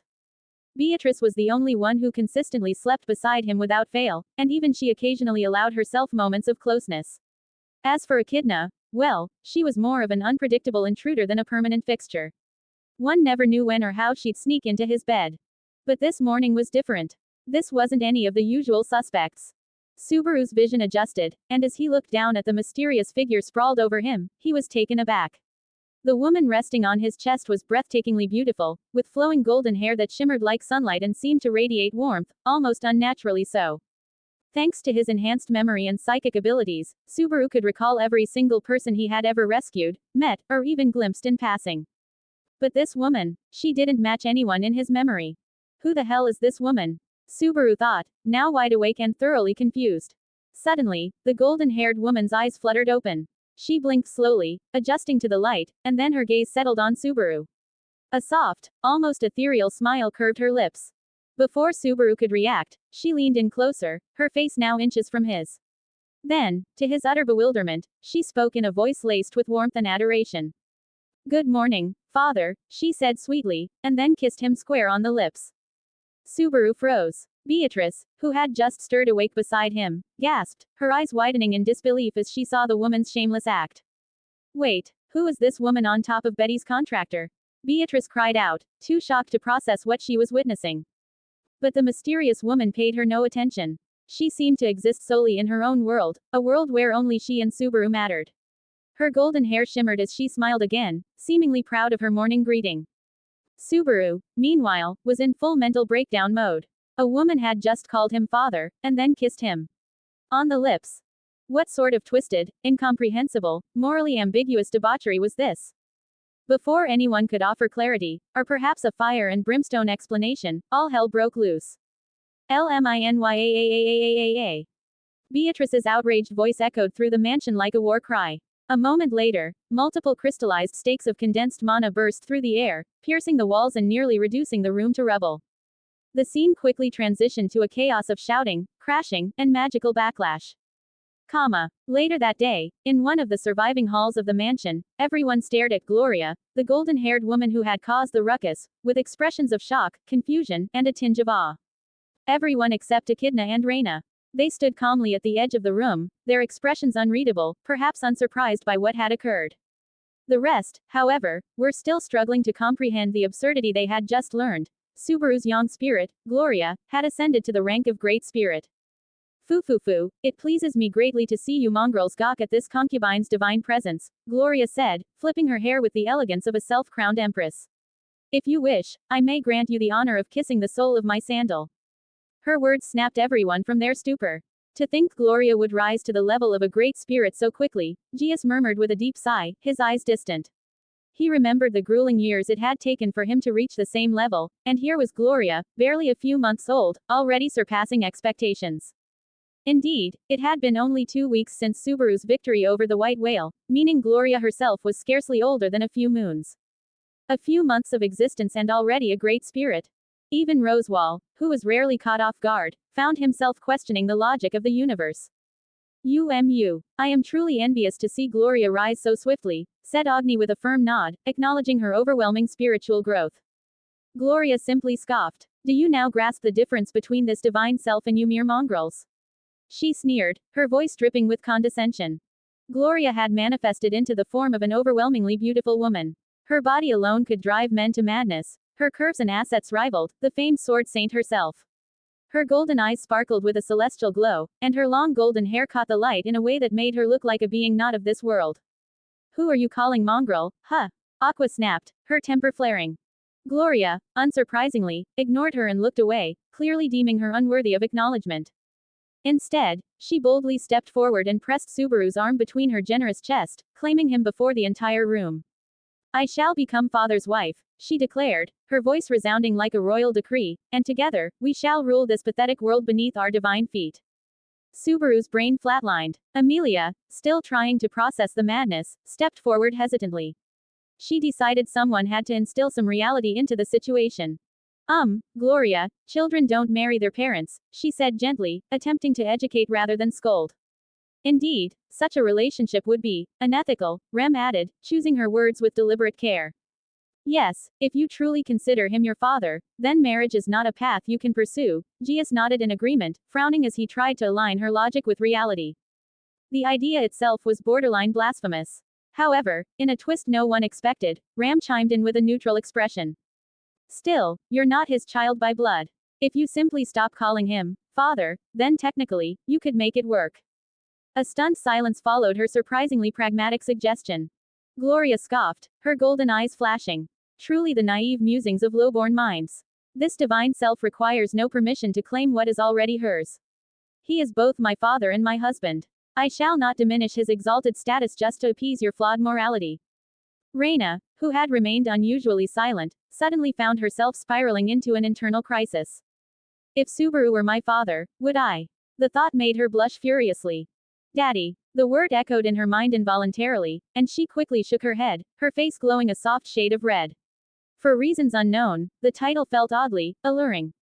S1: Beatrice was the only one who consistently slept beside him without fail, and even she occasionally allowed herself moments of closeness. As for Echidna, well, she was more of an unpredictable intruder than a permanent fixture. One never knew when or how she'd sneak into his bed. But this morning was different. This wasn't any of the usual suspects. Subaru's vision adjusted, and as he looked down at the mysterious figure sprawled over him, he was taken aback. The woman resting on his chest was breathtakingly beautiful, with flowing golden hair that shimmered like sunlight and seemed to radiate warmth, almost unnaturally so. Thanks to his enhanced memory and psychic abilities, Subaru could recall every single person he had ever rescued, met, or even glimpsed in passing. But this woman, she didn't match anyone in his memory. Who the hell is this woman? Subaru thought, now wide awake and thoroughly confused. Suddenly, the golden-haired woman's eyes fluttered open. She blinked slowly, adjusting to the light, and then her gaze settled on Subaru. A soft, almost ethereal smile curved her lips. Before Subaru could react, she leaned in closer, her face now inches from his. Then, to his utter bewilderment, she spoke in a voice laced with warmth and adoration. "Good morning, father," she said sweetly, and then kissed him square on the lips. Subaru froze. Beatrice, who had just stirred awake beside him, gasped, her eyes widening in disbelief as she saw the woman's shameless act. "Wait, who is this woman on top of Betty's contractor?" Beatrice cried out, too shocked to process what she was witnessing. But the mysterious woman paid her no attention. She seemed to exist solely in her own world, a world where only she and Subaru mattered. Her golden hair shimmered as she smiled again, seemingly proud of her morning greeting. Subaru, meanwhile, was in full mental breakdown mode. A woman had just called him father, and then kissed him on the lips. What sort of twisted, incomprehensible, morally ambiguous debauchery was this? Before anyone could offer clarity, or perhaps a fire and brimstone explanation, all hell broke loose. LMINYAAAAAAA. Beatrice's outraged voice echoed through the mansion like a war cry. A moment later, multiple crystallized stakes of condensed mana burst through the air, piercing the walls and nearly reducing the room to rubble. The scene quickly transitioned to a chaos of shouting, crashing, and magical backlash. Later that day, in one of the surviving halls of the mansion, everyone stared at Gloria, the golden-haired woman who had caused the ruckus, with expressions of shock, confusion, and a tinge of awe. Everyone except Echidna and Reina. They stood calmly at the edge of the room, their expressions unreadable, perhaps unsurprised by what had occurred. The rest, however, were still struggling to comprehend the absurdity they had just learned. Subaru's young spirit, Gloria, had ascended to the rank of Great Spirit. Foo, it pleases me greatly to see you mongrels gawk at this concubine's divine presence, Gloria said, flipping her hair with the elegance of a self-crowned empress. If you wish, I may grant you the honor of kissing the sole of my sandal. Her words snapped everyone from their stupor. To think Gloria would rise to the level of a great spirit so quickly, Gius murmured with a deep sigh, his eyes distant. He remembered the grueling years it had taken for him to reach the same level, and here was Gloria, barely a few months old, already surpassing expectations. Indeed, it had been only 2 weeks since Subaru's victory over the white whale, meaning Gloria herself was scarcely older than a few moons. A few months of existence and already a great spirit. Even Rosewall, who was rarely caught off guard, found himself questioning the logic of the universe. I am truly envious to see Gloria rise so swiftly, said Agni with a firm nod, acknowledging her overwhelming spiritual growth. Gloria simply scoffed. Do you now grasp the difference between this divine self and you mere mongrels? She sneered, her voice dripping with condescension. Gloria had manifested into the form of an overwhelmingly beautiful woman. Her body alone could drive men to madness. Her curves and assets rivaled the famed sword saint herself. Her golden eyes sparkled with a celestial glow, and her long golden hair caught the light in a way that made her look like a being not of this world. Who are you calling mongrel, huh? Aqua snapped, her temper flaring. Gloria, unsurprisingly, ignored her and looked away, clearly deeming her unworthy of acknowledgement. Instead, she boldly stepped forward and pressed Subaru's arm between her generous chest, claiming him before the entire room. I shall become father's wife, she declared, her voice resounding like a royal decree, and together, we shall rule this pathetic world beneath our divine feet. Subaru's brain flatlined. Amelia, still trying to process the madness, stepped forward hesitantly. She decided someone had to instill some reality into the situation. Gloria, children don't marry their parents, she said gently, attempting to educate rather than scold. Indeed, such a relationship would be unethical, Rem added, choosing her words with deliberate care. Yes, if you truly consider him your father, then marriage is not a path you can pursue, Gius nodded in agreement, frowning as he tried to align her logic with reality. The idea itself was borderline blasphemous. However, in a twist no one expected, Ram chimed in with a neutral expression. Still, you're not his child by blood. If you simply stop calling him father, then technically, you could make it work. A stunned silence followed her surprisingly pragmatic suggestion. Gloria scoffed, her golden eyes flashing. Truly the naive musings of low-born minds. This divine self requires no permission to claim what is already hers. He is both my father and my husband. I shall not diminish his exalted status just to appease your flawed morality. Reina, who had remained unusually silent, suddenly found herself spiraling into an internal crisis. If Subaru were my father, would I? The thought made her blush furiously. Daddy. The word echoed in her mind involuntarily, and she quickly shook her head, her face glowing a soft shade of red. For reasons unknown, the title felt oddly alluring.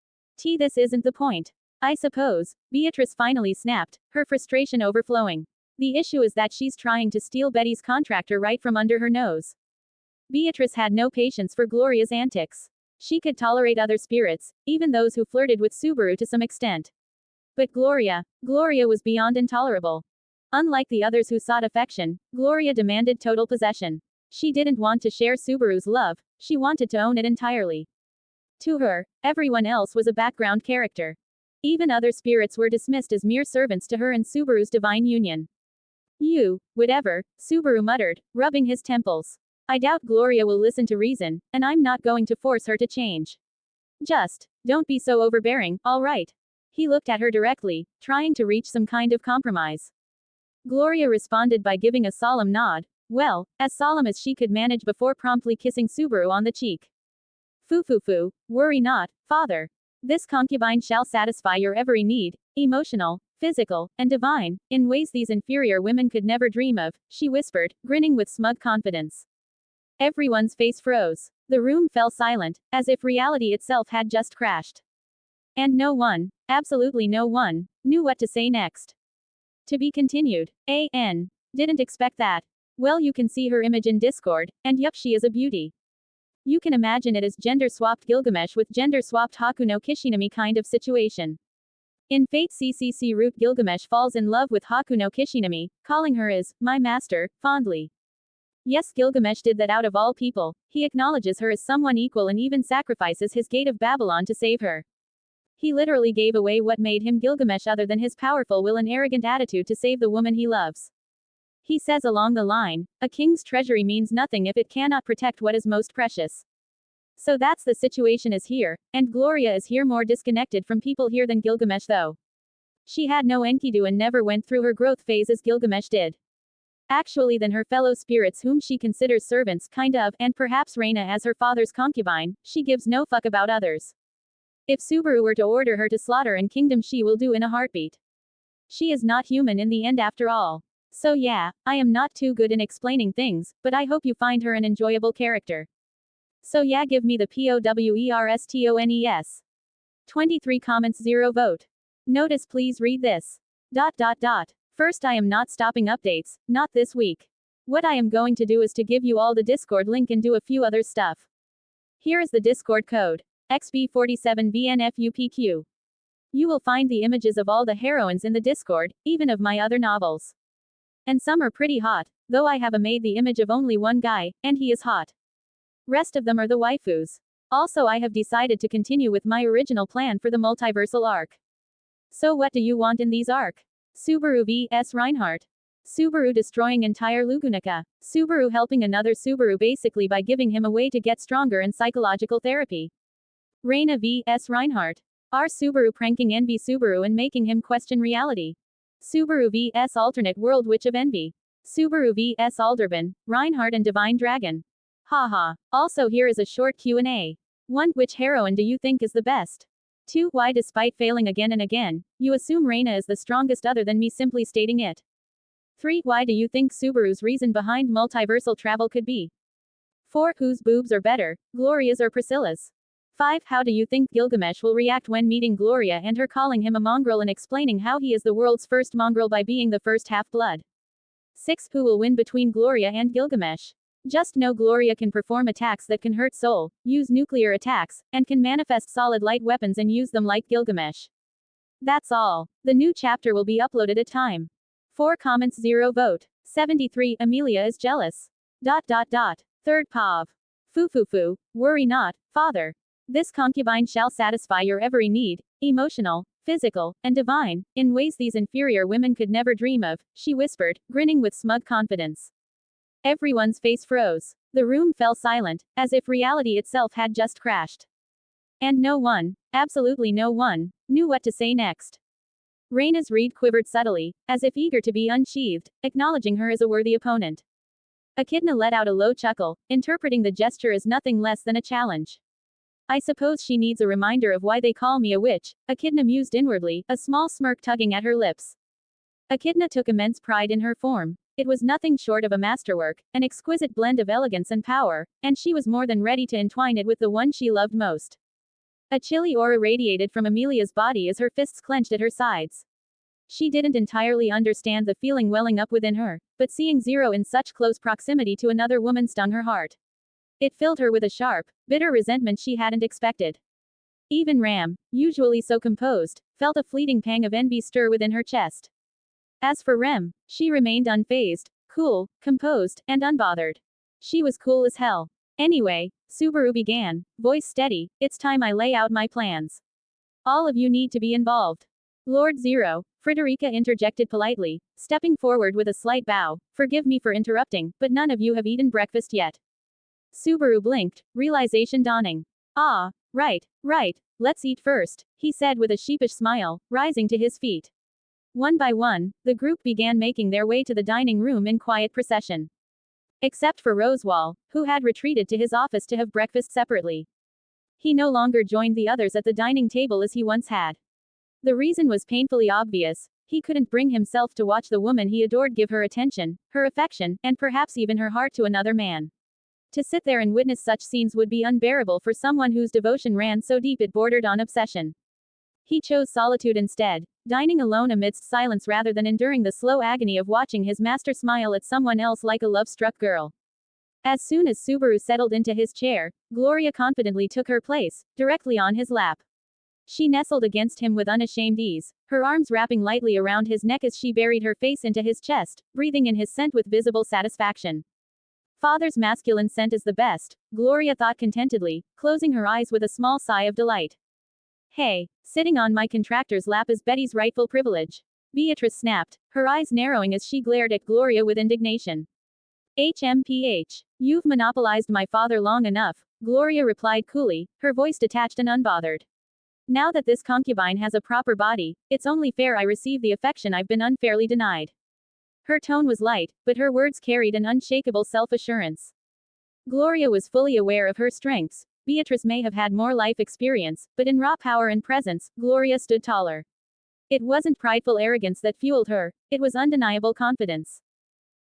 S1: This isn't the point. I suppose, Beatrice finally snapped, her frustration overflowing. The issue is that she's trying to steal Betty's contractor right from under her nose. Beatrice had no patience for Gloria's antics. She could tolerate other spirits, even those who flirted with Subaru to some extent. But Gloria was beyond intolerable. Unlike the others who sought affection, Gloria demanded total possession. She didn't want to share Subaru's love, she wanted to own it entirely. To her, everyone else was a background character. Even other spirits were dismissed as mere servants to her and Subaru's divine union. Whatever, Subaru muttered, rubbing his temples. I doubt Gloria will listen to reason, and I'm not going to force her to change. Just, don't be so overbearing, all right? He looked at her directly, trying to reach some kind of compromise. Gloria responded by giving a solemn nod, well, as solemn as she could manage before promptly kissing Subaru on the cheek. Foo, worry not, father. This concubine shall satisfy your every need, emotional, physical, and divine, in ways these inferior women could never dream of, she whispered, grinning with smug confidence. Everyone's face froze. The room fell silent, as if reality itself had just crashed. And no one, absolutely no one, knew what to say next. To be continued. A.N. Didn't expect that. Well, you can see her image in Discord, and yup, she is a beauty. You can imagine it as gender-swapped Gilgamesh with gender-swapped Haku no Kishinami kind of situation. In Fate CCC route, Gilgamesh falls in love with Haku no Kishinami, calling her as my master, fondly. Yes, Gilgamesh did that out of all people. He acknowledges her as someone equal and even sacrifices his gate of Babylon to save her. He literally gave away what made him Gilgamesh other than his powerful will and arrogant attitude to save the woman he loves. He says along the line, a king's treasury means nothing if it cannot protect what is most precious. So that's the situation is here, and Gloria is here more disconnected from people here than Gilgamesh though. She had no Enkidu and never went through her growth phase as Gilgamesh did. Actually than her fellow spirits whom she considers servants kind of, and perhaps Reina as her father's concubine, she gives no fuck about others. If Subaru were to order her to slaughter and kingdom she will do in a heartbeat. She is not human in the end after all. So yeah, I am not too good in explaining things, but I hope you find her an enjoyable character. So yeah, give me the POWERSTONES. 23 comments 0 vote. Notice please read this. First, I am not stopping updates, not this week. What I am going to do is to give you all the Discord link and do a few other stuff. Here is the Discord code. XB47VNFUPQ. You will find the images of all the heroines in the Discord, even of my other novels. And some are pretty hot, though I have made the image of only one guy, and he is hot. Rest of them are the waifus. Also, I have decided to continue with my original plan for the multiversal arc. So what do you want in these arc? Subaru vs REINHARD. Subaru destroying entire Lugunica. Subaru helping another Subaru basically by giving him a way to get stronger and psychological therapy. Reina vs REINHARD. Our Subaru pranking Envy Subaru and making him question reality. Subaru vs alternate world Witch of Envy. Subaru vs Alderban, REINHARD and Divine Dragon. Haha. Also here is a short Q&A. 1. Which heroine do you think is the best? 2. Why despite failing again and again, you assume Reina is the strongest other than me simply stating it? 3. Why do you think Subaru's reason behind multiversal travel could be? 4. Whose boobs are better, Gloria's or Priscilla's? 5. How do you think Gilgamesh will react when meeting Gloria and her calling him a mongrel and explaining how he is the world's first mongrel by being the first half-blood? 6. Who will win between Gloria and Gilgamesh? Just know Gloria can perform attacks that can hurt soul, use nuclear attacks, and can manifest solid light weapons and use them like Gilgamesh. That's all. The new chapter will be uploaded at time. 4 comments 0 vote. 73 Amelia is jealous. Third Pav. Foo, worry not, father. This concubine shall satisfy your every need, emotional, physical, and divine, in ways these inferior women could never dream of, she whispered, grinning with smug confidence. Everyone's face froze. The room fell silent, as if reality itself had just crashed. And no one, absolutely no one, knew what to say next. Reina's reed quivered subtly, as if eager to be unsheathed, acknowledging her as a worthy opponent. Echidna let out a low chuckle, interpreting the gesture as nothing less than a challenge. I suppose she needs a reminder of why they call me a witch, Echidna mused inwardly, a small smirk tugging at her lips. Echidna took immense pride in her form. It was nothing short of a masterwork, an exquisite blend of elegance and power, and she was more than ready to entwine it with the one she loved most. A chilly aura radiated from Amelia's body as her fists clenched at her sides. She didn't entirely understand the feeling welling up within her, but seeing Zero in such close proximity to another woman stung her heart. It filled her with a sharp, bitter resentment she hadn't expected. Even Ram, usually so composed, felt a fleeting pang of envy stir within her chest. As for Rem, she remained unfazed, cool, composed, and unbothered. She was cool as hell. Anyway, Subaru began, voice steady, it's time I lay out my plans. All of you need to be involved. Lord Zero, Frederica interjected politely, stepping forward with a slight bow, forgive me for interrupting, but none of you have eaten breakfast yet. Subaru blinked, realization dawning. Ah, right, let's eat first, he said with a sheepish smile, rising to his feet. One by one, the group began making their way to the dining room in quiet procession. Except for Rosewall, who had retreated to his office to have breakfast separately. He no longer joined the others at the dining table as he once had. The reason was painfully obvious. He couldn't bring himself to watch the woman he adored give her attention, her affection, and perhaps even her heart to another man. To sit there and witness such scenes would be unbearable for someone whose devotion ran so deep it bordered on obsession. He chose solitude instead, dining alone amidst silence rather than enduring the slow agony of watching his master smile at someone else like a love-struck girl. As soon as Subaru settled into his chair, Gloria confidently took her place, directly on his lap. She nestled against him with unashamed ease, her arms wrapping lightly around his neck as she buried her face into his chest, breathing in his scent with visible satisfaction. Father's masculine scent is the best, Gloria thought contentedly, closing her eyes with a small sigh of delight. Hey, sitting on my contractor's lap is Betty's rightful privilege. Beatrice snapped, her eyes narrowing as she glared at Gloria with indignation. HMPH. You've monopolized my father long enough, Gloria replied coolly, her voice detached and unbothered. Now that this concubine has a proper body, it's only fair I receive the affection I've been unfairly denied. Her tone was light, but her words carried an unshakable self-assurance. Gloria was fully aware of her strengths. Beatrice may have had more life experience, but in raw power and presence, Gloria stood taller. It wasn't prideful arrogance that fueled her, it was undeniable confidence.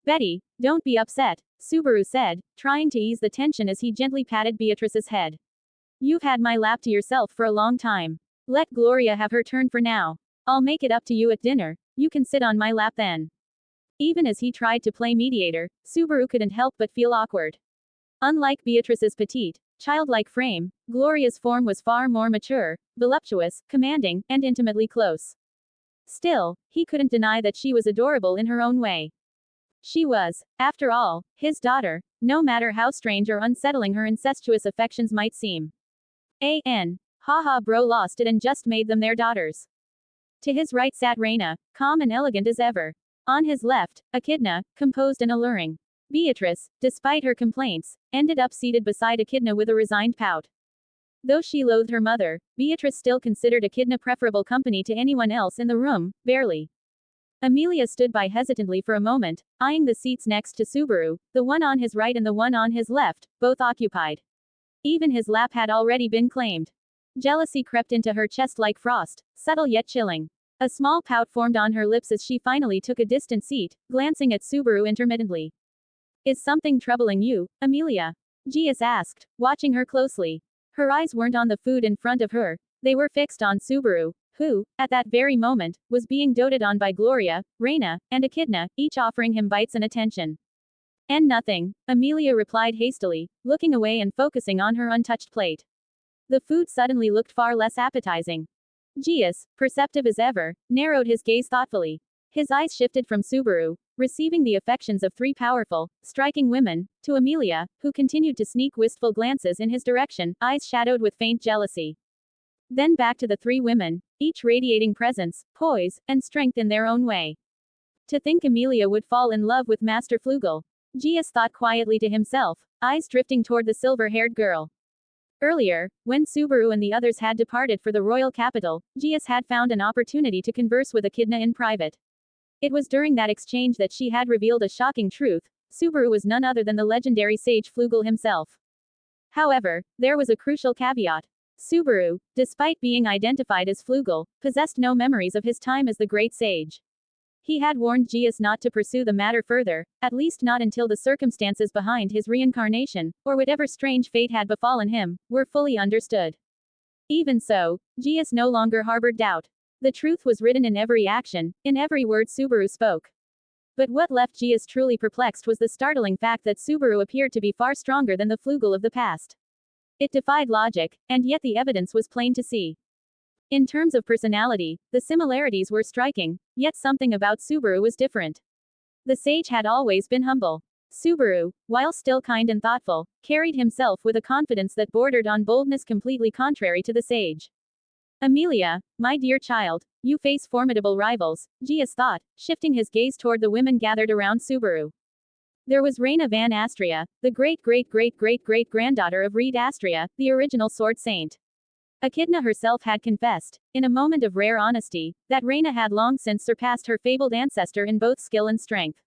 S1: Betty, don't be upset, Subaru said, trying to ease the tension as he gently patted Beatrice's head. You've had my lap to yourself for a long time. Let Gloria have her turn for now. I'll make it up to you at dinner, you can sit on my lap then. Even as he tried to play mediator, Subaru couldn't help but feel awkward. Unlike Beatrice's petite, childlike frame, Gloria's form was far more mature, voluptuous, commanding, and intimately close. Still, he couldn't deny that she was adorable in her own way. She was, after all, his daughter, no matter how strange or unsettling her incestuous affections might seem. Haha bro lost it and just made them their daughters. To his right sat Reina, calm and elegant as ever. On his left, Echidna, composed and alluring. Beatrice, despite her complaints, ended up seated beside Echidna with a resigned pout. Though she loathed her mother, Beatrice still considered Echidna preferable company to anyone else in the room, barely. Amelia stood by hesitantly for a moment, eyeing the seats next to Subaru, the one on his right and the one on his left, both occupied. Even his lap had already been claimed. Jealousy crept into her chest like frost, subtle yet chilling. A small pout formed on her lips as she finally took a distant seat, glancing at Subaru intermittently. Is something troubling you, Amelia? Gius asked, watching her closely. Her eyes weren't on the food in front of her, they were fixed on Subaru, who, at that very moment, was being doted on by Gloria, Reina, and Echidna, each offering him bites and attention. And nothing, Amelia replied hastily, looking away and focusing on her untouched plate. The food suddenly looked far less appetizing. Gius, perceptive as ever, narrowed his gaze thoughtfully. His eyes shifted from Subaru, receiving the affections of three powerful, striking women, to Amelia, who continued to sneak wistful glances in his direction, eyes shadowed with faint jealousy. Then back to the three women, each radiating presence, poise, and strength in their own way. To think Amelia would fall in love with Master Flugel. Gius thought quietly to himself, eyes drifting toward the silver-haired girl. Earlier, when Subaru and the others had departed for the royal capital, Gius had found an opportunity to converse with Echidna in private. It was during that exchange that she had revealed a shocking truth: Subaru was none other than the legendary sage Flugel himself. However, there was a crucial caveat. Subaru, despite being identified as Flugel, possessed no memories of his time as the great sage. He had warned Gius not to pursue the matter further, at least not until the circumstances behind his reincarnation, or whatever strange fate had befallen him, were fully understood. Even so, Gius no longer harbored doubt. The truth was written in every action, in every word Subaru spoke. But what left Gius truly perplexed was the startling fact that Subaru appeared to be far stronger than the Flugel of the past. It defied logic, and yet the evidence was plain to see. In terms of personality, the similarities were striking, yet something about Subaru was different. The sage had always been humble. Subaru, while still kind and thoughtful, carried himself with a confidence that bordered on boldness completely contrary to the sage. Amelia, my dear child, you face formidable rivals, Gius thought, shifting his gaze toward the women gathered around Subaru. There was Reina van Astria, the great-great-great-great-great-granddaughter of Reed Astria, the original sword saint. Echidna herself had confessed, in a moment of rare honesty, that Reina had long since surpassed her fabled ancestor in both skill and strength.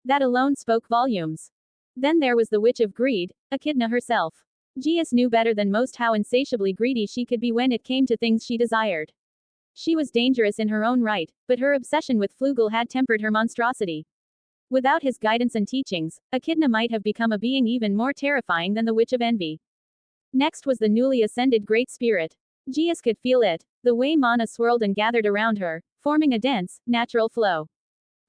S1: That alone spoke volumes. Then there was the Witch of Greed, Echidna herself. Gius knew better than most how insatiably greedy she could be when it came to things she desired. She was dangerous in her own right, but her obsession with Flugel had tempered her monstrosity. Without his guidance and teachings, Echidna might have become a being even more terrifying than the Witch of Envy. Next was the newly ascended Great Spirit. Gius could feel it, the way mana swirled and gathered around her, forming a dense, natural flow.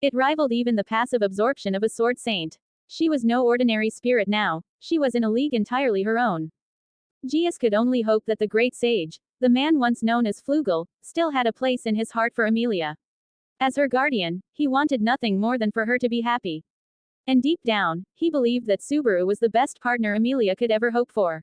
S1: It rivaled even the passive absorption of a sword saint. She was no ordinary spirit now, she was in a league entirely her own. Gius could only hope that the great sage, the man once known as Flugel, still had a place in his heart for Amelia. As her guardian, he wanted nothing more than for her to be happy. And deep down, he believed that Subaru was the best partner Amelia could ever hope for.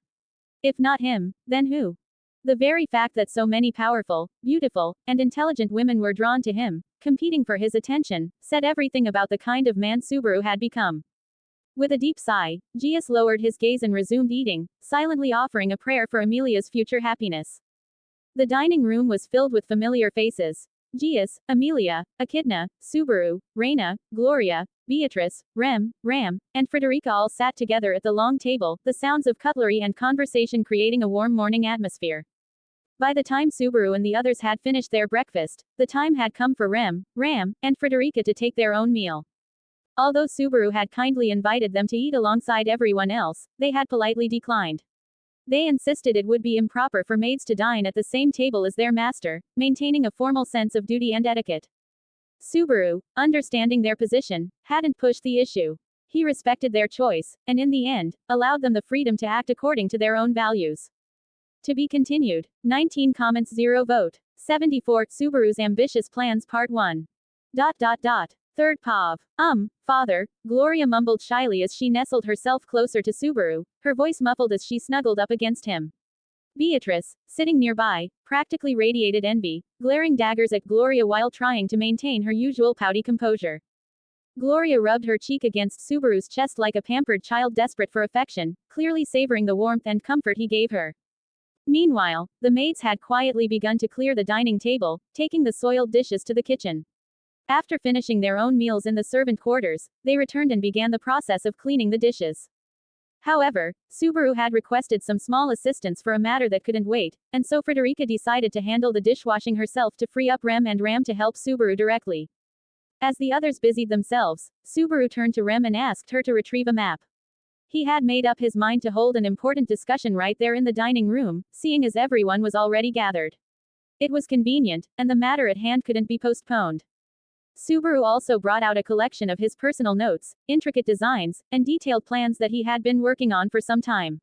S1: If not him, then who? The very fact that so many powerful, beautiful, and intelligent women were drawn to him, competing for his attention, said everything about the kind of man Subaru had become. With a deep sigh, Gius lowered his gaze and resumed eating, silently offering a prayer for Amelia's future happiness. The dining room was filled with familiar faces. Gius, Amelia, Echidna, Subaru, Reina, Gloria, Beatrice, Ram, and Frederica all sat together at the long table, the sounds of cutlery and conversation creating a warm morning atmosphere. By the time Subaru and the others had finished their breakfast, the time had come for Ram, and Frederica to take their own meal. Although Subaru had kindly invited them to eat alongside everyone else, they had politely declined. They insisted it would be improper for maids to dine at the same table as their master, maintaining a formal sense of duty and etiquette. Subaru, understanding their position, hadn't pushed the issue. He respected their choice, and in the end, allowed them the freedom to act according to their own values. To be continued. 19 comments 0 vote. 74 Subaru's Ambitious Plans Part 1. Third POV. Father, Gloria mumbled shyly as she nestled herself closer to Subaru, her voice muffled as she snuggled up against him. Beatrice, sitting nearby, practically radiated envy, glaring daggers at Gloria while trying to maintain her usual pouty composure. Gloria rubbed her cheek against Subaru's chest like a pampered child desperate for affection, clearly savoring the warmth and comfort he gave her. Meanwhile, the maids had quietly begun to clear the dining table, taking the soiled dishes to the kitchen. After finishing their own meals in the servant quarters, they returned and began the process of cleaning the dishes. However, Subaru had requested some small assistance for a matter that couldn't wait, and so Frederica decided to handle the dishwashing herself to free up Ram to help Subaru directly. As the others busied themselves, Subaru turned to Rem and asked her to retrieve a map. He had made up his mind to hold an important discussion right there in the dining room, seeing as everyone was already gathered. It was convenient, and the matter at hand couldn't be postponed. Subaru also brought out a collection of his personal notes, intricate designs, and detailed plans that he had been working on for some time.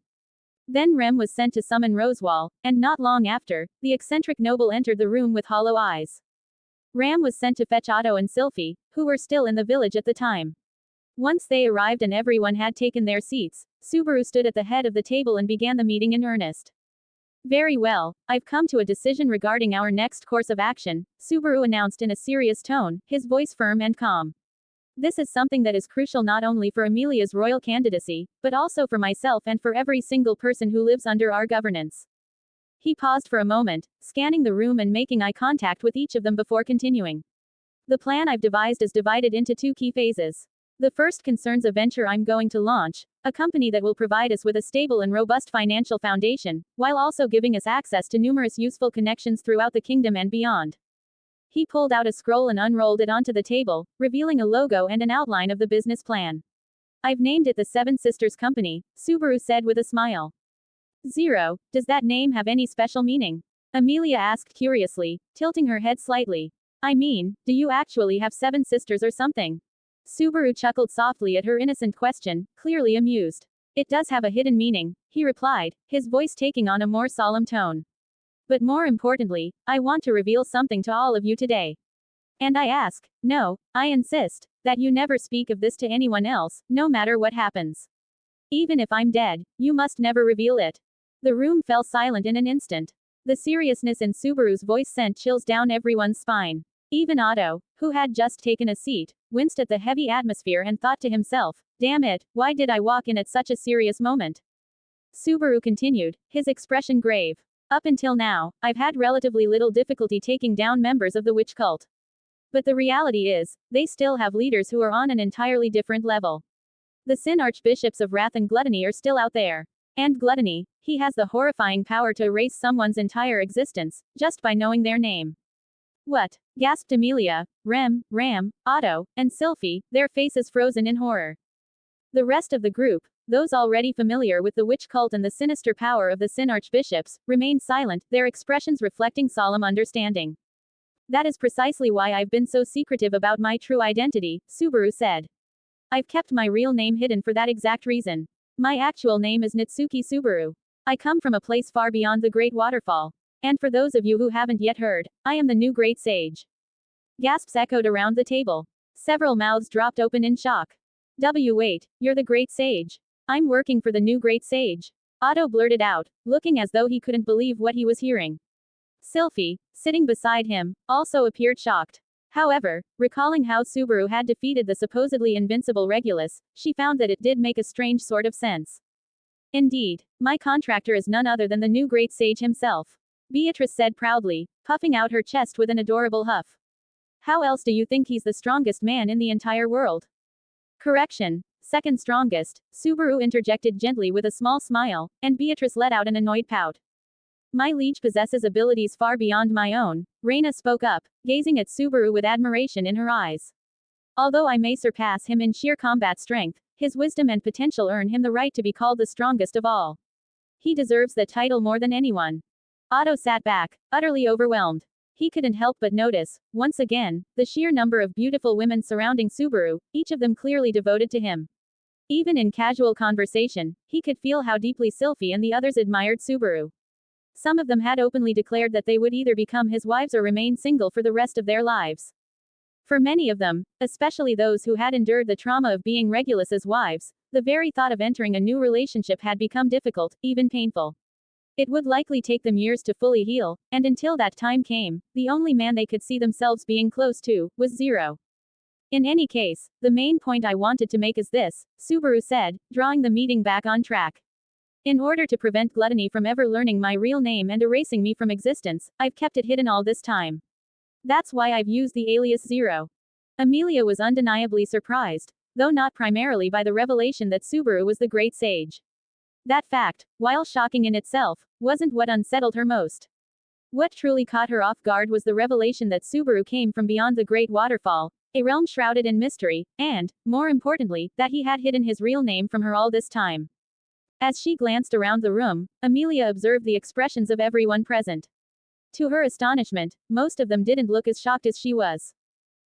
S1: Then Rem was sent to summon Rosewall, and not long after, the eccentric noble entered the room with hollow eyes. Ram was sent to fetch Otto and Sylphie, who were still in the village at the time. Once they arrived and everyone had taken their seats, Subaru stood at the head of the table and began the meeting in earnest. Very well, I've come to a decision regarding our next course of action, Subaru announced in a serious tone, his voice firm and calm. This is something that is crucial not only for Amelia's royal candidacy, but also for myself and for every single person who lives under our governance. He paused for a moment, scanning the room and making eye contact with each of them before continuing. The plan I've devised is divided into two key phases. The first concerns a venture I'm going to launch, a company that will provide us with a stable and robust financial foundation, while also giving us access to numerous useful connections throughout the kingdom and beyond. He pulled out a scroll and unrolled it onto the table, revealing a logo and an outline of the business plan. I've named it the Seven Sisters Company, Subaru said with a smile. Zero, does that name have any special meaning? Amelia asked curiously, tilting her head slightly. I mean, do you actually have seven sisters or something? Subaru chuckled softly at her innocent question, clearly amused. It does have a hidden meaning, he replied, his voice taking on a more solemn tone. But more importantly, I want to reveal something to all of you today. And I ask, no, I insist, that you never speak of this to anyone else, no matter what happens. Even if I'm dead, you must never reveal it. The room fell silent in an instant. The seriousness in Subaru's voice sent chills down everyone's spine. Even Otto, who had just taken a seat, winced at the heavy atmosphere and thought to himself, damn it, why did I walk in at such a serious moment? Subaru continued, his expression grave. Up until now, I've had relatively little difficulty taking down members of the witch cult. But the reality is, they still have leaders who are on an entirely different level. The Sin Archbishops of Wrath and Gluttony are still out there. And Gluttony, he has the horrifying power to erase someone's entire existence, just by knowing their name. What? Gasped Amelia, Ram, Otto, and Sylphie, their faces frozen in horror. The rest of the group, those already familiar with the witch cult and the sinister power of the Sin Archbishops, remained silent, their expressions reflecting solemn understanding. That is precisely why I've been so secretive about my true identity, Subaru said. I've kept my real name hidden for that exact reason. My actual name is Natsuki Subaru. I come from a place far beyond the Great Waterfall. And for those of you who haven't yet heard, I am the new Great Sage. Gasps echoed around the table. Several mouths dropped open in shock. Wait, you're the Great Sage. I'm working for the new Great Sage. Otto blurted out, looking as though he couldn't believe what he was hearing. Sylphie, sitting beside him, also appeared shocked. However, recalling how Subaru had defeated the supposedly invincible Regulus, she found that it did make a strange sort of sense. Indeed, my contractor is none other than the new Great Sage himself. Beatrice said proudly, puffing out her chest with an adorable huff. How else do you think he's the strongest man in the entire world? Correction. Second strongest, Subaru interjected gently with a small smile, and Beatrice let out an annoyed pout. My liege possesses abilities far beyond my own, Reina spoke up, gazing at Subaru with admiration in her eyes. Although I may surpass him in sheer combat strength, his wisdom and potential earn him the right to be called the strongest of all. He deserves that title more than anyone. Otto sat back, utterly overwhelmed. He couldn't help but notice, once again, the sheer number of beautiful women surrounding Subaru, each of them clearly devoted to him. Even in casual conversation, he could feel how deeply Sylphie and the others admired Subaru. Some of them had openly declared that they would either become his wives or remain single for the rest of their lives. For many of them, especially those who had endured the trauma of being Regulus's wives, the very thought of entering a new relationship had become difficult, even painful. It would likely take them years to fully heal, and until that time came, the only man they could see themselves being close to was Zero. In any case, the main point I wanted to make is this, Subaru said, drawing the meeting back on track. In order to prevent Gluttony from ever learning my real name and erasing me from existence, I've kept it hidden all this time. That's why I've used the alias Zero. Amelia was undeniably surprised, though not primarily by the revelation that Subaru was the Great Sage. That fact, while shocking in itself, wasn't what unsettled her most. What truly caught her off guard was the revelation that Subaru came from beyond the Great Waterfall, a realm shrouded in mystery, and, more importantly, that he had hidden his real name from her all this time. As she glanced around the room, Amelia observed the expressions of everyone present. To her astonishment, most of them didn't look as shocked as she was.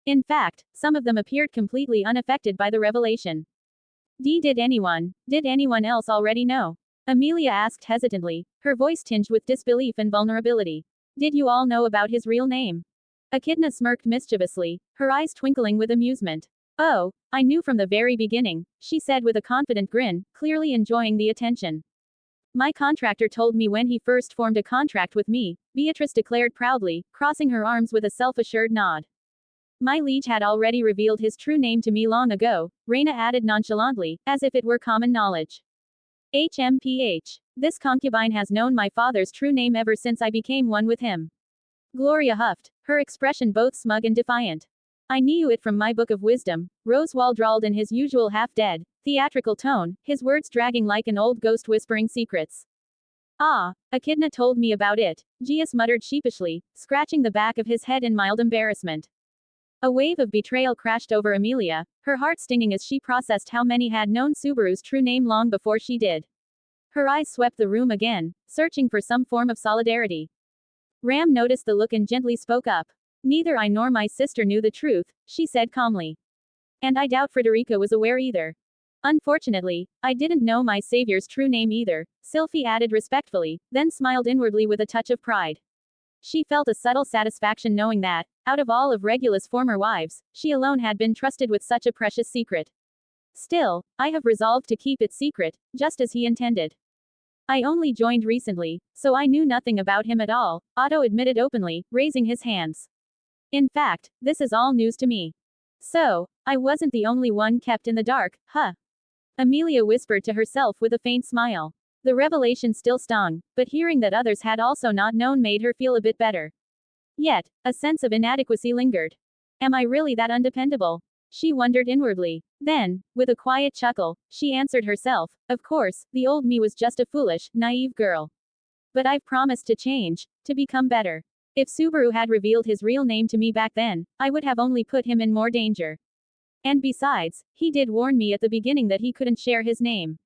S1: In fact, some of them appeared completely unaffected by the revelation. Did anyone else already know? Amelia asked hesitantly, her voice tinged with disbelief and vulnerability. Did you all know about his real name? Echidna smirked mischievously, her eyes twinkling with amusement. Oh, I knew from the very beginning, she said with a confident grin, clearly enjoying the attention. My contractor told me when he first formed a contract with me, Beatrice declared proudly, crossing her arms with a self-assured nod. My liege had already revealed his true name to me long ago, Reina added nonchalantly, as if it were common knowledge. HMPH. This concubine has known my father's true name ever since I became one with him. Gloria huffed, her expression both smug and defiant. I knew it from my book of wisdom, Rosewall drawled in his usual half-dead, theatrical tone, his words dragging like an old ghost whispering secrets. Ah, Echidna told me about it, Gius muttered sheepishly, scratching the back of his head in mild embarrassment. A wave of betrayal crashed over Amelia, her heart stinging as she processed how many had known Subaru's true name long before she did. Her eyes swept the room again, searching for some form of solidarity. Ram noticed the look and gently spoke up. Neither I nor my sister knew the truth, she said calmly. And I doubt Frederica was aware either. Unfortunately, I didn't know my savior's true name either, Sylphie added respectfully, then smiled inwardly with a touch of pride. She felt a subtle satisfaction knowing that, out of all of Regula's former wives, she alone had been trusted with such a precious secret. Still, I have resolved to keep it secret, just as he intended. I only joined recently, so I knew nothing about him at all, Otto admitted openly, raising his hands. In fact, this is all news to me. So, I wasn't the only one kept in the dark, huh? Amelia whispered to herself with a faint smile. The revelation still stung, but hearing that others had also not known made her feel a bit better. Yet, a sense of inadequacy lingered. Am I really that undependable? She wondered inwardly. Then, with a quiet chuckle, she answered herself, of course, the old me was just a foolish, naive girl. But I've promised to change, to become better. If Subaru had revealed his real name to me back then, I would have only put him in more danger. And besides, he did warn me at the beginning that he couldn't share his name.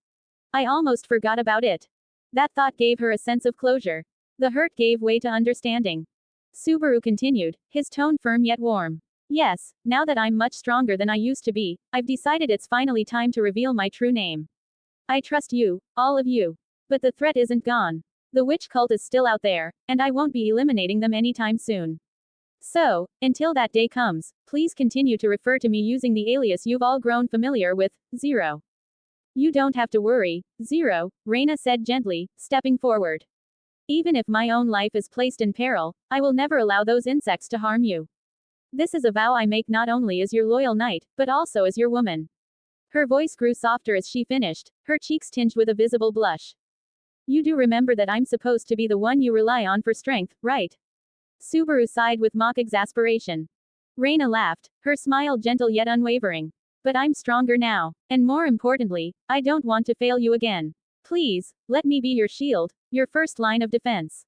S1: I almost forgot about it. That thought gave her a sense of closure. The hurt gave way to understanding. Subaru continued, his tone firm yet warm. Yes, now that I'm much stronger than I used to be, I've decided it's finally time to reveal my true name. I trust you, all of you. But the threat isn't gone. The witch cult is still out there, and I won't be eliminating them anytime soon. So, until that day comes, please continue to refer to me using the alias you've all grown familiar with, Zero. You don't have to worry, Zero, Reina said gently, stepping forward. Even if my own life is placed in peril, I will never allow those insects to harm you. This is a vow I make not only as your loyal knight, but also as your woman. Her voice grew softer as she finished, her cheeks tinged with a visible blush. You do remember that I'm supposed to be the one you rely on for strength, right? Subaru sighed with mock exasperation. Reina laughed, her smile gentle yet unwavering. But I'm stronger now, and more importantly, I don't want to fail you again. Please, let me be your shield, your first line of defense.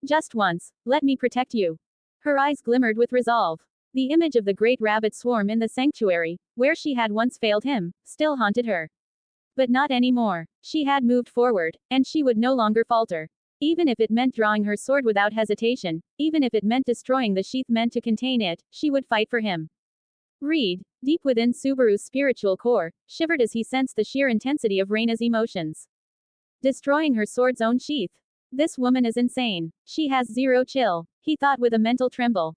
S1: Just once, let me protect you. Her eyes glimmered with resolve. The image of the great rabbit swarm in the sanctuary, where she had once failed him, still haunted her. But not anymore. She had moved forward, and she would no longer falter. Even if it meant drawing her sword without hesitation, even if it meant destroying the sheath meant to contain it, she would fight for him. Reed, deep within Subaru's spiritual core, shivered as he sensed the sheer intensity of Reina's emotions. Destroying her sword's own sheath. This woman is insane. She has zero chill, he thought with a mental tremble.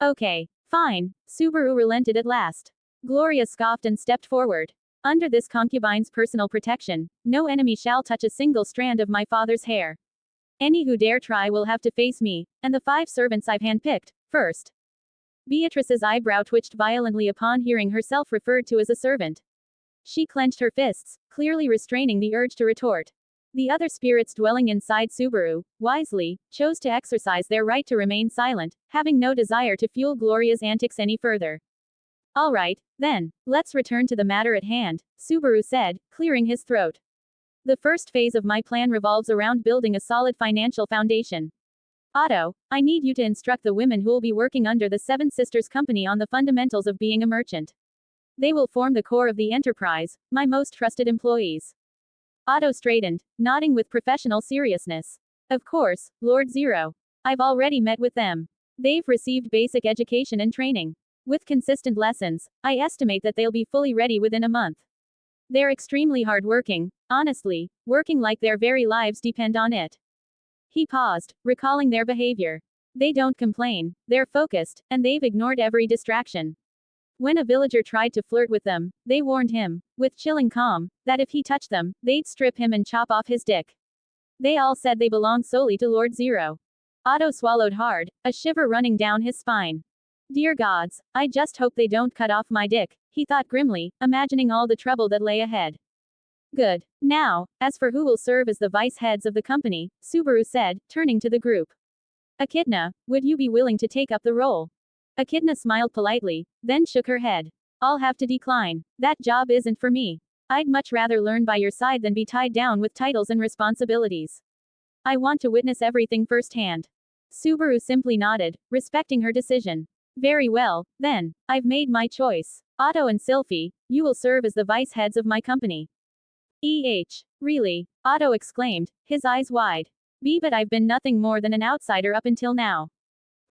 S1: Okay, fine, Subaru relented at last. Gloria scoffed and stepped forward. Under this concubine's personal protection, no enemy shall touch a single strand of my father's hair. Any who dare try will have to face me, and the 5 servants I've handpicked, first. Beatrice's eyebrow twitched violently upon hearing herself referred to as a servant. She clenched her fists, clearly restraining the urge to retort. The other spirits dwelling inside Subaru, wisely, chose to exercise their right to remain silent, having no desire to fuel Gloria's antics any further. All right, then, let's return to the matter at hand, Subaru said, clearing his throat. The first phase of my plan revolves around building a solid financial foundation. Otto, I need you to instruct the women who will be working under the Seven Sisters Company on the fundamentals of being a merchant. They will form the core of the enterprise, my most trusted employees. Otto straightened, nodding with professional seriousness. Of course, Lord Zero. I've already met with them. They've received basic education and training. With consistent lessons, I estimate that they'll be fully ready within a month. They're extremely hardworking, honestly, working like their very lives depend on it. He paused, recalling their behavior. They don't complain, they're focused, and they've ignored every distraction. When a villager tried to flirt with them, they warned him, with chilling calm, that if he touched them, they'd strip him and chop off his dick. They all said they belong solely to Lord Zero. Otto swallowed hard, a shiver running down his spine. Dear gods, I just hope they don't cut off my dick, he thought grimly, imagining all the trouble that lay ahead. Good. Now, as for who will serve as the vice heads of the company, Subaru said, turning to the group. Echidna, would you be willing to take up the role? Echidna smiled politely, then shook her head. I'll have to decline. That job isn't for me. I'd much rather learn by your side than be tied down with titles and responsibilities. I want to witness everything firsthand. Subaru simply nodded, respecting her decision. Very well, then. I've made my choice. Otto and Sylphie, you will serve as the vice heads of my company. Really? Otto exclaimed, his eyes wide. But I've been nothing more than an outsider up until now.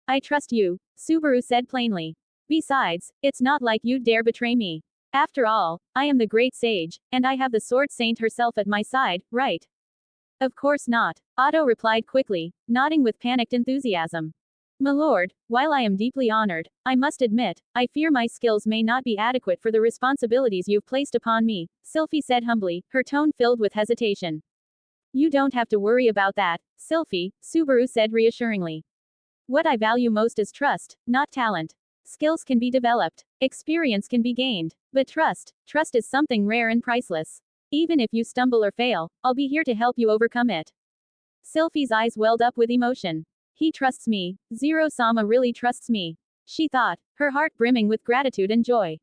S1: I trust you, Subaru said plainly. Besides, it's not like you'd dare betray me. After all, I am the great sage, and I have the sword saint herself at my side, right? Of course not, Otto replied quickly, nodding with panicked enthusiasm. My lord, while I am deeply honored, I must admit, I fear my skills may not be adequate for the responsibilities you've placed upon me, Sylphie said humbly, her tone filled with hesitation. You don't have to worry about that, Sylphie, Subaru said reassuringly. What I value most is trust, not talent. Skills can be developed, experience can be gained, but trust is something rare and priceless. Even if you stumble or fail, I'll be here to help you overcome it. Sylphie's eyes welled up with emotion. He trusts me, Zero-sama really trusts me. She thought, her heart brimming with gratitude and joy.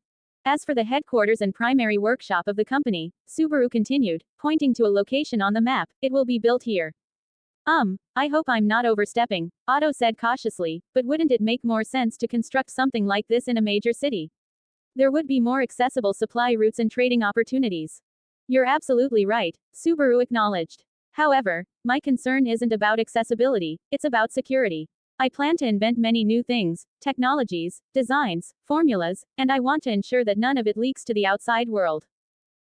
S1: As for the headquarters and primary workshop of the company, Subaru continued, pointing to a location on the map, it will be built here. I hope I'm not overstepping, Otto said cautiously, but wouldn't it make more sense to construct something like this in a major city? There would be more accessible supply routes and trading opportunities. You're absolutely right, Subaru acknowledged. However, my concern isn't about accessibility, it's about security. I plan to invent many new things, technologies, designs, formulas, and I want to ensure that none of it leaks to the outside world.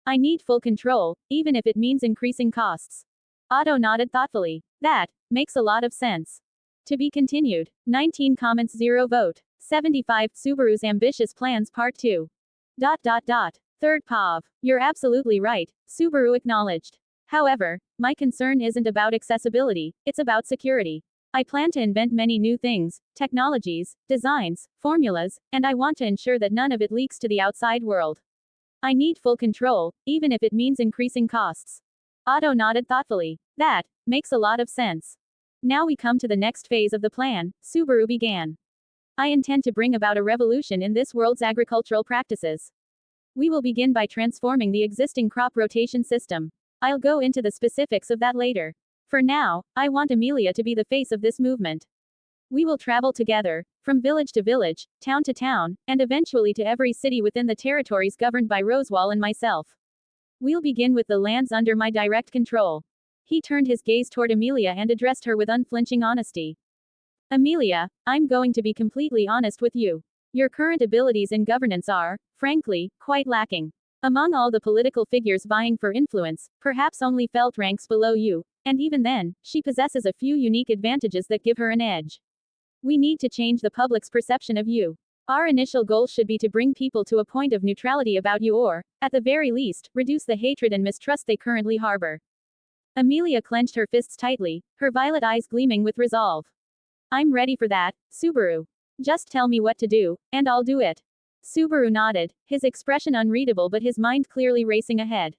S1: I need full control, even if it means increasing costs. Otto nodded thoughtfully. That makes a lot of sense. To be continued. 19 comments 0 vote. 75 Subaru's ambitious plans part 2. Third POV. You're absolutely right, Subaru acknowledged. However, my concern isn't about accessibility, it's about security. I plan to invent many new things, technologies, designs, formulas, and I want to ensure that none of it leaks to the outside world. I need full control, even if it means increasing costs. Otto nodded thoughtfully. That makes a lot of sense. Now we come to the next phase of the plan, Subaru began. I intend to bring about a revolution in this world's agricultural practices. We will begin by transforming the existing crop rotation system. I'll go into the specifics of that later. For now, I want Amelia to be the face of this movement. We will travel together, from village to village, town to town, and eventually to every city within the territories governed by Rosewall and myself. We'll begin with the lands under my direct control. He turned his gaze toward Amelia and addressed her with unflinching honesty. Amelia, I'm going to be completely honest with you. Your current abilities in governance are, frankly, quite lacking. Among all the political figures vying for influence, perhaps only Felt ranks below you, and even then, she possesses a few unique advantages that give her an edge. We need to change the public's perception of you. Our initial goal should be to bring people to a point of neutrality about you or, at the very least, reduce the hatred and mistrust they currently harbor. Amelia clenched her fists tightly, her violet eyes gleaming with resolve. I'm ready for that, Subaru. Just tell me what to do, and I'll do it. Subaru nodded, his expression unreadable but his mind clearly racing ahead.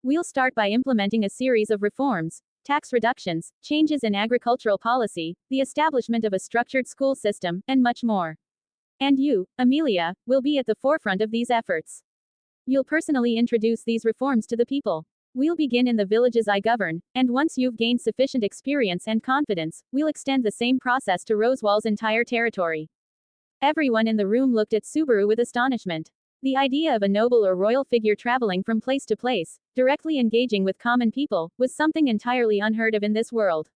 S1: We'll start by implementing a series of reforms, tax reductions, changes in agricultural policy, the establishment of a structured school system, and much more. And you, Amelia, will be at the forefront of these efforts. You'll personally introduce these reforms to the people. We'll begin in the villages I govern, and once you've gained sufficient experience and confidence, we'll extend the same process to Rosewall's entire territory. Everyone in the room looked at Subaru with astonishment. The idea of a noble or royal figure traveling from place to place, directly engaging with common people, was something entirely unheard of in this world.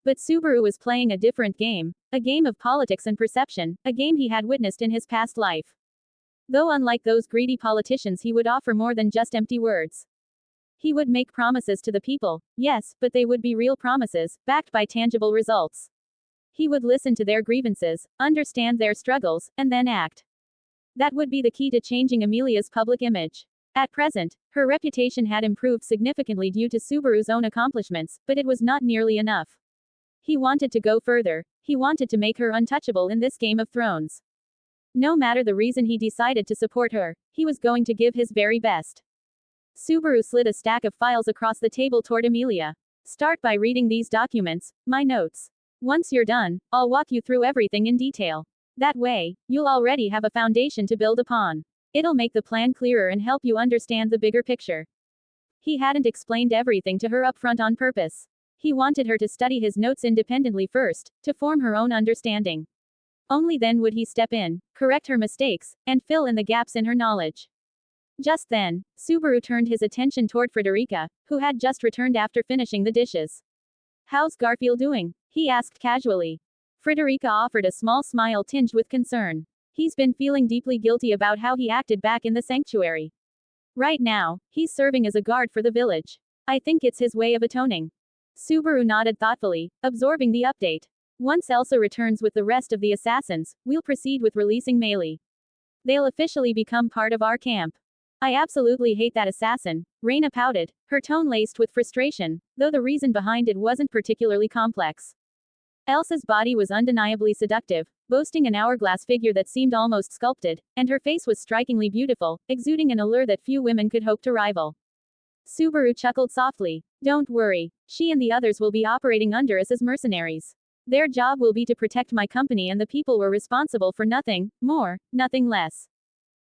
S1: But Subaru was playing a different game, a game of politics and perception, a game he had witnessed in his past life. Though unlike those greedy politicians, he would offer more than just empty words. He would make promises to the people, yes, but they would be real promises, backed by tangible results. He would listen to their grievances, understand their struggles, and then act. That would be the key to changing Amelia's public image. At present, her reputation had improved significantly due to Subaru's own accomplishments, but it was not nearly enough. He wanted to go further. He wanted to make her untouchable in this Game of Thrones. No matter the reason he decided to support her, he was going to give his very best. Subaru slid a stack of files across the table toward Amelia. Start by reading these documents, my notes. Once you're done, I'll walk you through everything in detail. That way, you'll already have a foundation to build upon. It'll make the plan clearer and help you understand the bigger picture. He hadn't explained everything to her upfront on purpose. He wanted her to study his notes independently first, to form her own understanding. Only then would he step in, correct her mistakes, and fill in the gaps in her knowledge. Just then, Subaru turned his attention toward Frederica, who had just returned after finishing the dishes. "How's Garfield doing?" he asked casually. Frederica offered a small smile tinged with concern. "He's been feeling deeply guilty about how he acted back in the sanctuary. Right now, he's serving as a guard for the village. I think it's his way of atoning." Subaru nodded thoughtfully, absorbing the update. "Once Elsa returns with the rest of the assassins, we'll proceed with releasing Meili. They'll officially become part of our camp." "I absolutely hate that assassin," Reina pouted, her tone laced with frustration, though the reason behind it wasn't particularly complex. Elsa's body was undeniably seductive, boasting an hourglass figure that seemed almost sculpted, and her face was strikingly beautiful, exuding an allure that few women could hope to rival. Subaru chuckled softly. "Don't worry, she and the others will be operating under us as mercenaries. Their job will be to protect my company and the people we're responsible for, nothing more, nothing less."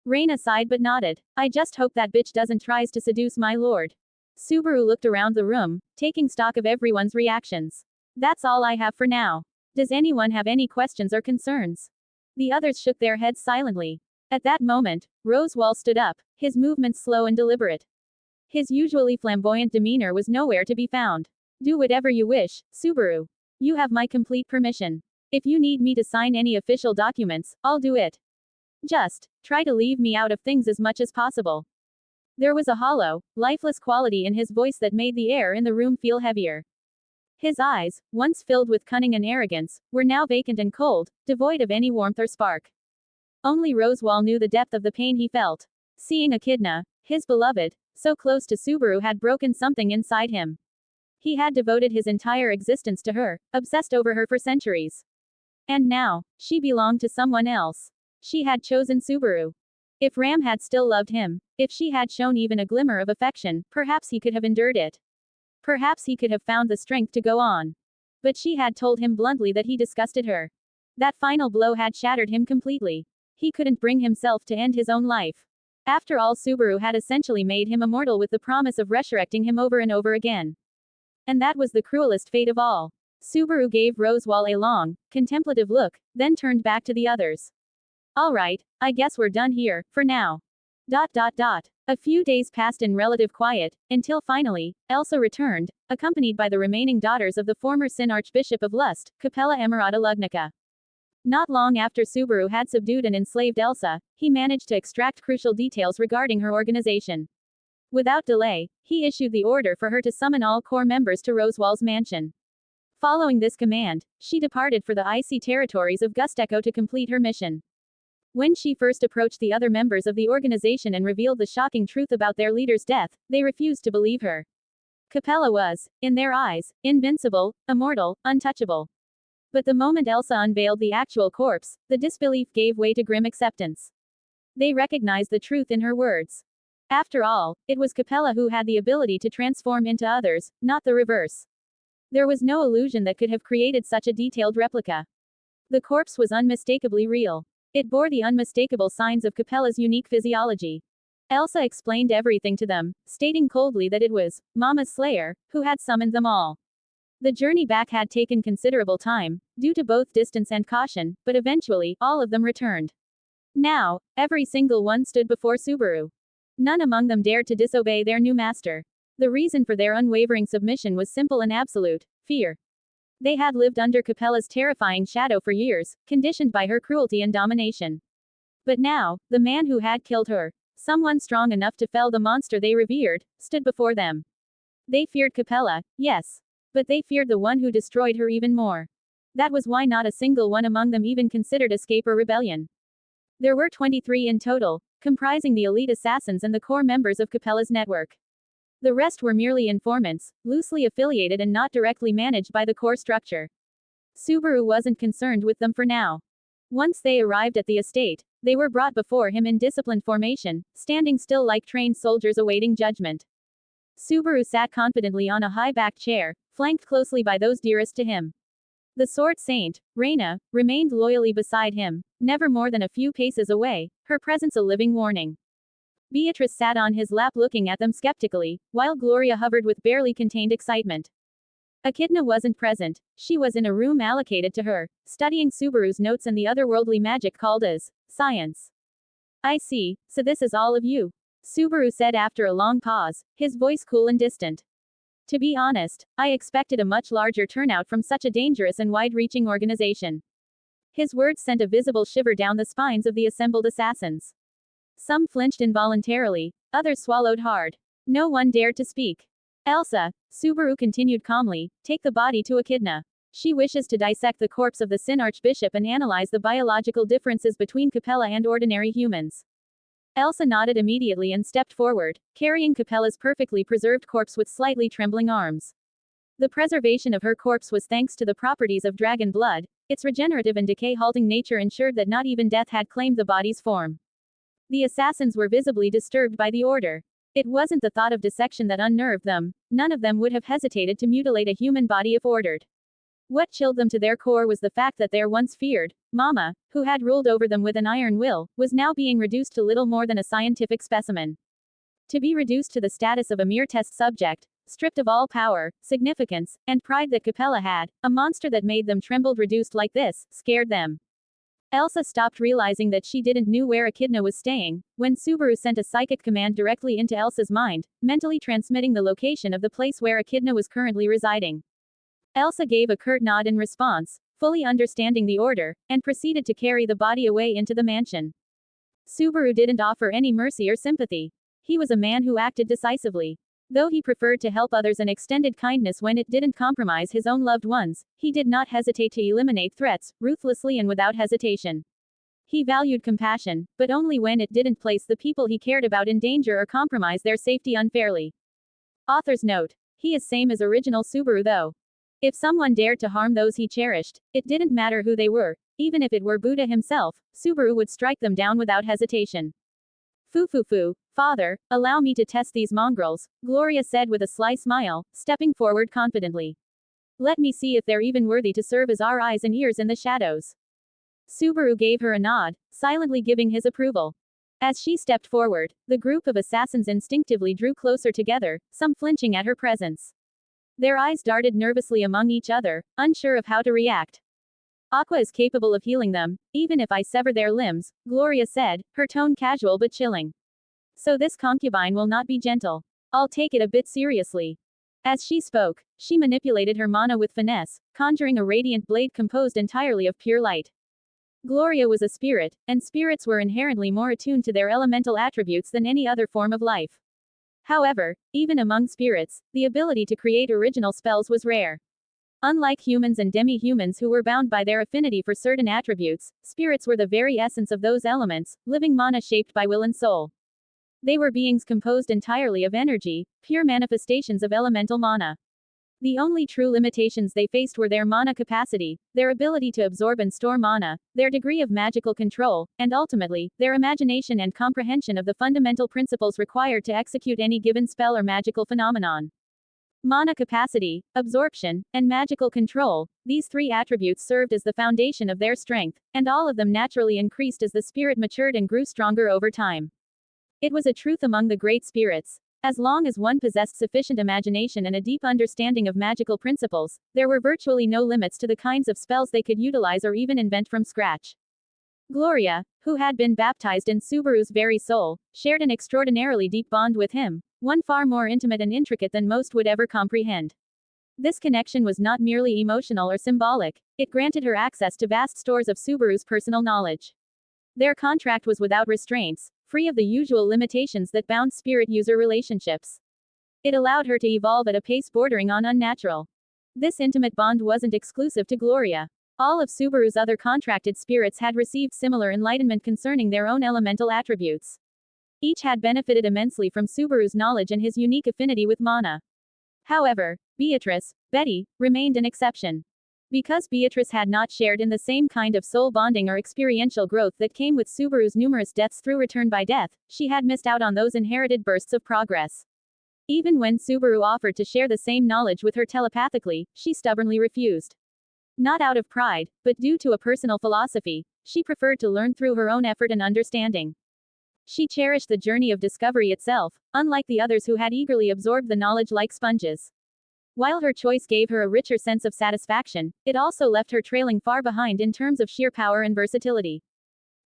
S1: Reina sighed but nodded. "I just hope that bitch doesn't tries to seduce my lord." Subaru looked around the room, taking stock of everyone's reactions. "That's all I have for now. Does anyone have any questions or concerns?" The others shook their heads silently. At that moment, Rosewall stood up, his movements slow and deliberate. His usually flamboyant demeanor was nowhere to be found. "Do whatever you wish, Subaru. You have my complete permission. If you need me to sign any official documents, I'll do it. Just try to leave me out of things as much as possible." There was a hollow, lifeless quality in his voice that made the air in the room feel heavier. His eyes, once filled with cunning and arrogance, were now vacant and cold, devoid of any warmth or spark. Only Rosewall knew the depth of the pain he felt. Seeing Echidna, his beloved, so close to Subaru had broken something inside him. He had devoted his entire existence to her, obsessed over her for centuries. And now, she belonged to someone else. She had chosen Subaru. If Ram had still loved him, if she had shown even a glimmer of affection, perhaps he could have endured it. Perhaps he could have found the strength to go on. But she had told him bluntly that he disgusted her. That final blow had shattered him completely. He couldn't bring himself to end his own life. After all, Subaru had essentially made him immortal with the promise of resurrecting him over and over again. And that was the cruelest fate of all. Subaru gave Rosewall a long, contemplative look, then turned back to the others. "All right, I guess we're done here, for now." A few days passed in relative quiet, until finally, Elsa returned, accompanied by the remaining daughters of the former Sin Archbishop of Lust, Capella Emerata Lugnica. Not long after Subaru had subdued and enslaved Elsa, he managed to extract crucial details regarding her organization. Without delay, he issued the order for her to summon all core members to Rosewall's mansion. Following this command, she departed for the icy territories of Gusteco to complete her mission. When she first approached the other members of the organization and revealed the shocking truth about their leader's death, they refused to believe her. Capella was, in their eyes, invincible, immortal, untouchable. But the moment Elsa unveiled the actual corpse, the disbelief gave way to grim acceptance. They recognized the truth in her words. After all, it was Capella who had the ability to transform into others, not the reverse. There was no illusion that could have created such a detailed replica. The corpse was unmistakably real. It bore the unmistakable signs of Capella's unique physiology. Elsa explained everything to them, stating coldly that it was Mama's Slayer who had summoned them all. The journey back had taken considerable time, due to both distance and caution, but eventually, all of them returned. Now, every single one stood before Subaru. None among them dared to disobey their new master. The reason for their unwavering submission was simple and absolute: fear. They had lived under Capella's terrifying shadow for years, conditioned by her cruelty and domination. But now, the man who had killed her, someone strong enough to fell the monster they revered, stood before them. They feared Capella, yes. But they feared the one who destroyed her even more. That was why not a single one among them even considered escape or rebellion. There were 23 in total, comprising the elite assassins and the core members of Capella's network. The rest were merely informants, loosely affiliated and not directly managed by the core structure. Subaru wasn't concerned with them for now. Once they arrived at the estate, they were brought before him in disciplined formation, standing still like trained soldiers awaiting judgment. Subaru sat confidently on a high-backed chair, flanked closely by those dearest to him. The sword saint, Reina, remained loyally beside him, never more than a few paces away, her presence a living warning. Beatrice sat on his lap looking at them skeptically, while Gloria hovered with barely contained excitement. Echidna wasn't present, she was in a room allocated to her, studying Subaru's notes and the otherworldly magic called as science. I see, so this is all of you, Subaru said after a long pause, his voice cool and distant. To be honest, I expected a much larger turnout from such a dangerous and wide-reaching organization. His words sent a visible shiver down the spines of the assembled assassins. Some flinched involuntarily, others swallowed hard. No one dared to speak. Elsa, Subaru continued calmly, take the body to Echidna. She wishes to dissect the corpse of the Sin Archbishop and analyze the biological differences between Capella and ordinary humans. Elsa nodded immediately and stepped forward, carrying Capella's perfectly preserved corpse with slightly trembling arms. The preservation of her corpse was thanks to the properties of dragon blood. Its regenerative and decay-halting nature ensured that not even death had claimed the body's form. The assassins were visibly disturbed by the order. It wasn't the thought of dissection that unnerved them. None of them would have hesitated to mutilate a human body if ordered. What chilled them to their core was the fact that their once feared Mama, who had ruled over them with an iron will, was now being reduced to little more than a scientific specimen. To be reduced to the status of a mere test subject, stripped of all power, significance, and pride that Capella had, a monster that made them trembled reduced like this, scared them. Elsa stopped realizing that she didn't know where Echidna was staying, when Subaru sent a psychic command directly into Elsa's mind, mentally transmitting the location of the place where Echidna was currently residing. Elsa gave a curt nod in response, fully understanding the order, and proceeded to carry the body away into the mansion. Subaru didn't offer any mercy or sympathy. He was a man who acted decisively. Though he preferred to help others and extended kindness when it didn't compromise his own loved ones, he did not hesitate to eliminate threats, ruthlessly and without hesitation. He valued compassion, but only when it didn't place the people he cared about in danger or compromise their safety unfairly. Author's note. He is same as original Subaru though. If someone dared to harm those he cherished, it didn't matter who they were, even if it were Buddha himself, Subaru would strike them down without hesitation. Foo, father, allow me to test these mongrels, Gloria said with a sly smile, stepping forward confidently. Let me see if they're even worthy to serve as our eyes and ears in the shadows. Subaru gave her a nod, silently giving his approval. As she stepped forward, the group of assassins instinctively drew closer together, some flinching at her presence. Their eyes darted nervously among each other, unsure of how to react. Aqua is capable of healing them, even if I sever their limbs, Gloria said, her tone casual but chilling. So this concubine will not be gentle. I'll take it a bit seriously. As she spoke, she manipulated her mana with finesse, conjuring a radiant blade composed entirely of pure light. Gloria was a spirit, and spirits were inherently more attuned to their elemental attributes than any other form of life. However, even among spirits, the ability to create original spells was rare. Unlike humans and demi-humans who were bound by their affinity for certain attributes, spirits were the very essence of those elements, living mana shaped by will and soul. They were beings composed entirely of energy, pure manifestations of elemental mana. The only true limitations they faced were their mana capacity, their ability to absorb and store mana, their degree of magical control, and ultimately, their imagination and comprehension of the fundamental principles required to execute any given spell or magical phenomenon. Mana capacity, absorption, and magical control, these three attributes served as the foundation of their strength, and all of them naturally increased as the spirit matured and grew stronger over time. It was a truth among the great spirits. As long as one possessed sufficient imagination and a deep understanding of magical principles, there were virtually no limits to the kinds of spells they could utilize or even invent from scratch. Gloria, who had been baptized in Subaru's very soul, shared an extraordinarily deep bond with him, one far more intimate and intricate than most would ever comprehend. This connection was not merely emotional or symbolic, it granted her access to vast stores of Subaru's personal knowledge. Their contract was without restraints, free of the usual limitations that bound spirit-user relationships. It allowed her to evolve at a pace bordering on unnatural. This intimate bond wasn't exclusive to Gloria. All of Subaru's other contracted spirits had received similar enlightenment concerning their own elemental attributes. Each had benefited immensely from Subaru's knowledge and his unique affinity with mana. However, Beatrice, Betty, remained an exception. Because Beatrice had not shared in the same kind of soul bonding or experiential growth that came with Subaru's numerous deaths through return by death, she had missed out on those inherited bursts of progress. Even when Subaru offered to share the same knowledge with her telepathically, she stubbornly refused. Not out of pride, but due to a personal philosophy, she preferred to learn through her own effort and understanding. She cherished the journey of discovery itself, unlike the others who had eagerly absorbed the knowledge like sponges. While her choice gave her a richer sense of satisfaction, it also left her trailing far behind in terms of sheer power and versatility.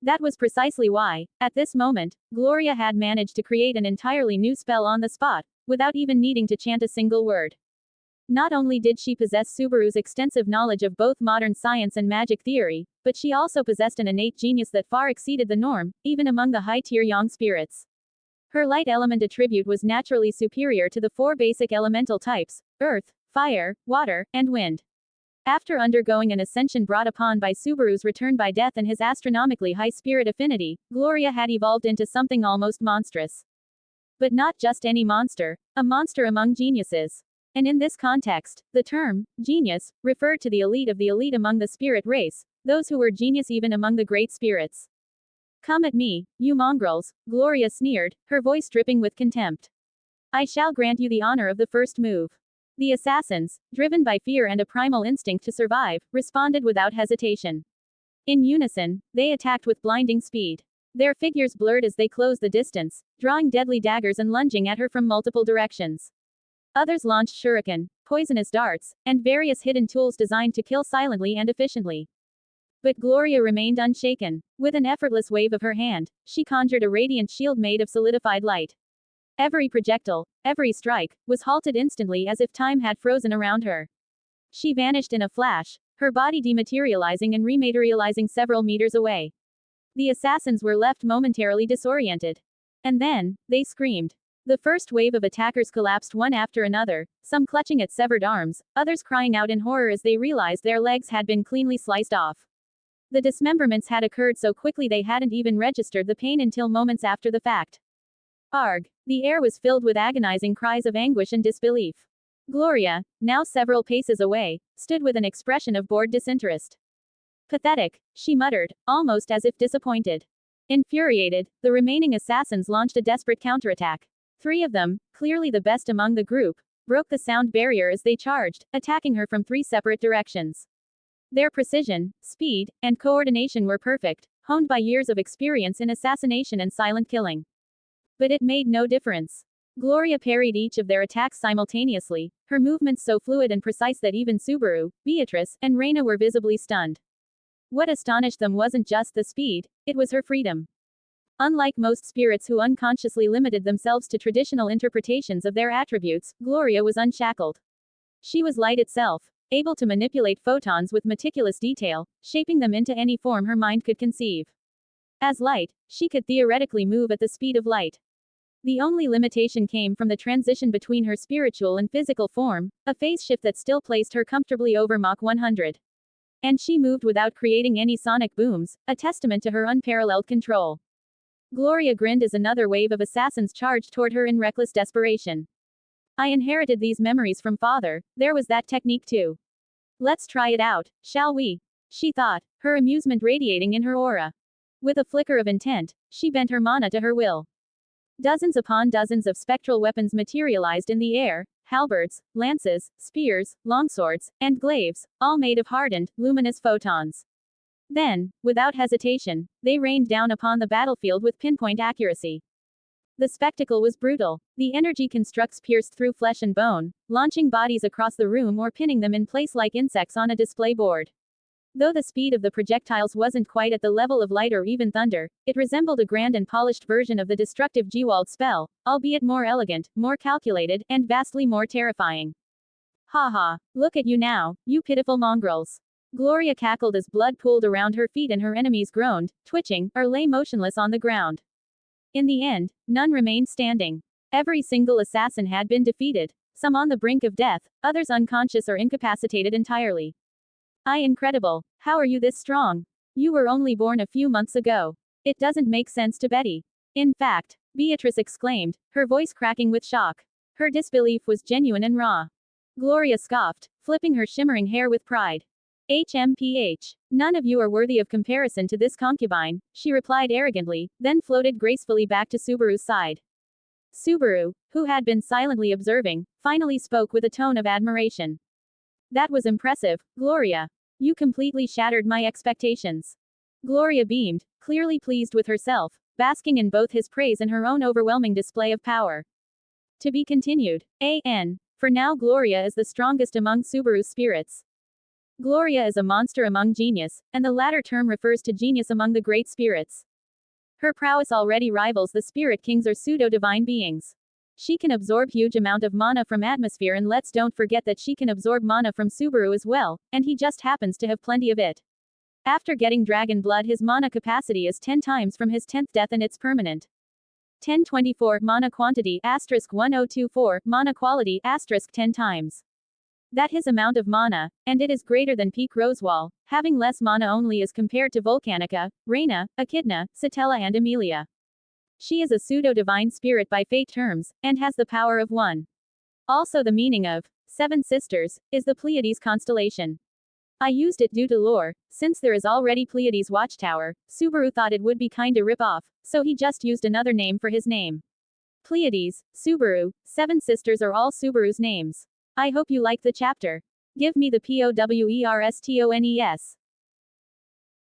S1: That was precisely why, at this moment, Gloria had managed to create an entirely new spell on the spot, without even needing to chant a single word. Not only did she possess Subaru's extensive knowledge of both modern science and magic theory, but she also possessed an innate genius that far exceeded the norm, even among the high-tier yang spirits. Her light element attribute was naturally superior to the 4 basic elemental types: earth, fire, water, and wind. After undergoing an ascension brought upon by Subaru's return by death and his astronomically high spirit affinity, Gloria had evolved into something almost monstrous. But not just any monster, a monster among geniuses. And in this context, the term genius referred to the elite among the spirit race, those who were genius even among the great spirits. "Come at me, you mongrels," Gloria sneered, her voice dripping with contempt. "I shall grant you the honor of the first move." The assassins, driven by fear and a primal instinct to survive, responded without hesitation. In unison, they attacked with blinding speed. Their figures blurred as they closed the distance, drawing deadly daggers and lunging at her from multiple directions. Others launched shuriken, poisonous darts, and various hidden tools designed to kill silently and efficiently. But Gloria remained unshaken. With an effortless wave of her hand, she conjured a radiant shield made of solidified light. Every projectile, every strike, was halted instantly as if time had frozen around her. She vanished in a flash, her body dematerializing and rematerializing several meters away. The assassins were left momentarily disoriented. And then, they screamed. The first wave of attackers collapsed one after another, some clutching at severed arms, others crying out in horror as they realized their legs had been cleanly sliced off. The dismemberments had occurred so quickly they hadn't even registered the pain until moments after the fact. Arg! The air was filled with agonizing cries of anguish and disbelief. Gloria, now several paces away, stood with an expression of bored disinterest. "Pathetic," she muttered, almost as if disappointed. Infuriated, the remaining assassins launched a desperate counterattack. 3 of them, clearly the best among the group, broke the sound barrier as they charged, attacking her from 3 separate directions. Their precision, speed, and coordination were perfect, honed by years of experience in assassination and silent killing. But it made no difference. Gloria parried each of their attacks simultaneously, her movements so fluid and precise that even Subaru, Beatrice, and Reina were visibly stunned. What astonished them wasn't just the speed, it was her freedom. Unlike most spirits who unconsciously limited themselves to traditional interpretations of their attributes, Gloria was unshackled. She was light itself, able to manipulate photons with meticulous detail, shaping them into any form her mind could conceive. As light, she could theoretically move at the speed of light. The only limitation came from the transition between her spiritual and physical form, a phase shift that still placed her comfortably over Mach 100. And she moved without creating any sonic booms, a testament to her unparalleled control. Gloria grinned as another wave of assassins charged toward her in reckless desperation. "I inherited these memories from father, there was that technique too. Let's try it out, shall we?" she thought, her amusement radiating in her aura. With a flicker of intent, she bent her mana to her will. Dozens upon dozens of spectral weapons materialized in the air, halberds, lances, spears, longswords, and glaives, all made of hardened, luminous photons. Then, without hesitation, they rained down upon the battlefield with pinpoint accuracy. The spectacle was brutal. The energy constructs pierced through flesh and bone, launching bodies across the room or pinning them in place like insects on a display board. Though the speed of the projectiles wasn't quite at the level of light or even thunder, it resembled a grand and polished version of the destructive Gewalt spell, albeit more elegant, more calculated, and vastly more terrifying. "Ha ha, look at you now, you pitiful mongrels." Gloria cackled as blood pooled around her feet and her enemies groaned, twitching, or lay motionless on the ground. In the end, none remained standing. Every single assassin had been defeated, some on the brink of death, others unconscious or incapacitated entirely. Incredible. How are you this strong? You were only born a few months ago. It doesn't make sense to Betty. In fact, Beatrice exclaimed, her voice cracking with shock. Her disbelief was genuine and raw. Gloria scoffed, flipping her shimmering hair with pride. HMPH. None of you are worthy of comparison to this concubine, she replied arrogantly, then floated gracefully back to Subaru's side. Subaru, who had been silently observing, finally spoke with a tone of admiration. That was impressive, Gloria. You completely shattered my expectations. Gloria beamed, clearly pleased with herself, basking in both his praise and her own overwhelming display of power. To be continued. A.N. For now Gloria is the strongest among Subaru's spirits. Gloria is a monster among genius, and the latter term refers to genius among the great spirits. Her prowess already rivals the spirit kings or pseudo-divine beings. She can absorb huge amount of mana from atmosphere, and let's don't forget that she can absorb mana from Subaru as well, and he just happens to have plenty of it. After getting dragon blood, his mana capacity is 10 times from his 10th death and it's permanent. 1024 mana quantity *1024 mana quality 10 times. That his amount of mana, and it is greater than peak Rosewall, having less mana only as compared to Volcanica, Reina, Echidna, Satella and Amelia. She is a pseudo-divine spirit by fate terms, and has the power of one. Also the meaning of Seven Sisters is the Pleiades constellation. I used it due to lore, since there is already Pleiades Watchtower, Subaru thought it would be kinda rip-off, so he just used another name for his name. Pleiades, Subaru, Seven Sisters are all Subaru's names. I hope you liked the chapter. Give me the POWERSTONES.